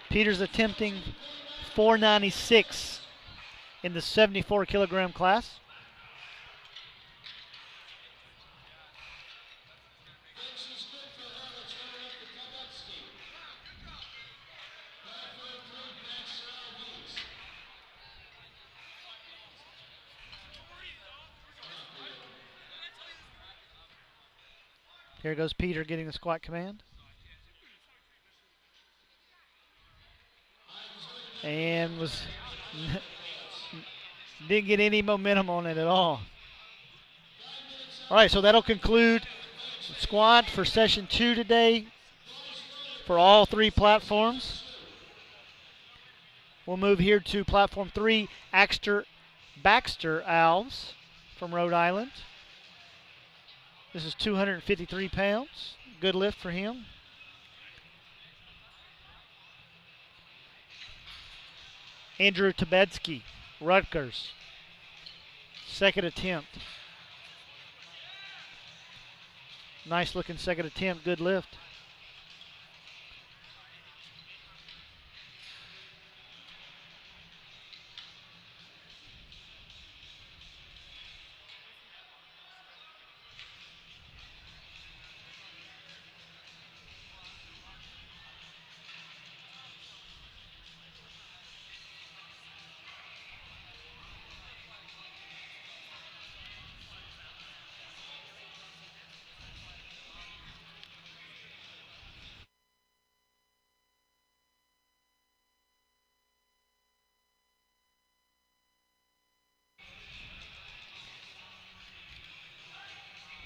Peter's attempting 496 in the 74 kilogram class. Here goes Peter getting the squat command. And didn't get any momentum on it at all. All right, so that'll conclude squat for session 2 today for all 3 platforms. We'll move here to platform 3, Baxter Alves from Rhode Island. This is 253 pounds. Good lift for him. Andrew Tebetsky, Rutgers. Second attempt. Nice looking second attempt, good lift.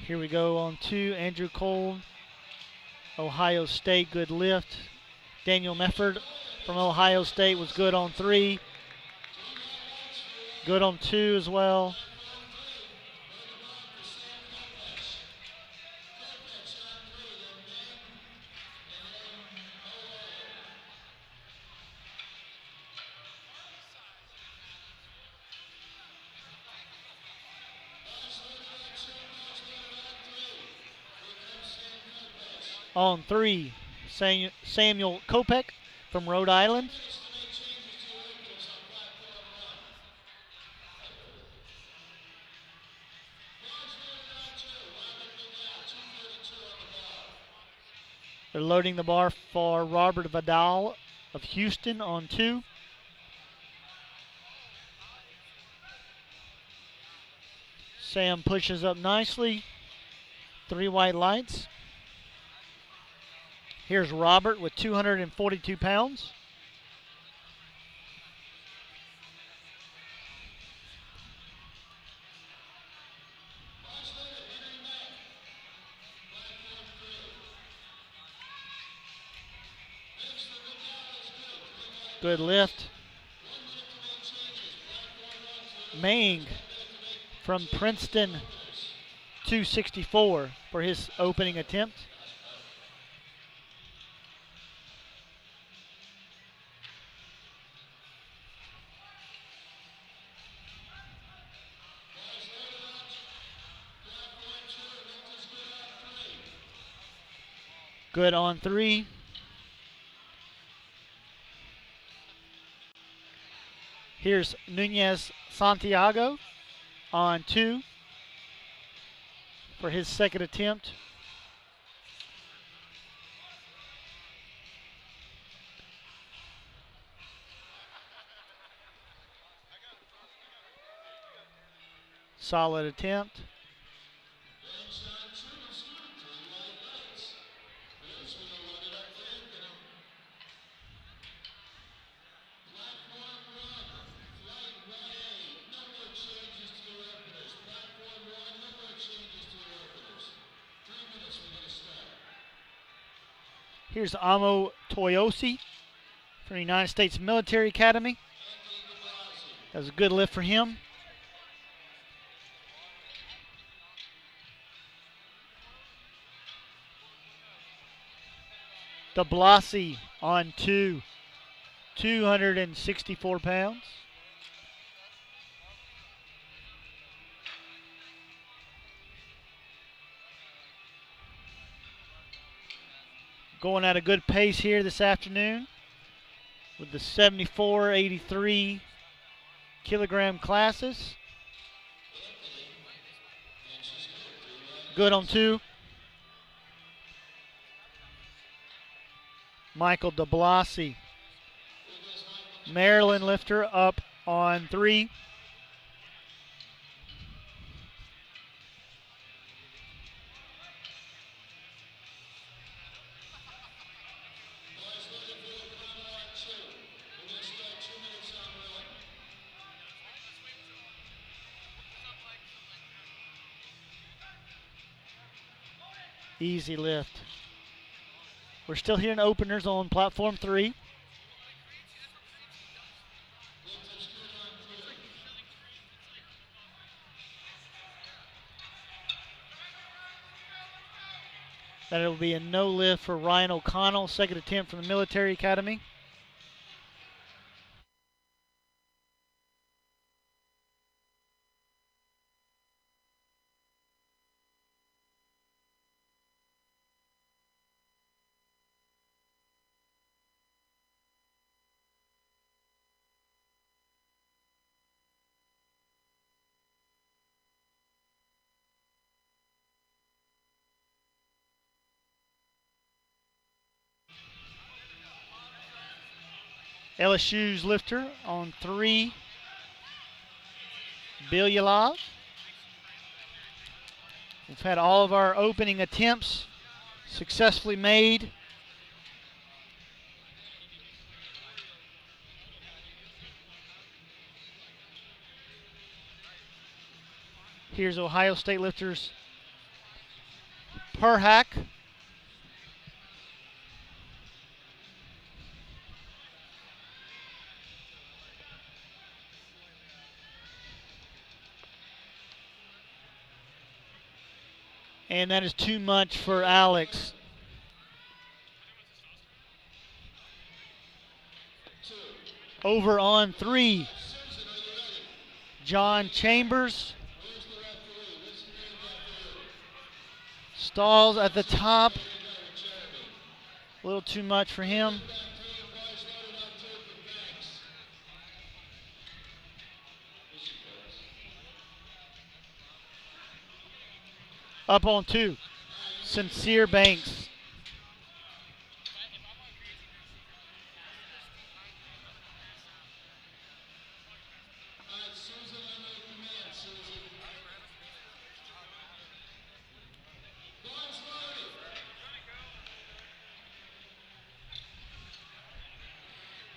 Here we go on 2, Andrew Cole, Ohio State, good lift. Daniel Mefford from Ohio State was good on 3. Good on 2 as well. On 3, Samuel Kopech from Rhode Island. They're loading the bar for Robert Vidal of Houston on 2. Sam pushes up nicely. 3 white lights. Here's Robert with 242 pounds. Good lift. Mang from Princeton, 264 for his opening attempt. Good on 3. Here's Nunez Santiago on 2 for his second attempt. Solid attempt. Here's Amo Toyosi from the United States Military Academy. That was a good lift for him. DeBlasi on 2, 264 pounds. Going at a good pace here this afternoon with the 74-83 kilogram classes. Good on 2. Michael DeBlasi, Maryland lifter, up on 3. Easy lift. We're still hearing openers on platform 3. That'll be a no lift for Ryan O'Connell, second attempt from the Military Academy. LSU's lifter on 3, Bilyalov. We've had all of our opening attempts successfully made. Here's Ohio State lifters Perhack. And that is too much for Alex. Over on 3, John Chambers. Stalls at the top. A little too much for him. Up on 2, Sincere Banks.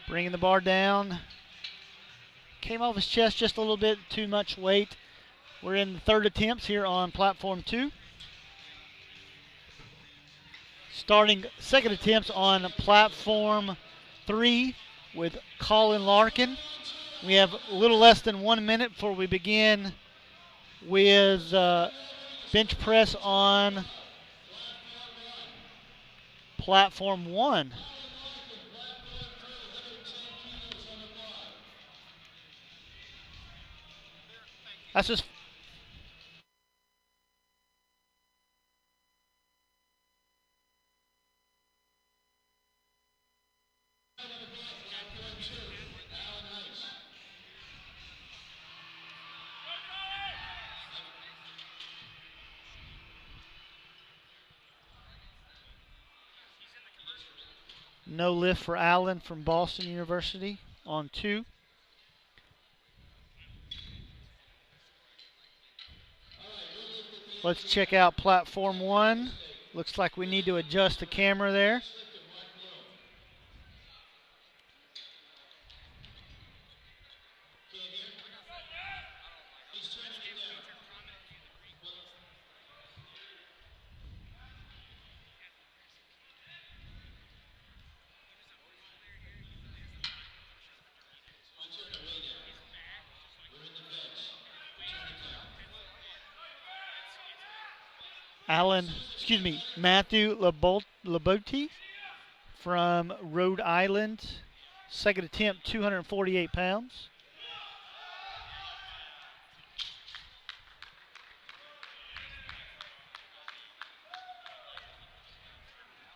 Bringing the bar down. Came off his chest just a little bit, too much weight. We're in the third attempts here on platform 2. Starting second attempts on platform 3 with Colin Larkin. We have a little less than 1 minute before we begin with bench press on platform 1. That's just no lift for Allen from Boston University on 2. Let's check out platform 1. Looks like we need to adjust the camera there. Matthew Labotti from Rhode Island. Second attempt, 248 pounds.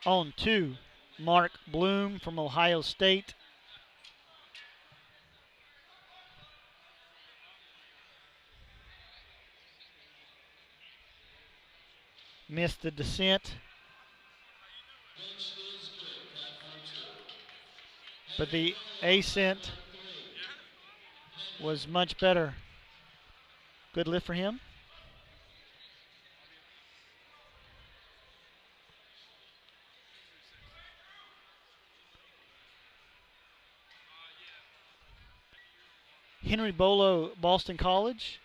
On 2, Mark Bloom from Ohio State. Missed the descent. But the ascent was much better. Good lift for him. Henry Bolo, Boston College,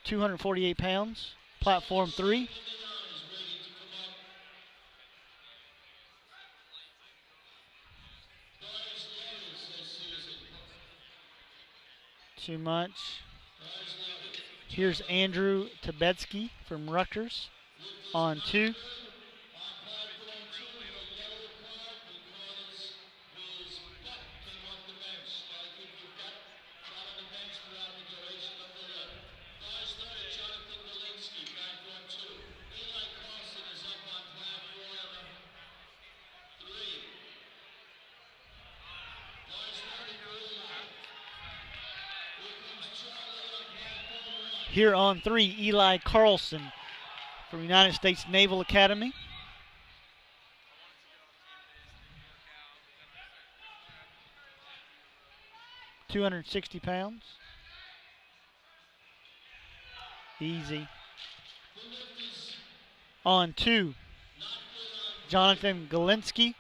248 pounds, platform 3. Too much. Here's Andrew Tebetsky from Rutgers on 2. Here on 3, Eli Carlson from United States Naval Academy. £260. Easy. On 2, Jonathan Galinsky.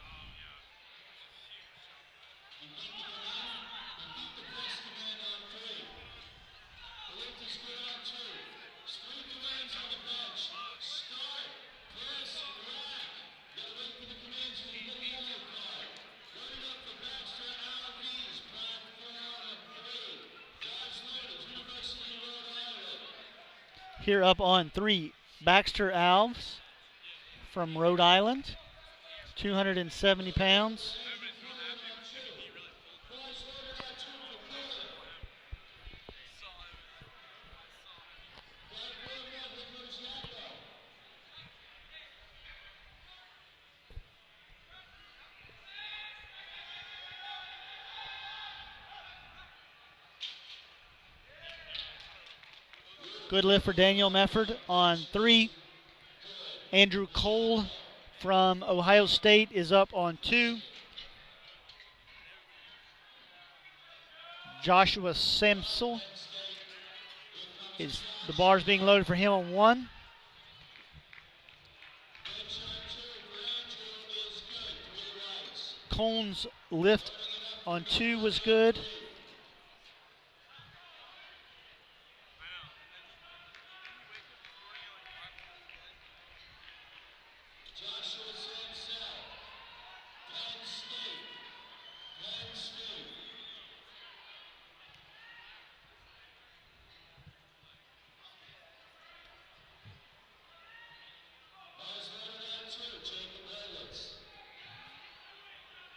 Here up on 3, Baxter Alves from Rhode Island, 270 pounds. Good lift for Daniel Mefford on 3. Andrew Cole from Ohio State is up on 2. Joshua Samsel is the bar's being loaded for him on 1. Cohn's lift on 2 was good.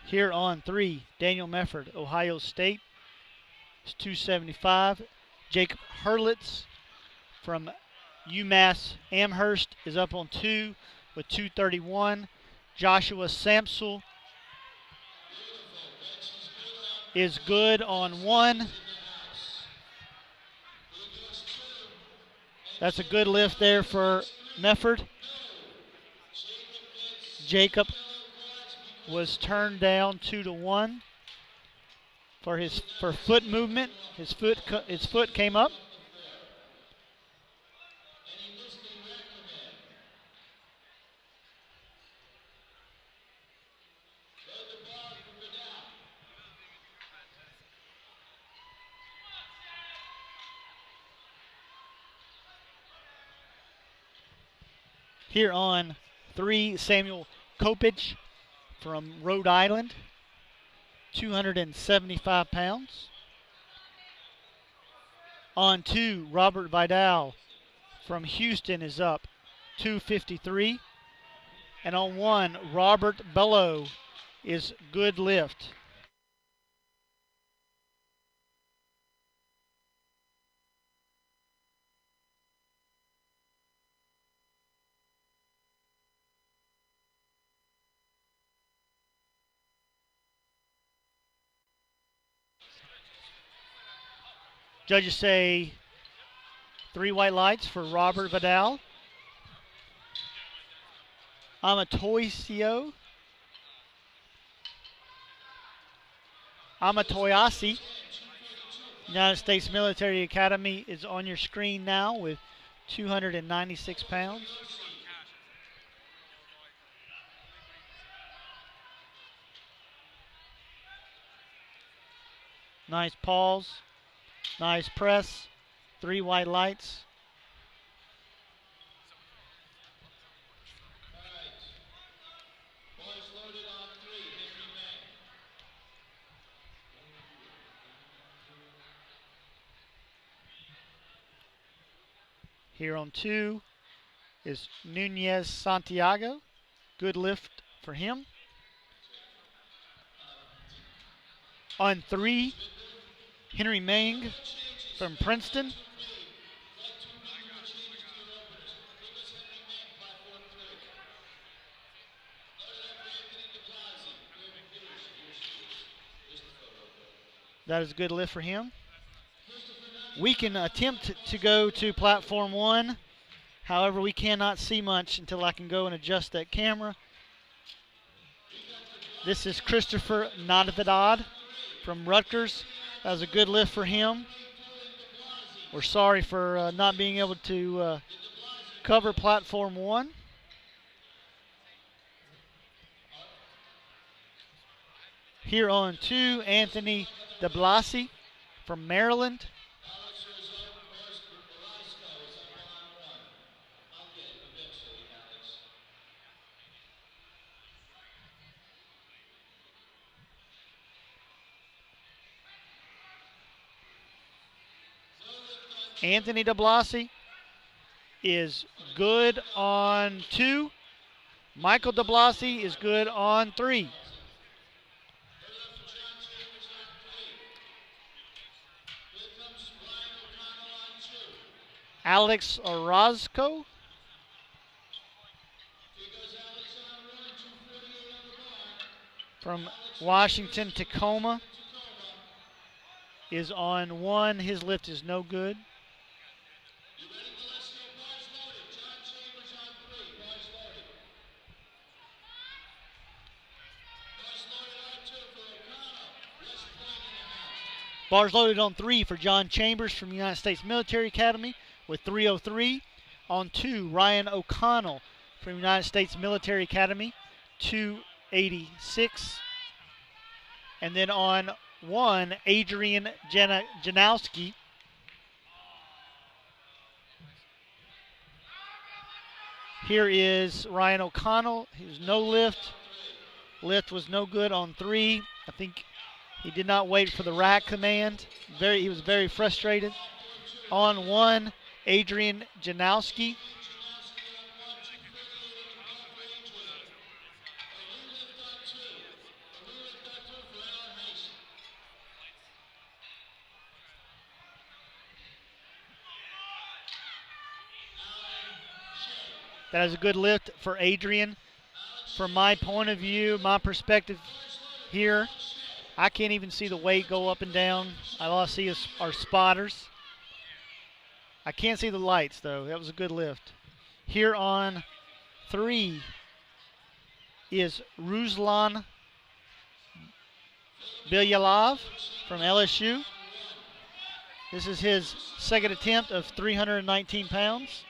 Here on 3, Daniel Mefford, Ohio State, is 275. Jacob Hurlitz from UMass Amherst is up on 2 with 231. Joshua Samsel is good on 1. That's a good lift there for Mefford. Jacob was turned down 2-1 for foot movement. His foot came up. Here on 3, Samuel Kopich from Rhode Island, 275 pounds. On 2, Robert Vidal from Houston is up, 253. And on 1, Robert Bellow is good lift. Judges say 3 white lights for Robert Vidal. Amatoyasi, United States Military Academy, is on your screen now with 296 pounds. Nice pause, nice press, 3 white lights. Boys loaded on 3, Henry May. Here on 2 is Nunez Santiago. Good lift for him. On 3, Henry Mang from Princeton. That is a good lift for him. We can attempt to go to platform 1. However, we cannot see much until I can go and adjust that camera. This is Christopher Natividad from Rutgers. That was a good lift for him. We're sorry for not being able to cover platform 1. Here on 2, Anthony DeBlasi from Maryland. Anthony DeBlasi is good on 2. Michael DeBlasi is good on 3. Alex Orozco from Washington, Tacoma is on 1. His lift is no good. Bars loaded on 3 for John Chambers from United States Military Academy with 303. On 2, Ryan O'Connell from United States Military Academy, 286. And then on 1, Adrian Janowski. Here is Ryan O'Connell. He was no lift. Lift was no good on 3. I think he did not wait for the rack command. He was very frustrated. On 1, Adrian Janowski. That is a good lift for Adrian. From my point of view, my perspective here, I can't even see the weight go up and down. All I see is our spotters. I can't see the lights, though. That was a good lift. Here on 3 is Ruslan Bilyalov from LSU. This is his second attempt of 319 pounds.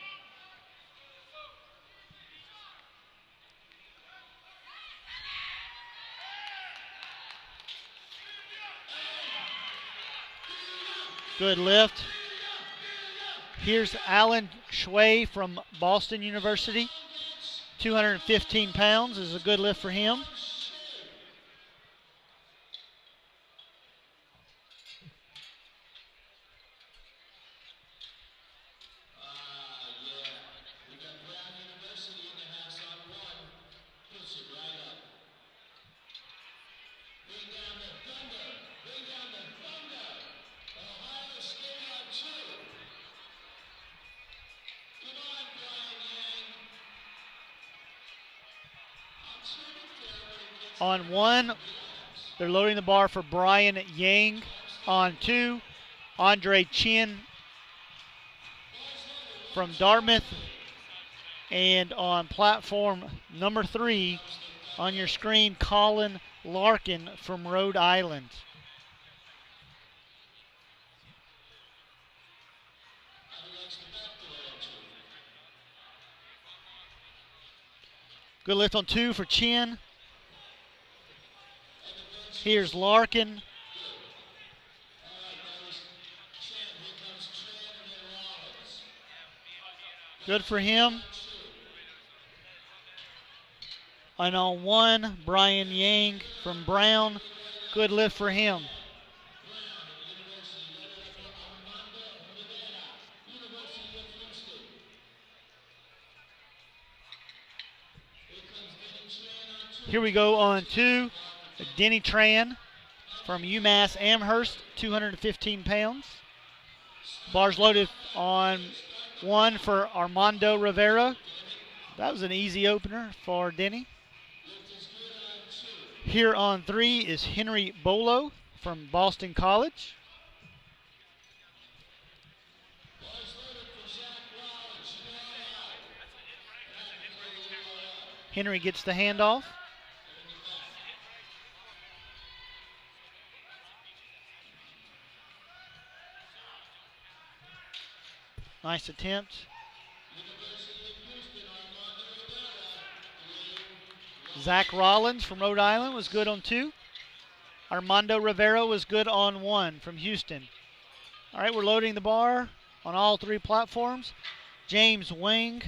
Good lift. Here's Alan Shui from Boston University. 215 pounds is a good lift for him. On 1, they're loading the bar for Brian Yang. On 2, Andre Chin from Dartmouth. And on platform number 3 on your screen, Colin Larkin from Rhode Island. Good lift on 2 for Chin. Here's Larkin. Good for him. And on 1, Brian Yang from Brown. Good lift for him. Here we go on 2. Denny Tran from UMass Amherst, 215 pounds. Bars loaded on 1 for Armando Rivera. That was an easy opener for Denny. Here on 3 is Henry Bolo from Boston College. Henry gets the handoff. Nice attempt. Zach Rollins from Rhode Island was good on 2. Armando Rivera was good on 1 from Houston. All right, we're loading the bar on all 3 platforms. James Wang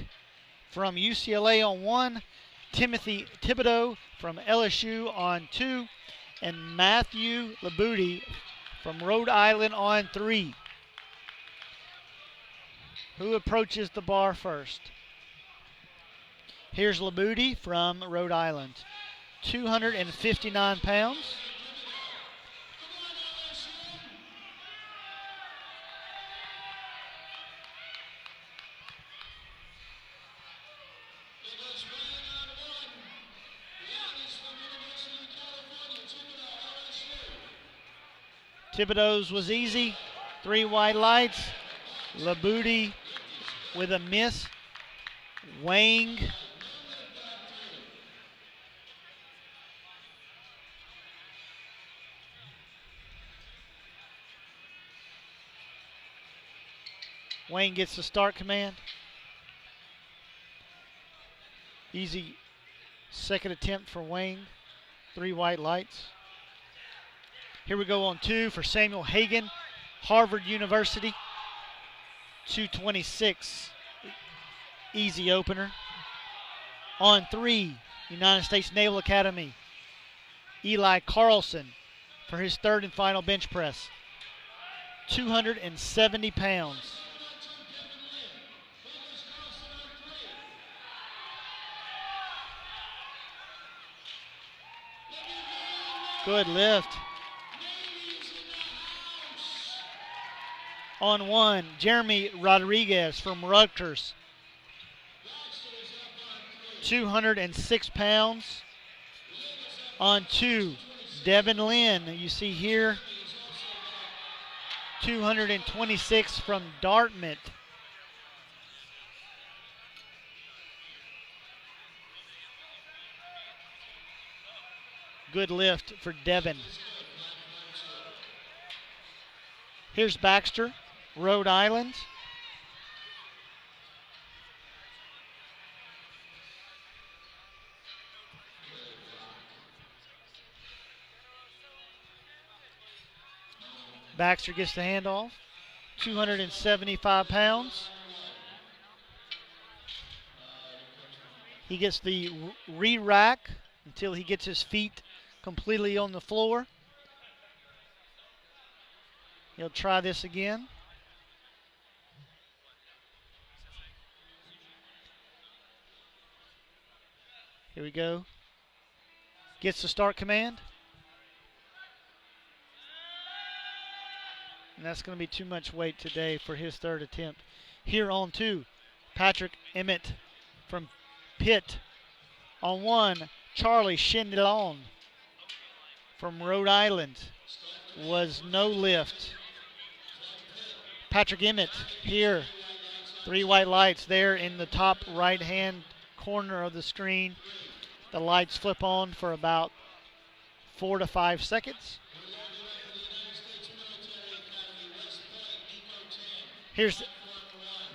from UCLA on 1. Timothy Thibodeau from LSU on 2. And Matthew Labuti from Rhode Island on 3. Who approaches the bar first? Here's Labuti from Rhode Island, 259 pounds. Thibodeau's was easy, 3 white lights. Labuti with a miss. Wang gets the start command. Easy second attempt for Wang. 3 white lights. Here we go on 2 for Samuel Hagan, Harvard University. 226. Easy opener. On 3, United States Naval Academy. Eli Carlson for his 3rd and final bench press. 270 pounds. Good lift. On 1, Jeremy Rodriguez from Rutgers. 206 pounds. On 2, Devin Lynn, you see here, 226 from Dartmouth. Good lift for Devin. Here's Baxter, Rhode Island. Baxter gets the handoff. 275 pounds. He gets the re-rack until he gets his feet completely on the floor. He'll try this again. Here we go. Gets the start command. And that's going to be too much weight today for his 3rd attempt. Here on 2, Patrick Emmett from Pitt. On 1, Charlie Chendelon from Rhode Island. Was no lift. Patrick Emmett here Three white lights there in the top right-hand corner of the screen. The lights flip on for about 4 to 5 seconds. Here's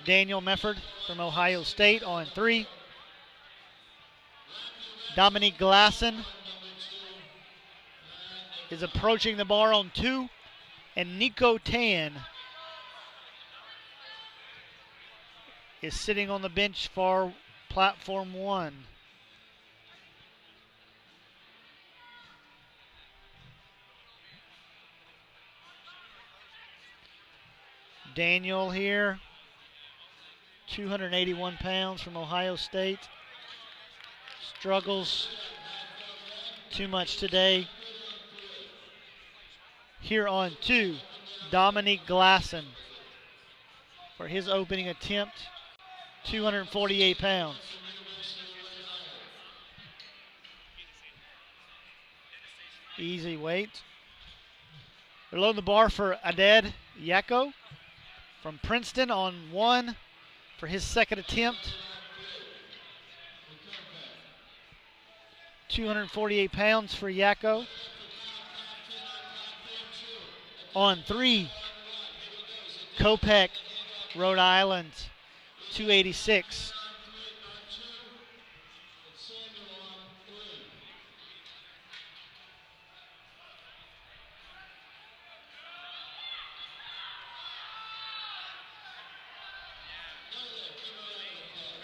Daniel Mefford from Ohio State on 3. Dominique Glasson is approaching the bar on 2. And Nico Tan is sitting on the bench for platform 1. Daniel here, 281 pounds from Ohio State. Struggles too much today. Here on 2, Dominique Glasson for his opening attempt, 248 pounds. Easy weight. They're loading the bar for Aded Yako from Princeton on 1 for his second attempt. 248 pounds for Yako. On 3, Kopech, Rhode Island, 286.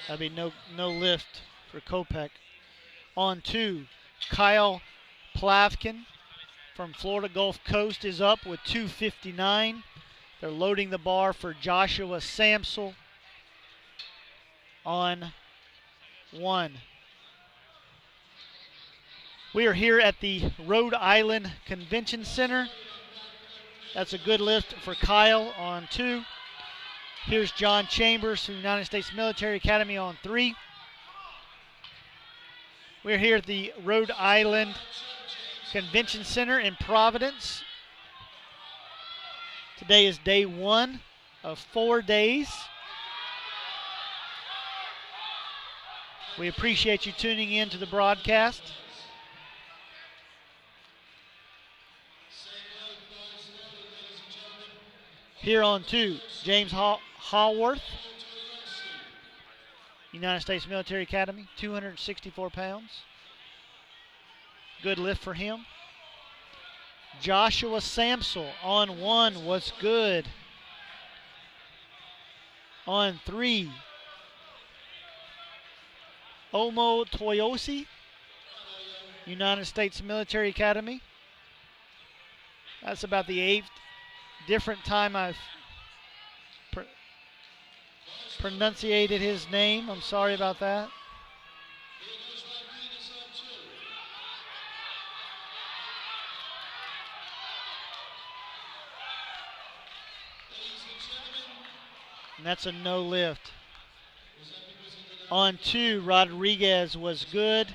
That'd be no lift for Kopech. On 2, Kyle Plavkin from Florida Gulf Coast is up with 259. They're loading the bar for Joshua Samsel on 1. We are here at the Rhode Island Convention Center. That's a good lift for Kyle on 2. Here's John Chambers from the United States Military Academy on 3. We're here at the Rhode Island Convention Center in Providence. Today is day 1 of 4 days. We appreciate you tuning in to the broadcast. Here on 2, James Hallworth, United States Military Academy, 264 pounds. Good lift for him. Joshua Samsel on 1 was good. On 3, Omo Toyosi, United States Military Academy. That's about the 8th different time I've pronunciated his name. I'm sorry about that. And that's a no lift. On 2, Rodriguez was good.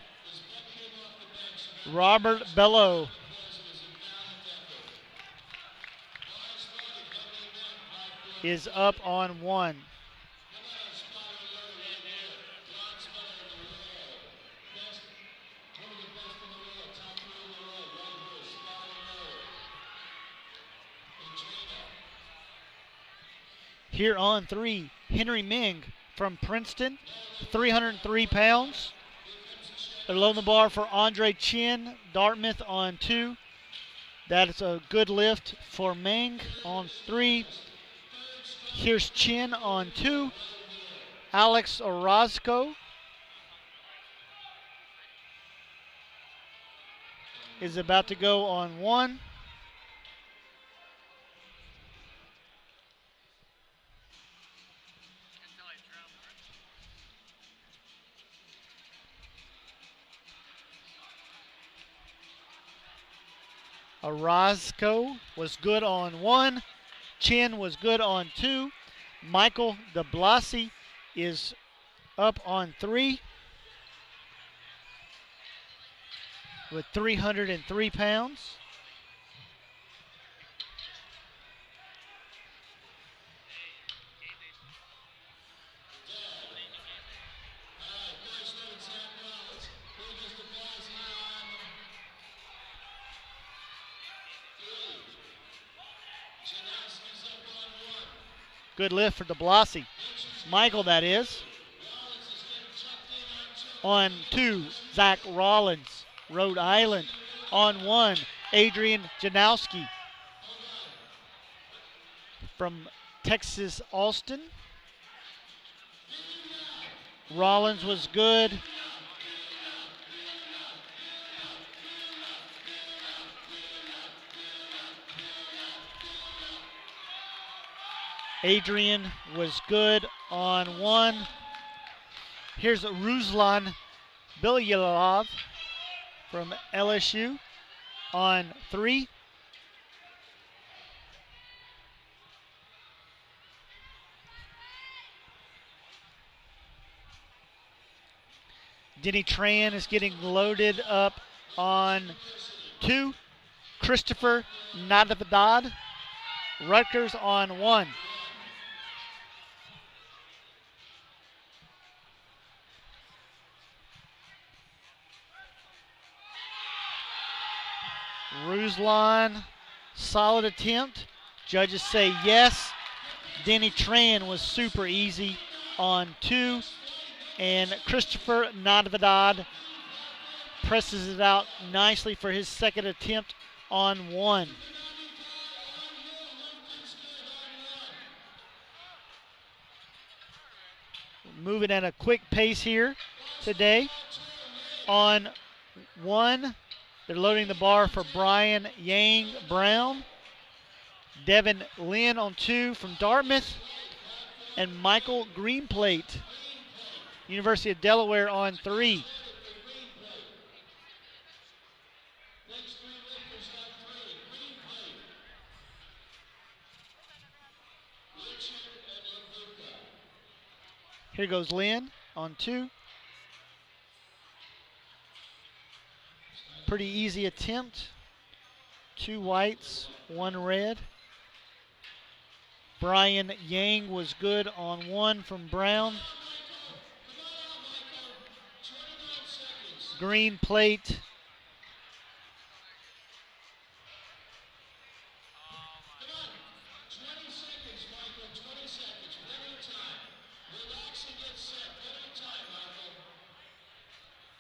Robert Bello is up on 1. Here on 3, Henry Ming from Princeton, 303 pounds. They're loading the bar for Andre Chin, Dartmouth on 2. That is a good lift for Ming on 3. Here's Chin on 2. Alex Orozco is about to go on 1. Orozco was good on 1. Chin was good on 2. Michael DeBlasi is up on 3 with 303 pounds. Good lift for DeBlasi. Michael, that is. On 2, Zach Rollins, Rhode Island. On 1, Adrian Janowski from Texas Austin. Rollins was good. Adrian was good on 1. Here's Ruslan Bilyalov from LSU on 3. Denny Tran is getting loaded up on 2. Christopher Nadavidad, Rutgers on 1. Ruslan, solid attempt. Judges say yes. Denny Tran was super easy on 2. And Christopher Nadavidad presses it out nicely for his second attempt on 1. Moving at a quick pace here today. On 1, they're loading the bar for Brian Yang Brown. Devin Lynn on 2 from Dartmouth. And Michael Greenplate, University of Delaware on 3. Here goes Lynn on 2. Pretty easy attempt. 2 whites, 1 red. Brian Yang was good on 1 from Brown. Green plate.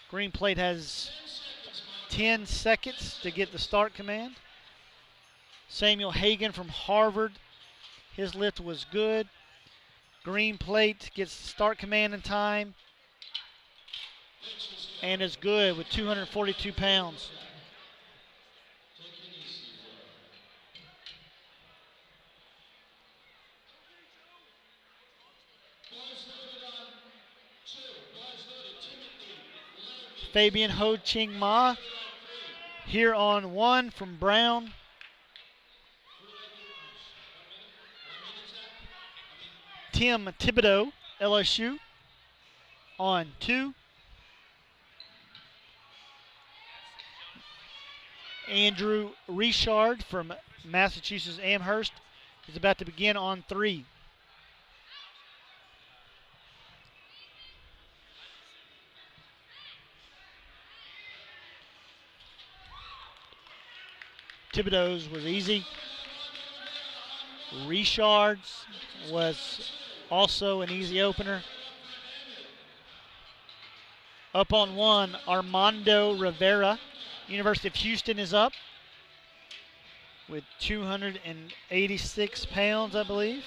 Green plate has 10 seconds to get the start command. Samuel Hagan from Harvard, his lift was good. Green plate gets the start command in time and is good with 242 pounds. Fabian Ho Ching Ma here on 1 from Brown. Tim Thibodeau, LSU, on 2. Andrew Richard from Massachusetts Amherst is about to begin on 3. Thibodeau's was easy. Richard's was also an easy opener. Up on 1, Armando Rivera, University of Houston, is up with 286 pounds, I believe.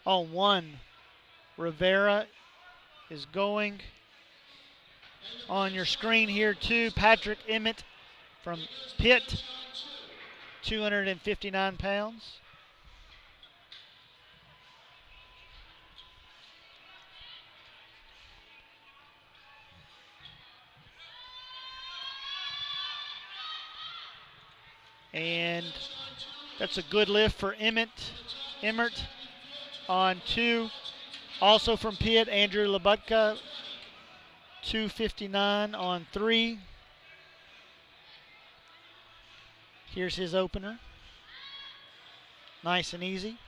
On 1, Rivera is going. On your screen here too, Patrick Emmett from Pitt, 259 pounds. And that's a good lift for Emmett on 2. Also from Pitt, Andrew Labutka, 259 on 3. Here's his opener. Nice and easy.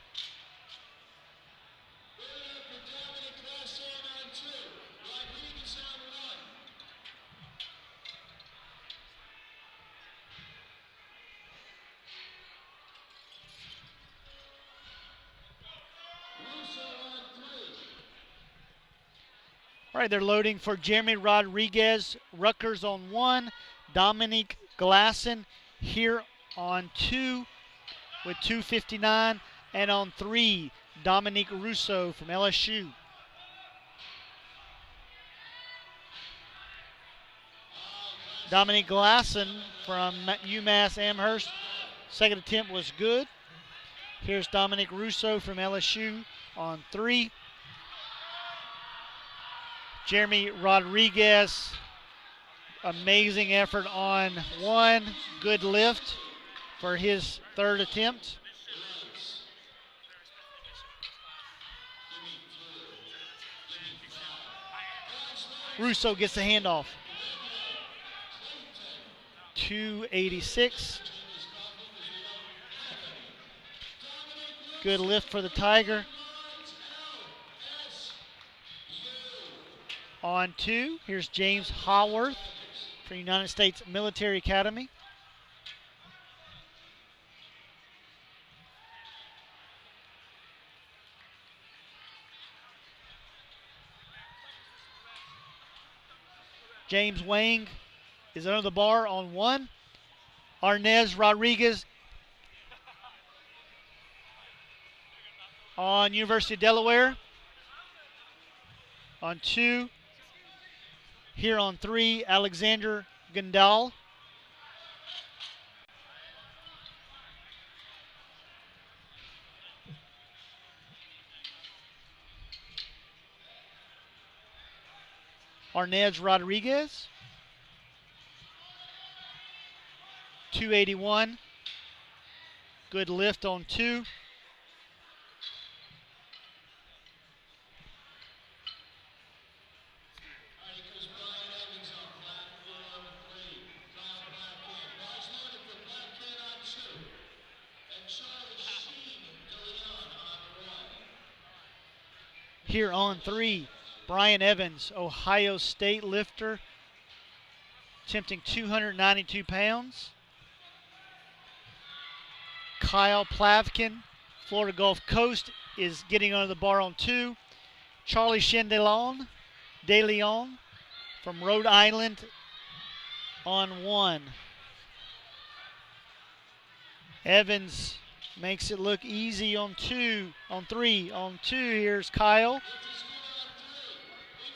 All right, they're loading for Jeremy Rodriguez, Rutgers on 1, Dominique Glasson here on 2 with 2:59, and on 3, Dominique Russo from LSU. Dominique Glasson from UMass Amherst, second attempt was good. Here's Dominique Russo from LSU on 3. Jeremy Rodriguez, amazing effort on 1. Good lift for his third attempt. Russo gets the handoff. 286. Good lift for the Tiger. On 2, here's James Haworth from United States Military Academy. James Wang is under the bar on 1. Arnez Rodriguez on University of Delaware on 2. Here on 3, Alexander Gandal. Arnez Rodriguez. 281. Good lift on 2. Here on 3, Brian Evans, Ohio State lifter, attempting 292 pounds. Kyle Plavkin, Florida Gulf Coast, is getting under the bar on 2. Charlie Chendelon, De Leon from Rhode Island on 1. Evans makes it look easy on 2, on 3. On 2, here's Kyle.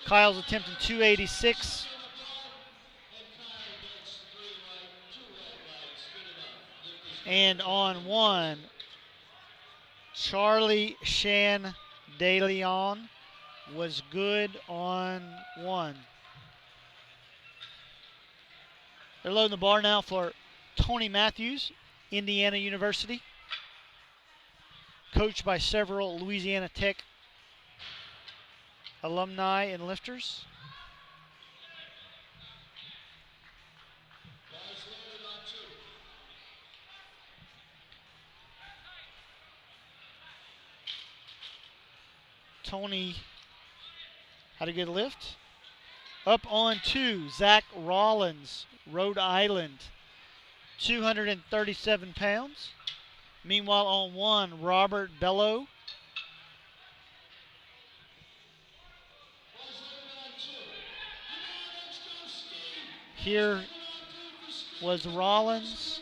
Kyle's attempting 286. And on 1, Charlie Shan De Leon was good on 1. They're loading the bar now for Tony Matthews, Indiana University, coached by several Louisiana Tech alumni and lifters. Tony had a good lift. Up on 2, Zach Rollins, Rhode Island, 237 pounds. Meanwhile, on 1, Robert Bello. Here was Rollins,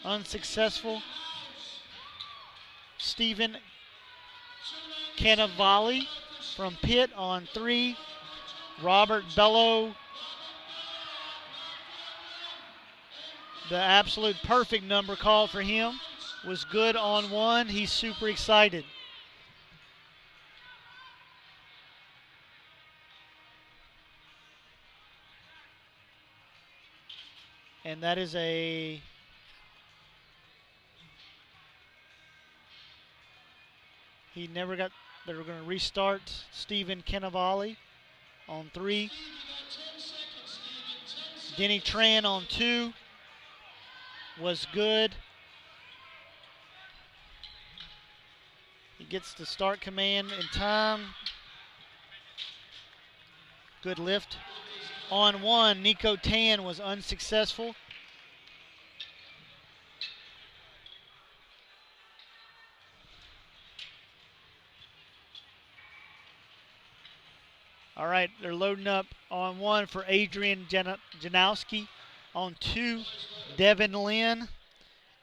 unsuccessful. Stephen Cannavale from Pitt on 3. Robert Bello, the absolute perfect number called for him, was good on 1. He's super excited. And that is a he never got. They were going to restart Stephen Cannavale on 3. Denny Tran on 2 was good. He gets the start command in time. Good lift. On 1, Nico Tan was unsuccessful. All right, they're loading up on 1 for Adrian Janowski, on 2, Devin Lynn,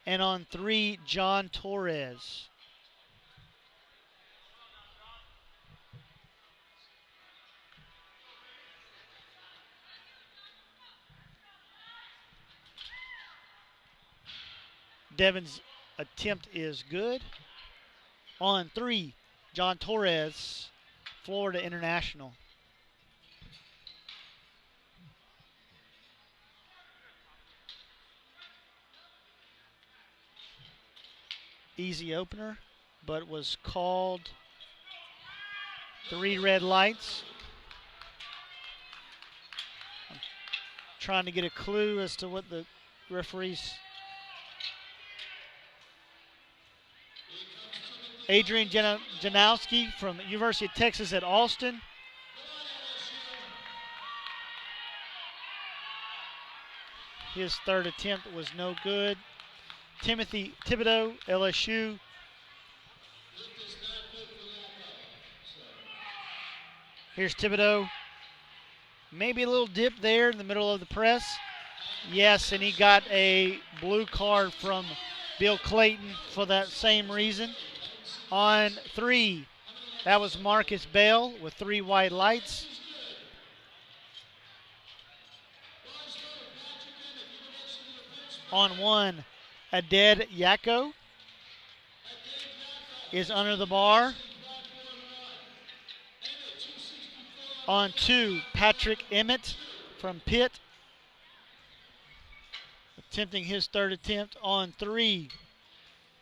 and on 3, John Torres. Devin's attempt is good. On 3, John Torres, Florida International. Easy opener, but was called 3 red lights. I'm trying to get a clue as to what the referees. Adrian Janowski from University of Texas at Austin. His third attempt was no good. Timothy Thibodeau, LSU. Here's Thibodeau. Maybe a little dip there in the middle of the press. Yes, and he got a blue card from Bill Clayton for that same reason. On 3, that was Marcus Bell with 3 white lights. On 1, Aded Yako is under the bar. On 2, Patrick Emmett from Pitt, attempting his third attempt. On 3,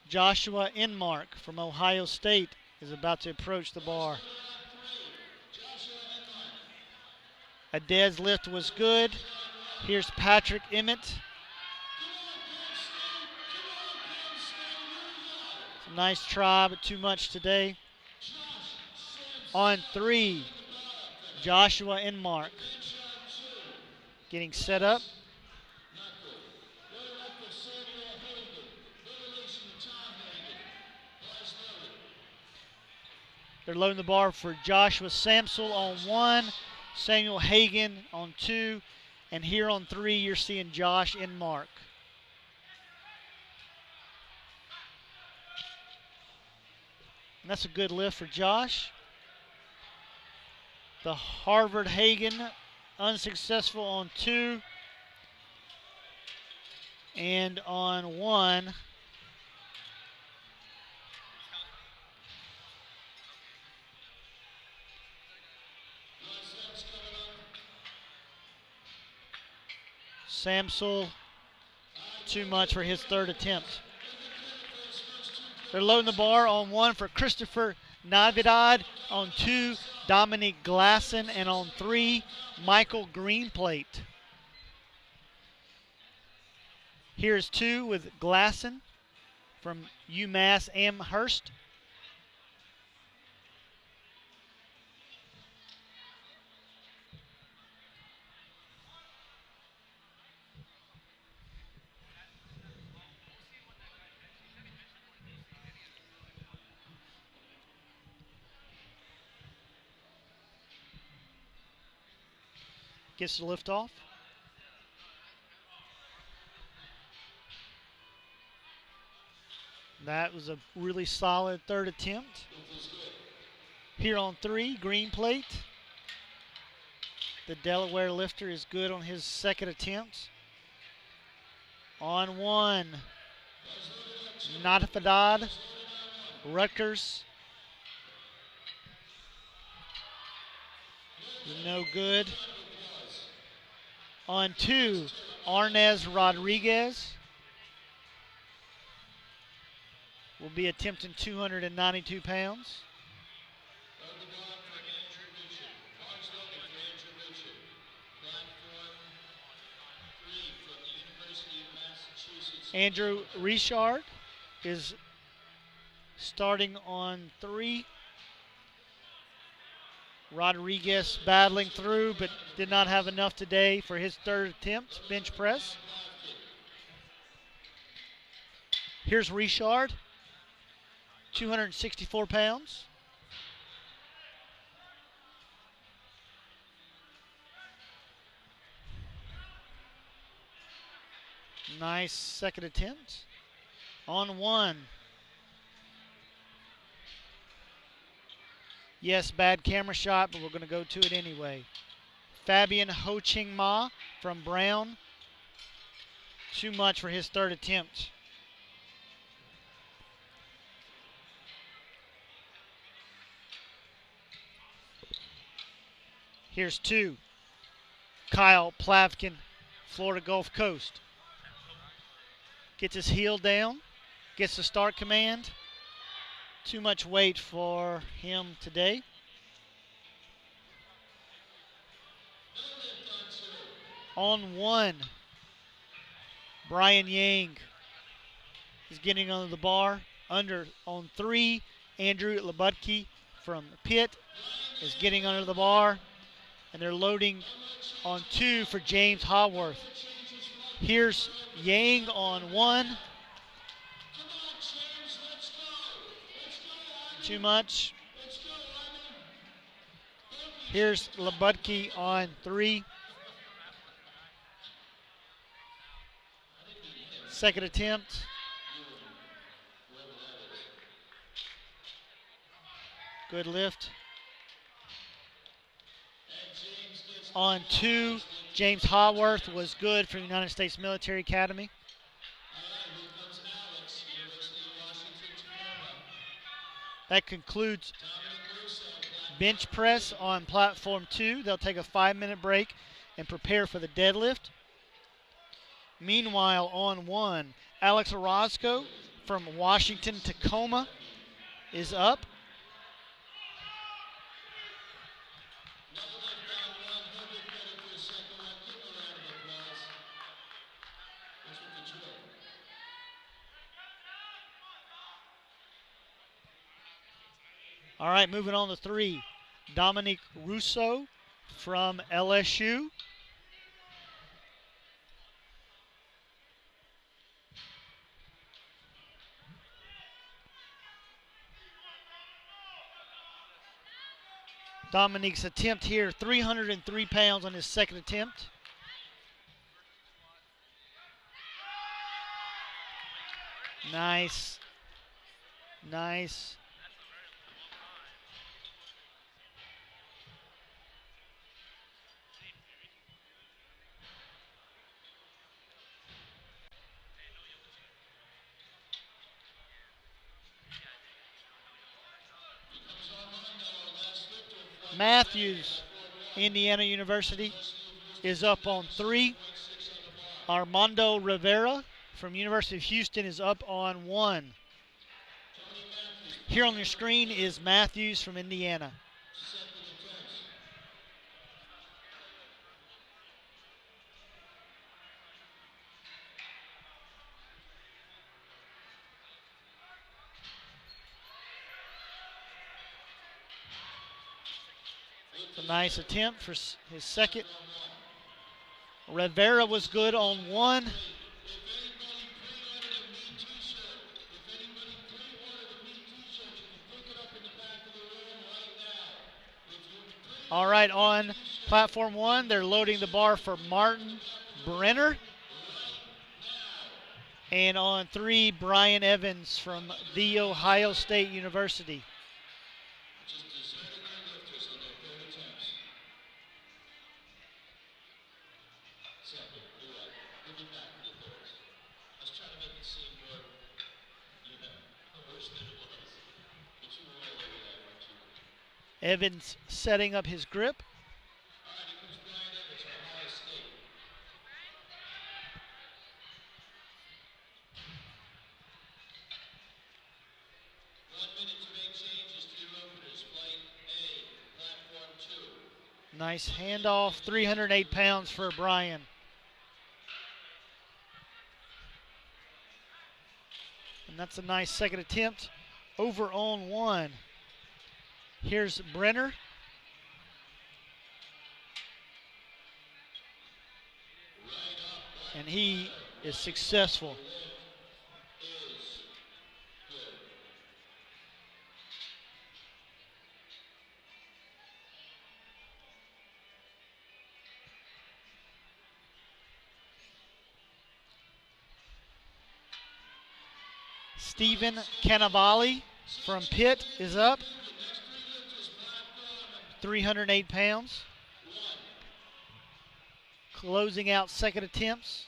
Joshua Enmark from Ohio State is about to approach the bar. Aded's lift was good. Here's Patrick Emmett. Nice try, but too much today. On 3, Joshua Enmark getting set up. They're loading the bar for Joshua Samsel on 1, Samuel Hagan on 2, and here on 3 you're seeing Josh Enmark. And that's a good lift for Josh. The Harvard Hagan unsuccessful on 2. And on 1. Samsel, too much for his third attempt. They're loading the bar on 1 for Christopher Navidad, on 2, Dominic Glasson, and on 3, Michael Greenplate. Here's 2 with Glasson from UMass Amherst. Gets the lift off. That was a really solid third attempt. Here on 3, Greenplate. The Delaware lifter is good on his second attempt. On 1, Navidad, Rutgers. No good. On 2, Arnez Rodriguez will be attempting 292 pounds. Andrew Richard is starting on 3. Rodriguez battling through, but did not have enough today for his third attempt, bench press. Here's Richard, 264 pounds. Nice second attempt. On 1. Yes, bad camera shot, but we're going to go to it anyway. Fabian Ho Ching Ma from Brown. Too much for his third attempt. Here's 2. Kyle Plavkin, Florida Gulf Coast. Gets his heel down. Gets the start command. Too much weight for him today. On 1. Brian Yang is getting under the bar. Under on 3. Andrew Labutke from Pitt is getting under the bar. And they're loading on 2 for James Haworth. Here's Yang on 1. Too much. Here's Labutke on 3. Second attempt. Good lift. On 2, James Haworth was good from the United States Military Academy. That concludes bench press on platform 2. They'll take a 5-minute break and prepare for the deadlift. Meanwhile, on 1, Alex Orozco from Washington, Tacoma is up. All right, moving on to 3. Dominique Rousseau from LSU. Dominique's attempt here, 303 pounds on his second attempt. Nice. Nice. Matthews, Indiana University, is up on 3. Armando Rivera from University of Houston is up on 1. Here on your screen is Matthews from Indiana. It's a nice attempt for his second. Rivera was good on 1. All right, on platform 1, they're loading the bar for Martin Brenner. And on 3, Brian Evans from The Ohio State University. Evans setting up his grip. Nice handoff, 308 pounds for Brian. And that's a nice second attempt. Over on 1. Here's Brenner. And he is successful. Stephen Cannavale from Pitt is up. 308 pounds. Closing out second attempts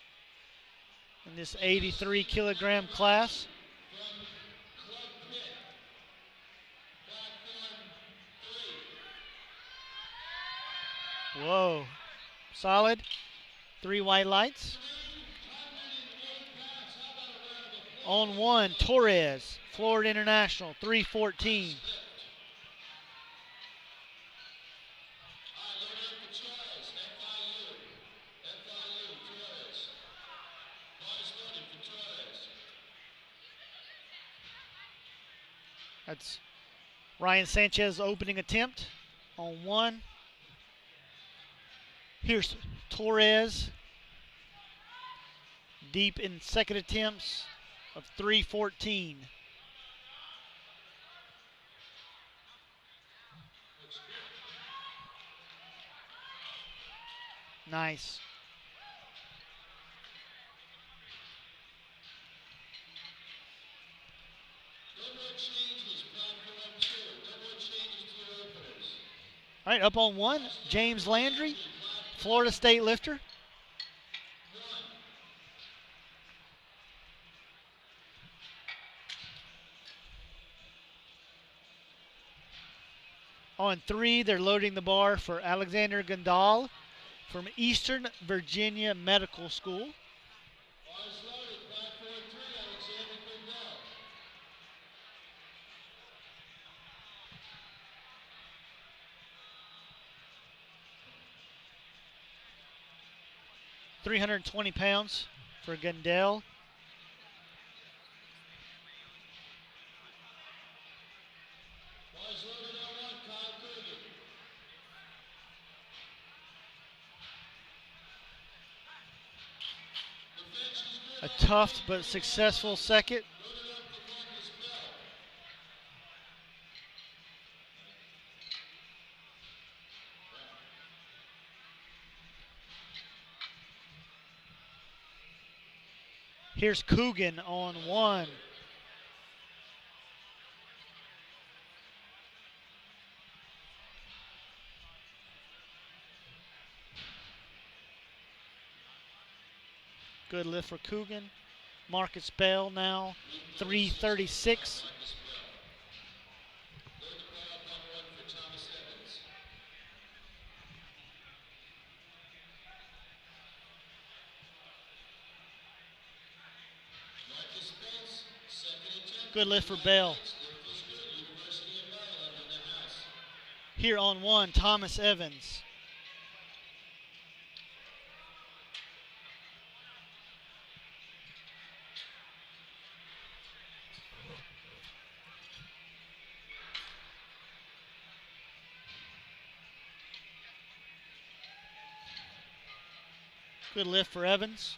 in this 83 kilogram class. Whoa, solid. 3 white lights. On 1, Torres, Florida International, 314. That's Ryan Sanchez opening attempt on 1. Here's Torres, deep in second attempts of 314. Nice. All right, up on 1, James Landry, Florida State lifter. On 3, they're loading the bar for Alexander Gondal from Eastern Virginia Medical School. 320 pounds for Gondal. A tough but successful second. Here's Coogan on 1. Good lift for Coogan. Marcus Bell now 336. Good lift for Bell. Here on 1, Thomas Evans. Good lift for Evans.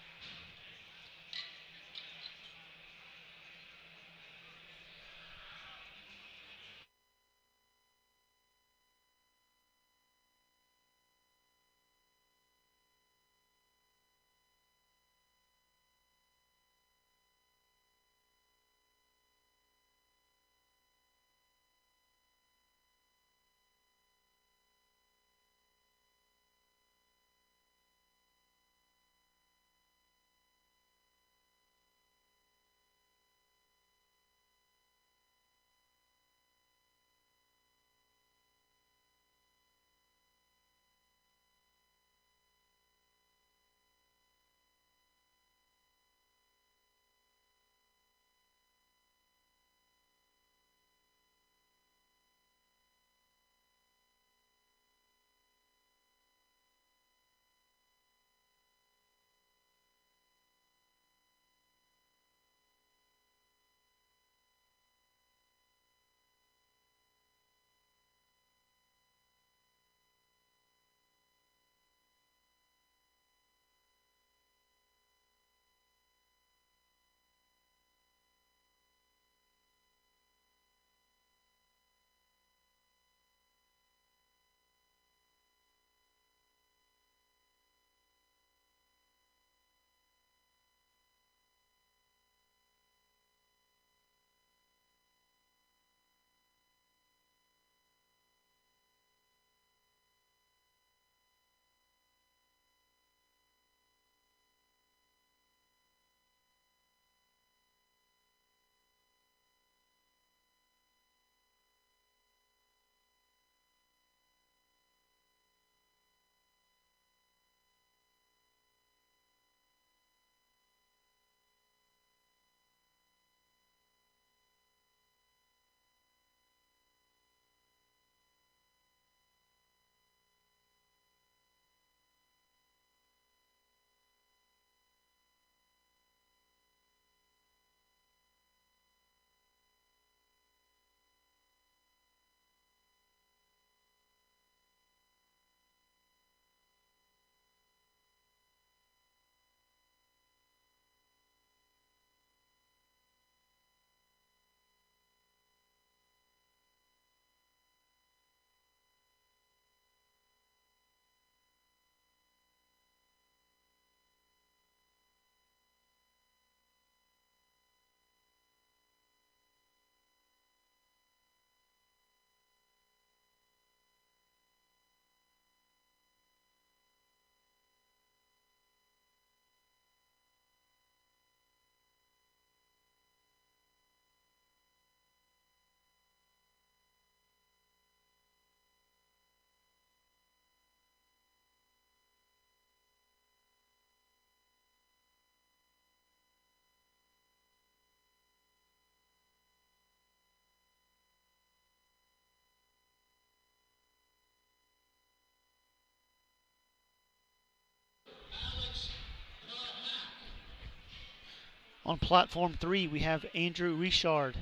On platform 3, we have Andrew Richard.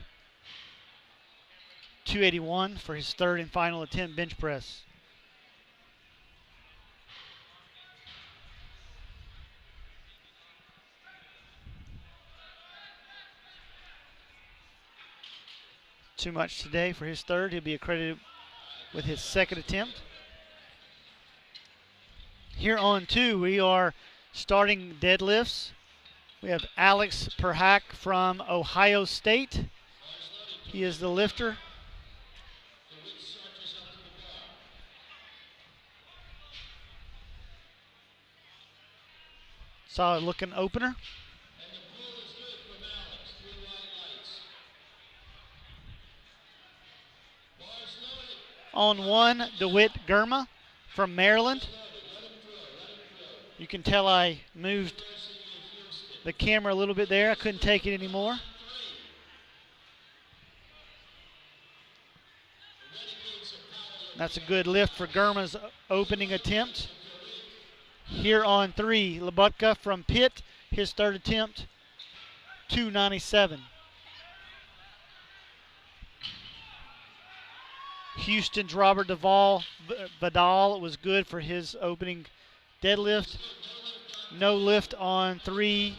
281 for his third and final attempt bench press. Too much today for his third. He'll be accredited with his second attempt. Here on 2, we are starting deadlifts. We have Alex Perhack from Ohio State. He is the lifter. Solid looking opener. On 1, DeWitt Gurma from Maryland. You can tell I moved the camera a little bit there. I couldn't take it anymore. That's a good lift for Gurma's opening attempt. Here on 3, Labutka from Pitt, his third attempt, 297. Houston's Robert Vidal was good for his opening deadlift. No lift on 3.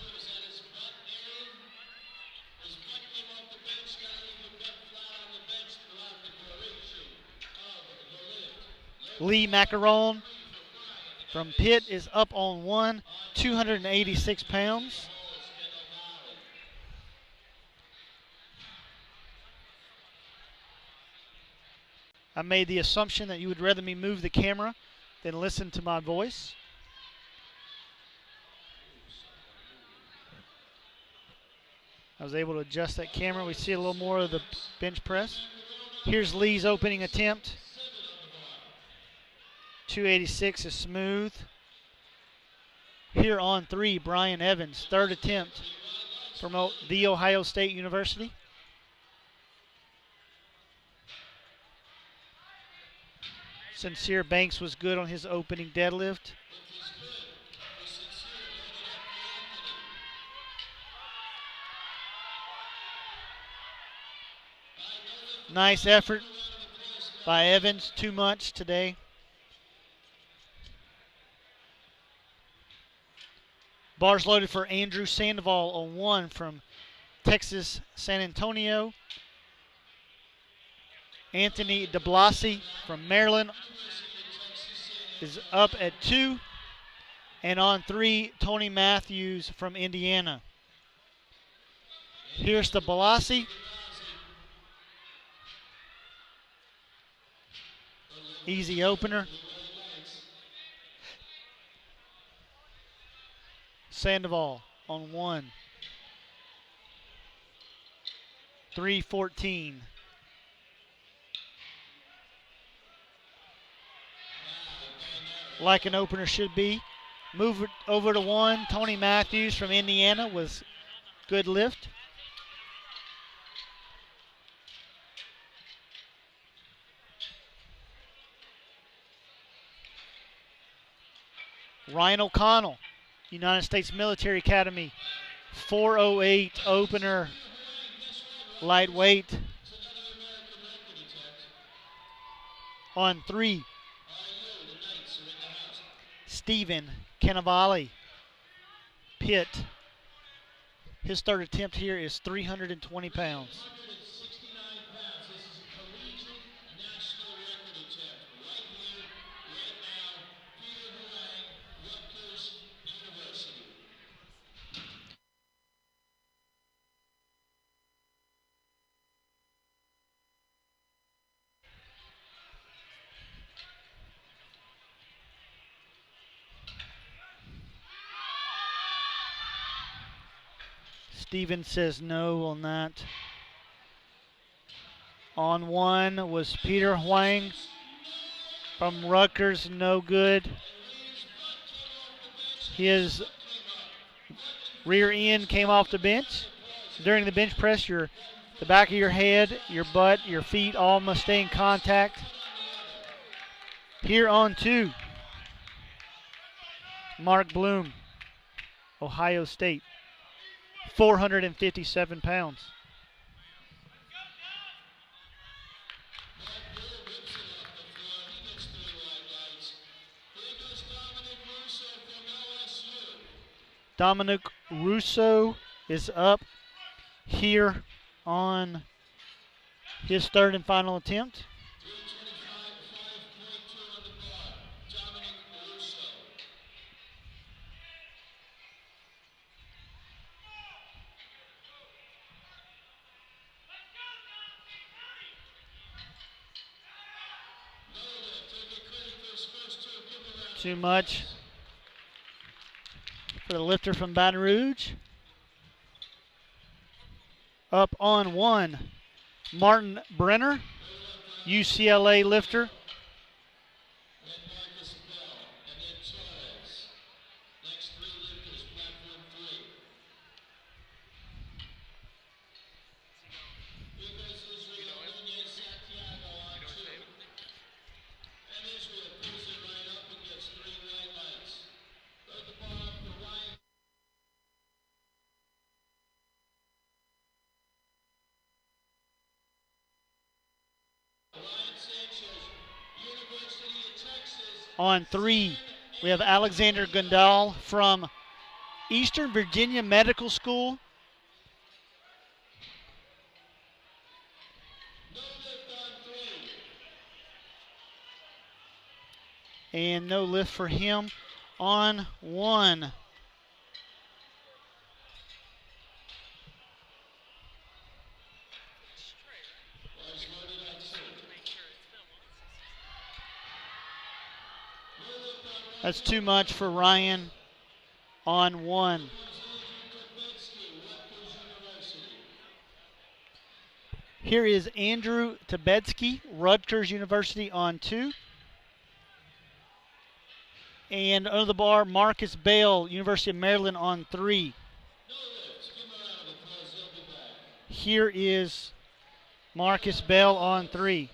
Lee Macaron from Pitt is up on 1, 286 pounds. I made the assumption that you would rather me move the camera than listen to my voice. I was able to adjust that camera. We see a little more of the bench press. Here's Lee's opening attempt. 286 is smooth. Here on 3, Brian Evans, third attempt from The Ohio State University. Sincere Banks was good on his opening deadlift. Nice effort by Evans, too much today. Bars loaded for Andrew Sandoval on 1 from Texas San Antonio. Anthony DeBlasi from Maryland is up at 2. And on 3, Tony Matthews from Indiana. Here's DeBlasi. Easy opener. Sandoval on 1. 314. Like an opener should be. Move it over to 1. Tony Matthews from Indiana was good lift. Ryan O'Connell, United States Military Academy, 408 opener, lightweight. On 3, Stephen Cannavale, Pitt. His third attempt here is 320 pounds. Steven says no on that. On 1 was Peter Huang from Rutgers, no good. His rear end came off the bench. During the bench press, the back of your head, your butt, your feet all must stay in contact. Here on 2, Mark Bloom, Ohio State. 457 pounds. Dominic Russo is up here on his third and final attempt. Too much for the lifter from Baton Rouge. Up on one, Martin Brenner, UCLA lifter. On three, we have Alexander Gundal from Eastern Virginia Medical School. And no lift for him on one. That's too much for Ryan on one. Here is Andrew Tebetsky, Rutgers University on two. And under the bar, Marcus Bale, University of Maryland on three. Here is Marcus Bale on three.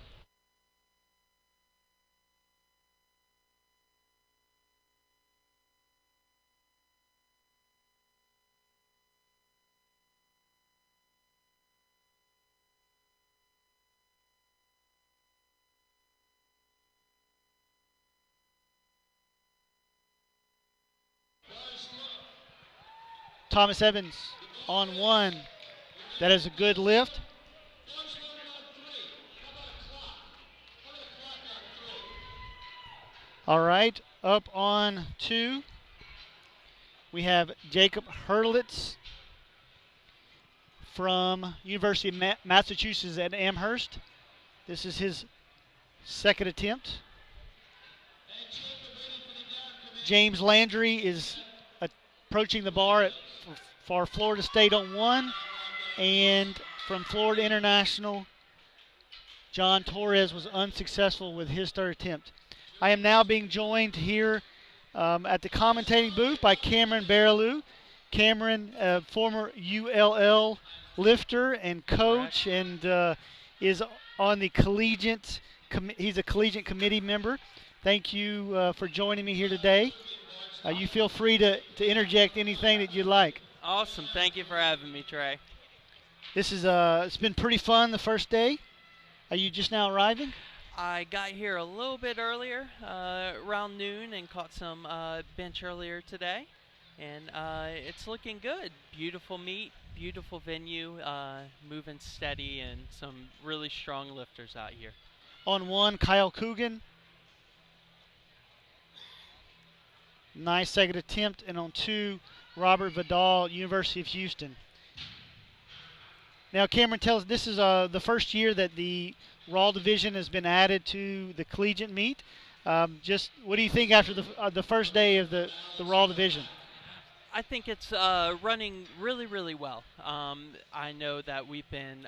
Thomas Evans on one. That is a good lift. All right, up on two, we have Jacob Hurlitz from University of Massachusetts at Amherst. This is his second attempt. James Landry is approaching the bar for Florida State on one. And from Florida International, John Torres was unsuccessful with his third attempt. I am now being joined here at the commentating booth by Cameron Baraloo. Cameron, former ULL lifter and coach, and is on the collegiate. He's a collegiate committee member. Thank you for joining me here today. You feel free to interject anything that you'd like. Awesome. Thank you for having me, Trey. This is it's been pretty fun the first day. Are you just now arriving? I got here a little bit earlier, around noon, and caught some bench earlier today. And it's looking good. Beautiful meet, beautiful venue, moving steady, and some really strong lifters out here. On one, Kyle Coogan. Nice second attempt. And on two, Robert Vidal, University of Houston. Now, Cameron, tell us, this is the first year that the Raw division has been added to the collegiate meet. Just what do you think after the first day of the Raw division? I think it's running really, really well. I know that we've been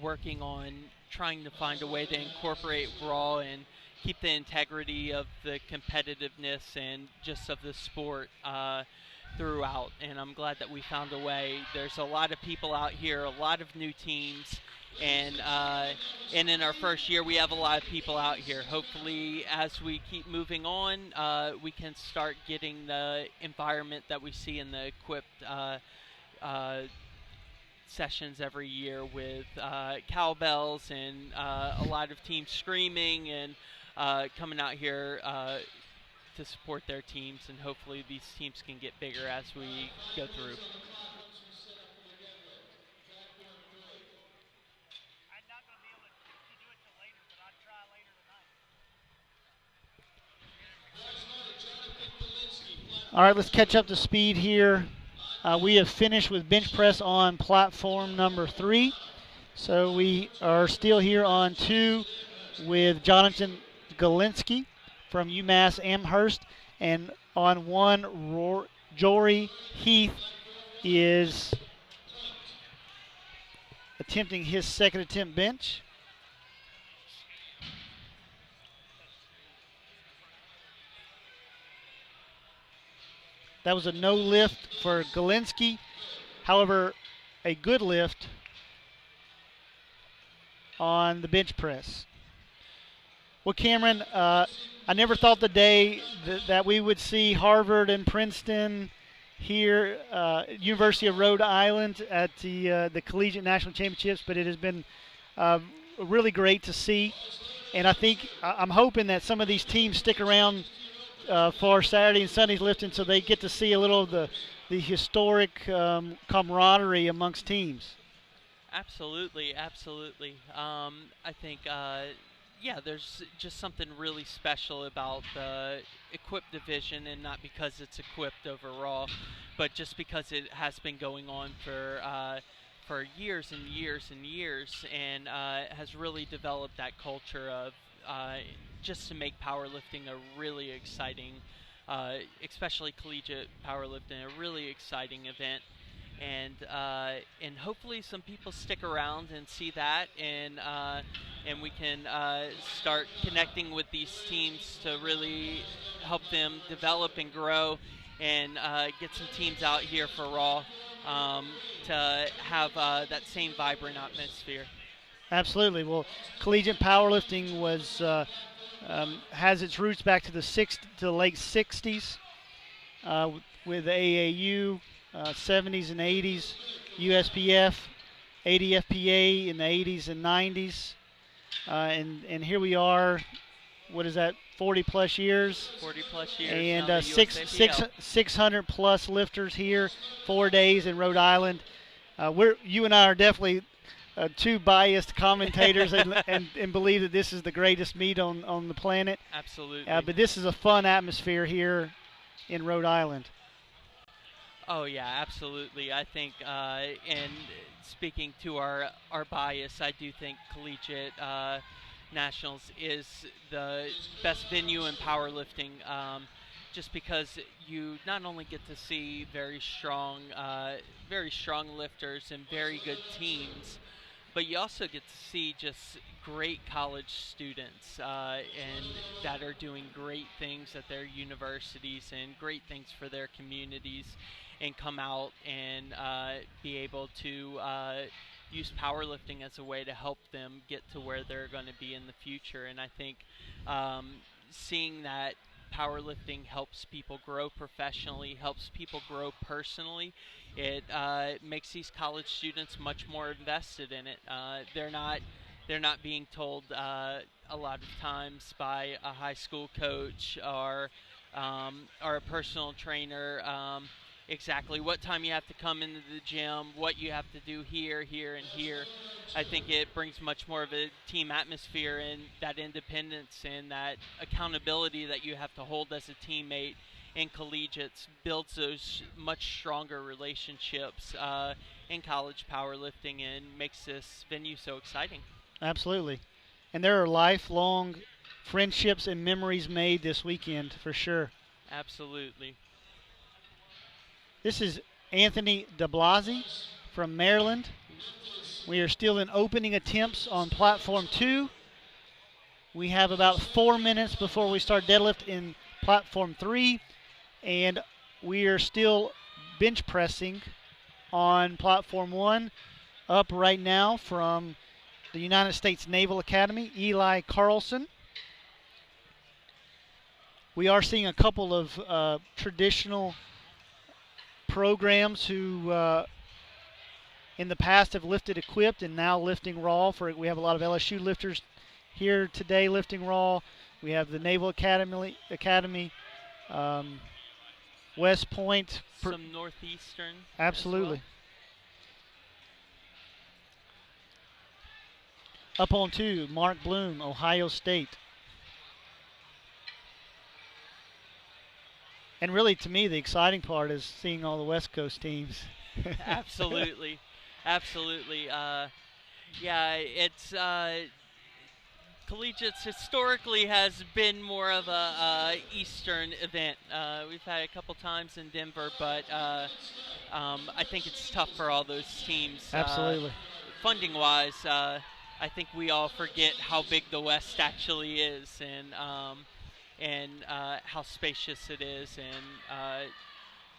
working on trying to find a way to incorporate Raw and keep the integrity of the competitiveness and just of the sport throughout, and I'm glad that we found a way. There's a lot of people out here, a lot of new teams, and in our first year we have a lot of people out here. Hopefully as we keep moving on, we can start getting the environment that we see in the equipped sessions every year with cowbells and a lot of teams screaming and coming out here to support their teams, and hopefully these teams can get bigger as we go through. All right, let's catch up to speed here. We have finished with bench press on platform number 3. So we are still here on 2 with Jonathan Galinsky from UMass Amherst. And on 1, Jory Heath is attempting his second attempt bench. That was a no lift for Galinsky. However, a good lift on the bench press. Well, Cameron, I never thought the day that we would see Harvard and Princeton here, University of Rhode Island at the Collegiate National Championships, but it has been really great to see. And I think I'm hoping that some of these teams stick around for Saturday and Sunday's lifting, so they get to see a little of the historic camaraderie amongst teams. Absolutely, absolutely. I think, yeah, there's just something really special about the equipped division, and not because it's equipped overall, but just because it has been going on for years and years and years, and has really developed that culture of just to make powerlifting a really exciting, especially collegiate powerlifting, a really exciting event. And hopefully some people stick around and see that, and we can start connecting with these teams to really help them develop and grow, and get some teams out here for Raw to have that same vibrant atmosphere. Absolutely. Well, collegiate powerlifting was has its roots back to the late 60s with AAU, 70s and 80s, USPF, ADFPA in the 80s and 90s, and here we are. What is that? 40 plus years. 40 plus years. And 600 plus lifters here, 4 days in Rhode Island. You and I are definitely 2 biased commentators and believe that this is the greatest meet on the planet. Absolutely. But this is a fun atmosphere here in Rhode Island. Oh yeah, absolutely. I think, and speaking to our bias, I do think Collegiate Nationals is the best venue in powerlifting, just because you not only get to see very strong lifters and very good teams, but you also get to see just great college students and that are doing great things at their universities and great things for their communities, and come out and be able to use powerlifting as a way to help them get to where they're going to be in the future. And I think seeing that powerlifting helps people grow professionally, helps people grow personally, it makes these college students much more invested in it. They're not being told a lot of times by a high school coach or a personal trainer exactly what time you have to come into the gym, what you have to do here, here, and here. I think it brings much more of a team atmosphere, and that independence and that accountability that you have to hold as a teammate in collegiates builds those much stronger relationships in college powerlifting, and makes this venue so exciting. Absolutely. And there are lifelong friendships and memories made this weekend for sure. Absolutely. This is Anthony DeBlasi from Maryland. We are still in opening attempts on platform 2. We have about 4 minutes before we start deadlift in platform 3, and we are still bench pressing on platform 1. Up right now from the United States Naval Academy, Eli Carlson. We are seeing a couple of traditional programs who in the past have lifted equipped and now lifting raw. We have a lot of LSU lifters here today lifting raw. We have the Naval Academy, West Point. Some Northeastern. Absolutely. As Up on 2, Mark Bloom, Ohio State. And really, to me, the exciting part is seeing all the West Coast teams. well. Absolutely. Absolutely. Yeah, it's collegiates historically has been more of a Eastern event. We've had a couple times in Denver, but I think it's tough for all those teams. Absolutely. Funding-wise, I think we all forget how big the West actually is, and how spacious it is, and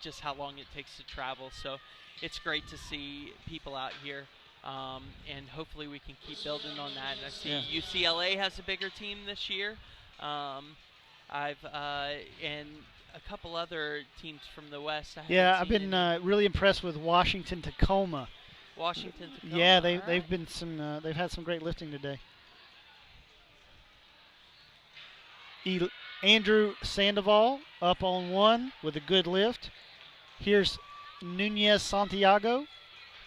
just how long it takes to travel. So it's great to see people out here. And hopefully we can keep building on that. And I see UCLA has a bigger team this year. And a couple other teams from the West. I've been really impressed with Washington Tacoma. Washington Tacoma. Yeah, All right. they've had some great lifting today. Andrew Sandoval up on 1 with a good lift. Here's Nunez Santiago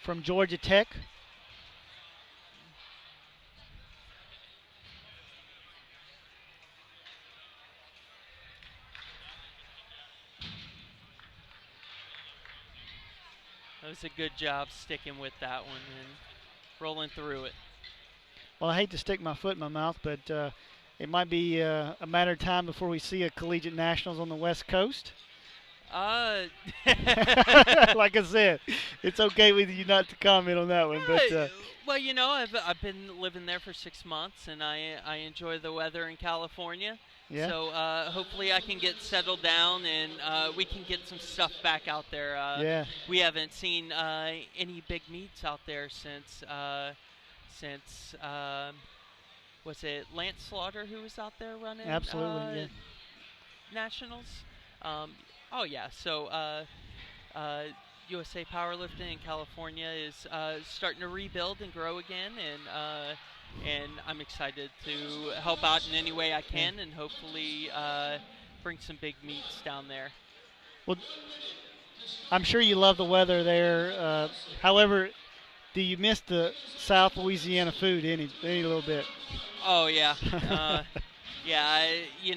from Georgia Tech. That was a good job sticking with that one and rolling through it. Well, I hate to stick my foot in my mouth, but it might be a matter of time before we see a collegiate nationals on the West Coast. Like I said, it's okay with you not to comment on that one. But well, you know, I've been living there for 6 months, and I enjoy the weather in California. Yeah. So hopefully I can get settled down and we can get some stuff back out there. Yeah. We haven't seen any big meets out there since was it Lance Slaughter who was out there running? Absolutely, yeah. Nationals. Oh yeah. So USA Powerlifting in California is starting to rebuild and grow again, and I'm excited to help out in any way I can, and hopefully bring some big meets down there. Well, I'm sure you love the weather there. However, do you miss the South Louisiana food any little bit? Oh yeah, yeah. You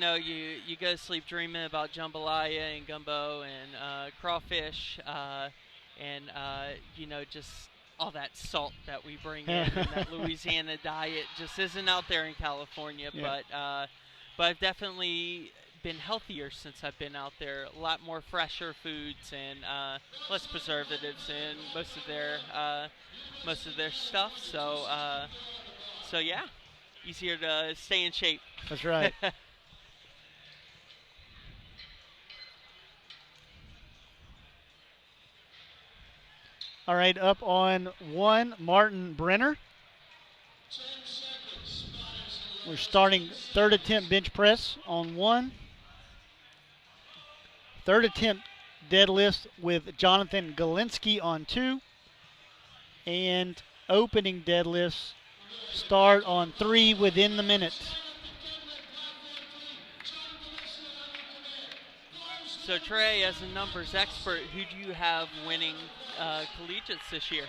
go to sleep dreaming about jambalaya and gumbo and crawfish, and just all that salt that we bring in, and that Louisiana diet just isn't out there in California. Yeah. But I've definitely been healthier since I've been out there. A lot more fresher foods and less preservatives in most of their stuff. So yeah, easier to stay in shape. That's right. All right, up on 1, Martin Brenner. We're starting third attempt bench press on 1. Third attempt deadlift with Jonathan Galinsky on 2. And opening deadlifts start on 3 within the minute. So Trey, as a numbers expert, who do you have winning collegiates this year?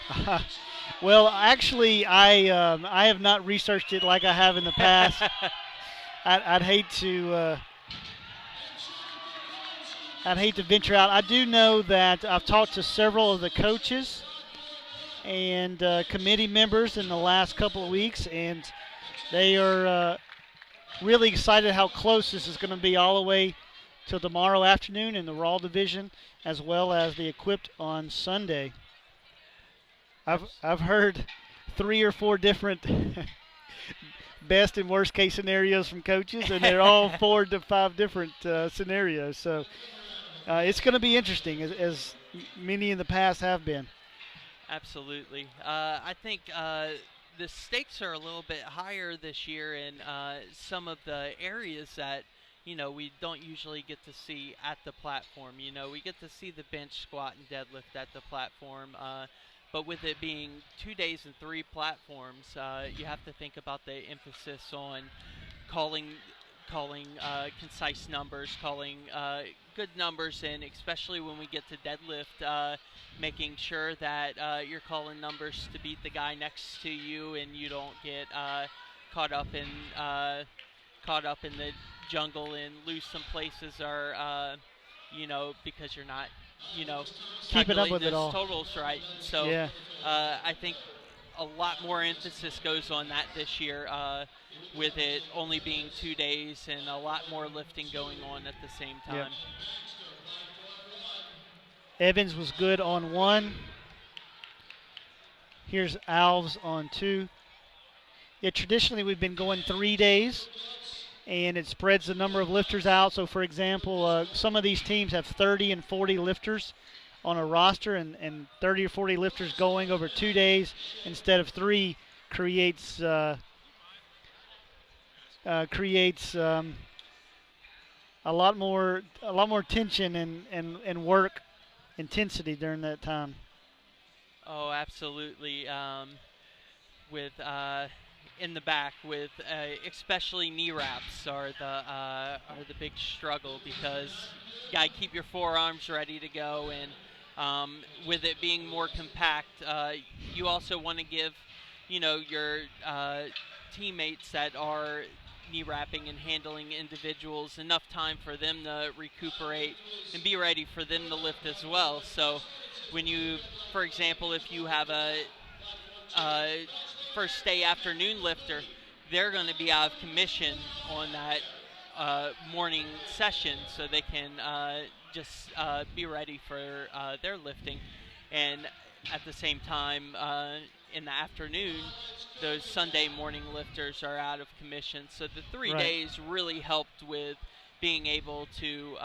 Well, actually, I have not researched it like I have in the past. I'd hate to venture out. I do know that I've talked to several of the coaches and committee members in the last couple of weeks, and they are really excited how close this is going to be all the way till tomorrow afternoon in the Raw division, as well as the equipped on Sunday. I've heard 3 or 4 different best and worst case scenarios from coaches, and they're all 4 to 5 different scenarios. So it's going to be interesting, as many in the past have been. Absolutely. I think the stakes are a little bit higher this year in some of the areas that we don't usually get to see at the platform. We get to see the bench, squat, and deadlift at the platform. but with it being 2 days and 3 platforms, you have to think about the emphasis on calling concise numbers, calling good numbers, and especially when we get to deadlift, making sure that you're calling numbers to beat the guy next to you, and you don't get caught up in the jungle and lose some places, or because you're not Keeping up calculating with it those all. totals right. So Yeah. I think a lot more emphasis goes on that this year, with it only being 2 days and a lot more lifting going on at the same time. Yep. Evans was good on 1. Here's Alves on 2. Yeah, traditionally we've been going 3 days, and it spreads the number of lifters out. So, for example, some of these teams have 30 and 40 lifters on a roster, and 30 or 40 lifters going over 2 days instead of 3 creates a lot more tension and work intensity during that time. Oh, absolutely. With in the back, with especially knee wraps are the big struggle, because you gotta keep your forearms ready to go, and with it being more compact, you also want to give your teammates that are knee wrapping and handling individuals enough time for them to recuperate and be ready for them to lift as well. So when you, for example, if you have a first day afternoon lifter, they're going to be out of commission on that morning session, so they can just be ready for their lifting. And at the same time, in the afternoon, those Sunday morning lifters are out of commission. So the 3 Right. days really helped with being able to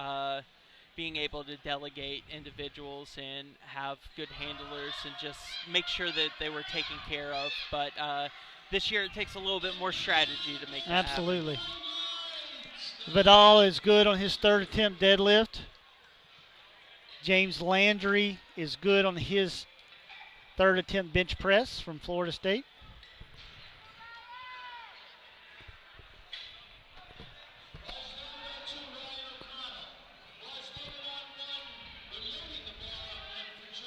delegate individuals and have good handlers and just make sure that they were taken care of. But this year it takes a little bit more strategy to make that Absolutely. Vidal is good on his 3rd attempt deadlift. James Landry is good on his 3rd attempt bench press from Florida State.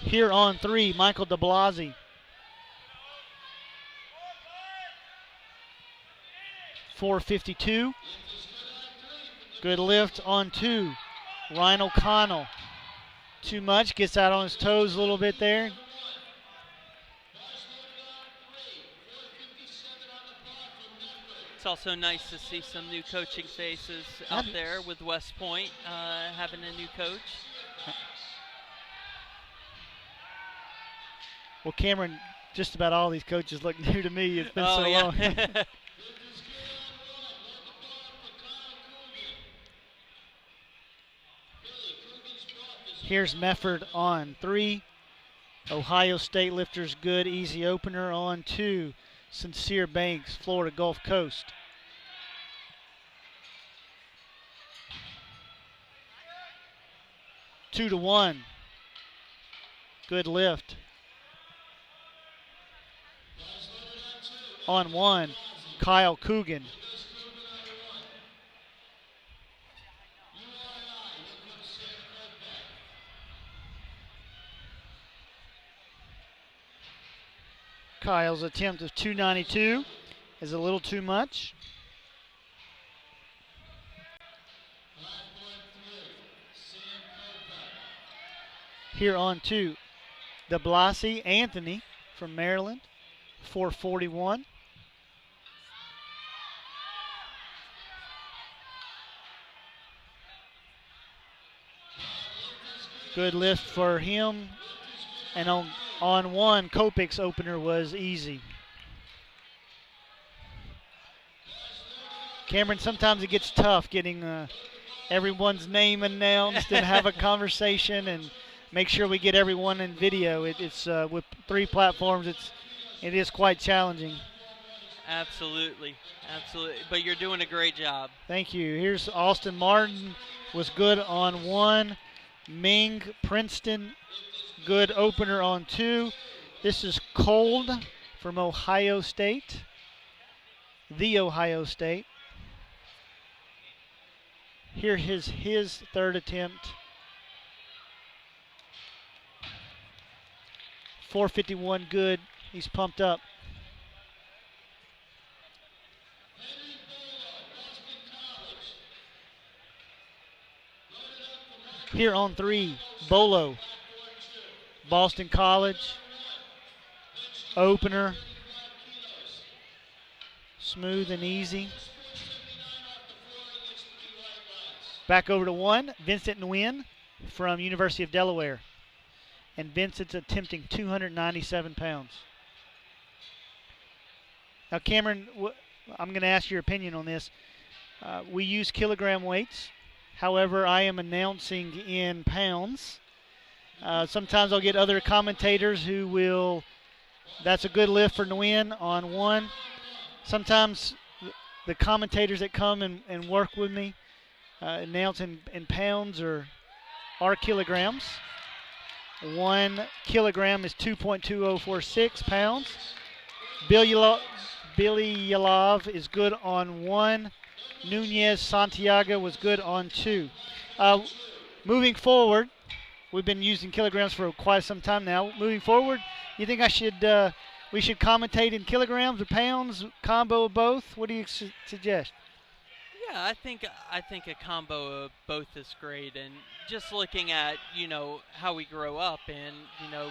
Here on 3, Michael DeBlasi. 452. Good lift on 2. Ryan O'Connell. Too much, gets out on his toes a little bit there. It's also nice to see some new coaching faces out there with West Point having a new coach. Well, Cameron, just about all these coaches look new to me. It's been so long. Here's Mefford on 3. Ohio State lifters good, easy opener on 2. Sincere Banks, Florida Gulf Coast. Two to 1. Good lift. On 1, Kyle Coogan. Kyle's attempt of 292 is a little too much. Here on 2, DeBlasi Anthony from Maryland, 441. Good lift for him. And on 1, Kopic's opener was easy. Cameron, sometimes it gets tough getting everyone's name announced and have a conversation and make sure we get everyone in video. It's with 3 platforms, it is quite challenging. Absolutely. But you're doing a great job. Thank you. Here's Austin Martin, was good on 1. Ming Princeton, good opener on 2. This is Cold from Ohio State. The Ohio State. Here his third attempt. 451 good. He's pumped up. Here on 3, Bolo. Boston College. Opener. Smooth and easy. Back over to 1, Vincent Nguyen from University of Delaware. And Vincent's attempting 297 pounds. Now, Cameron, I'm going to ask your opinion on this. We use kilogram weights. However, I am announcing in pounds. Sometimes I'll get other commentators who will, that's a good lift for Nguyen on 1. Sometimes the commentators that come and work with me announce in pounds or kilograms. 1 kilogram is 2.2046 pounds. Billy Yalov is good on 1. Nunez Santiago was good on 2. Moving forward, we've been using kilograms for quite some time now. Moving forward, you think we should commentate in kilograms or pounds, combo of both? What do you suggest? Yeah, I think a combo of both is great, and just looking at how we grow up, and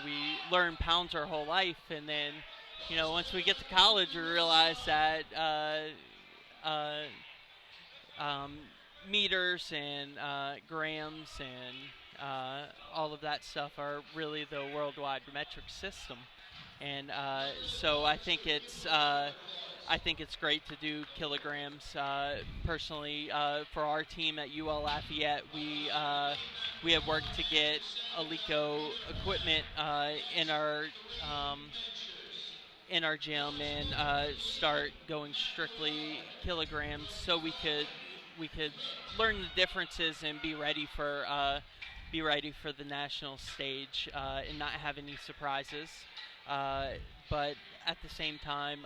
we learn pounds our whole life, and then once we get to college, we realize that meters and grams and all of that stuff are really the worldwide metric system, and so I think it's great to do kilograms. Personally, for our team at UL Lafayette, we have worked to get Alico equipment in our gym and start going strictly kilograms, so we could learn the differences and be ready for the national stage and not have any surprises. But at the same time,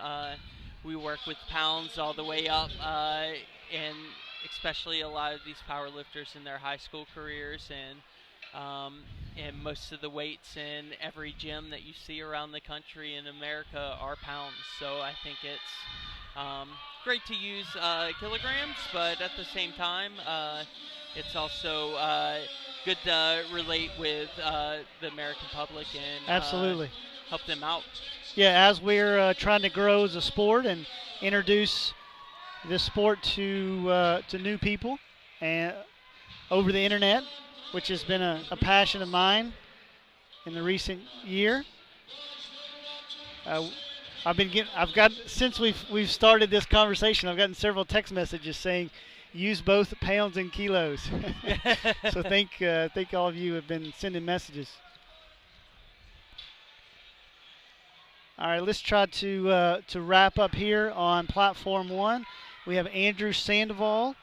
we work with pounds all the way up, and especially a lot of these power lifters in their high school careers, and most of the weights in every gym that you see around the country in America are pounds. So I think it's great to use kilograms, but at the same time, it's also good to relate with the American public and Absolutely. Help them out. Yeah, as we're trying to grow as a sport and introduce this sport to new people and over the internet, which has been a passion of mine in the recent year. Since we've started this conversation, I've gotten several text messages saying use both pounds and kilos. So thank all of you have been sending messages. All right, let's try to wrap up here on platform 1. We have Andrew Sandoval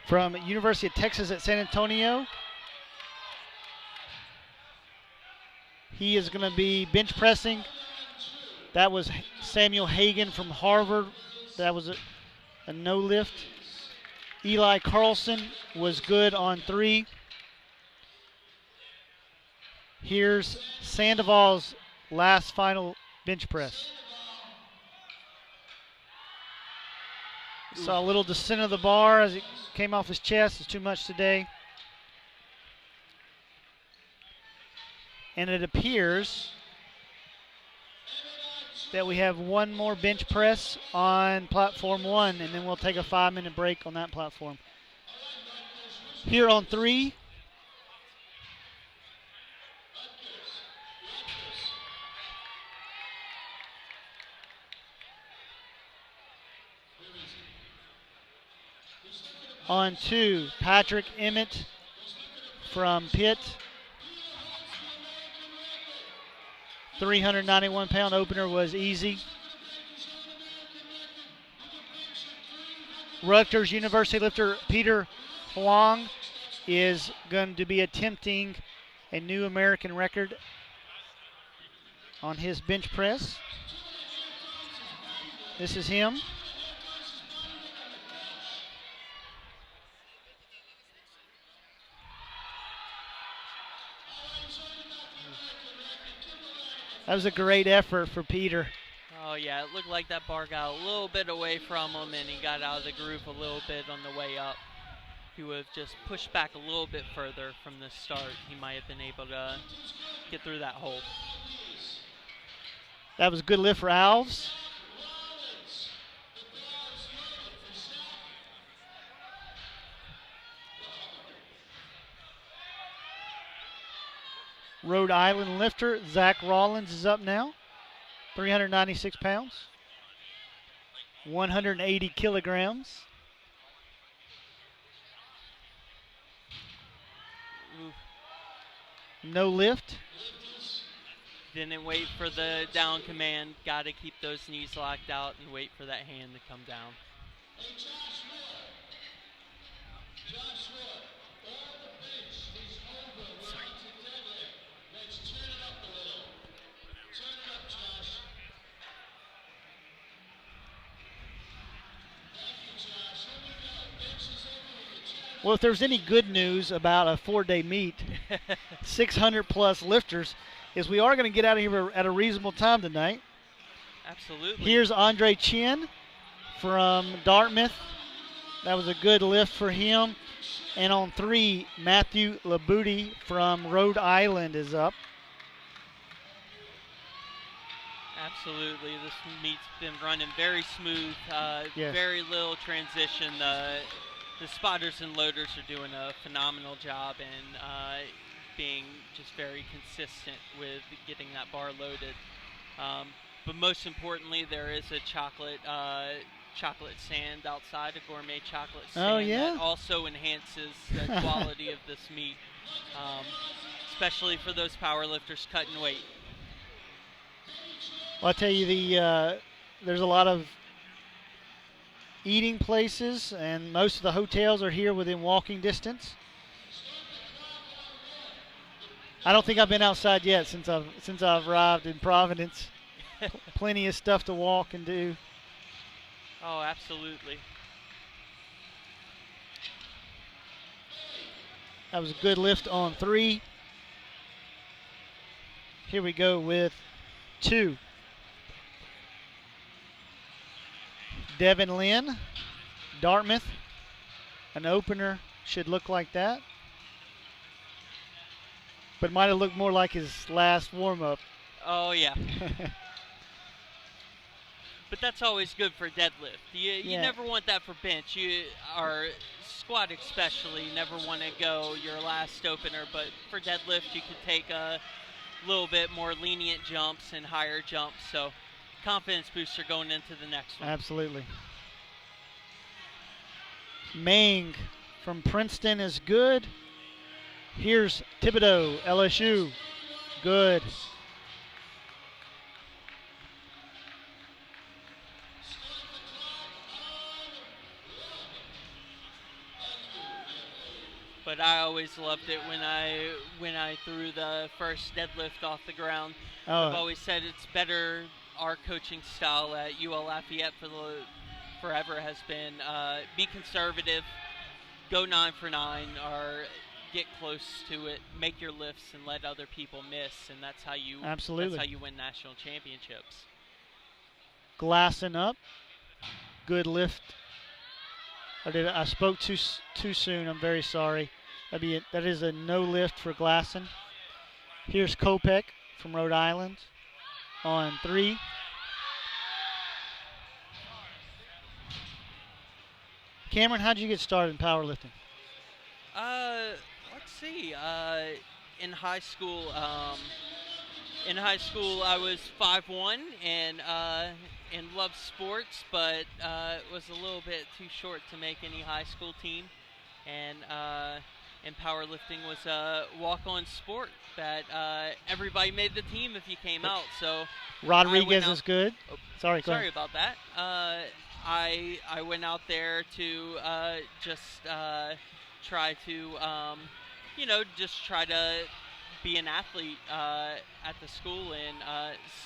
from University of Texas at San Antonio. He is going to be bench pressing. That was Samuel Hagan from Harvard. That was a no lift. Eli Carlson was good on 3. Here's Sandoval's last final bench press. Saw a little descent of the bar as it came off his chest. It's too much today. And it appears that we have one more bench press on platform 1, and then we'll take a 5-minute break on that platform. Here on 3, on 2, Patrick Emmett from Pitt. 391-pound opener was easy. Rutgers University lifter Peter Huang is going to be attempting a new American record on his bench press. This is him. That was a great effort for Peter. Oh, yeah, it looked like that bar got a little bit away from him, and he got out of the groove a little bit on the way up. If he would have just pushed back a little bit further from the start, he might have been able to get through that hole. That was a good lift for Alves. Rhode Island lifter Zach Rollins is up now. 396 pounds. 180 kilograms. Ooh. No lift. Didn't wait for the down command. Got to keep those knees locked out and wait for that hand to come down. Well, if there's any good news about a 4-day meet, 600 plus lifters, is we are going to get out of here at a reasonable time tonight. Absolutely. Here's Andre Chin from Dartmouth. That was a good lift for him. And on 3, Matthew Labuti from Rhode Island is up. Absolutely. This meet's been running very smooth. Yes. Very little transition. The spotters and loaders are doing a phenomenal job and being just very consistent with getting that bar loaded. But most importantly, there is a chocolate sand outside, a gourmet chocolate sand. Oh, yeah? That also enhances the quality of this meat, especially for those power lifters cutting weight. Well, I'll tell you, there's a lot of eating places, and most of the hotels are here within walking distance. I don't think I've been outside yet since I've arrived in Providence. Plenty of stuff to walk and do. Oh, absolutely. That was a good lift on 3. Here we go with 2. Devin Lynn, Dartmouth. An opener should look like that. But might have looked more like his last warm-up. Oh, yeah. But that's always good for deadlift. You never want that for bench. Or squat especially, you never want to go your last opener. But for deadlift, you can take a little bit more lenient jumps and higher jumps. So confidence booster going into the next one. Absolutely. Mang from Princeton is good. Here's Thibodeau, LSU. Good. But I always loved it when I threw the first deadlift off the ground. I've always said it's better. Our coaching style at UL Lafayette forever has been be conservative, go 9 for 9, or get close to it, make your lifts, and let other people miss, and that's how you win national championships. Glassing up, good lift. I spoke too soon. I'm very sorry. That is a no lift for Glasson. Here's Kopek from Rhode Island on 3. Cameron, how'd you get started in powerlifting? Let's see. In high school, I was 5'1" and loved sports, but was a little bit too short to make any high school team. And powerlifting was a walk-on sport that everybody made the team if you came out. So Rodriguez is good. Oh, sorry, go sorry ahead. about that. I went out there to try to be an athlete at the school and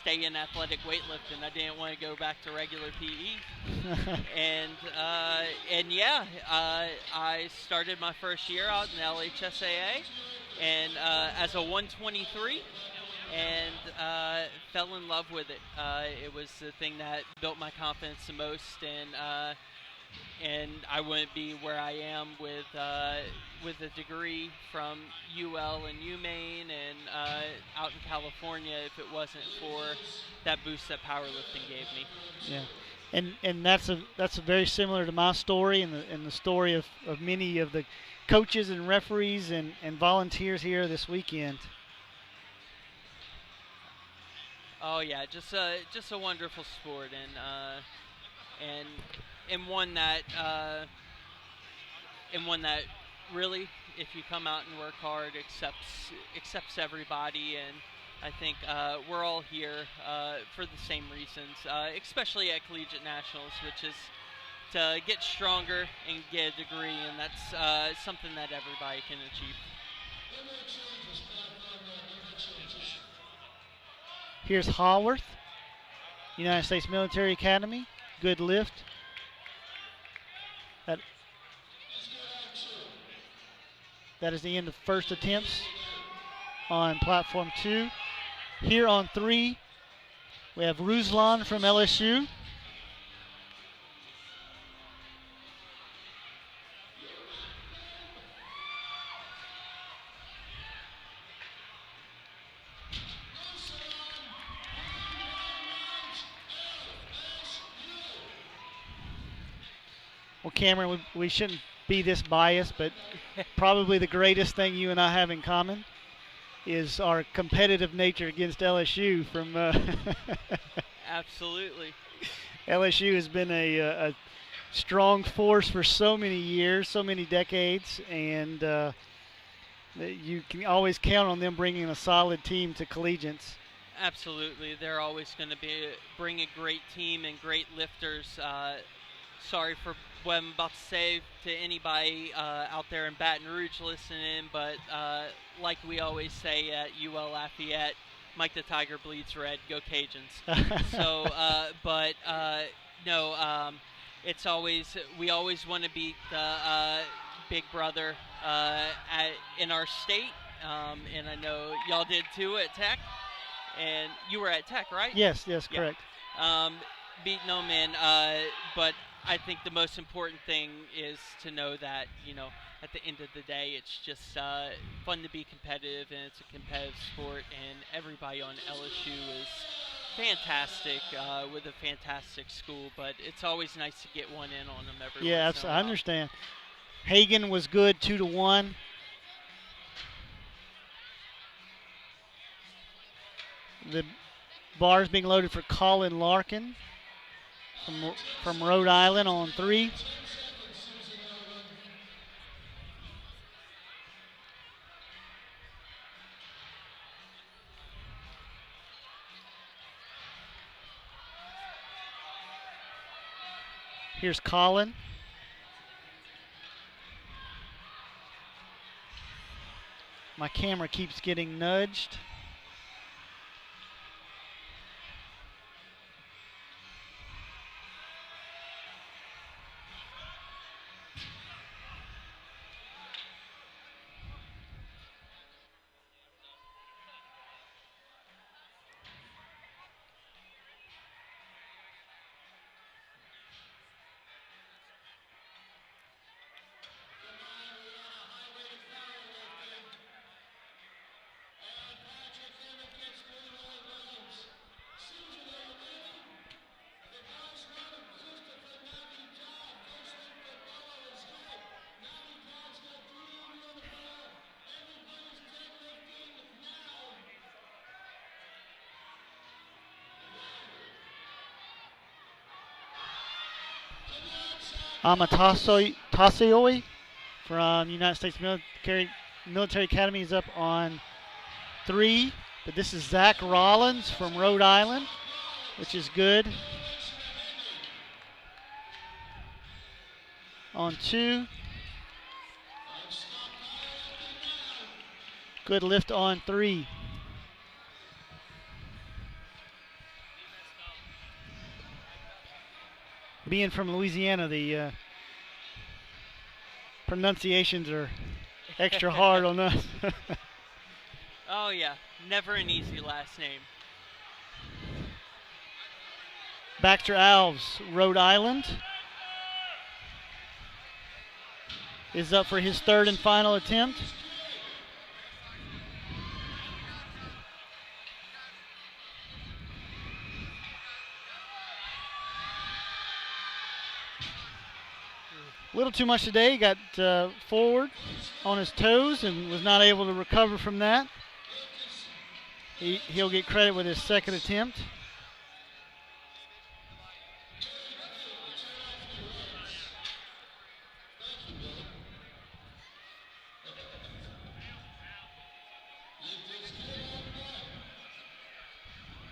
stay in athletic weightlifting. I didn't want to go back to regular PE. And yeah, I started my first year out in LHSAA, and as a 123, and fell in love with it. It was the thing that built my confidence the most, and I wouldn't be where I am with a degree from UL and UMaine and out in California if it wasn't for that boost that powerlifting gave me. Yeah, and that's very similar to my story and the story of many of the coaches and referees and volunteers here this weekend. Oh yeah, just a wonderful sport, and one that really, if you come out and work hard, accepts everybody, and I think we're all here for the same reasons, especially at Collegiate Nationals, which is to get stronger and get a degree, and that's something that everybody can achieve. Here's Haworth, United States Military Academy. Good lift. That is the end of first attempts on platform 2. Here on 3, we have Ruslan from LSU. Well, Cameron, we shouldn't be this biased, but probably the greatest thing you and I have in common is our competitive nature against LSU. From Absolutely. LSU has been a strong force for so many years, so many decades, and you can always count on them bringing a solid team to collegiates. Absolutely. They're always going to bring a great team and great lifters. Sorry for what I'm about to say to anybody out there in Baton Rouge listening, but like we always say at UL Lafayette, Mike the Tiger bleeds red, go Cajuns. So, it's always, we always want to beat the big brother in our state, and I know y'all did too at Tech, and you were at Tech, right? Yes, Yeah. correct. Beating them in, but I think the most important thing is to know that, at the end of the day, it's just fun to be competitive, and it's a competitive sport, and everybody on LSU is fantastic with a fantastic school, but it's always nice to get one in on them every Yeah, once in a I while. understand. Hagen was good, 2-1. The bars being loaded for Colin Larkin from Rhode Island on 3. Here's Colin. My camera keeps getting nudged. Amatasioy from United States Military Academy is up on 3. But this is Zach Rollins from Rhode Island, which is good. On 2. Good lift on 3. Being from Louisiana, the pronunciations are extra hard on us. Oh yeah, never an easy last name. Baxter Alves, Rhode Island, is up for his 3rd and final attempt. A little too much today. He got forward on his toes and was not able to recover from that. He'll get credit with his 2nd attempt.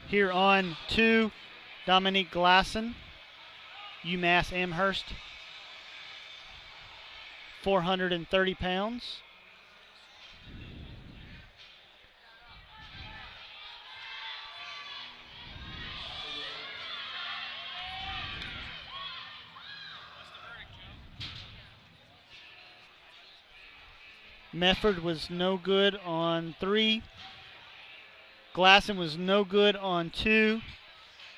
Here on 2, Dominique Glasson, UMass Amherst, 430 pounds. Mefford was no good on 3. Glasson was no good on 2.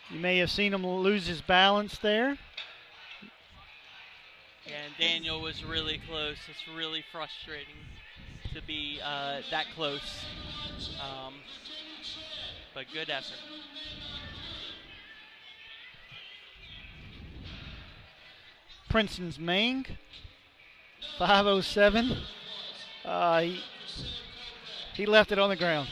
You may have seen him lose his balance there. And Daniel was really close. It's really frustrating to be that close. But good effort. Princeton's Mang, 507. He left it on the ground.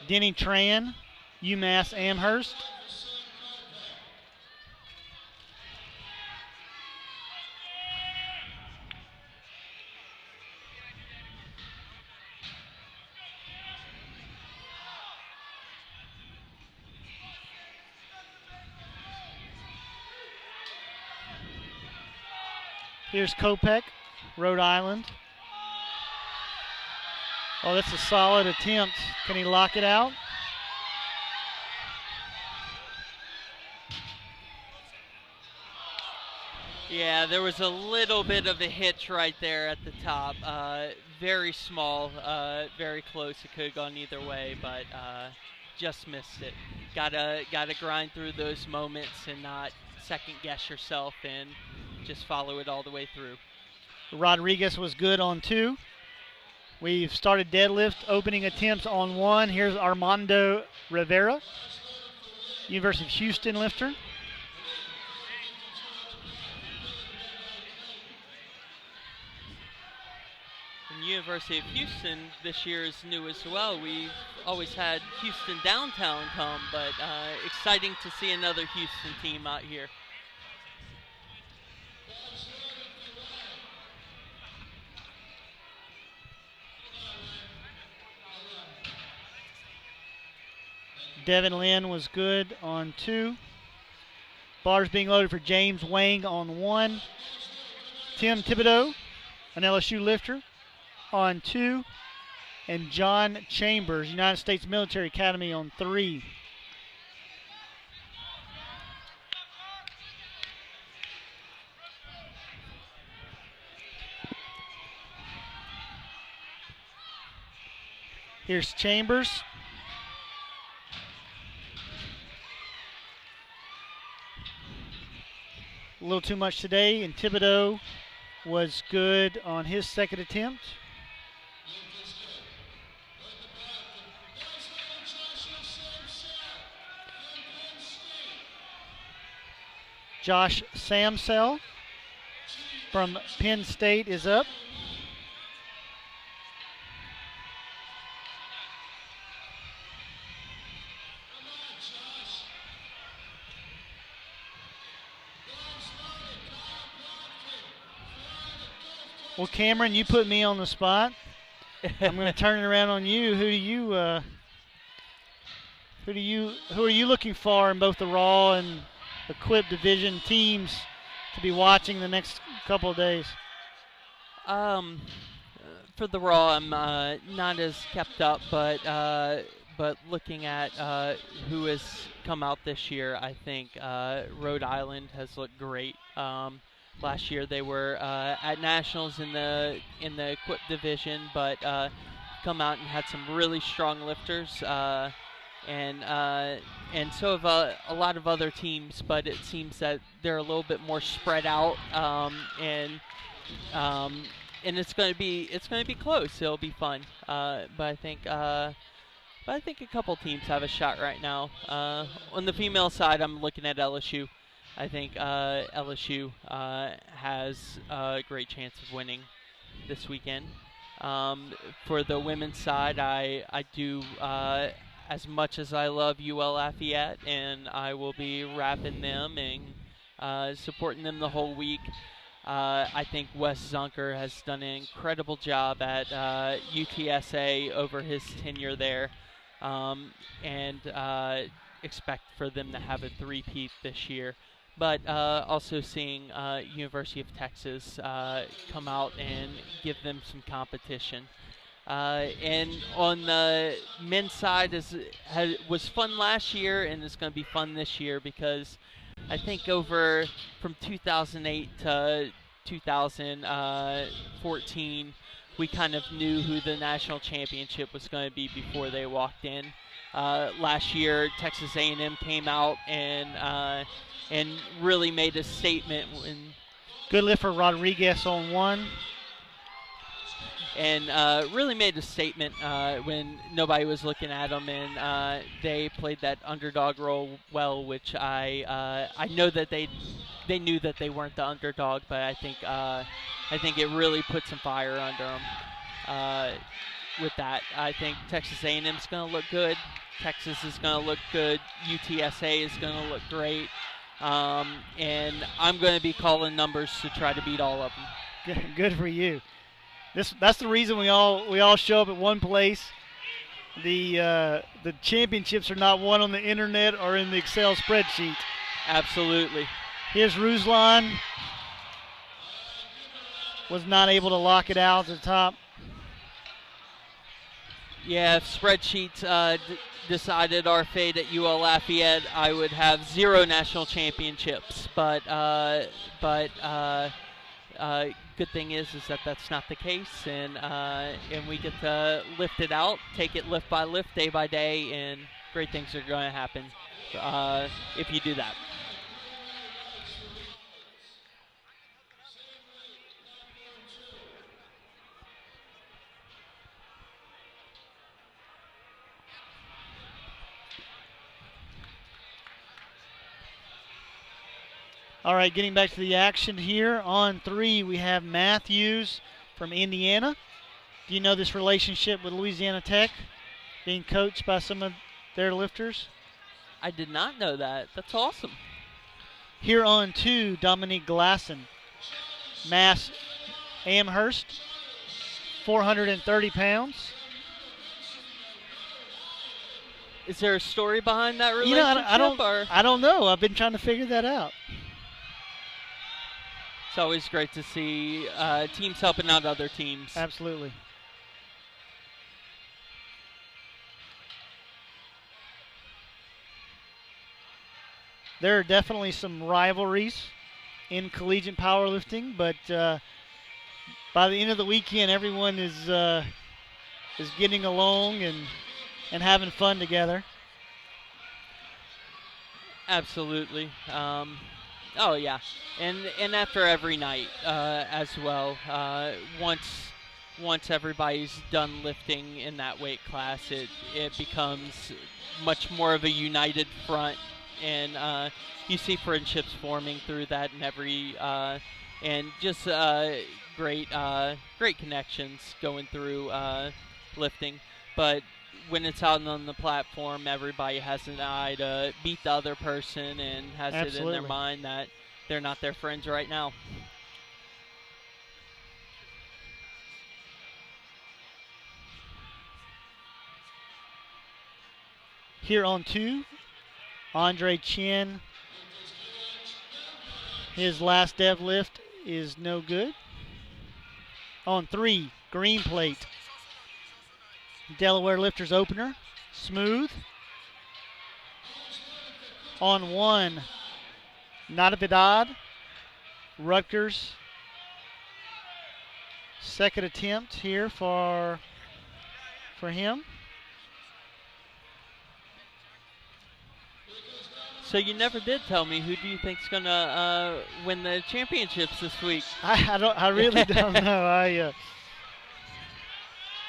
Denny Tran, UMass Amherst. Here's Kopech, Rhode Island. Oh, that's a solid attempt. Can he lock it out? Yeah, there was a little bit of a hitch right there at the top. Very small, very close. It could have gone either way, but just missed it. Gotta grind through those moments and not second guess yourself and just follow it all the way through. Rodriguez was good on 2. We've started deadlift opening attempts on 1. Here's Armando Rivera, University of Houston lifter. And University of Houston this year is new as well. We've always had Houston downtown come, but exciting to see another Houston team out here. Devin Lynn was good on 2. Bars being loaded for James Wang on 1. Tim Thibodeau, an LSU lifter, on 2. And John Chambers, United States Military Academy, on 3. Here's Chambers. A little too much today, and Thibodeau was good on his 2nd attempt. Josh Samsell from Penn State is up. Well, Cameron, you put me on the spot. I'm going to turn it around on you. Who are you looking for in both the Raw and Equip division teams to be watching the next couple of days? For the Raw, I'm not as kept up, but looking at who has come out this year, I think Rhode Island has looked great. Last year they were at nationals in the equip division, but come out and had some really strong lifters, and so have a lot of other teams. But it seems that they're a little bit more spread out, and it's going to be close. It'll be fun. But I think a couple teams have a shot right now. On the female side, I'm looking at LSU. I think LSU has a great chance of winning this weekend. For the women's side, I do, as much as I love UL Lafayette, and I will be wrapping them and supporting them the whole week. I think Wes Zunker has done an incredible job at UTSA over his tenure there, and expect for them to have a three-peat this year. But also seeing University of Texas come out and give them some competition. And on the men's side, was fun last year, and it's going to be fun this year because I think over from 2008 to 2014, we kind of knew who the national championship was going to be before they walked in. Last year, Texas A&M came out and really made a statement. Good lift for Rodriguez on one. And really made a statement when nobody was looking at them, and they played that underdog role well, which I know that they knew that they weren't the underdog, but I think it really put some fire under them. With that, I think Texas A&M is going to look good. Texas is going to look good. UTSA is going to look great, and I'm going to be calling numbers to try to beat all of them. Good for you. That's the reason we all show up at one place. The championships are not won on the internet or in the Excel spreadsheet. Absolutely. Here's Ruslan. Was not able to lock it out at the top. Yeah, if spreadsheets decided our fate at UL Lafayette, I would have 0 national championships. But good thing is that that's not the case, and we get to lift it out, take it lift by lift, day by day, and great things are going to happen if you do that. All right, getting back to the action here. On 3, we have Matthews from Indiana. Do you know this relationship with Louisiana Tech, being coached by some of their lifters? I did not know that. That's awesome. Here on 2, Dominique Glasson, Mass Amherst, 430 pounds. Is there a story behind that relationship? You know, I don't know. I've been trying to figure that out. It's always great to see teams helping out other teams. Absolutely. There are definitely some rivalries in collegiate powerlifting, but by the end of the weekend, everyone is getting along and having fun together. Absolutely. Oh yeah, and after every night as well. Once everybody's done lifting in that weight class, it becomes much more of a united front, and you see friendships forming through that, and just great connections going through lifting. But when it's out on the platform, everybody has an eye to beat the other person and has it in their mind that they're not their friends right now. Here on 2, Andre Chen His last deadlift is no good. On 3, green plate. Delaware lifters opener, smooth. On 1, Natividad, Rutgers. Second attempt here for him. So you never did tell me, who do you think's gonna win the championships this week? I really don't know.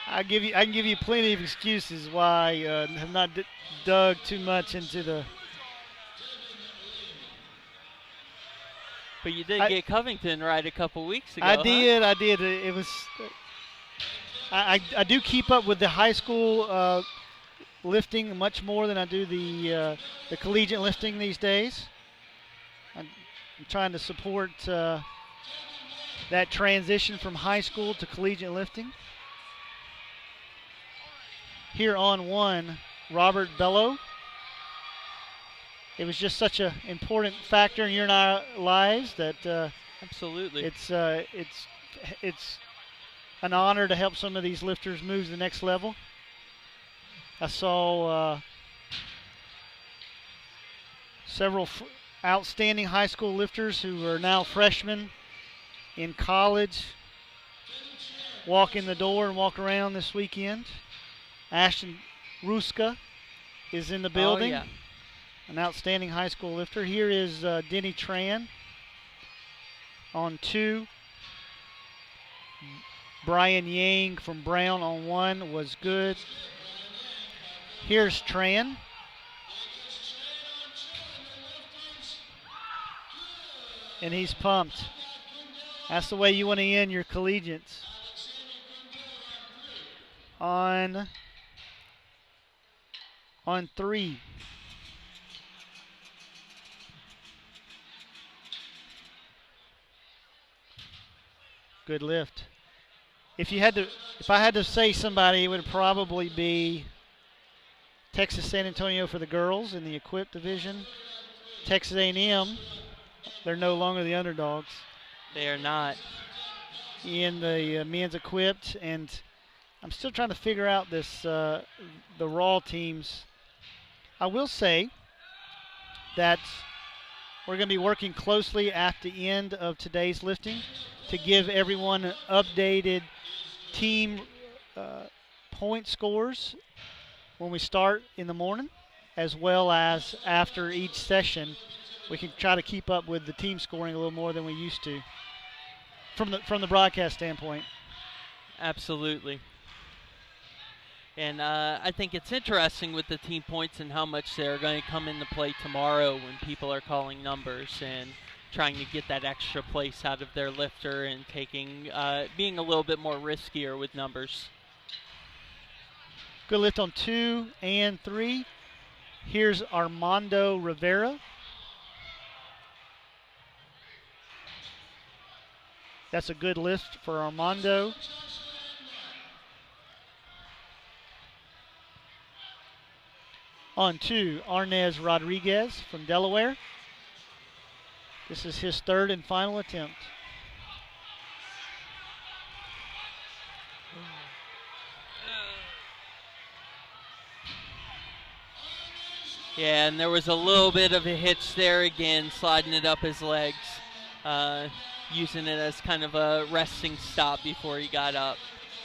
I can give you plenty of excuses why I have not dug too much into the. But you did get Covington right a couple weeks ago. I huh? did. It was. I do keep up with the high school lifting much more than I do the collegiate lifting these days. I'm trying to support that transition from high school to collegiate lifting. Here on 1, Robert Bello. It was just such an important factor in your and our lives that Absolutely. it's an honor to help some of these lifters move to the next level. I saw several outstanding high school lifters who are now freshmen in college walk in the door and walk around this weekend. Ashton Ruska is in the building. Oh, yeah. An outstanding high school lifter. Here is Denny Tran on 2. Brian Yang from Brown on 1 was good. Here's Tran. And he's pumped. That's the way you want to end your collegiates. On 3. Good lift. If I had to say somebody, it would probably be Texas San Antonio for the girls in the equipped division. Texas A&M, they're no longer the underdogs. They are not. In the men's equipped, and I'm still trying to figure out this the raw teams. I will say that we're going to be working closely at the end of today's lifting to give everyone an updated team point scores when we start in the morning, as well as after each session. We can try to keep up with the team scoring a little more than we used to from the broadcast standpoint. Absolutely. And I think it's interesting with the team points and how much they're going to come into play tomorrow when people are calling numbers and trying to get that extra place out of their lifter and being a little bit more riskier with numbers. Good lift on 2 and 3. Here's Armando Rivera. That's a good lift for Armando. On 2, Arnez Rodriguez from Delaware. This is his third and final attempt. Yeah, and there was a little bit of a hitch there again, sliding it up his legs, using it as kind of a resting stop before he got up.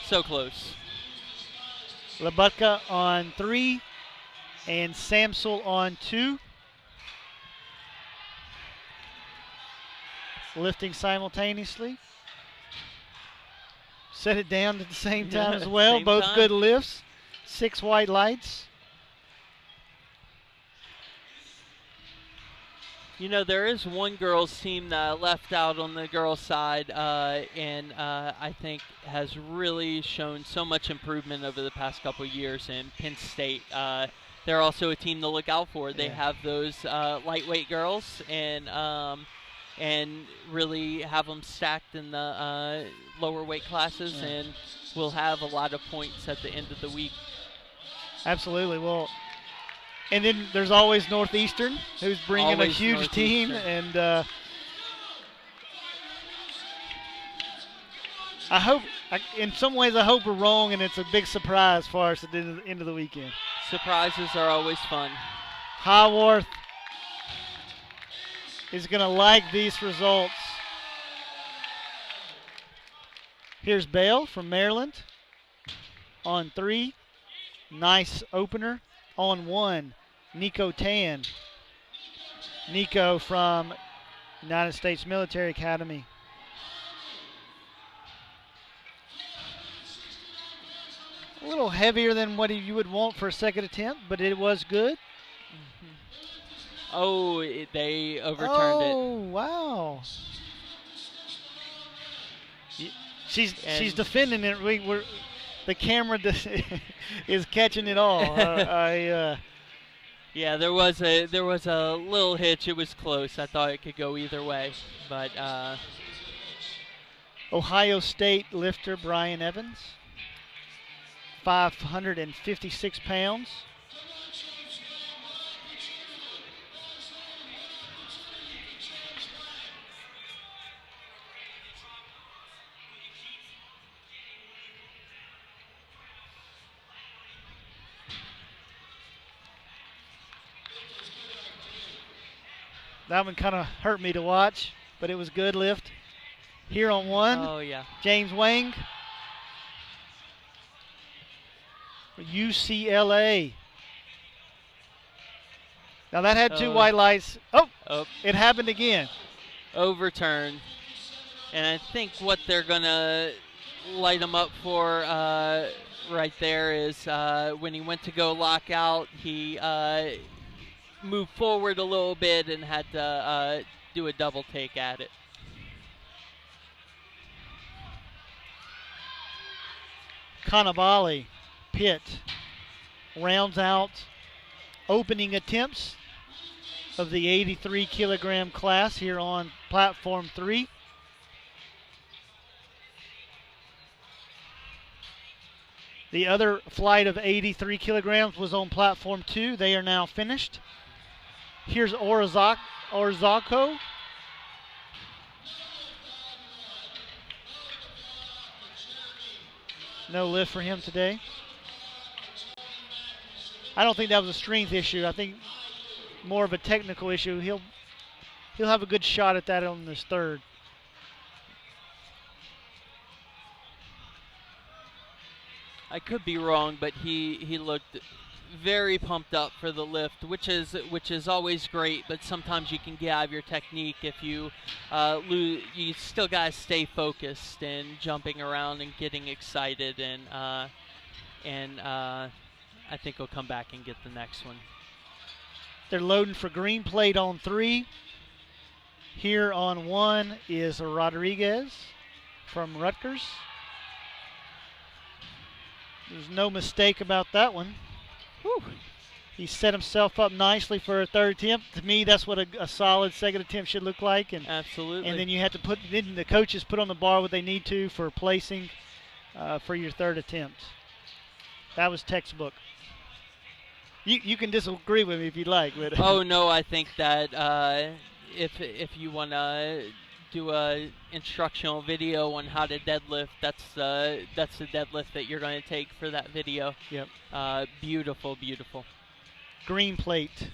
So close. Labutka on 3 and Samsel on 2. Lifting simultaneously. Set it down at the same time as well. Both time. good lifts. 6 white lights. You know, there is one girls team that left out on the girls' side and I think has really shown so much improvement over the past couple of years in Penn State. They're also a team to look out for. They have those lightweight girls and really have them stacked in the lower weight classes, and will have a lot of points at the end of the week. Absolutely. Well, and then there's always Northeastern, who's bringing Always a huge team, Northeastern. and In some ways, I hope we're wrong, and it's a big surprise for us at the end of the weekend. Surprises are always fun. Highworth is going to like these results. Here's Bale from Maryland on 3. Nice opener. On 1, Nico Tan. Nico from United States Military Academy. A little heavier than what you would want for a second attempt, but it was good. Oh, they overturned it. Oh, wow. She's defending it. The camera is catching it all. Yeah, there was a little hitch. It was close. I thought it could go either way, but Ohio State lifter Brian Evans, 556 pounds. That one kind of hurt me to watch, but it was good lift. Here on 1, oh yeah, James Wang, UCLA. Now that had 2 white lights. Oh, it happened again. Overturned. And I think what they're gonna light him up for right there is when he went to go lock out, he moved forward a little bit and had to do a double take at it. Cannavale, Pitt, rounds out opening attempts of the 83 kilogram class here on platform 3. The other flight of 83 kilograms was on platform 2. They are now finished. Here's Orzako. No lift for him today. I don't think that was a strength issue. I think more of a technical issue. He'll have a good shot at that on this 3rd. I could be wrong, but he looked very pumped up for the lift, which is always great. But sometimes you can get out of your technique if you lose. You still gotta stay focused and jumping around and getting excited, and I think he'll come back and get the next one. They're loading for green plate on 3. Here on 1 is Rodriguez from Rutgers. There's no mistake about that one. Whew. He set himself up nicely for a 3rd attempt. To me, that's what a solid second attempt should look like. And absolutely. And then you have to then the coaches put on the bar what they need to for placing for your 3rd attempt. That was textbook. You can disagree with me if you'd like. But oh no, I think that if you want to do a instructional video on how to deadlift, that's the deadlift that you're going to take for that video. Yep. Beautiful, beautiful. Green plate.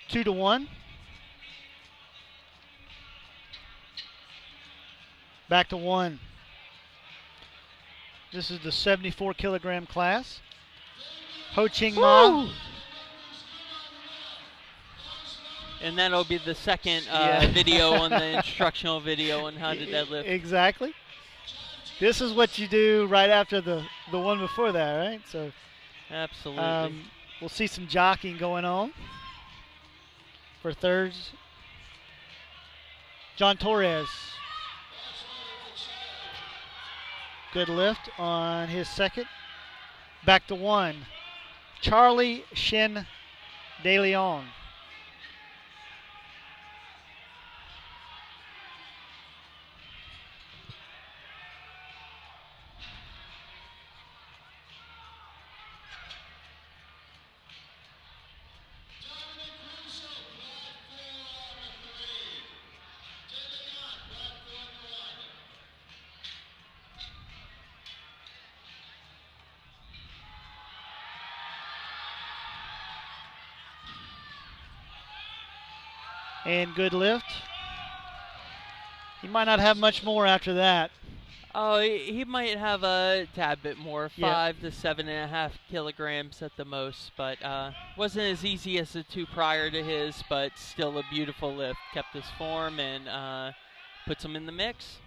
Two to 1. Back to 1. This is the 74 kilogram class. Ho Ching Ma. And that'll be the second video on the instructional video on how to deadlift. Exactly. This is what you do right after the one before that, right? So absolutely. We'll see some jockeying going on for 3rds. John Torres. Good lift on his 2nd. Back to 1. Charlie Shin De Leon. And good lift. He might not have much more after that. Oh, he might have a tad bit more, Yeah. 5 to 7.5 kilograms at the most, but wasn't as easy as the two prior to his, but still a beautiful lift. Kept his form and puts him in the mix.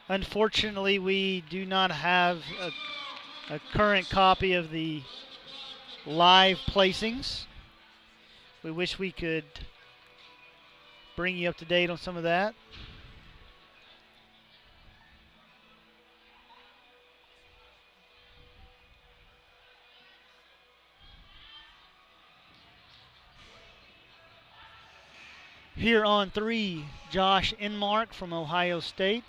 Unfortunately, we do not have a current copy of the live placings. We wish we could bring you up to date on some of that. Here on 3, Josh Enmark from Ohio State.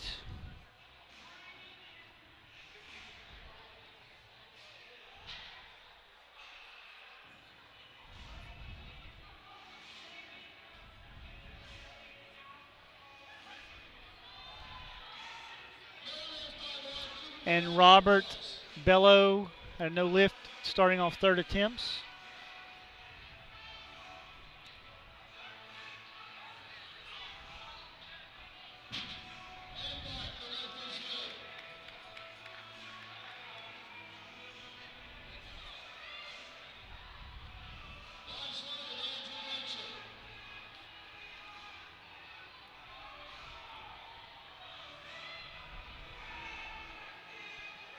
And Robert Bello had no lift starting off third attempts.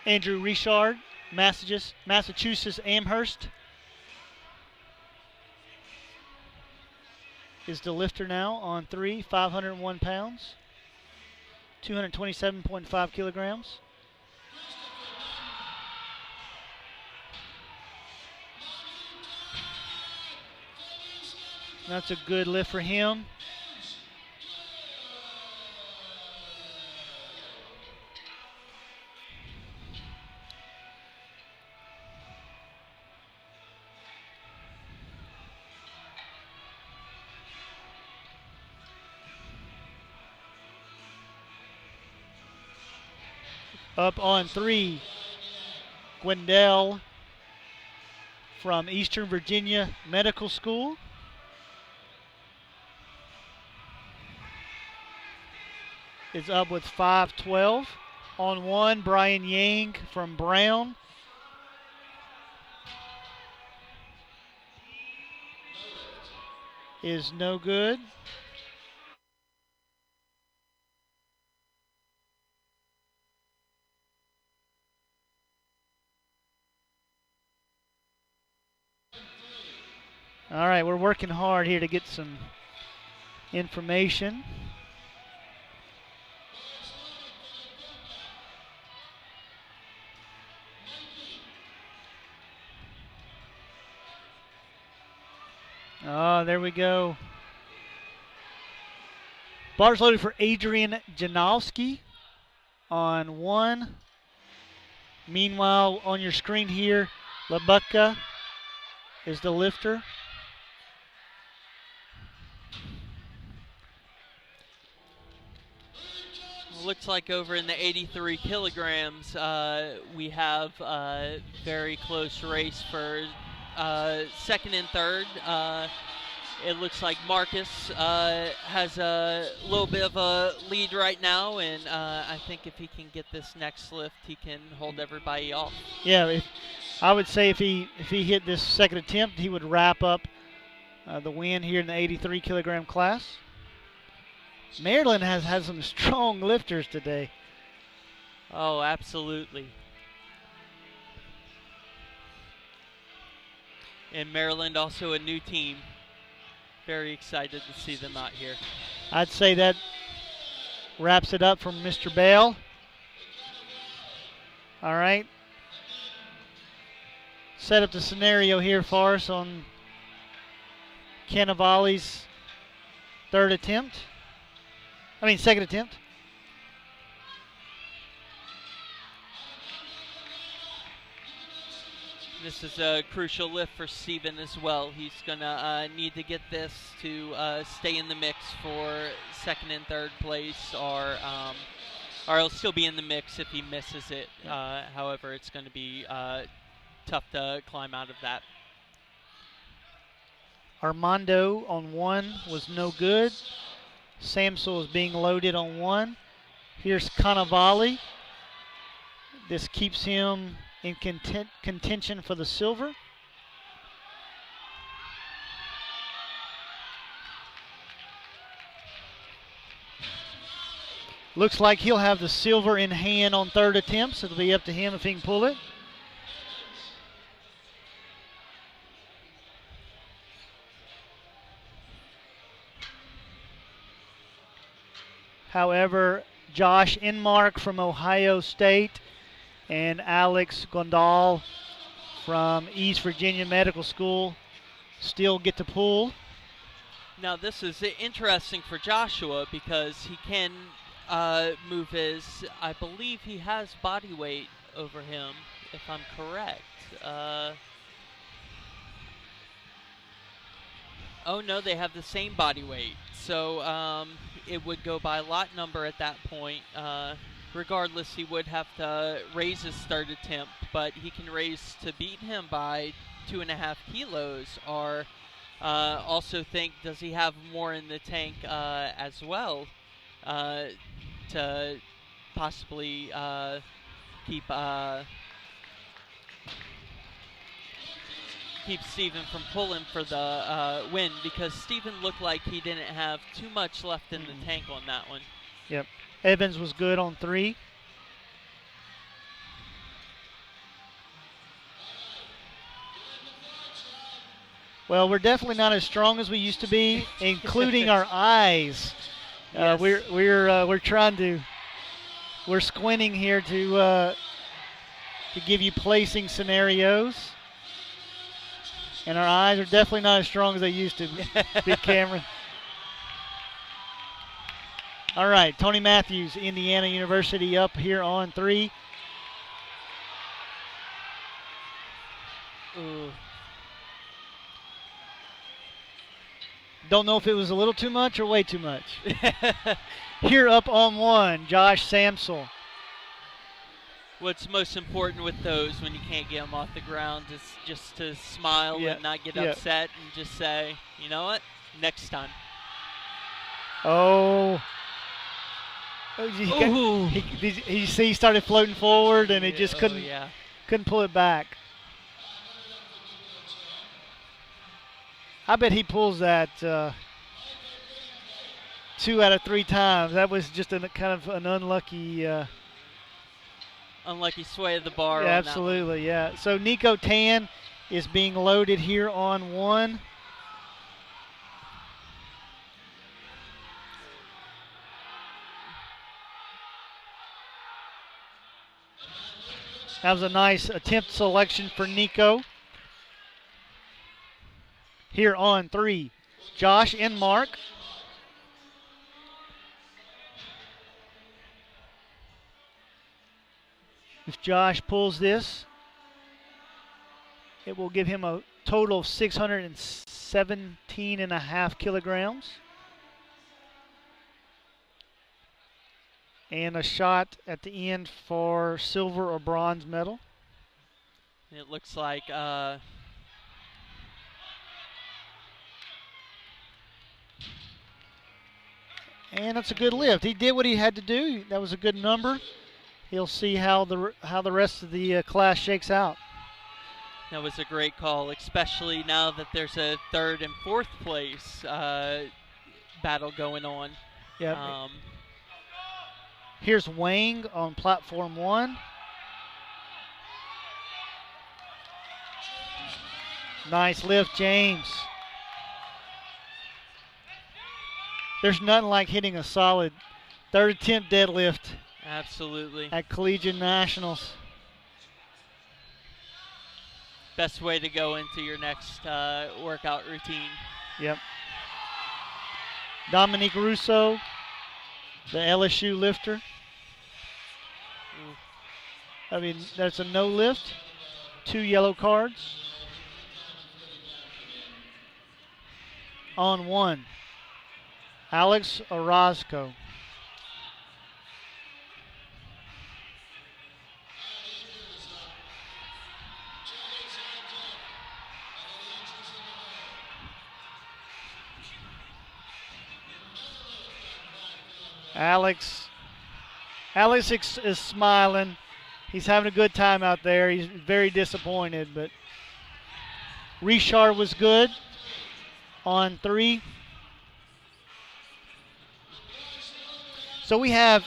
Andrew Richard, Massachusetts Amherst, is the lifter now on 3, 501 pounds, 227.5 kilograms. That's a good lift for him. Up on 3, Gwendell from Eastern Virginia Medical School. Is up with 512. On 1, Brian Yang from Brown. Is no good. All right, we're working hard here to get some information. Oh, there we go. Bars loaded for Adrian Janowski on 1. Meanwhile, on your screen here, Labutka is the lifter. Looks like over in the 83 kilograms, we have a very close race for second and third. It looks like Marcus has a little bit of a lead right now, and I think if he can get this next lift, he can hold everybody off. Yeah, I would say if he hit this second attempt, he would wrap up the win here in the 83 kilogram class. Maryland has had some strong lifters today. Oh, absolutely. And Maryland also a new team. Very excited to see them out here. I'd say that wraps it up from Mr. Bale. All right. Set up the scenario here for us on Cannavale's second attempt. This is a crucial lift for Steven as well. He's going to need to get this to stay in the mix for second and third place, or he'll still be in the mix if he misses it. However, it's going to be tough to climb out of that. Armando on 1 was no good. Samsel is being loaded on 1. Here's Cannavale. This keeps him in contention for the silver. Looks like he'll have the silver in hand on 3rd attempt, so it'll be up to him if he can pull it. However, Josh Enmark from Ohio State and Alex Gondal from East Virginia Medical School still get to pull. Now this is interesting for Joshua because he can move his, I believe he has body weight over him, if I'm correct. Oh no, they have the same body weight. So it would go by lot number at that point. Regardless, he would have to raise his 3rd attempt, but he can raise to beat him by 2.5 kilos. Or also think, does he have more in the tank as well to possibly keep Steven from pulling for the win, because Steven looked like he didn't have too much left in the tank on that one. Yep. Evans was good on 3. Well, we're definitely not as strong as we used to be, including our eyes. Yes. We're trying to, we're squinting here to give you placing scenarios. And our eyes are definitely not as strong as they used to be, Cameron. All right, Tony Matthews, Indiana University, up here on 3. Ooh. Don't know if it was a little too much or way too much. Here up on 1, Josh Samsel. What's most important with those when you can't get them off the ground is just to smile and not get upset and just say, you know what, next time. Oh. He started floating forward and he just couldn't pull it back. I bet he pulls that 2 out of 3 times. That was just kind of an unlucky unlucky sway of the bar. Yeah, absolutely, yeah. So Nico Tan is being loaded here on 1. That was a nice attempt selection for Nico. Here on 3, Josh Enmark. If Josh pulls this, it will give him a total of 617.5 kilograms. And a shot at the end for silver or bronze medal. It looks like and that's a good lift. He did what he had to do. That was a good number. He'll see how the rest of the class shakes out. That was a great call, especially now that there's a 3rd and 4th place battle going on. Yeah. Here's Wang on platform 1. Nice lift, James. There's nothing like hitting a solid 3rd attempt deadlift. Absolutely. At Collegiate Nationals. Best way to go into your next workout routine. Yep. Dominique Russo, the LSU lifter. Ooh. I mean, that's a no lift. 2 yellow cards. On 1, Alex Orozco. Alex is smiling. He's having a good time out there. He's very disappointed, but Richard was good on 3. So we have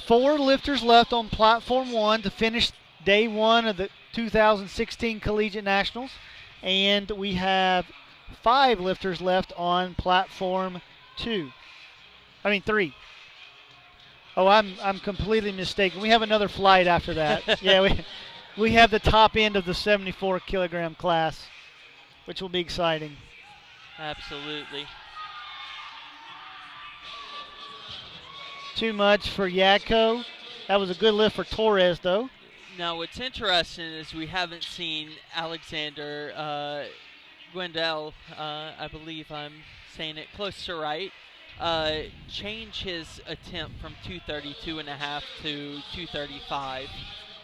4 lifters left on platform 1 to finish day 1 of the 2016 Collegiate Nationals, and we have 5 lifters left on platform 3. Oh, I'm completely mistaken. We have another flight after that. Yeah, we have the top end of the 74 kilogram class, which will be exciting. Absolutely. Too much for Yako. That was a good lift for Torres, though. Now, what's interesting is we haven't seen Alexander Gwendel, I believe I'm saying it close to right, change his attempt from 232.5 to 235.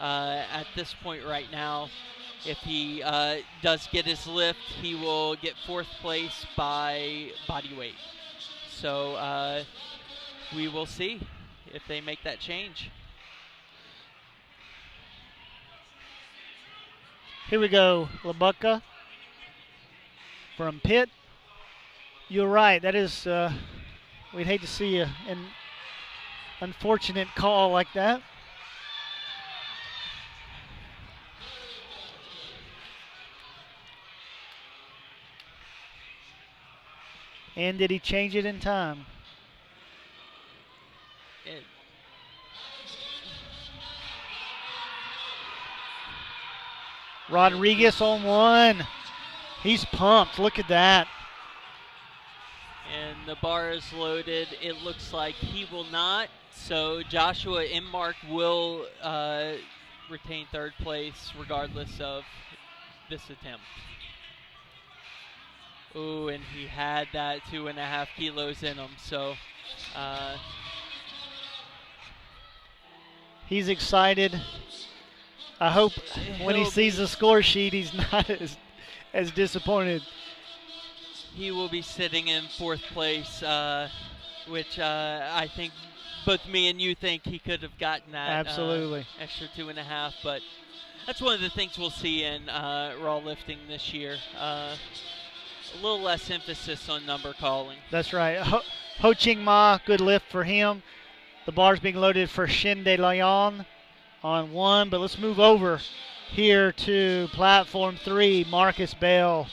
At this point right now, if he does get his lift, he will get 4th place by body weight. So we will see if they make that change. Here we go, Labucca from Pitt. You're right. That is, we'd hate to see an unfortunate call like that. And did he change it in time? Rodriguez on 1. He's pumped. Look at that. And the bar is loaded. It looks like he will not. So Joshua Immark will retain 3rd place regardless of this attempt. Ooh, and he had that 2.5 kilos in him. So he's excited. I hope when he sees the score sheet, he's not as disappointed. He will be sitting in 4th place, which I think both me and you think he could have gotten that absolutely extra 2.5. But that's one of the things we'll see in raw lifting this year. A little less emphasis on number calling. That's right. Ho Ching Ma, good lift for him. The bar's being loaded for Shin De Leon on 1, but let's move over here to platform 3, Marcus Bell.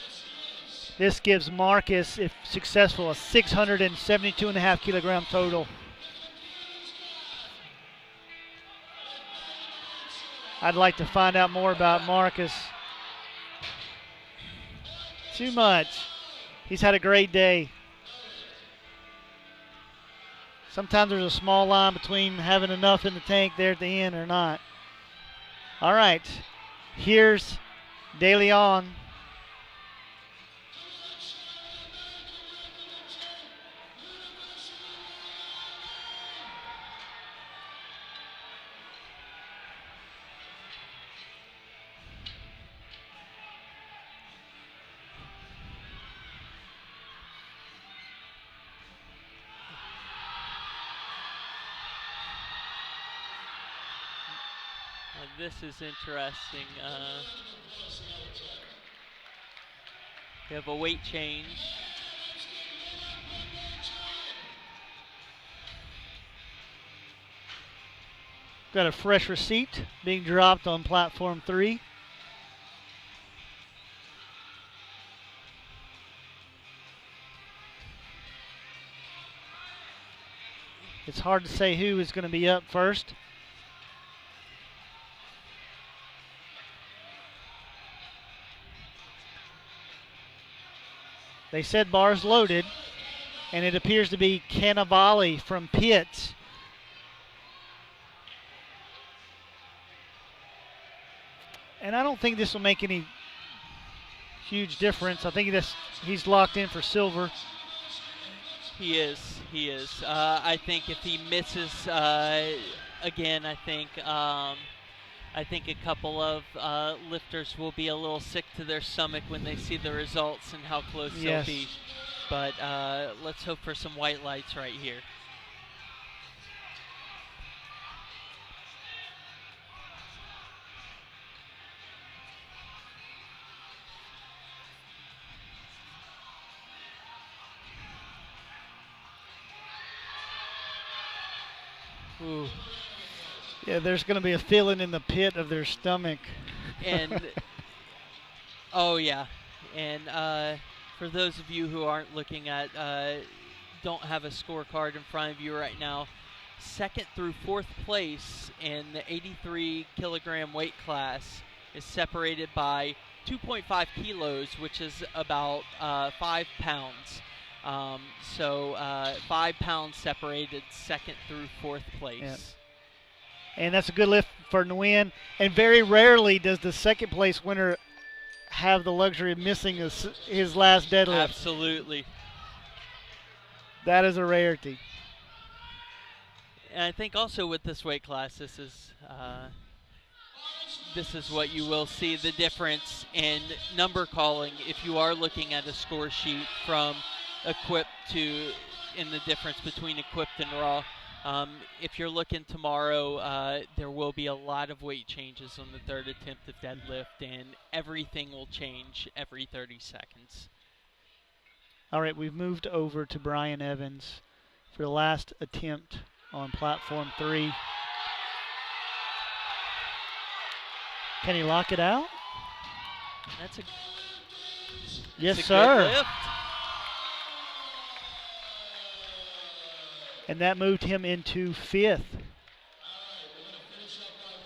This gives Marcus, if successful, a 672.5 kilogram total. I'd like to find out more about Marcus. Too much. He's had a great day. Sometimes there's a small line between having enough in the tank there at the end or not. All right, here's De Leon. This is interesting. We have a weight change. Got a fresh receipt being dropped on platform 3. It's hard to say who is going to be up first. They said bars loaded, and it appears to be Cannavale from Pitt. And I don't think this will make any huge difference. I think he's locked in for silver. He is. I think if he misses again, I think a couple of lifters will be a little sick to their stomach when they see the results and how close they'll be. But let's hope for some white lights right here. Ooh. Yeah, there's going to be a feeling in the pit of their stomach. And oh yeah, and for those of you who aren't looking at, don't have a scorecard in front of you right now, second through fourth place in the 83 kilogram weight class is separated by 2.5 kilos, which is about 5 pounds. So 5 pounds separated second through fourth place. Yeah. And that's a good lift for Nguyen. And very rarely does the second place winner have the luxury of missing his last deadlift. Absolutely. That is a rarity. And I think also with this weight class, this is what you will see the difference in number calling if you are looking at a score sheet from equipped to in the difference between equipped and raw. If you're looking tomorrow, there will be a lot of weight changes on the third attempt of deadlift, and everything will change every 30 seconds. All right, we've moved over to Brian Evans for the last attempt on platform 3. Can he lock it out? That's a Yes, good sir. lift. And that moved him into 5th.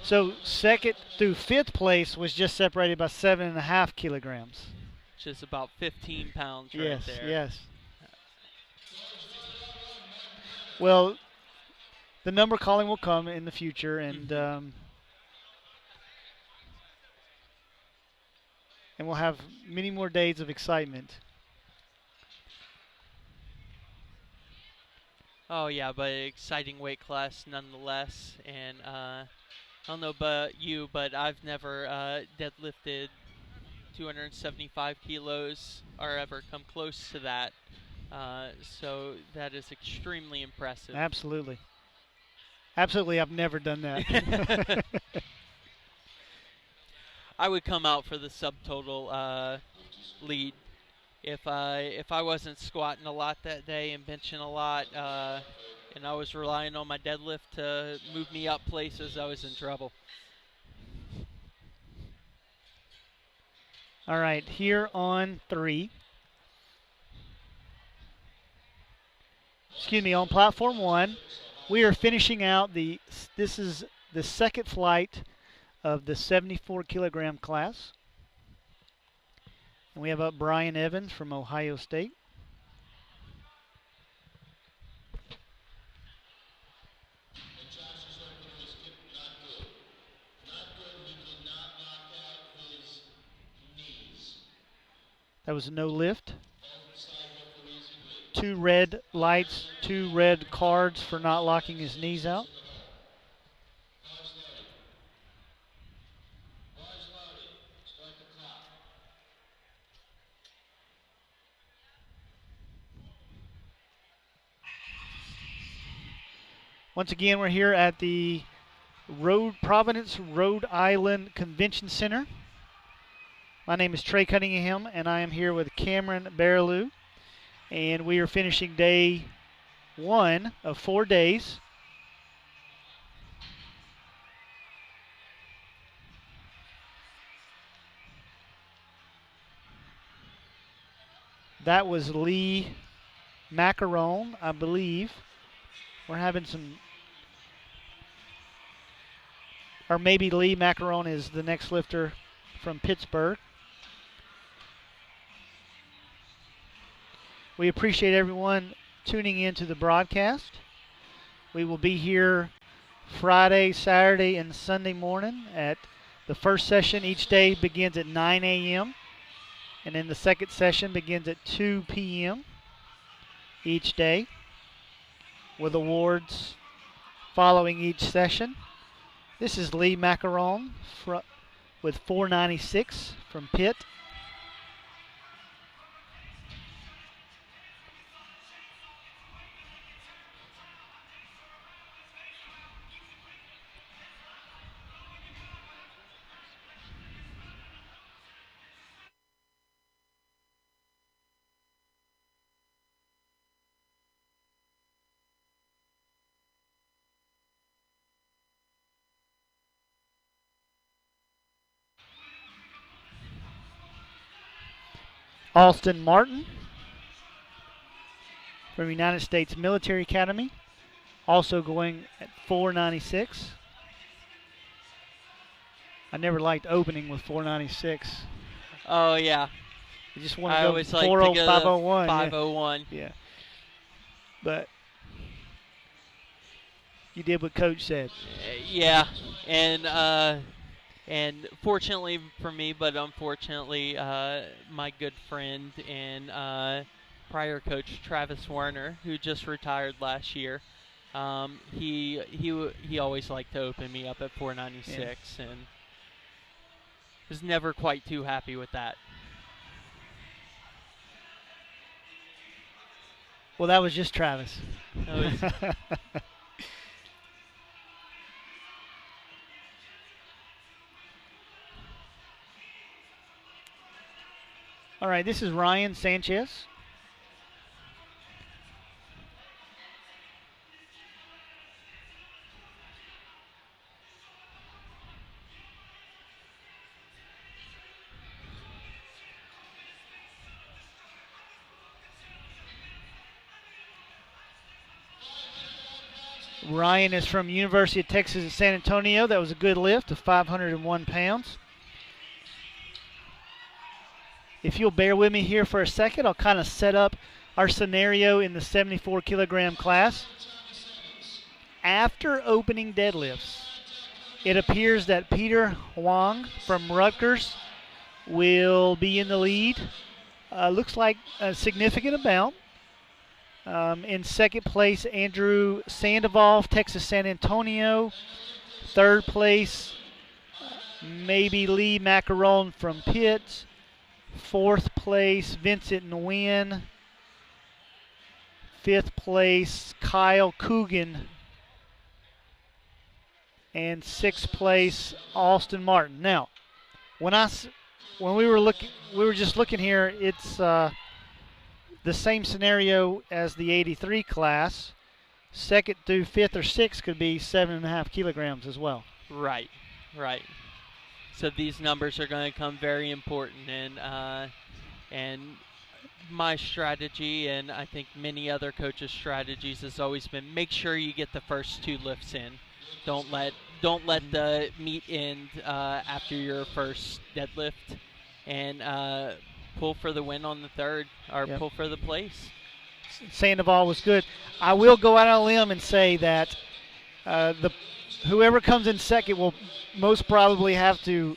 So second through 5th place was just separated by 7.5 kilograms. Which is about 15 pounds right Yes, there. yes. Well, the number calling will come in the future, and and we'll have many more days of excitement. Oh yeah, but exciting weight class nonetheless. And I don't know about you, but I've never deadlifted 275 kilos or ever come close to that. So that is extremely impressive. Absolutely. Absolutely, I've never done that. I would come out for the subtotal lead if I wasn't squatting a lot that day and benching a lot, and I was relying on my deadlift to move me up places. I was in trouble. All right, here on 3. Excuse me, on platform 1, we are finishing out this is the second flight of the 74 kilogram class. And we have up Brian Evans from Ohio State. That was a no lift. 2 red lights, 2 red cards for not locking his knees out. Once again, we're here at the Providence, Rhode Island Convention Center. My name is Trey Cunningham, and I am here with Cameron Baraloo. And we are finishing day 1 of 4 days. That was Lee Macaron, I believe. We're having some, or maybe Lee Macaron is the next lifter from Pittsburgh. We appreciate everyone tuning in to the broadcast. We will be here Friday, Saturday, and Sunday morning at the first session. Each day begins at 9 a.m. and then the second session begins at 2 p.m. each day, with awards following each session. This is Lee Macaron with 496 from Pitt. Austin Martin from United States Military Academy, also going at 496. I never liked opening with 496. Oh yeah. You just want I to go always like to 40, go 501. 501. Yeah. But you did what Coach said. Yeah, and fortunately for me, but unfortunately, my good friend and prior coach Travis Warner, who just retired last year, he always liked to open me up at 496, and was never quite too happy with that. Well, that was just Travis. That was- All right, this is Ryan Sanchez. Ryan is from University of Texas at San Antonio. That was a good lift of 501 pounds. If you'll bear with me here for a second, I'll kind of set up our scenario in the 74 kilogram class. After opening deadlifts, it appears that Peter Huang from Rutgers will be in the lead. Looks like a significant amount. In second place, Andrew Sandoval, Texas San Antonio. Third place, maybe Lee Macaron from Pitt. Fourth place, Vincent Nguyen. Fifth place, Kyle Coogan. And sixth place, Austin Martin. Now, when we were just looking here, it's the same scenario as the 83 class. Second through fifth or sixth could be 7.5 kilograms as well. Right. So these numbers are going to come very important, and my strategy, and I think many other coaches' strategies, has always been make sure you get the first two lifts in. Don't let the meet end after your first deadlift, and pull for the win on the third, or Yep. pull for the place. Sandoval was good. I will go out on a limb and say that whoever comes in second will most probably have to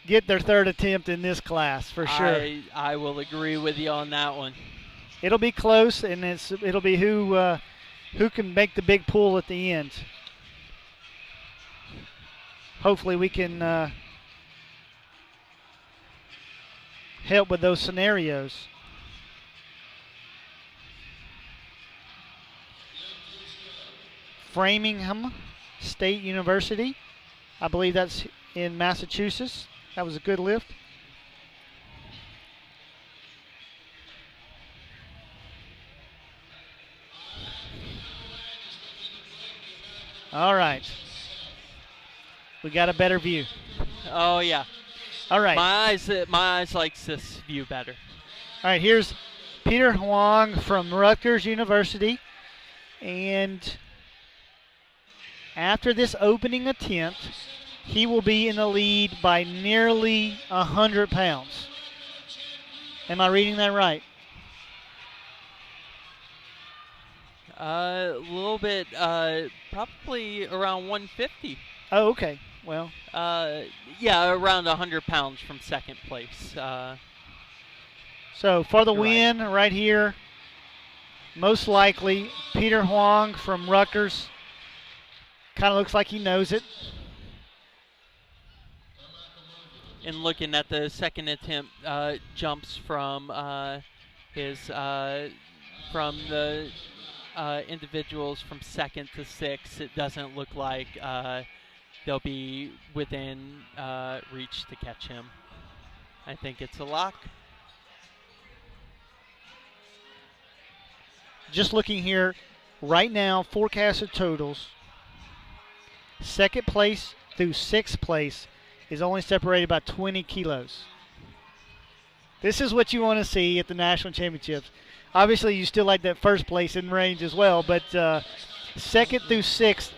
get their third attempt in this class for sure. I will agree with you on that one. It'll be close, and it'll be who can make the big pull at the end. Hopefully we can help with those scenarios. Framingham State University. I believe that's in Massachusetts. That was a good lift. All right. We got a better view. Oh yeah. All right. My eyes likes this view better. All right, here's Peter Huang from Rutgers University. And after this opening attempt, he will be in the lead by nearly 100 pounds. Am I reading that right? A little bit, probably around 150. Oh, okay. Well, Yeah, around 100 pounds from second place. so for the Right. win right here, most likely Peter Huang from Rutgers. Kind of looks like he knows it. And looking at the second attempt, jumps from from the individuals from second to sixth. It doesn't look like they'll be within reach to catch him. I think it's a lock. Just looking here, right now, forecasted totals. Second place through sixth place is only separated by 20 kilos. This is what you want to see at the national championships. Obviously, you still like that first place in range as well, but second through sixth,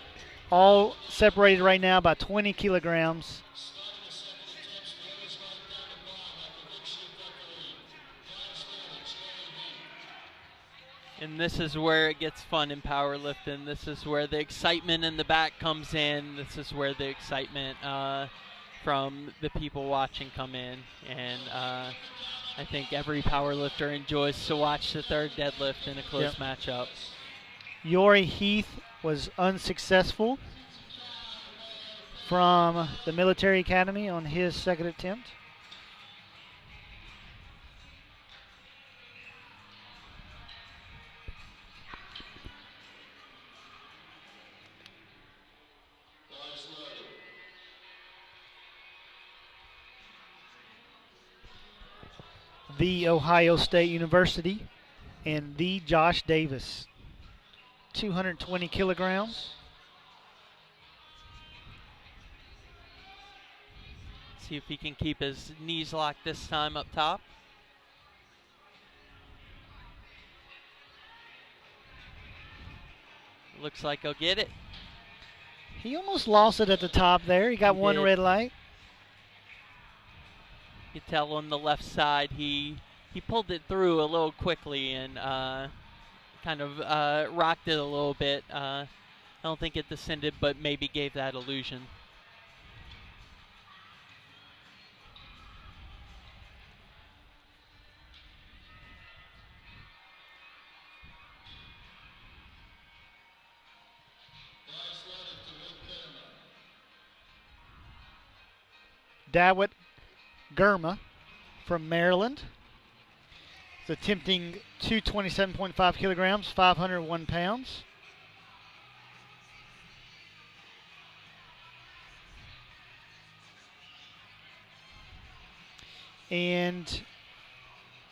all separated right now by 20 kilograms. And this is where it gets fun in powerlifting. This is where the excitement in the back comes in. This is where the excitement from the people watching come in. And I think every powerlifter enjoys to watch the third deadlift in a close matchup. Yori Heath was unsuccessful from the military academy on his second attempt. The Ohio State University and the Josh Davis. 220 kilograms. See if he can keep his knees locked this time up top. Looks like he'll get it. He almost lost it at the top there. He got He one did. red light. You can tell on the left side he pulled it through a little quickly and kind of rocked it a little bit. I don't think it descended, but maybe gave that illusion. Dawit Gurma from Maryland is attempting 227.5 kilograms, 501 pounds. And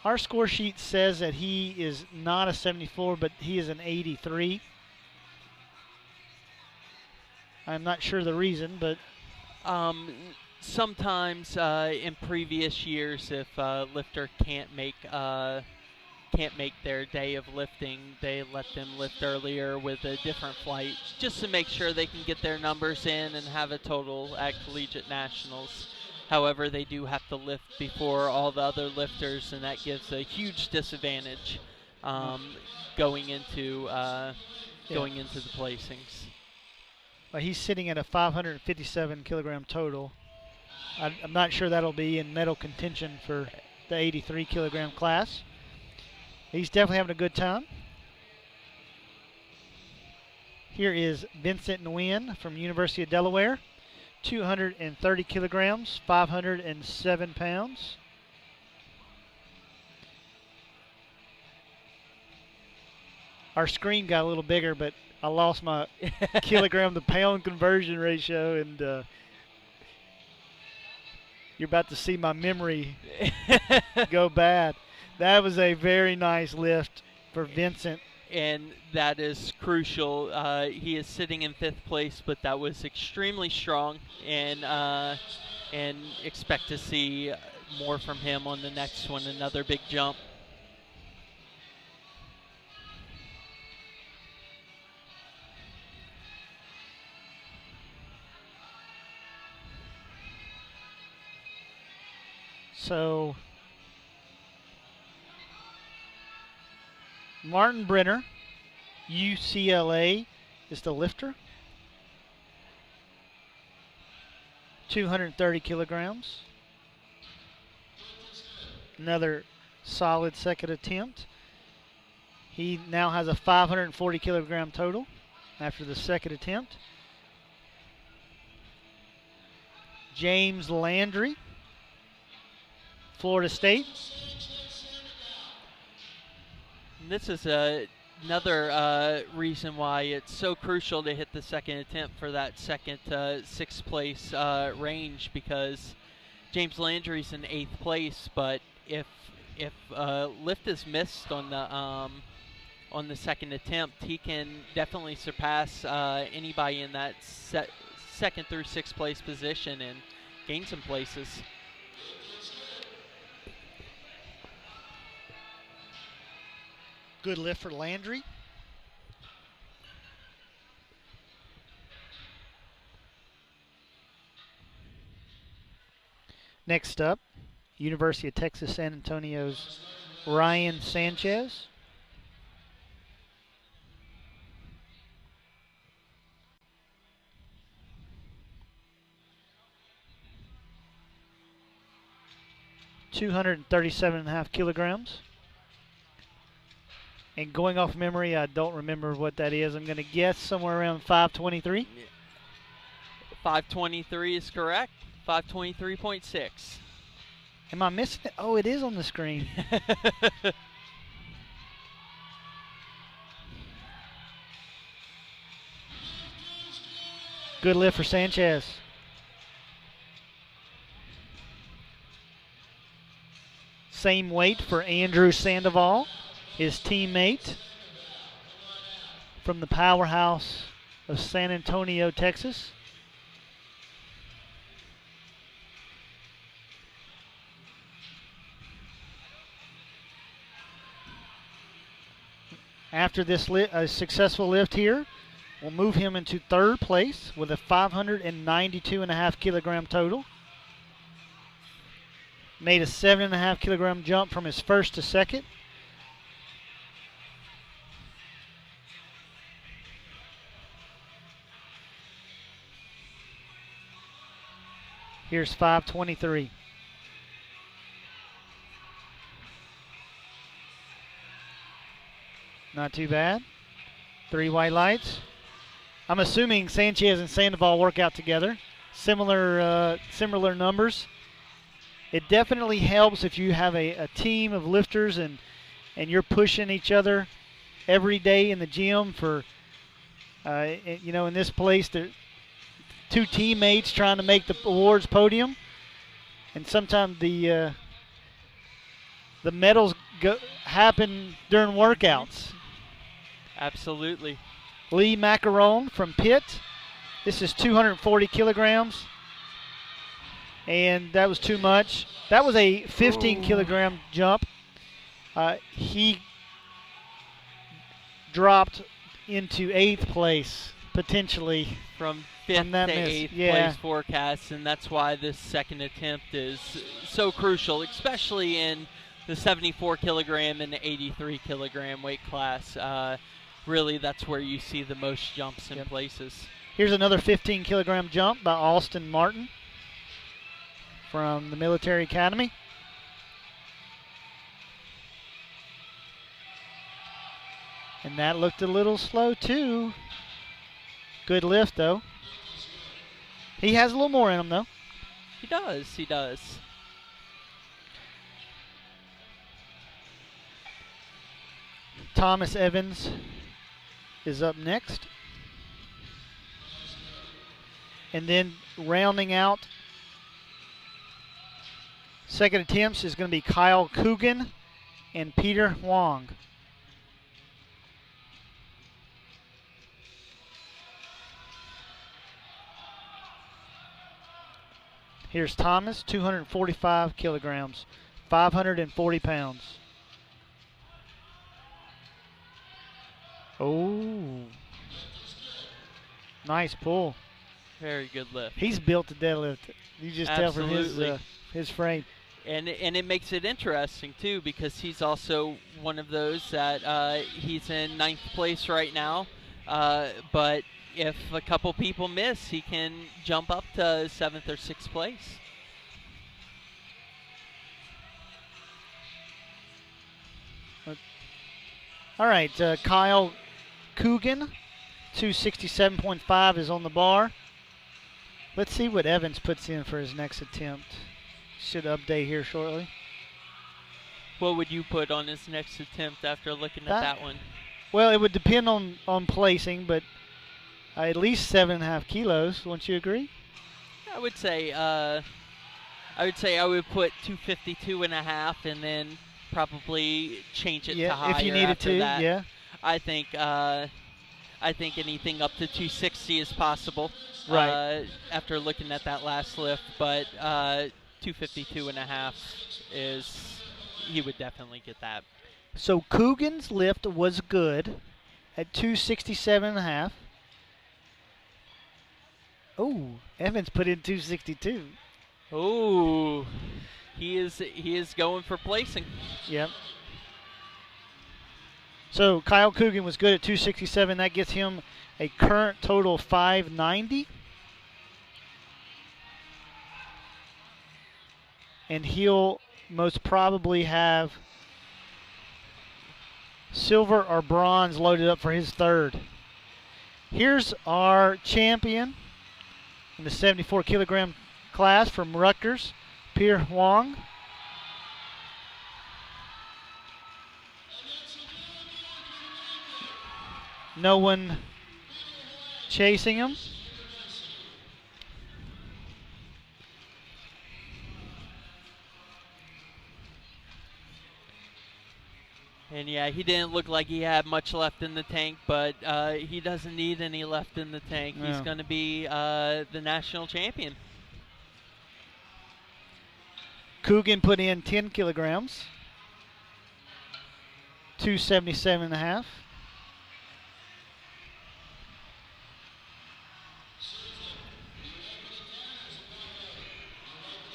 our score sheet says that he is not a 74, but he is an 83. I'm not sure the reason, but sometimes in previous years, if a lifter can't make their day of lifting, they let them lift earlier with a different flight, just to make sure they can get their numbers in and have a total at collegiate nationals. However, they do have to lift before all the other lifters, and that gives a huge disadvantage going into the placings. Well, he's sitting at a 557 kilogram total. I'm not sure that'll be in medal contention for the 83 kilogram class. He's definitely having a good time. Here is Vincent Nguyen from University of Delaware. 230 kilograms, 507 pounds. Our screen got a little bigger, but I lost my kilogram to pound conversion ratio, and you're about to see my memory go bad. That was a very nice lift for Vincent. And that is crucial. He is sitting in 5th place, but that was extremely strong, and expect to see more from him on the next one, another big jump. So Martin Brenner, UCLA, is the lifter. 230 kilograms. Another solid second attempt. He now has a 540 kilogram total after the second attempt. James Landry, Florida State. This is another reason why it's so crucial to hit the second attempt for that second 6th place range, because James Landry's in 8th place, but if lift is missed on the second attempt, he can definitely surpass anybody in that 2nd through 6th place position and gain some places. Good lift for Landry. Next up, University of Texas San Antonio's Ryan Sanchez. $237.5 kilograms. And going off memory, I don't remember what that is. I'm going to guess somewhere around 523. 523 is correct. 523.6. Am I missing it? Oh, it is on the screen. Good lift for Sanchez. Same weight for Andrew Sandoval, his teammate from the powerhouse of San Antonio, Texas. After this successful lift here, we'll move him into third place with a 592.5 kilogram total. Made a 7.5 kilogram jump from his first to second. Here's 523. Not too bad. 3 white lights. I'm assuming Sanchez and Sandoval work out together. Similar numbers. It definitely helps if you have a team of lifters and you're pushing each other every day in the gym for, in this place, 2 teammates trying to make the awards podium. And sometimes the medals happen during workouts. Absolutely. Lee Macaron from Pitt. This is 240 kilograms. And that was too much. That was a 15 kilogram jump. He dropped into 8th place, potentially. From 5th to 8th place forecast, and that's why this second attempt is so crucial, especially in the 74 kilogram and the 83 kilogram weight class. Really, that's where you see the most jumps in places. Here's another 15 kilogram jump by Austin Martin from the Military Academy. And that looked a little slow too. Good lift though. He has a little more in him though. He does. Thomas Evans is up next. And then rounding out second attempts is going to be Kyle Coogan and Peter Huang. Here's Thomas, 245 kilograms, 540 pounds. Oh, nice pull. Very good lift. He's built to deadlift. You just tell from his frame. And it makes it interesting too, because he's also one of those that he's in 9th place right now. But if a couple people miss, he can jump up to 7th or 6th place. All right, Kyle Coogan, 267.5 is on the bar. Let's see what Evans puts in for his next attempt. Should update here shortly. What would you put on his next attempt after looking at that one? Well, it would depend on placing, but at least 7.5 kilos. Wouldn't you agree? I would say I would put 252.5 and then probably change it to higher if you needed after to. that. Yeah. I think anything up to 260 is possible. Right. After looking at that last lift, but 252.5 is, he would definitely get that. So Coogan's lift was good at 267.5. Oh, Evans put in 262. Oh, he is going for placing. Yep. So Kyle Coogan was good at 267. That gets him a current total of 590. And he'll most probably have silver or bronze loaded up for his third. Here's our champion in the 74 kilogram class from Rutgers, Pierre Huang. No one chasing him. And yeah, he didn't look like he had much left in the tank, but he doesn't need any left in the tank. He's No. going to be the national champion. Coogan put in 10 kilograms, 277.5.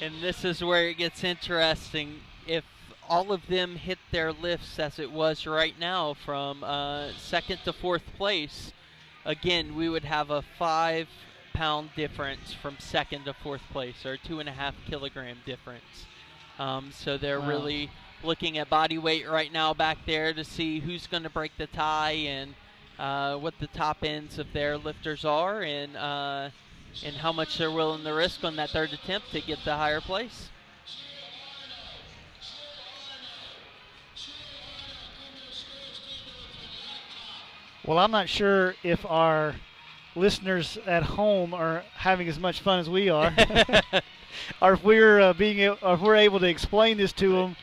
And this is where it gets interesting. If all of them hit their lifts as it was right now from second to fourth place, again, we would have a 5-pound difference from second to fourth place, or 2.5 kilogram difference. So they're Wow. really looking at body weight right now back there to see who's going to break the tie and what the top ends of their lifters are, and how much they're willing to risk on that third attempt to get the higher place. Well, I'm not sure if our listeners at home are having as much fun as we are, or if we're able to explain this to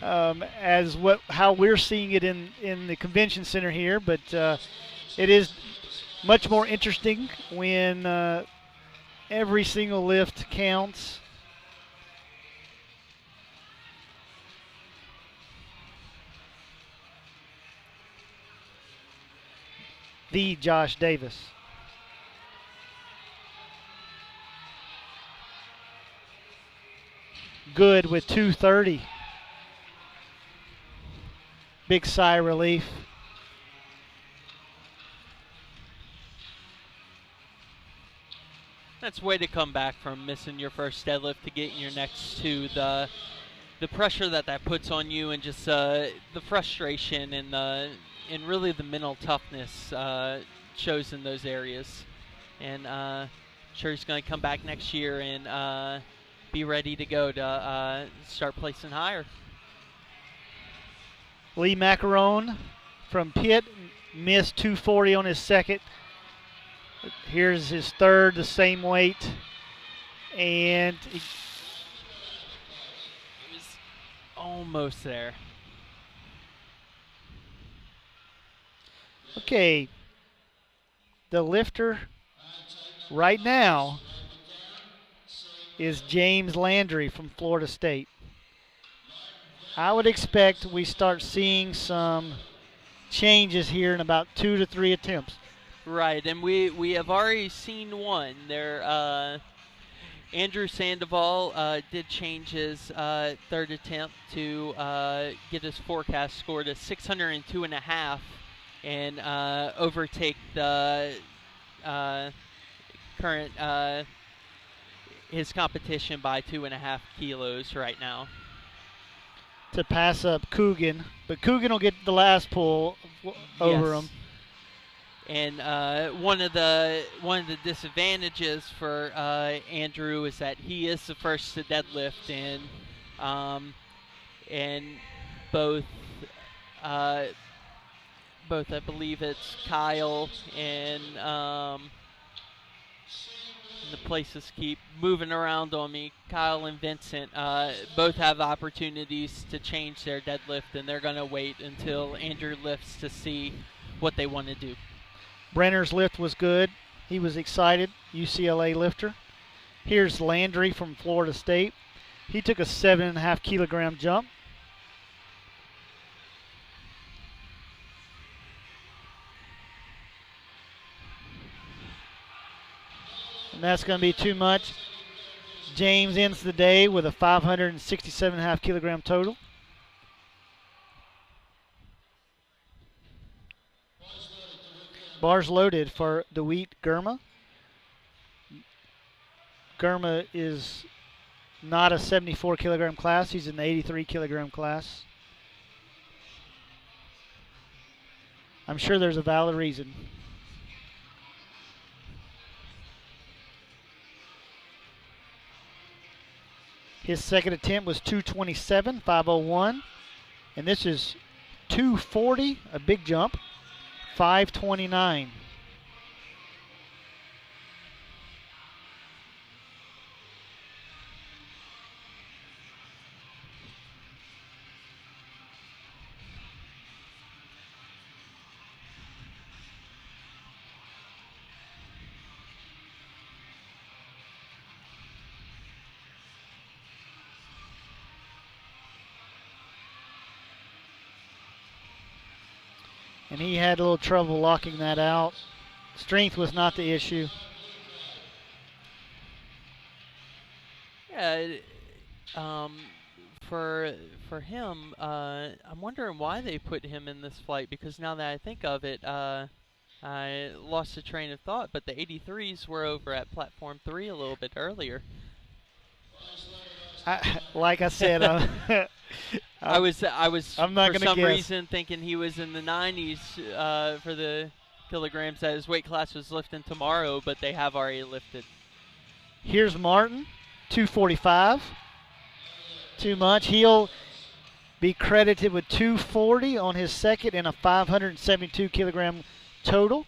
them as how we're seeing it in the convention center here. But it is much more interesting when every single lift counts. The Josh Davis. Good with 230. Big sigh of relief. That's way to come back from missing your first deadlift to getting your next two. The pressure that puts on you, and just the frustration and really the mental toughness shows in those areas. And sure, he's going to come back next year and be ready to go to start placing higher. Lee Macaron from Pitt missed 240 on his second. Here's his third, the same weight. And It was almost there. okay, the lifter right now is James Landry from Florida State. I would expect we start seeing some changes here in about 2 to 3 attempts. Right, and we have already seen one. Andrew Sandoval did change his third attempt to get his forecast score to 602.5 and overtake the current his competition by 2.5 kilos right now. To pass up Coogan, but Coogan will get the last pull over Yes. him. And one of the disadvantages for Andrew is that he is the first to deadlift, and both I believe it's Kyle and the places keep moving around on me. Kyle and Vincent both have opportunities to change their deadlift, and they're going to wait until Andrew lifts to see what they want to do. Brenner's lift was good. He was excited, UCLA lifter. Here's Landry from Florida State. He took a 7.5 kilogram jump. And that's going to be too much. James ends the day with a 567.5 kilogram total. Bars loaded for DeWitt Gurma. Gurma is not a 74 kilogram class. He's in the 83 kilogram class. I'm sure there's a valid reason. His second attempt was 227, 501. And this is 240, a big jump, 529. And he had a little trouble locking that out. Strength was not the issue. Yeah, for him, I'm wondering why they put him in this flight, because now that I think of it, I lost the train of thought, but the 83s were over at platform 3 a little bit earlier. Like I said, I was I'm not for gonna some guess. reason thinking he was in the 90s for the kilograms that his weight class was lifting tomorrow, but they have already lifted. Here's Martin, 245. Too much. He'll be credited with 240 on his second and a 572 kilogram total.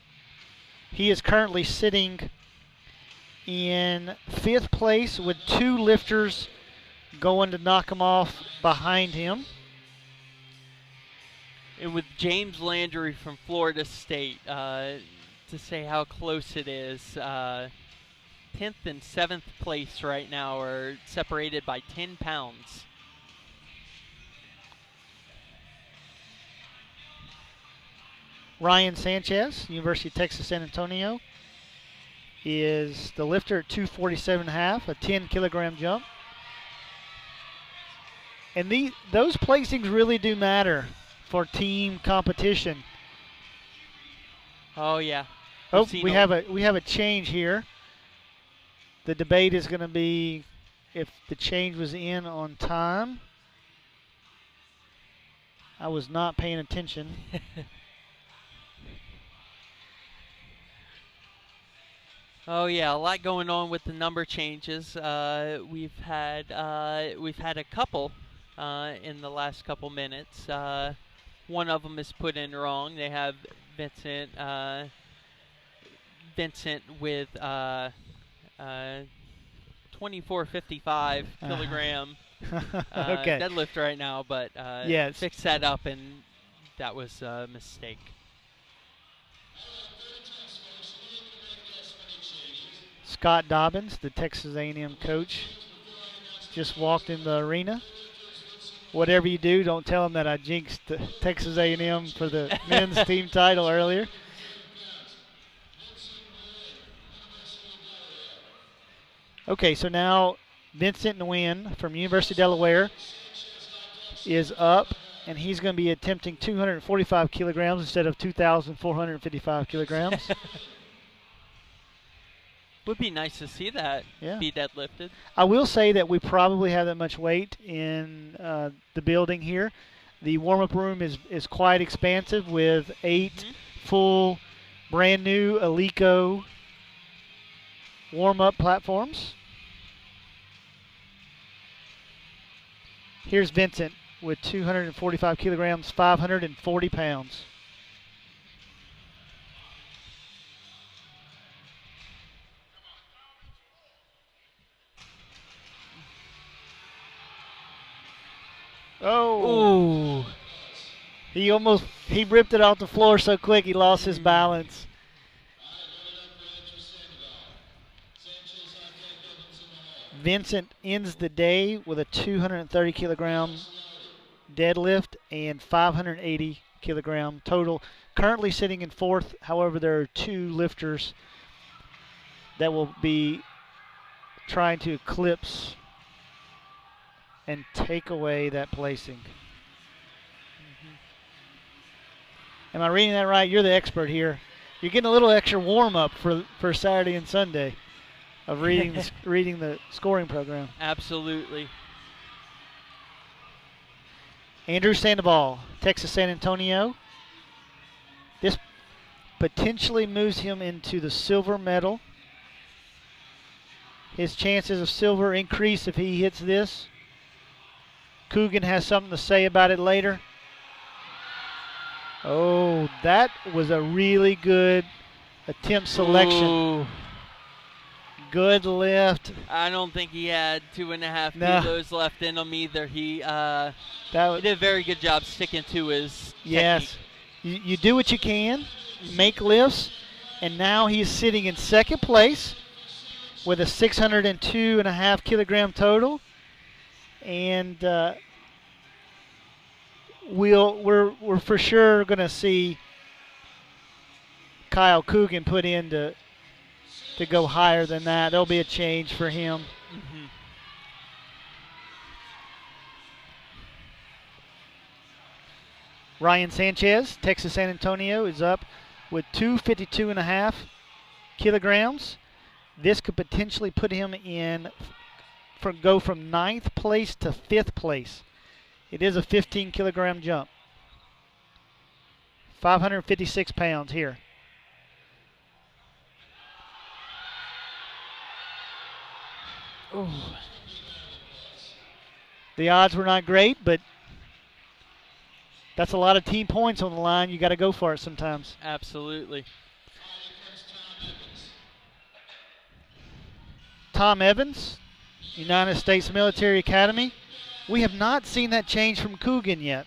He is currently sitting in 5th place with 2 lifters going to knock him off behind him. And with James Landry from Florida State, to say how close it is, 10th and 7th place right now are separated by 10 pounds. Ryan Sanchez, University of Texas San Antonio, is the lifter at 247.5, a 10 kilogram jump. And those placings really do matter for team competition. Oh yeah. Oh, we have a change here. The debate is going to be if the change was in on time. I was not paying attention. Oh yeah, a lot going on with the number changes. We've had a couple in the last couple minutes. One of them is put in wrong. They have Vincent with 2455 kilogram Okay. deadlift right now, but Yes. fixed that up, and that was a mistake. Scott Dobbins, the Texas A&M coach, just walked in the arena. Whatever you do, don't tell him that I jinxed Texas A&M for the men's team title earlier. Okay, so now Vincent Nguyen from University of Delaware is up, and he's going to be attempting 245 kilograms instead of 2,455 kilograms. Would be nice to see that be deadlifted. I will say that we probably have that much weight in the building here. The warm-up room is quite expansive with 8 full brand new Alico warm-up platforms. Here's Vincent with 245 kilograms, 540 pounds. Oh. Ooh. He ripped it off the floor so quick he lost his balance. Vincent ends the day with a 230 kilogram deadlift and 580 kilogram total. Currently sitting in 4th. However, there are 2 lifters that will be trying to eclipse and take away that placing. Am I reading that right? You're the expert here. You're getting a little extra warm-up for Saturday and Sunday of reading reading the scoring program. Absolutely. Andrew Sandoval, Texas San Antonio. This potentially moves him into the silver medal. His chances of silver increase if he hits this. Coogan has something to say about it later. Oh, that was a really good attempt selection. Ooh. Good lift. I don't think he had 2.5 No. kilos left in him either. He That was, did a very good job sticking to his yes. technique. You do what you can, make lifts, and now he's sitting in second place with a 602.5 kilogram total. And we're for sure going to see Kyle Coogan put in to go higher than that. There'll be a change for him. Mhm. Ryan Sanchez, Texas San Antonio, is up with 252.5 kilograms. This could potentially put him in go from 9th place to 5th place. It is a 15 kilogram jump. 556 pounds here. Ooh. The odds were not great, but that's a lot of team points on the line. You got to go for it sometimes. Absolutely. Tom Evans, United States Military Academy. We have not seen that change from Coogan yet.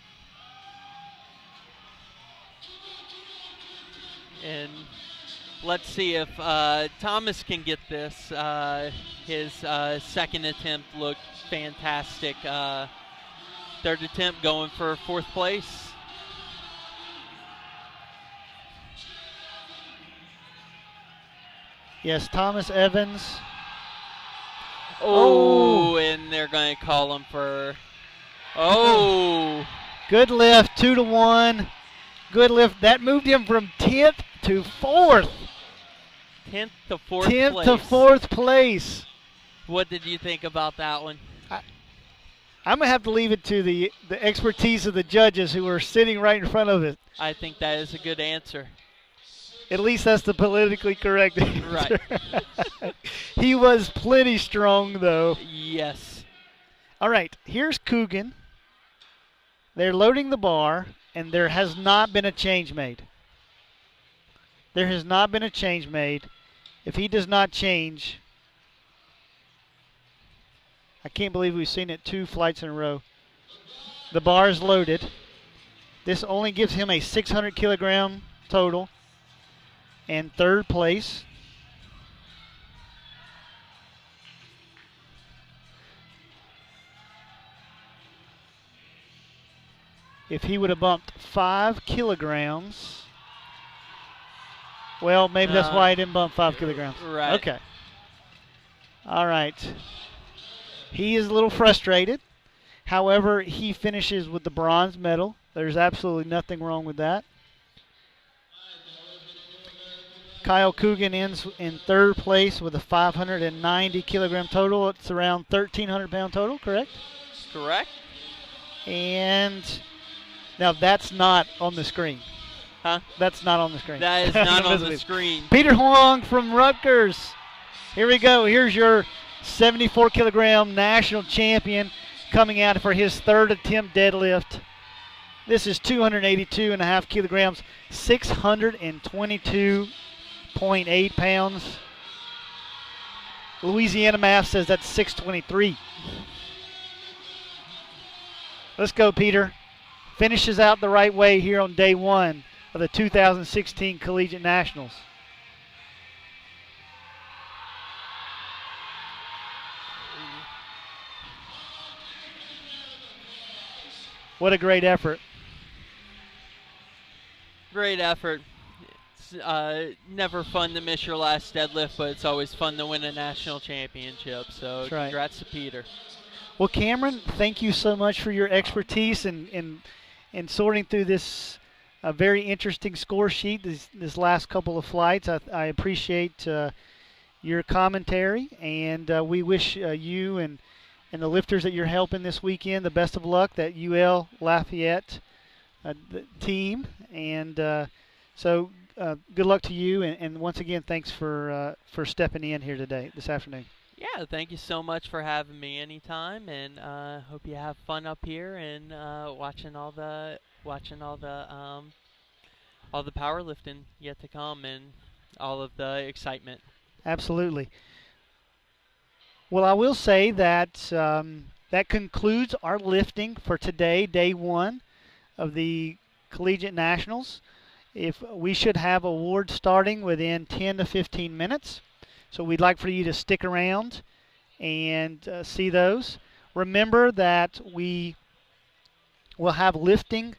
And let's see if Thomas can get this. His second attempt looked fantastic. Third attempt going for 4th place. Yes, Thomas Evans. Oh, and they're going to call him for. Oh. Good lift, 2-1. Good lift. That moved him from 10th to 4th. 10th to 4th 10th place. to 4th place. What did you think about that one? I'm going to have to leave it to the expertise of the judges who are sitting right in front of it. I think that is a good answer. At least that's the politically correct answer. Right. He was plenty strong, though. Yes. All right, here's Coogan. They're loading the bar, and there has not been a change made. There has not been a change made. If he does not change, I can't believe we've seen it 2 flights in a row. The bar is loaded. This only gives him a 600 kilogram total and 3rd place. If he would have bumped 5 kilograms, well, maybe that's why he didn't bump 5 kilograms. Right. Okay. All right. He is a little frustrated. However, he finishes with the bronze medal. There's absolutely nothing wrong with that. Kyle Coogan ends in 3rd place with a 590 kilogram total. It's around 1,300 pound total, correct? Correct. And now that's not on the screen. Huh? That's not on the screen. That is not on the screen. Peter Huang from Rutgers. Here we go. Here's your 74 kilogram national champion coming out for his 3rd attempt deadlift. This is 282.5 kilograms, 622.8 pounds. Louisiana math says that's 623. Let's go, Peter. Finishes out the right way here on day 1 of the 2016 Collegiate Nationals. What a great effort. Great effort. it's never fun to miss your last deadlift, but it's always fun to win a national championship. So That's right. congrats to Peter. Well, Cameron, thank you so much for your expertise in sorting through this very interesting score sheet this last couple of flights. I appreciate your commentary, and we wish you and the lifters that you're helping this weekend the best of luck, that UL Lafayette the team. And so good luck to you, and once again, thanks for stepping in here today, this afternoon. Yeah, thank you so much for having me anytime, and hope you have fun up here and watching all the powerlifting yet to come and all of the excitement. Absolutely. Well, I will say that that concludes our lifting for today, day one of the Collegiate Nationals. If we should have awards starting within 10 to 15 minutes. So we'd like for you to stick around and see those. Remember that we will have lifting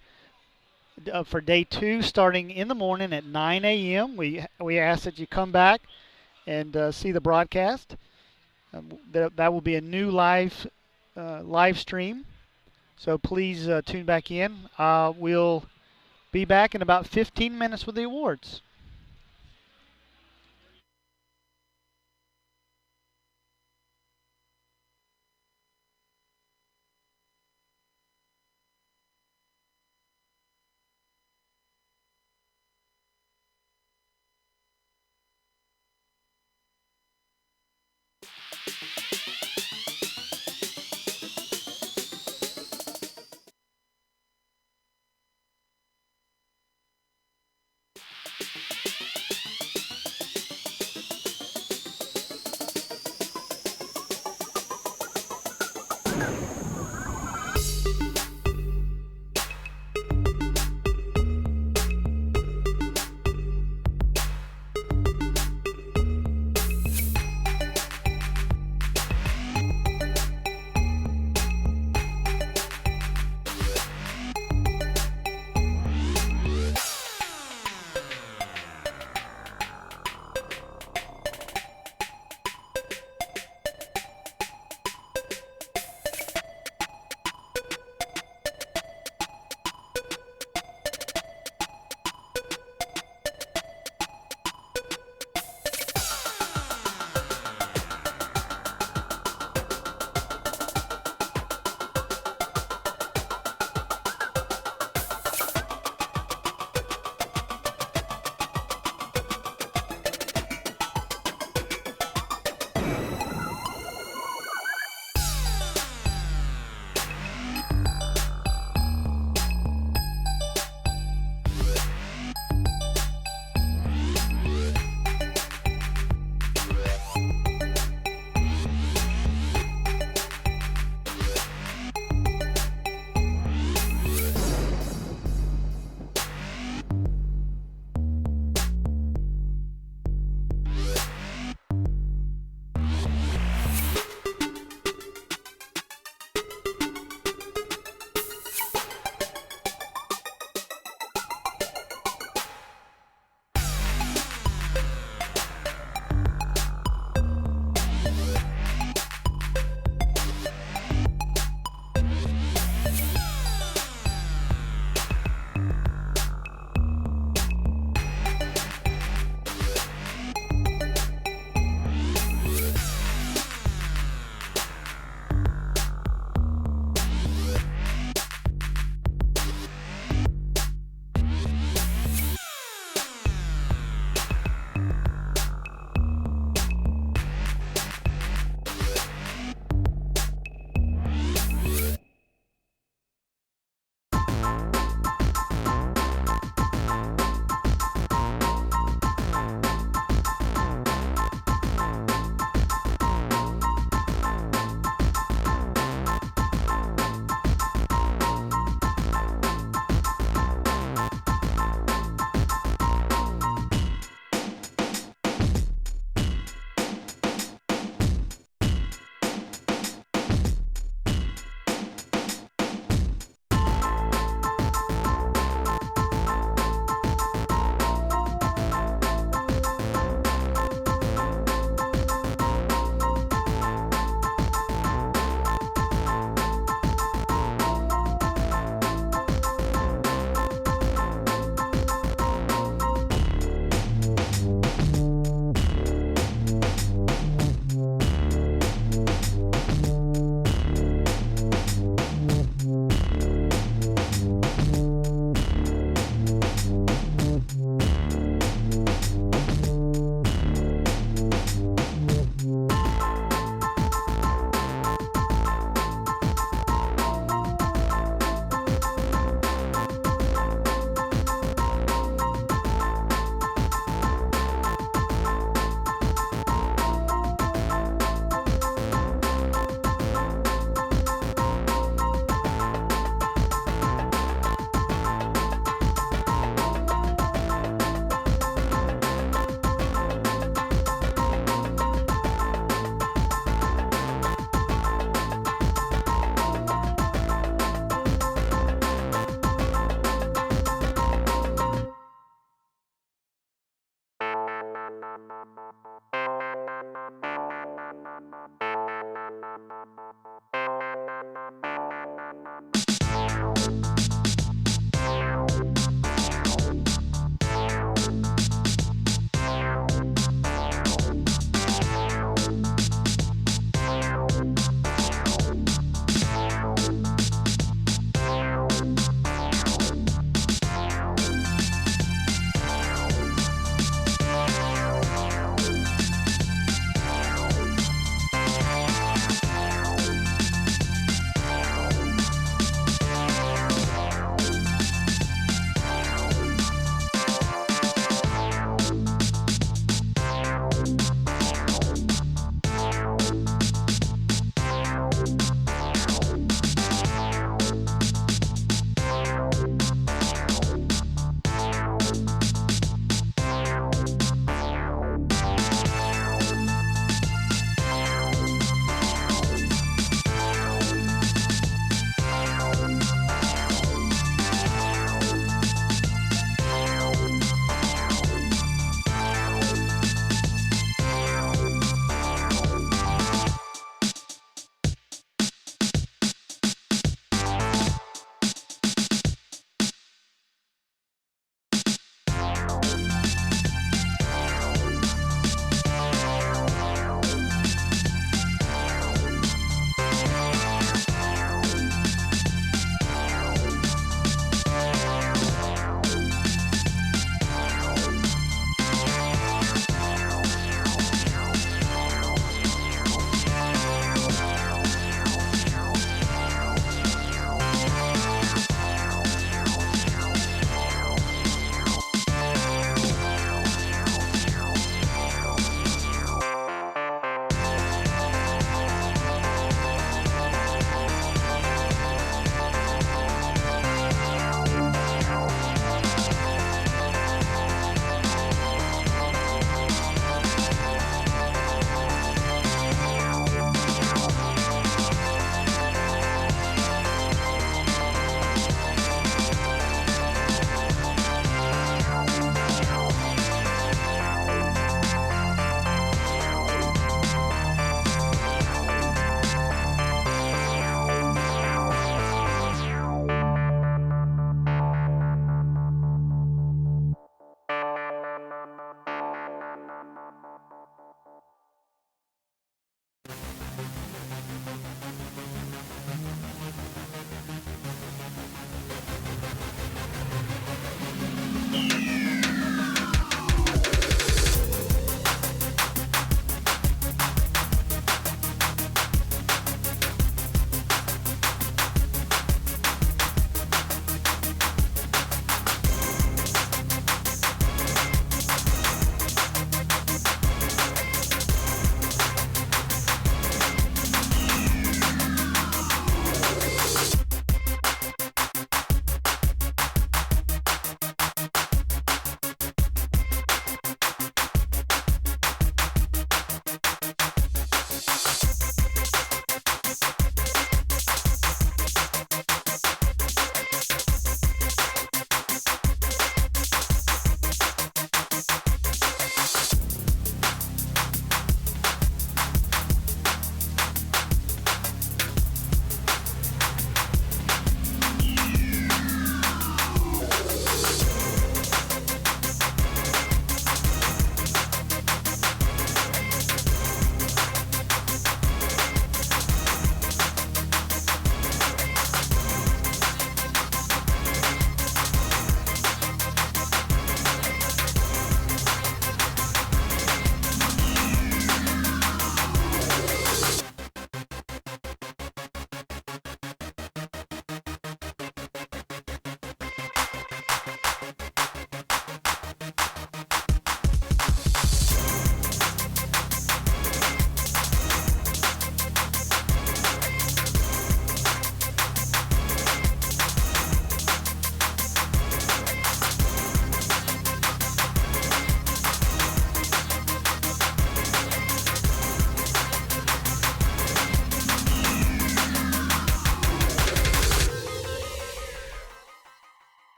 for day two starting in the morning at 9 a.m. We ask that you come back and see the broadcast. That will be a new live stream. So please tune back in. We'll be back in about 15 minutes with the awards.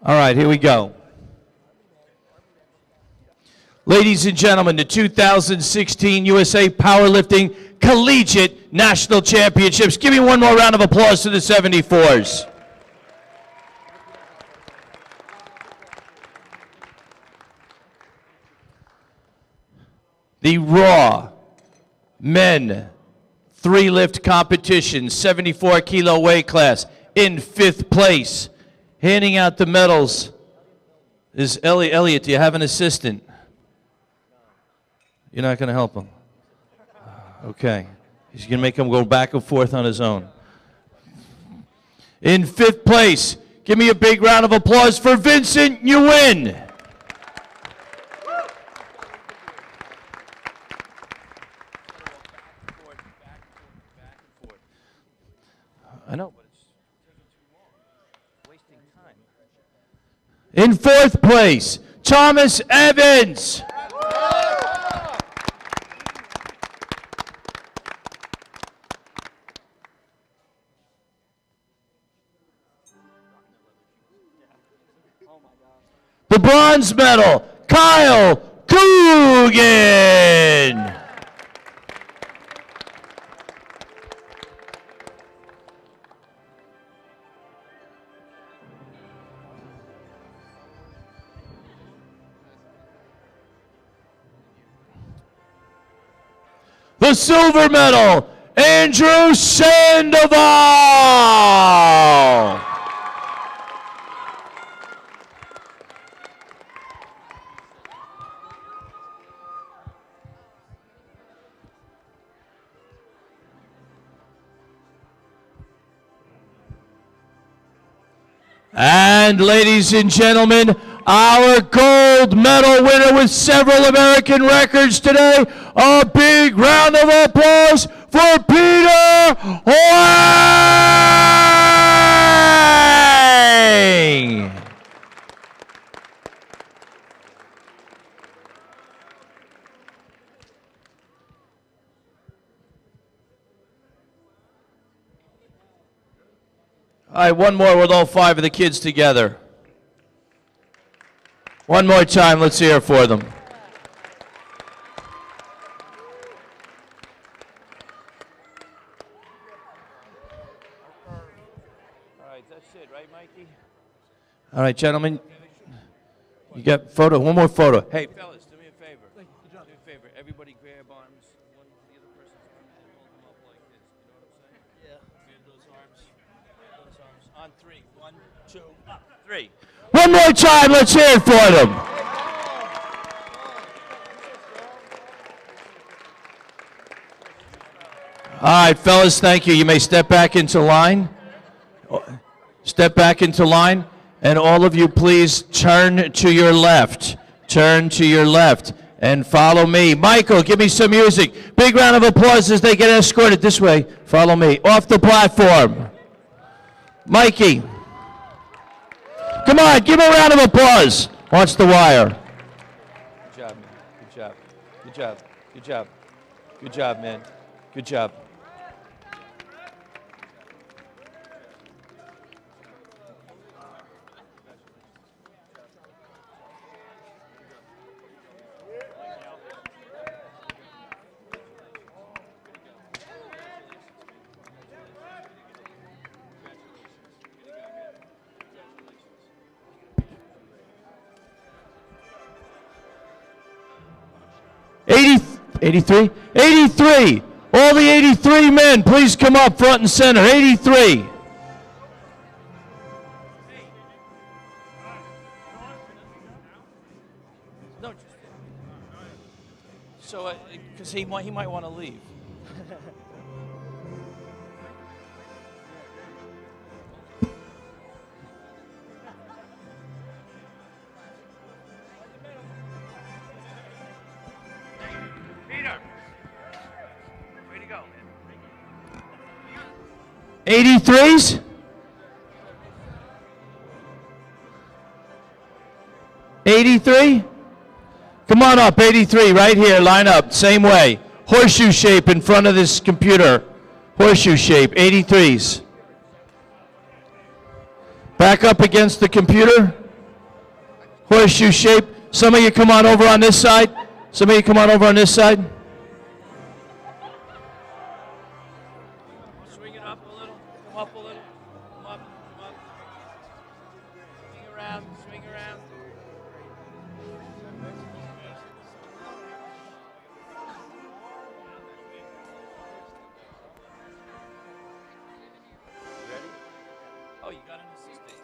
All right, here we go. Ladies and gentlemen, the 2016 USA Powerlifting Collegiate National Championships. Give me one more round of applause to the 74s. The Raw Men 3-lift competition, 74 kilo weight class, in 5th place. Handing out the medals is Elliot. Elliot, do you have an assistant? You're not going to help him? Okay. He's going to make him go back and forth on his own. In 5th place, give me a big round of applause for Vincent Nguyen. I know, but it's wasting time. In 4th place, Thomas Evans. The bronze medal, Kyle Coogan. The silver medal, Andrew Sandoval. And ladies and gentlemen, our gold medal winner with several American records today. A big round of applause for Peter Wang! All right, one more with all 5 of the kids together. One more time, let's hear it for them. All right, that's it, right, Mikey? All right, gentlemen, you got photo, one more photo. Hey, fellas, do me a favor. Do me a favor. Everybody grab arms. The other person's arm and hold them up like this. You know what I'm saying? Yeah. Grab those arms. Those arms. On 3. 1, 2, up. 3. One more time, let's hear it for them. All right, fellas, thank you. You may step back into line. Step back into line. And all of you, please turn to your left. Turn to your left and follow me. Michael, give me some music. Big round of applause as they get escorted this way. Follow me. Off the platform. Mikey. Come on, give him a round of applause. Watch the wire. Good job, man. Good job. Good job. Good job. Good job, man. Good job. $83. All the 83 men, please come up front and center. 83. No, so, because he might want to leave. Peter, way to go, man. 83s? 83? Come on up, 83, right here, line up, same way. Horseshoe shape in front of this computer. Horseshoe shape, 83s. Back up against the computer. horseshoe shape. Some of you come on over on this side. Some of you come on over on this side. Swing it up a little. Come up a little. Come up. Come up. Swing around. Swing around. Ready? Oh, you got an assistant.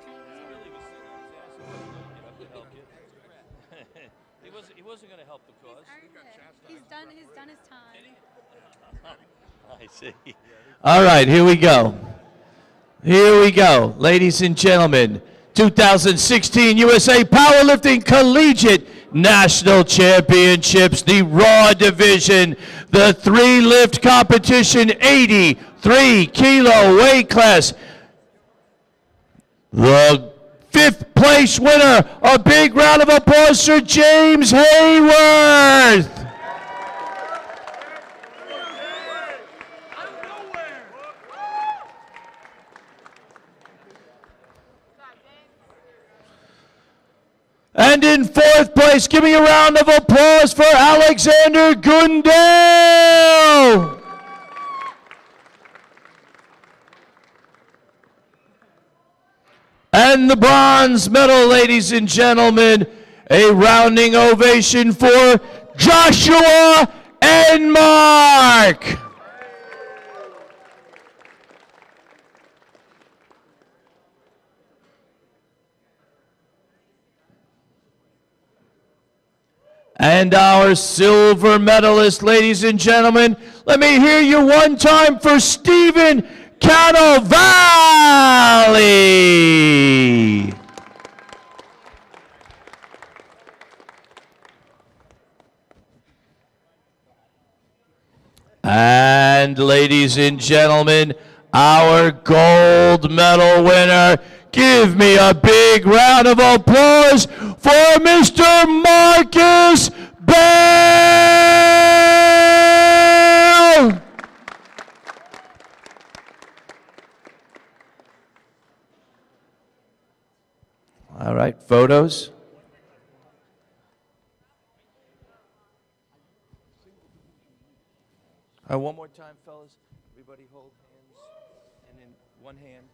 Billy was sitting on his ass. He wasn't going to get up to help you. He wasn't going to help the cause. He's done his time. I see. All right, here we go. Here we go, ladies and gentlemen. 2016 USA Powerlifting Collegiate National Championships, the Raw Division, the 3-lift competition, 83-kilo weight class. The 5th place winner, a big round of applause for James Hayworth. And in 4th place, give me a round of applause for Alexander Gundel. And the bronze medal, ladies and gentlemen, a rounding ovation for Joshua Enmark. And our silver medalist, ladies and gentlemen, let me hear you one time for Stephen Cannavale. And ladies and gentlemen, our gold medal winner, give me a big round of applause for Mr. Marcus Bell. All right, photos. All right, one more time, fellas. Everybody hold hands, and then one hand.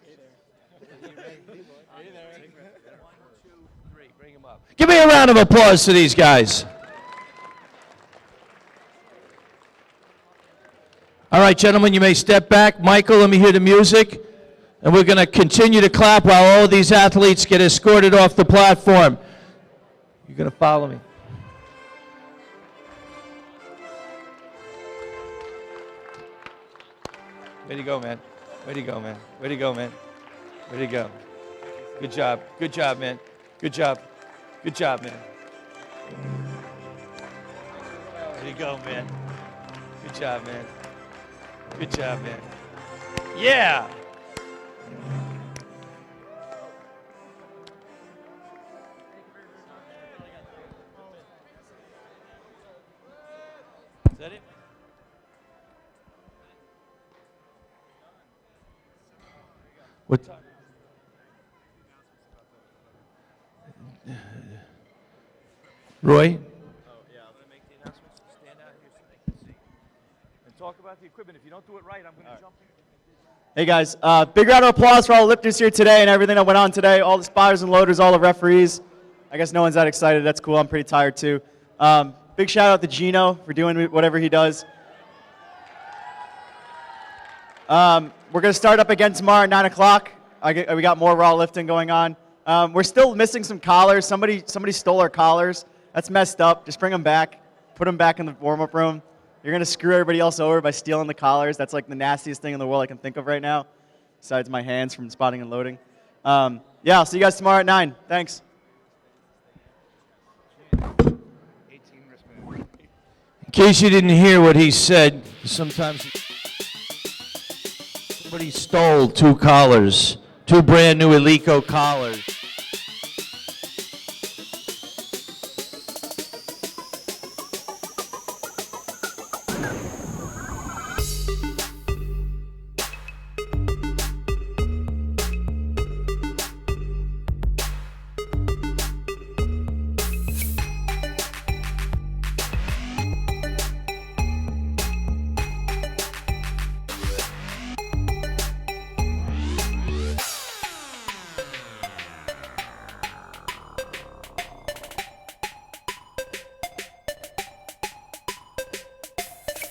Hey there. Hey there. 1, 2, 3. Bring them up. Give me a round of applause to these guys. All right, gentlemen, you may step back. Michael, let me hear the music. And we're going to continue to clap while all of these athletes get escorted off the platform. You're going to follow me. Way to go, man. Way to go, man. Way to go, man. Way to go. Good job. Good job, man. Good job. Good job, man. Way to go, man. Good job, man. Good job, man. Yeah! Is that it? What time? Roy? Oh, yeah. I'm going to make the announcements. Stand out here so they can see. And talk about the equipment. If you don't do it right, I'm going to jump in. Hey guys, big round of applause for all the lifters here today and everything that went on today, all the spotters and loaders, all the referees. I guess no one's that excited. That's cool. I'm pretty tired too. Big shout out to Gino for doing whatever he does. We're going to start up again tomorrow at 9 o'clock. We got more raw lifting going on. We're still missing some collars. Somebody stole our collars. That's messed up. Just bring them back. Put them back in the warm-up room. You're going to screw everybody else over by stealing the collars. That's like the nastiest thing in the world I can think of right now, besides my hands from spotting and loading. Yeah, I'll see you guys tomorrow at 9. Thanks. In case you didn't hear what he said, sometimes somebody stole 2 collars, 2 brand new Eleco collars.